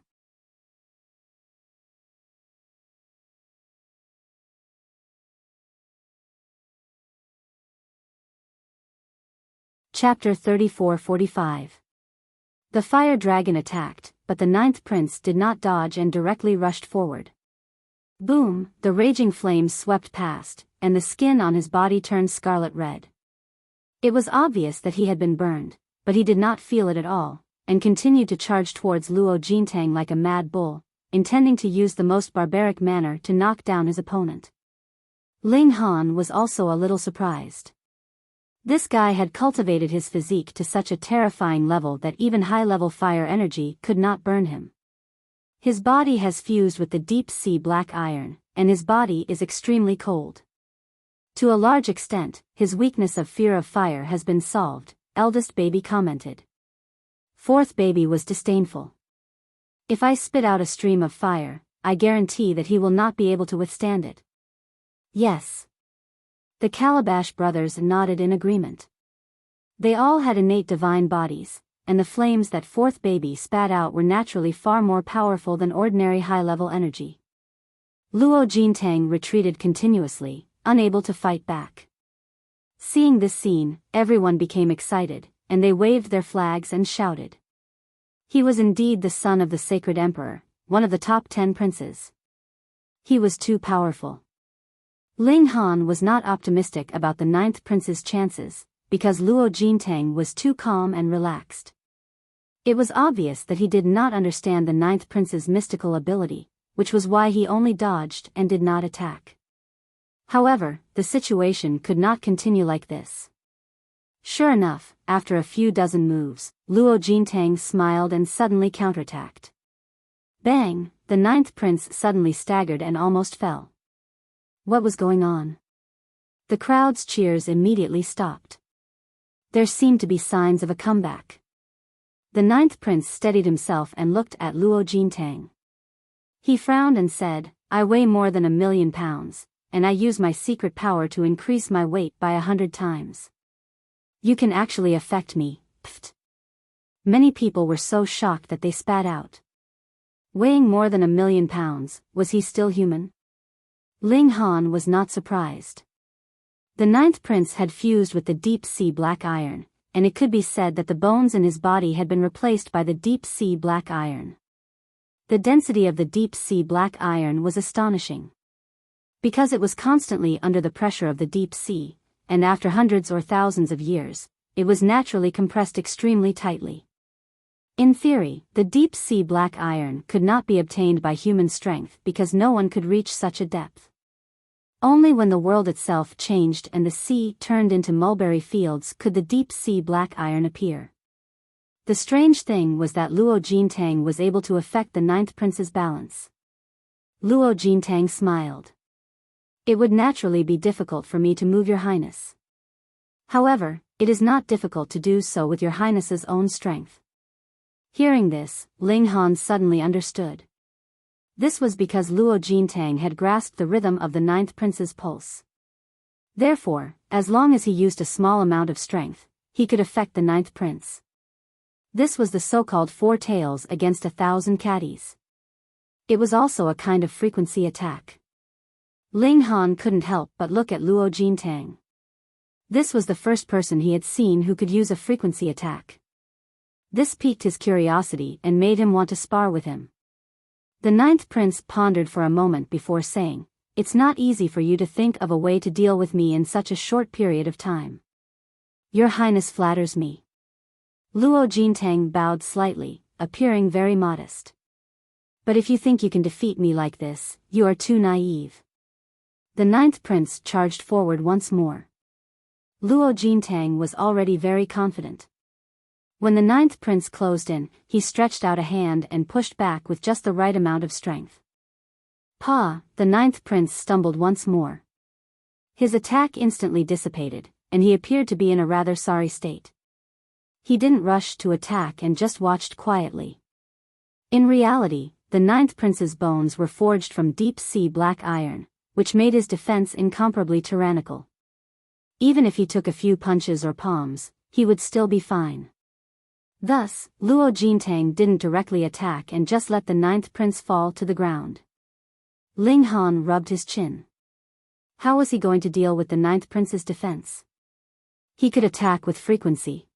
Chapter 34-45. The fire dragon attacked, but the 9th prince did not dodge and directly rushed forward. Boom, the raging flames swept past, and the skin on his body turned scarlet red. It was obvious that he had been burned, but he did not feel it at all, and continued to charge towards Luo Jintang like a mad bull, intending to use the most barbaric manner to knock down his opponent. Ling Han was also a little surprised. This guy had cultivated his physique to such a terrifying level that even high-level fire energy could not burn him. His body has fused with the deep-sea black iron, and his body is extremely cold. To a large extent, his weakness of fear of fire has been solved, eldest baby commented. 4th baby was disdainful. If I spit out a stream of fire, I guarantee that he will not be able to withstand it. Yes. The Calabash brothers nodded in agreement. They all had innate divine bodies, and the flames that fourth baby spat out were naturally far more powerful than ordinary high-level energy. Luo Jintang retreated continuously, unable to fight back. Seeing this scene, everyone became excited, and they waved their flags and shouted. He was indeed the son of the sacred emperor, one of the top 10 princes. He was too powerful. Ling Han was not optimistic about the 9th prince's chances, because Luo Jintang was too calm and relaxed. It was obvious that he did not understand the 9th prince's mystical ability, which was why he only dodged and did not attack. However, the situation could not continue like this. Sure enough, after a few dozen moves, Luo Jintang smiled and suddenly counterattacked. Bang! The 9th prince suddenly staggered and almost fell. What was going on? The crowd's cheers immediately stopped. There seemed to be signs of a comeback. The 9th prince steadied himself and looked at Luo Jintang. He frowned and said, I weigh more than 1,000,000 pounds, and I use my secret power to increase my weight by 100 times. You can actually affect me, pfft. Many people were so shocked that they spat out. Weighing more than 1,000,000 pounds, was he still human? Ling Han was not surprised. The 9th prince had fused with the deep-sea black iron, and it could be said that the bones in his body had been replaced by the deep-sea black iron. The density of the deep-sea black iron was astonishing. Because it was constantly under the pressure of the deep sea, and after hundreds or thousands of years, it was naturally compressed extremely tightly. In theory, the deep-sea black iron could not be obtained by human strength because no one could reach such a depth. Only when the world itself changed and the sea turned into mulberry fields could the deep-sea black iron appear. The strange thing was that Luo Jintang was able to affect the 9th prince's balance. Luo Jintang smiled. It would naturally be difficult for me to move your highness. However, it is not difficult to do so with your highness's own strength. Hearing this, Ling Han suddenly understood. This was because Luo Jintang had grasped the rhythm of the 9th prince's pulse. Therefore, as long as he used a small amount of strength, he could affect the 9th prince. This was the so-called 4 tails against 1,000 caddies. It was also a kind of frequency attack. Ling Han couldn't help but look at Luo Jintang. This was the first person he had seen who could use a frequency attack. This piqued his curiosity and made him want to spar with him. The 9th prince pondered for a moment before saying, It's not easy for you to think of a way to deal with me in such a short period of time. Your highness flatters me. Luo Jintang bowed slightly, appearing very modest. But if you think you can defeat me like this, you are too naive. The 9th prince charged forward once more. Luo Jintang was already very confident. When the 9th prince closed in, he stretched out a hand and pushed back with just the right amount of strength. Pa! The 9th prince stumbled once more. His attack instantly dissipated, and he appeared to be in a rather sorry state. He didn't rush to attack and just watched quietly. In reality, the 9th prince's bones were forged from deep-sea black iron, which made his defense incomparably tyrannical. Even if he took a few punches or palms, he would still be fine. Thus, Luo Jintang didn't directly attack and just let the 9th prince fall to the ground. Ling Han rubbed his chin. How was he going to deal with the 9th prince's defense? He could attack with frequency.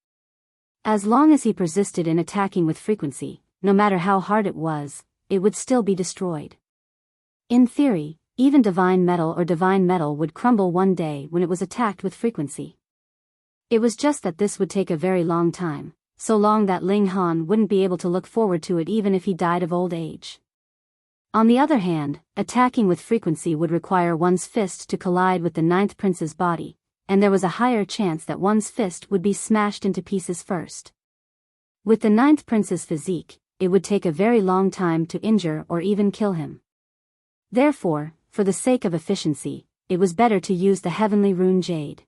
As long as he persisted in attacking with frequency, no matter how hard it would still be destroyed. In theory, even divine metal would crumble one day when it was attacked with frequency. It was just that this would take a very long time, so long that Ling Han wouldn't be able to look forward to it even if he died of old age. On the other hand, attacking with frequency would require one's fist to collide with the 9th prince's body, and there was a higher chance that one's fist would be smashed into pieces first. With the 9th prince's physique, it would take a very long time to injure or even kill him. Therefore, for the sake of efficiency, it was better to use the heavenly rune jade.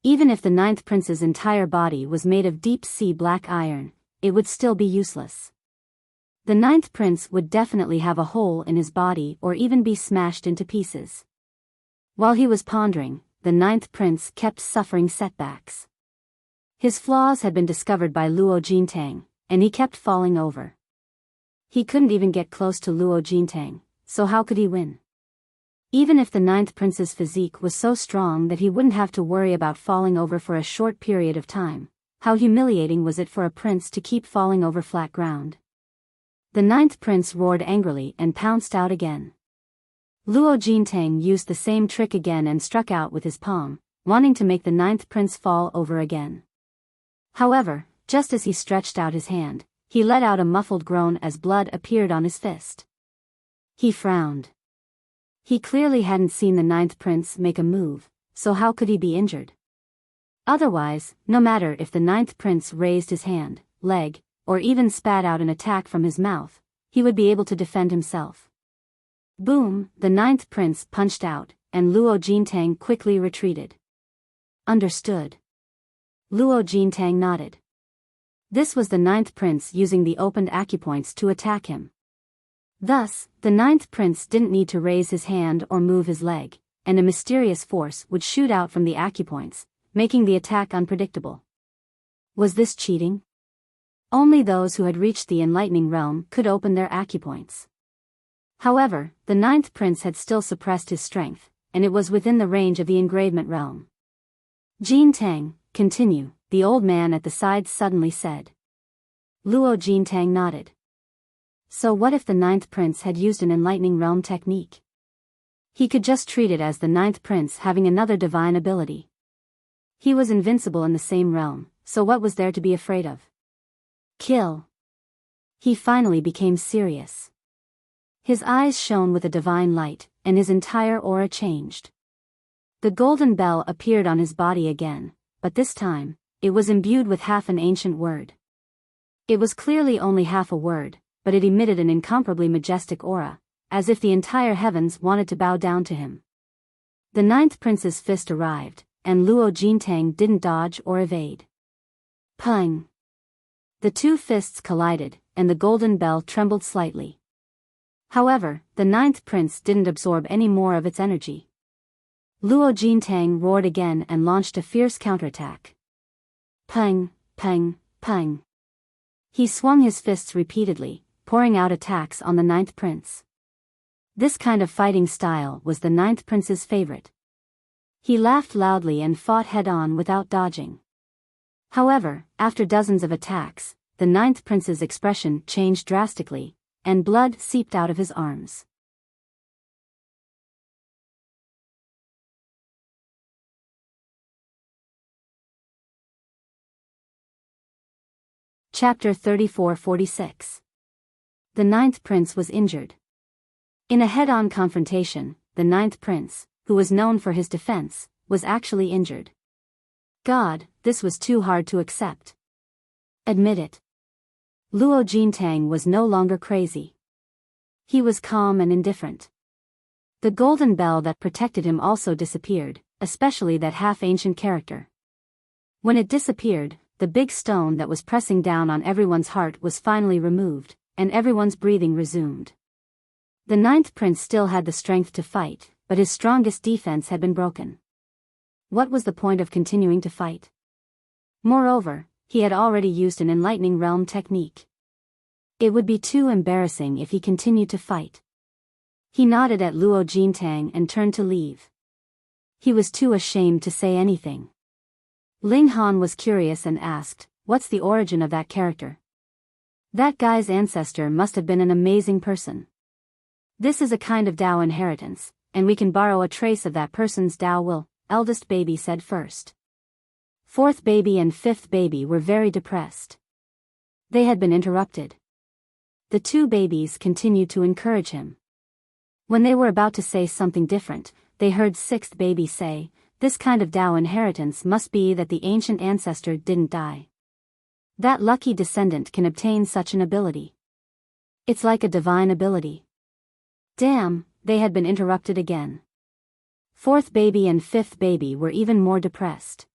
Even if the 9th prince's entire body was made of deep-sea black iron, it would still be useless. the ninth prince would definitely have a hole in his body or even be smashed into pieces. While he was pondering, the ninth prince kept suffering setbacks. His flaws had been discovered by Luo Jintang, and he kept falling over. He couldn't even get close to Luo Jintang, so how could he win? Even if the ninth prince's physique was so strong that he wouldn't have to worry about falling over for a short period of time, how humiliating was it for a prince to keep falling over flat ground? The ninth prince roared angrily and pounced out again. Luo Jintang used the same trick again and struck out with his palm, wanting to make the ninth prince fall over again. However, just as he stretched out his hand, he let out a muffled groan as blood appeared on his fist. He frowned. He clearly hadn't seen the ninth prince make a move, so how could he be injured? Otherwise, no matter if the ninth prince raised his hand, leg, or even spat out an attack from his mouth, he would be able to defend himself. Boom, the ninth prince punched out, and Luo Jintang quickly retreated. Understood. Luo Jintang nodded. This was the ninth prince using the opened acupoints to attack him. Thus, the ninth prince didn't need to raise his hand or move his leg, and a mysterious force would shoot out from the acupoints, making the attack unpredictable. Was this cheating? Only those who had reached the enlightening realm could open their acupoints. However, the ninth prince had still suppressed his strength, and it was within the range of the engravement realm. Jintang, continue, the old man at the side suddenly said. Luo Jintang nodded. So what if the ninth prince had used an enlightening realm technique? He could just treat it as the ninth prince having another divine ability. He was invincible in the same realm, so what was there to be afraid of? Kill. He finally became serious. His eyes shone with a divine light, and his entire aura changed. The golden bell appeared on his body again, but this time, it was imbued with half an ancient word. It was clearly only half a word, but it emitted an incomparably majestic aura, as if the entire heavens wanted to bow down to him. The ninth prince's fist arrived, and Luo Jintang didn't dodge or evade. Pung! The two fists collided, and the golden bell trembled slightly. However, the ninth prince didn't absorb any more of its energy. Luo Jintang roared again and launched a fierce counterattack. Pung, pung, pung. He swung his fists repeatedly, pouring out attacks on the ninth prince. This kind of fighting style was the ninth prince's favorite. He laughed loudly and fought head-on without dodging. However, after dozens of attacks, the ninth prince's expression changed drastically, and blood seeped out of his arms. Chapter 34-46. The ninth prince was injured. In a head-on confrontation, the ninth prince, who was known for his defense, was actually injured. God, this was too hard to accept. Admit it. Luo Jintang was no longer crazy. He was calm and indifferent. The golden bell that protected him also disappeared, especially that half-ancient character. When it disappeared, the big stone that was pressing down on everyone's heart was finally removed, and everyone's breathing resumed. The ninth prince still had the strength to fight, but his strongest defense had been broken. What was the point of continuing to fight? Moreover, he had already used an enlightening realm technique. It would be too embarrassing if he continued to fight. He nodded at Luo Jintang and turned to leave. He was too ashamed to say anything. Ling Han was curious and asked, "What's the origin of that character?" That guy's ancestor must have been an amazing person. This is a kind of Dao inheritance, and we can borrow a trace of that person's Dao will, eldest baby said first. Fourth baby and fifth baby were very depressed. They had been interrupted. The two babies continued to encourage him. When they were about to say something different, they heard sixth baby say, "This kind of Dao inheritance must be that the ancient ancestor didn't die. That lucky descendant can obtain such an ability. It's like a divine ability." Damn, they had been interrupted again. Fourth baby and fifth baby were even more depressed.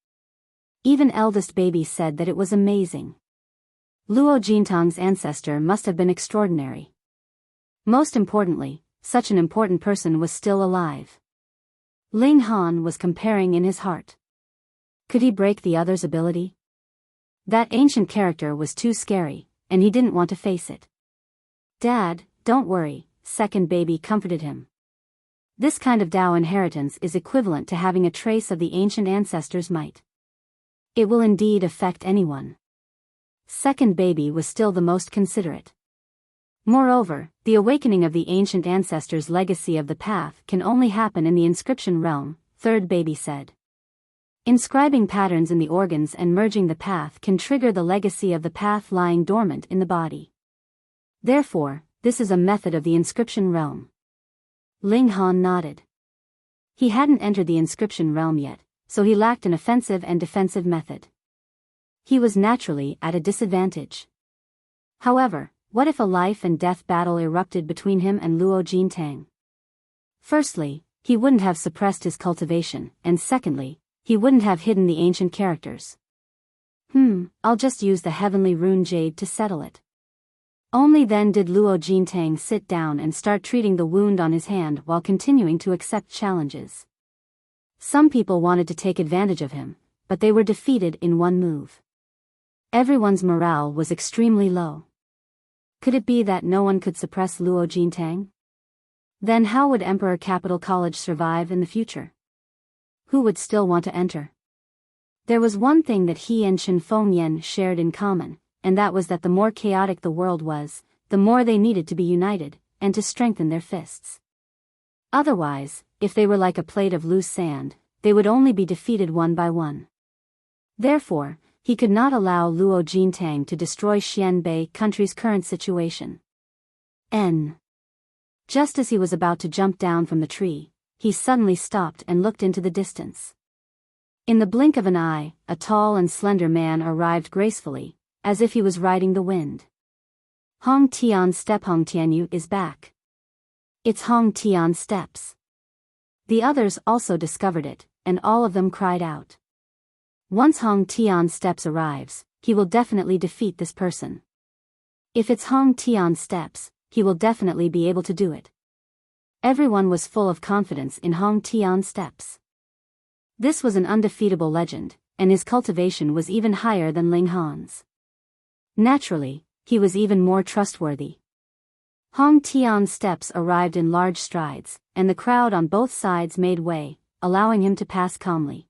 Even eldest baby said that it was amazing. Luo Jintang's ancestor must have been extraordinary. Most importantly, such an important person was still alive. Ling Han was comparing in his heart. Could he break the other's ability? That ancient character was too scary, and he didn't want to face it. Dad, don't worry, second baby comforted him. This kind of Dao inheritance is equivalent to having a trace of the ancient ancestors' might. It will indeed affect anyone. Second baby was still the most considerate. Moreover, the awakening of the ancient ancestors' legacy of the path can only happen in the inscription realm, third baby said. Inscribing patterns in the organs and merging the path can trigger the legacy of the path lying dormant in the body. Therefore, this is a method of the inscription realm. Ling Han nodded. He hadn't entered the inscription realm yet, so he lacked an offensive and defensive method. He was naturally at a disadvantage. However, what if a life and death battle erupted between him and Luo Jintang? Firstly, he wouldn't have suppressed his cultivation, and secondly, he wouldn't have hidden the ancient characters. I'll just use the heavenly rune jade to settle it. Only then did Luo Jintang sit down and start treating the wound on his hand while continuing to accept challenges. Some people wanted to take advantage of him, but they were defeated in one move. Everyone's morale was extremely low. Could it be that no one could suppress Luo Jintang? Then how would Emperor Capital College survive in the future? Who would still want to enter? There was one thing that he and Shen Fengyan shared in common, and that was that the more chaotic the world was, the more they needed to be united, and to strengthen their fists. Otherwise, if they were like a plate of loose sand, they would only be defeated one by one. Therefore, he could not allow Luo Jintang to destroy Xianbei country's current situation. Just as he was about to jump down from the tree, he suddenly stopped and looked into the distance. In the blink of an eye, a tall and slender man arrived gracefully, as if he was riding the wind. Hong Tian's step. Hong Tianyu is back. It's Hong Tian's steps. The others also discovered it, and all of them cried out. Once Hong Tian's steps arrives, he will definitely defeat this person. If it's Hong Tian's steps, he will definitely be able to do it. Everyone was full of confidence in Hong Tian's steps. This was an undefeatable legend, and his cultivation was even higher than Ling Han's. Naturally, he was even more trustworthy. Hong Tian's steps arrived in large strides, and the crowd on both sides made way, allowing him to pass calmly.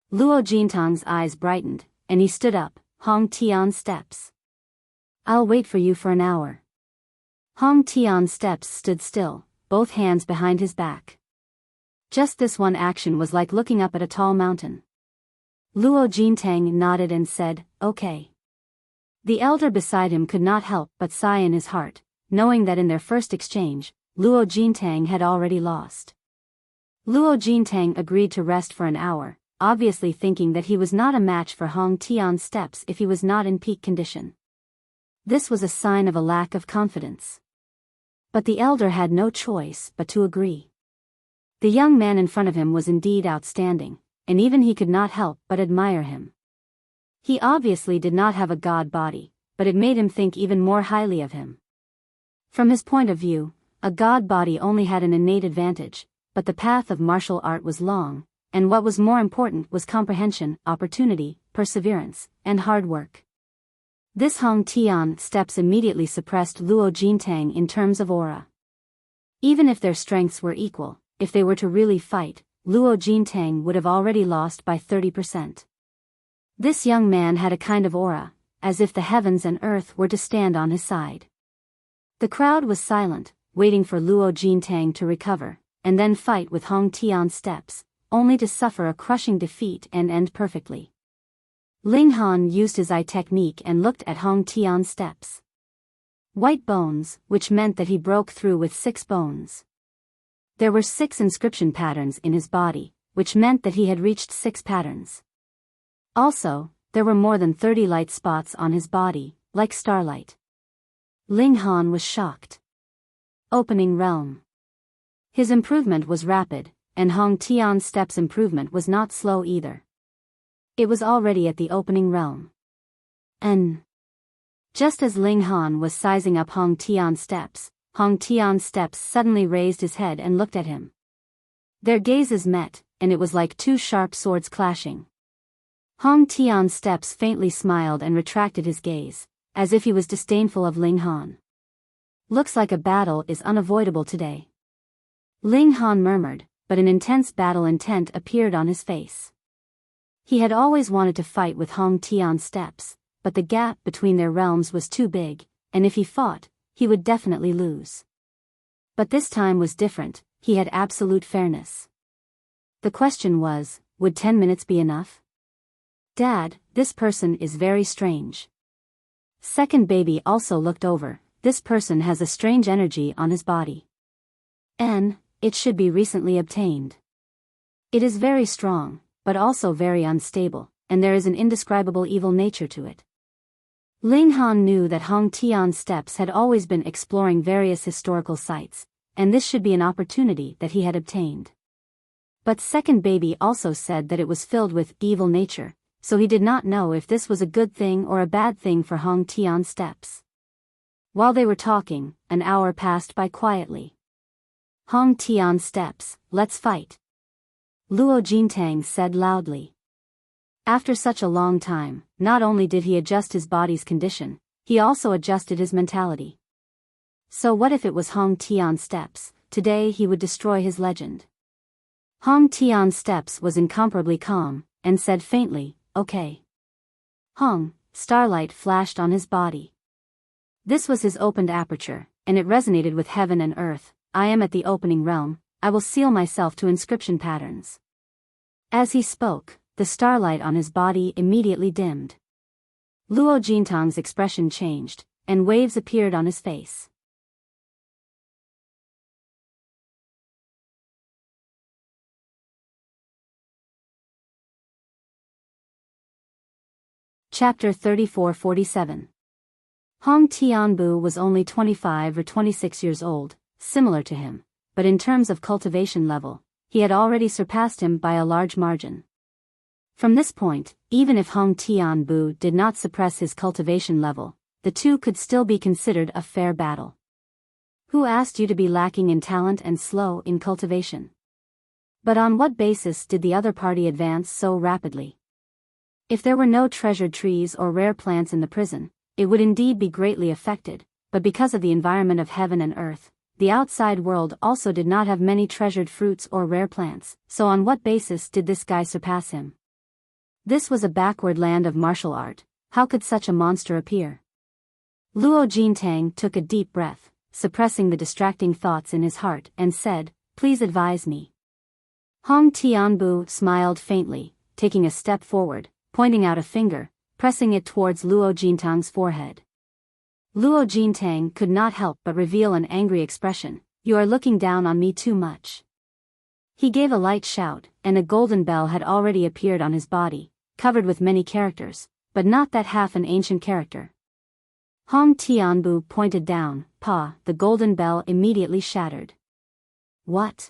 Luo Jintang's eyes brightened, and he stood up. Hong Tian's steps. I'll wait for you for an hour. Hong Tian's steps stood still, both hands behind his back. Just this one action was like looking up at a tall mountain. Luo Jintang nodded and said, "Okay." The elder beside him could not help but sigh in his heart, knowing that in their first exchange, Luo Jintang had already lost. Luo Jintang agreed to rest for an hour, obviously thinking that he was not a match for Hong Tian's steps if he was not in peak condition. This was a sign of a lack of confidence. But the elder had no choice but to agree. The young man in front of him was indeed outstanding, and even he could not help but admire him. He obviously did not have a god body, but it made him think even more highly of him. From his point of view, a god body only had an innate advantage, but the path of martial art was long, and what was more important was comprehension, opportunity, perseverance, and hard work. This Hong Tian steps immediately suppressed Luo Jintang in terms of aura. Even if their strengths were equal, if they were to really fight, Luo Jintang would have already lost by 30%. This young man had a kind of aura, as if the heavens and earth were to stand on his side. The crowd was silent, waiting for Luo Jintang to recover, and then fight with Hong Tian's steps, only to suffer a crushing defeat and end perfectly. Ling Han used his eye technique and looked at Hong Tian's steps. White bones, which meant that he broke through with 6 bones. There were 6 inscription patterns in his body, which meant that he had reached 6 patterns. Also, there were more than 30 light spots on his body, like starlight. Ling Han was shocked. Opening realm. His improvement was rapid, and Hong Tian's steps improvement was not slow either. It was already at the opening realm. Just as Ling Han was sizing up Hong Tian's steps suddenly raised his head and looked at him. Their gazes met, and it was like two sharp swords clashing. Hong Tian's steps faintly smiled and retracted his gaze, as if he was disdainful of Ling Han. Looks like a battle is unavoidable today. Ling Han murmured, but an intense battle intent appeared on his face. He had always wanted to fight with Hong Tian's steps, but the gap between their realms was too big, and if he fought, he would definitely lose. But this time was different, he had absolute fairness. The question was, would 10 minutes be enough? Dad, this person is very strange. Second baby also looked over, this person has a strange energy on his body. It should be recently obtained. It is very strong, but also very unstable, and there is an indescribable evil nature to it. Ling Han knew that Hong Tian's steps had always been exploring various historical sites, and this should be an opportunity that he had obtained. But second baby also said that it was filled with evil nature, so he did not know if this was a good thing or a bad thing for Hong Tian's steps. While they were talking, an hour passed by quietly. Hong Tian's steps, let's fight. Luo Jintang said loudly. After such a long time, not only did he adjust his body's condition, he also adjusted his mentality. So what if it was Hong Tian's steps? Today he would destroy his legend. Hong Tian's steps was incomparably calm, and said faintly, okay. Hong, starlight flashed on his body. This was his opened aperture, and it resonated with heaven and earth. I am at the opening realm, I will seal myself to inscription patterns. As he spoke, the starlight on his body immediately dimmed. Luo Jintang's expression changed, and waves appeared on his face. Chapter 34-47. Hong Tianbu was only 25 or 26 years old, similar to him, but in terms of cultivation level, he had already surpassed him by a large margin. From this point, even if Hong Tianbu did not suppress his cultivation level, the two could still be considered a fair battle. Who asked you to be lacking in talent and slow in cultivation? But on what basis did the other party advance so rapidly? If there were no treasured trees or rare plants in the prison, it would indeed be greatly affected, but because of the environment of heaven and earth, the outside world also did not have many treasured fruits or rare plants, so on what basis did this guy surpass him? This was a backward land of martial art, how could such a monster appear? Luo Jintang took a deep breath, suppressing the distracting thoughts in his heart, and said, please advise me. Hong Tianbu smiled faintly, taking a step forward, pointing out a finger, pressing it towards Luo Jintang's forehead. Luo Jintang could not help but reveal an angry expression, you are looking down on me too much. He gave a light shout, and a golden bell had already appeared on his body, covered with many characters, but not that half an ancient character. Hong Tianbu pointed down, the golden bell immediately shattered. What?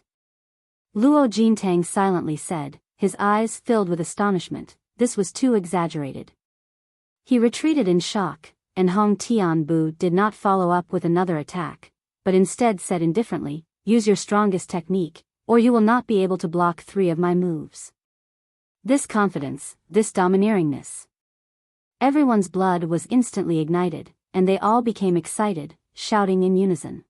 Luo Jintang silently said, his eyes filled with astonishment, this was too exaggerated. He retreated in shock, and Hong Tianbu did not follow up with another attack, but instead said indifferently, use your strongest technique, or you will not be able to block 3 of my moves. This confidence, this domineeringness. Everyone's blood was instantly ignited, and they all became excited, shouting in unison.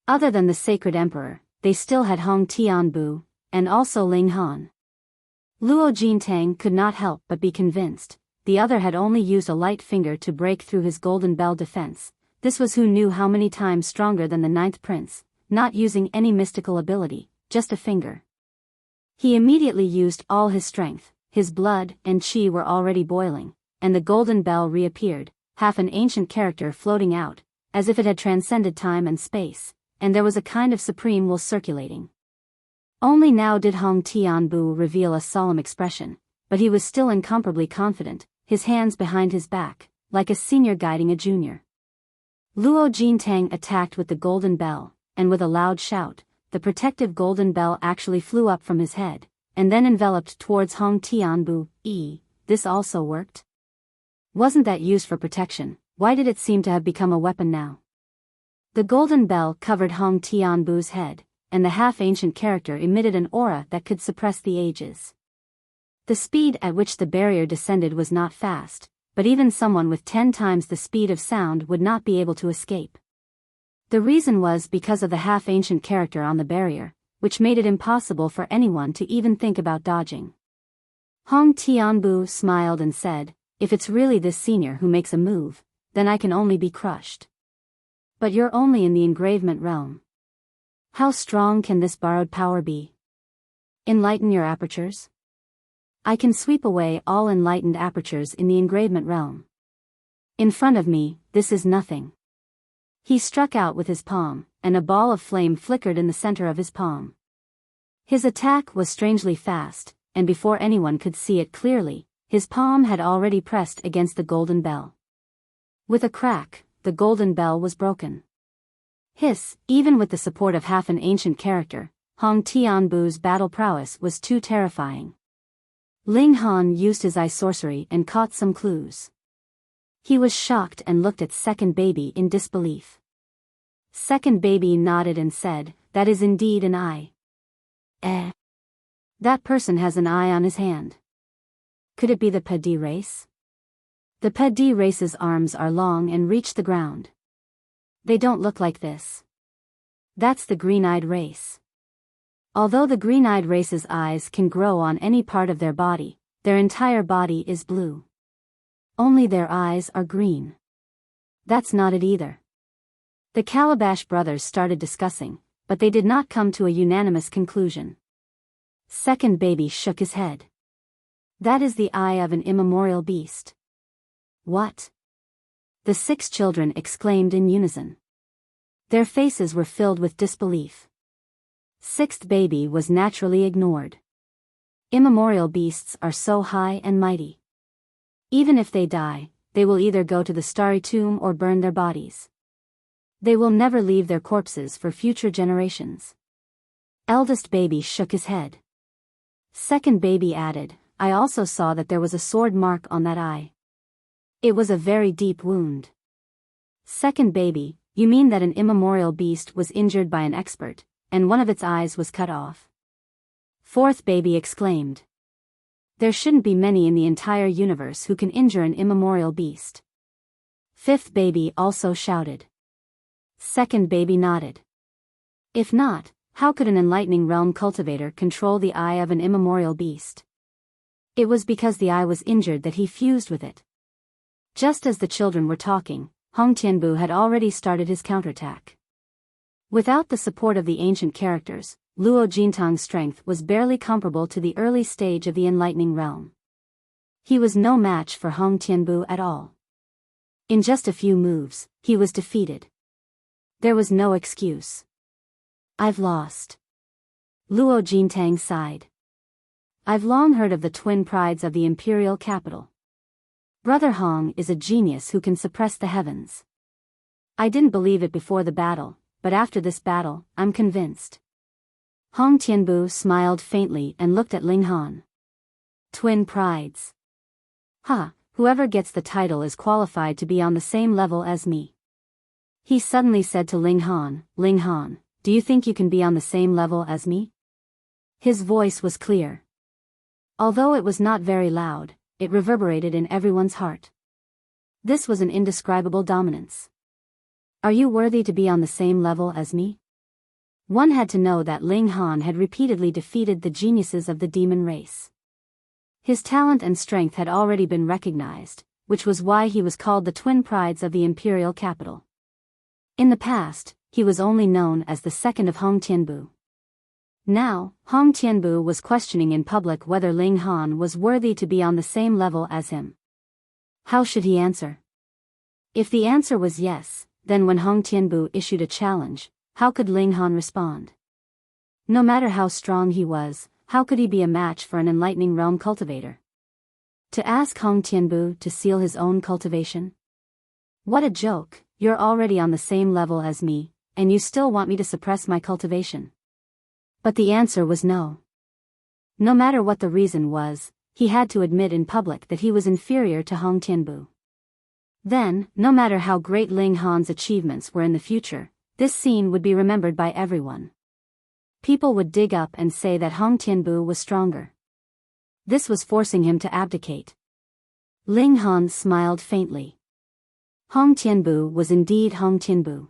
Other than the sacred emperor, they still had Hong Tianbu, and also Ling Han. Luo Jintang could not help but be convinced, the other had only used a light finger to break through his golden bell defense. This was who knew how many times stronger than the 9th prince, not using any mystical ability, just a finger. He immediately used all his strength, his blood and chi were already boiling, and the golden bell reappeared, half an ancient character floating out, as if it had transcended time and space, and there was a kind of supreme will circulating. Only now did Hong Tianbu reveal a solemn expression, but he was still incomparably confident, his hands behind his back, like a senior guiding a junior. Luo Jintang attacked with the golden bell, and with a loud shout, the protective golden bell actually flew up from his head, and then enveloped towards Hong Tianbu. This also worked? Wasn't that used for protection, Why did it seem to have become a weapon now? The golden bell covered Hong Tianbu's head, and the half-ancient character emitted an aura that could suppress the ages. The speed at which the barrier descended was not fast, but even someone with 10 times the speed of sound would not be able to escape. The reason was because of the half-ancient character on the barrier, which made it impossible for anyone to even think about dodging. Hong Tianbu smiled and said, "If it's really this senior who makes a move, then I can only be crushed. But you're only in the engravement realm. How strong can this borrowed power be? Enlighten your apertures? I can sweep away all enlightened apertures in the engravement realm. In front of me, this is nothing." He struck out with his palm, and a ball of flame flickered in the center of his palm. His attack was strangely fast, and before anyone could see it clearly, his palm had already pressed against the golden bell. With a crack, the golden bell was broken. Hiss, even with the support of half an ancient character, Hong Tianbu's battle prowess was too terrifying. Ling Han used his eye sorcery and caught some clues. He was shocked and looked at Second Baby in disbelief. Second Baby nodded and said, "That is indeed an eye." That person has an eye on his hand. Could it be the Pedi race? The Pedi race's arms are long and reach the ground. They don't look like this. That's the green-eyed race. Although the green-eyed race's eyes can grow on any part of their body, their entire body is blue. Only their eyes are green. That's not it either. The Calabash brothers started discussing, but they did not come to a unanimous conclusion. Second Baby shook his head. That is the eye of an immemorial beast. What? The 6 children exclaimed in unison. Their faces were filled with disbelief. Sixth Baby was naturally ignored. Immemorial beasts are so high and mighty. Even if they die, they will either go to the starry tomb or burn their bodies. They will never leave their corpses for future generations. Eldest Baby shook his head. Second Baby added, "I also saw that there was a sword mark on that eye. It was a very deep wound." Second Baby, you mean that an immemorial beast was injured by an expert, and one of its eyes was cut off? Fourth Baby exclaimed. There shouldn't be many in the entire universe who can injure an immemorial beast. Fifth Baby also shouted. Second Baby nodded. If not, how could an enlightening realm cultivator control the eye of an immemorial beast? It was because the eye was injured that he fused with it. Just as the children were talking, Hong Tianbu had already started his counterattack. Without the support of the ancient characters, Luo Jintang's strength was barely comparable to the early stage of the enlightening realm. He was no match for Hong Tianbu at all. In just a few moves, he was defeated. There was no excuse. I've lost. Luo Jintang sighed. I've long heard of the twin prides of the imperial capital. Brother Hong is a genius who can suppress the heavens. I didn't believe it before the battle, but after this battle, I'm convinced. Hong Tianbu smiled faintly and looked at Ling Han. Twin prides. Whoever gets the title is qualified to be on the same level as me. He suddenly said to Ling Han, do you think you can be on the same level as me? His voice was clear. Although it was not very loud, it reverberated in everyone's heart. This was an indescribable dominance. Are you worthy to be on the same level as me? One had to know that Ling Han had repeatedly defeated the geniuses of the demon race. His talent and strength had already been recognized, which was why he was called the twin prides of the imperial capital. In the past, he was only known as the second of Hong Tianbu. Now, Hong Tianbu was questioning in public whether Ling Han was worthy to be on the same level as him. How should he answer? If the answer was yes, then when Hong Tianbu issued a challenge, how could Ling Han respond? No matter how strong he was, how could he be a match for an enlightening realm cultivator? To ask Hong Tianbu to seal his own cultivation? What a joke, you're already on the same level as me, and you still want me to suppress my cultivation. But the answer was no. No matter what the reason was, he had to admit in public that he was inferior to Hong Tianbu. Then, no matter how great Ling Han's achievements were in the future, this scene would be remembered by everyone. People would dig up and say that Hong Tianbu was stronger. This was forcing him to abdicate. Ling Han smiled faintly. Hong Tianbu was indeed Hong Tianbu.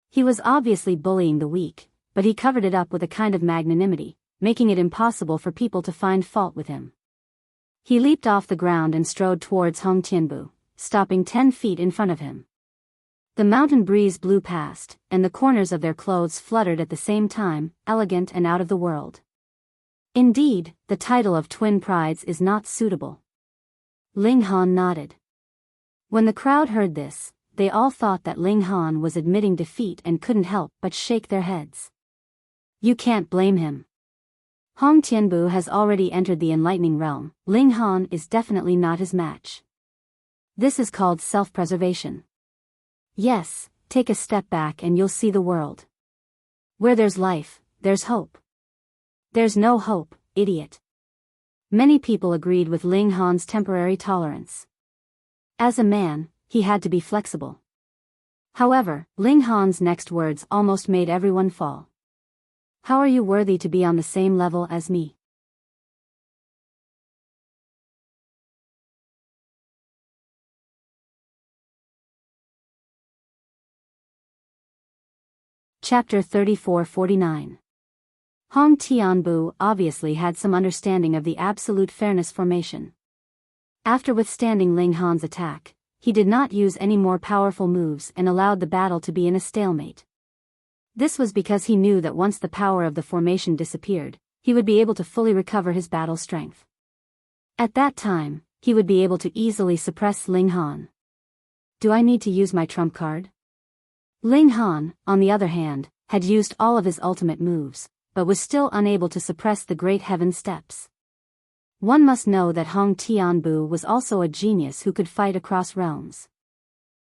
He was obviously bullying the weak, but he covered it up with a kind of magnanimity, making it impossible for people to find fault with him. He leaped off the ground and strode towards Hong Tianbu, stopping 10 feet in front of him. The mountain breeze blew past, and the corners of their clothes fluttered at the same time, elegant and out of the world. Indeed, the title of twin prides is not suitable. Ling Han nodded. When the crowd heard this, they all thought that Ling Han was admitting defeat and couldn't help but shake their heads. You can't blame him. Hong Tianbu has already entered the enlightening realm. Ling Han is definitely not his match. This is called self-preservation. Yes, take a step back and you'll see the world. Where there's life, there's hope. There's no hope, idiot. Many people agreed with Ling Han's temporary tolerance. As a man, he had to be flexible. However, Ling Han's next words almost made everyone fall. How are you worthy to be on the same level as me? Chapter 34-49. Hong Tianbu obviously had some understanding of the absolute fairness formation. After withstanding Ling Han's attack, he did not use any more powerful moves and allowed the battle to be in a stalemate. This was because he knew that once the power of the formation disappeared, he would be able to fully recover his battle strength. At that time, he would be able to easily suppress Ling Han. Do I need to use my trump card? Ling Han, on the other hand, had used all of his ultimate moves, but was still unable to suppress the great heaven steps. One must know that Hong Tianbu was also a genius who could fight across realms.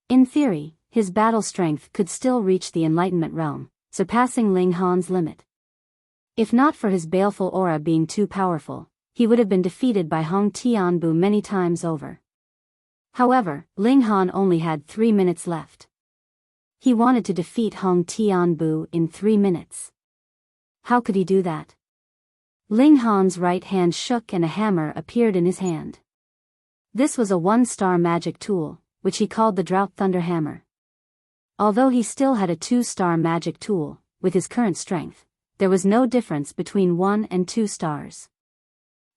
In theory, his battle strength could still reach the enlightenment realm, surpassing Ling Han's limit. If not for his baleful aura being too powerful, he would have been defeated by Hong Tianbu many times over. However, Ling Han only had 3 minutes left. He wanted to defeat Hong Tianbu in 3 minutes. How could he do that? Ling Han's right hand shook and a hammer appeared in his hand. This was a 1-star magic tool, which he called the Drought Thunder Hammer. Although he still had a 2-star magic tool, with his current strength, there was no difference between 1 and 2 stars.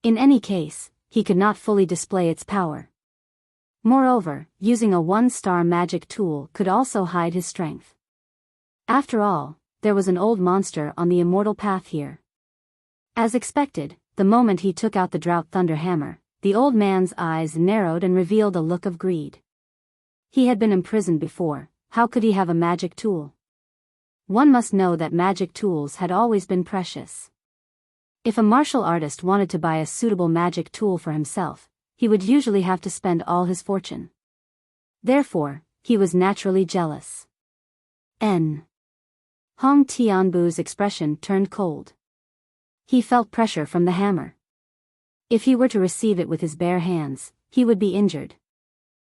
In any case, he could not fully display its power. Moreover, using a 1-star magic tool could also hide his strength. After all, there was an old monster on the immortal path here. As expected, the moment he took out the Drought Thunder Hammer, the old man's eyes narrowed and revealed a look of greed. He had been imprisoned before, how could he have a magic tool? One must know that magic tools had always been precious. If a martial artist wanted to buy a suitable magic tool for himself, he would usually have to spend all his fortune. Therefore, he was naturally jealous. Hong Tianbu's expression turned cold. He felt pressure from the hammer. If he were to receive it with his bare hands, he would be injured.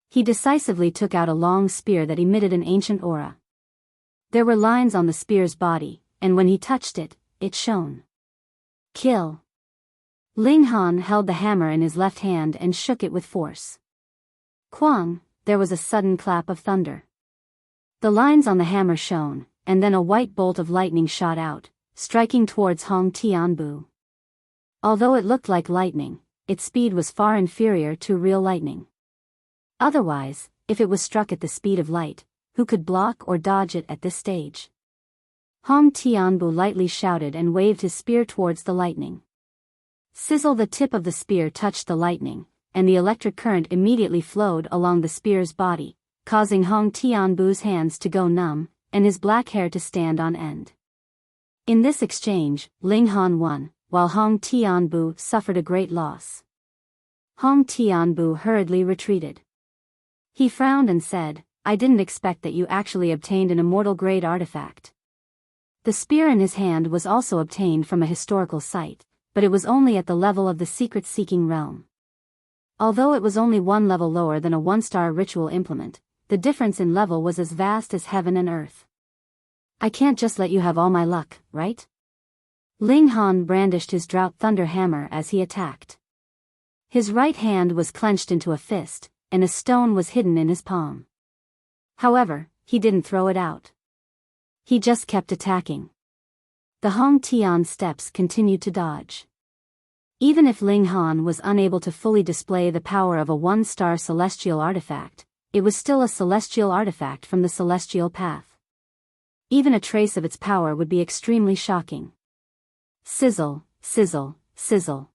He decisively took out a long spear that emitted an ancient aura. There were lines on the spear's body, and when he touched it, it shone. Kill. Ling Han held the hammer in his left hand and shook it with force. Quang, there was a sudden clap of thunder. The lines on the hammer shone, and then a white bolt of lightning shot out, striking towards Hong Tianbu. Although it looked like lightning, its speed was far inferior to real lightning. Otherwise, if it was struck at the speed of light, who could block or dodge it at this stage? Hong Tianbu lightly shouted and waved his spear towards the lightning. Sizzle! The tip of the spear touched the lightning, and the electric current immediately flowed along the spear's body, causing Hong Tianbu's hands to go numb, and his black hair to stand on end. In this exchange, Ling Han won, while Hong Tianbu suffered a great loss. Hong Tianbu hurriedly retreated. He frowned and said, I didn't expect that you actually obtained an immortal-grade artifact. The spear in his hand was also obtained from a historical site, but it was only at the level of the secret-seeking realm. Although it was only one level lower than a one-star ritual implement, the difference in level was as vast as heaven and earth. I can't just let you have all my luck, right? Ling Han brandished his drought thunder hammer as he attacked. His right hand was clenched into a fist, and a stone was hidden in his palm. However, he didn't throw it out. He just kept attacking. The Hong Tian steps continued to dodge. Even if Ling Han was unable to fully display the power of a one-star celestial artifact, it was still a celestial artifact from the celestial path. Even a trace of its power would be extremely shocking. Sizzle, sizzle, sizzle.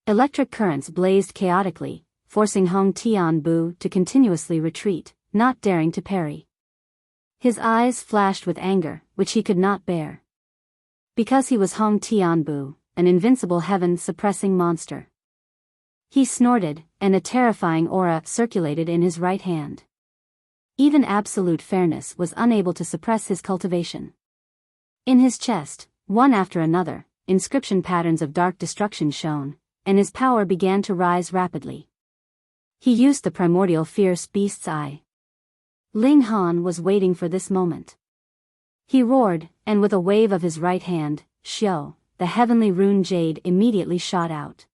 Electric currents blazed chaotically, forcing Hong Tianbu to continuously retreat, not daring to parry. His eyes flashed with anger, which he could not bear. Because he was Hong Tianbu, an invincible heaven-suppressing monster. He snorted, and a terrifying aura circulated in his right hand. Even absolute fairness was unable to suppress his cultivation. In his chest, one after another, inscription patterns of dark destruction shone, and his power began to rise rapidly. He used the primordial fierce beast's eye. Ling Han was waiting for this moment. He roared, and with a wave of his right hand, Xiao, the heavenly rune jade immediately shot out.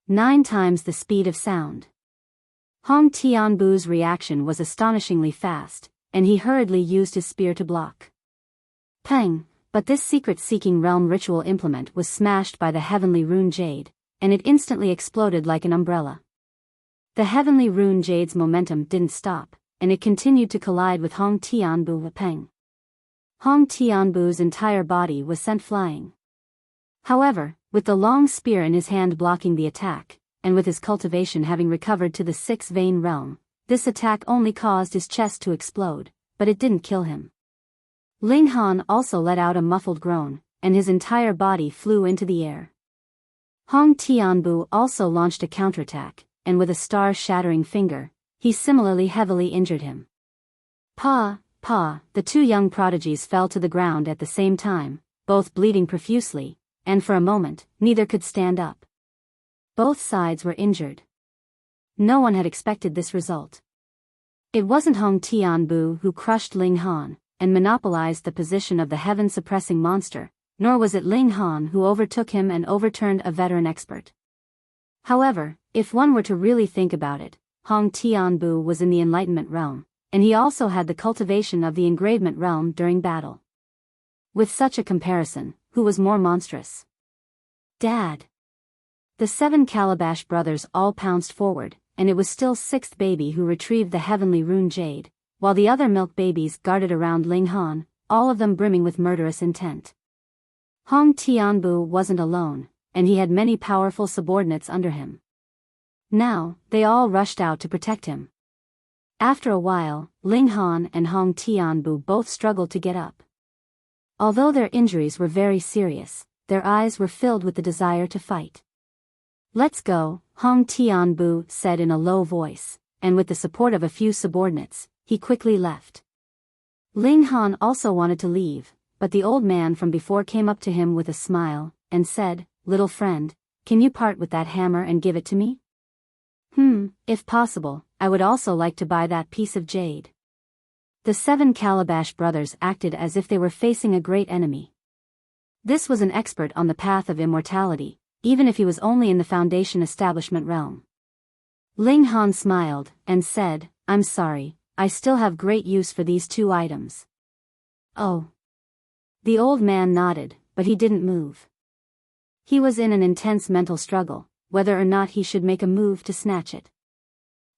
9 times the speed of sound. Hong Tianbu's reaction was astonishingly fast, and he hurriedly used his spear to block. Pang! But this secret-seeking realm ritual implement was smashed by the heavenly rune jade, and it instantly exploded like an umbrella. The heavenly rune jade's momentum didn't stop, and it continued to collide with Hong Tianbu with Peng. Hong Tianbu's entire body was sent flying. However, with the long spear in his hand blocking the attack, and with his cultivation having recovered to the 6-vein realm, this attack only caused his chest to explode, but it didn't kill him. Ling Han also let out a muffled groan, and his entire body flew into the air. Hong Tianbu also launched a counterattack, and with a star-shattering finger, he similarly heavily injured him. Pa! The 2 young prodigies fell to the ground at the same time, both bleeding profusely, and for a moment, neither could stand up. Both sides were injured. No one had expected this result. It wasn't Hong Tianbu who crushed Ling Han and monopolized the position of the heaven-suppressing monster, nor was it Ling Han who overtook him and overturned a veteran expert. However, if one were to really think about it, Hong Tianbu was in the Enlightenment realm, and he also had the cultivation of the Engravement realm during battle. With such a comparison, who was more monstrous? Dad! The 7 Calabash brothers all pounced forward, and it was still 6th baby who retrieved the heavenly rune jade, while the other milk babies guarded around Ling Han, all of them brimming with murderous intent. Hong Tianbu wasn't alone, and he had many powerful subordinates under him. Now, they all rushed out to protect him. After a while, Ling Han and Hong Tianbu both struggled to get up. Although their injuries were very serious, their eyes were filled with the desire to fight. Let's go, Hong Tianbu said in a low voice, and with the support of a few subordinates, he quickly left. Ling Han also wanted to leave, but the old man from before came up to him with a smile, and said, "Little friend, can you part with that hammer and give it to me?" If possible, I would also like to buy that piece of jade." The 7 Calabash brothers acted as if they were facing a great enemy. This was an expert on the path of immortality, even if he was only in the Foundation establishment realm. Ling Han smiled, and said, "I'm sorry, I still have great use for these 2 items." "Oh." The old man nodded, but he didn't move. He was in an intense mental struggle, whether or not he should make a move to snatch it.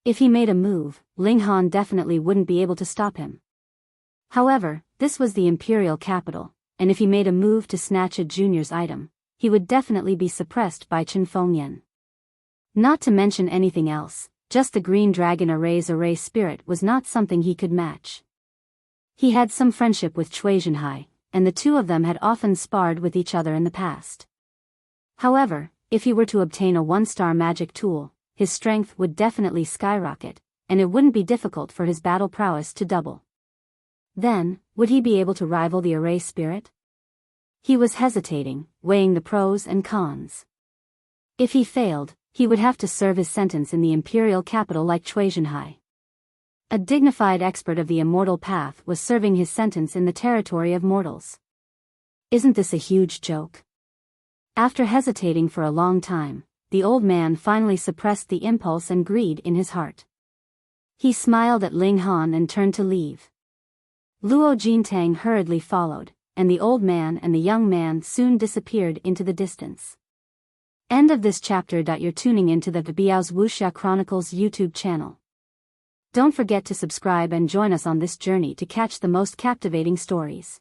If he made a move, Ling Han definitely wouldn't be able to stop him. However, this was the imperial capital, and if he made a move to snatch a junior's item, he would definitely be suppressed by Chen Fengyan. Not to mention anything else, just the green dragon array spirit was not something he could match. He had some friendship with Cui Zhenhai, and the 2 of them had often sparred with each other in the past. However, if he were to obtain a 1-star magic tool, his strength would definitely skyrocket, and it wouldn't be difficult for his battle prowess to double. Then, would he be able to rival the array spirit? He was hesitating, weighing the pros and cons. If he failed, he would have to serve his sentence in the imperial capital like Chuajianhai. A dignified expert of the immortal path was serving his sentence in the territory of mortals. Isn't this a huge joke? After hesitating for a long time, the old man finally suppressed the impulse and greed in his heart. He smiled at Ling Han and turned to leave. Luo Jintang hurriedly followed, and the old man and the young man soon disappeared into the distance. End of this chapter. You're tuning into the Biyao's Wuxia Chronicles YouTube channel. Don't forget to subscribe and join us on this journey to catch the most captivating stories.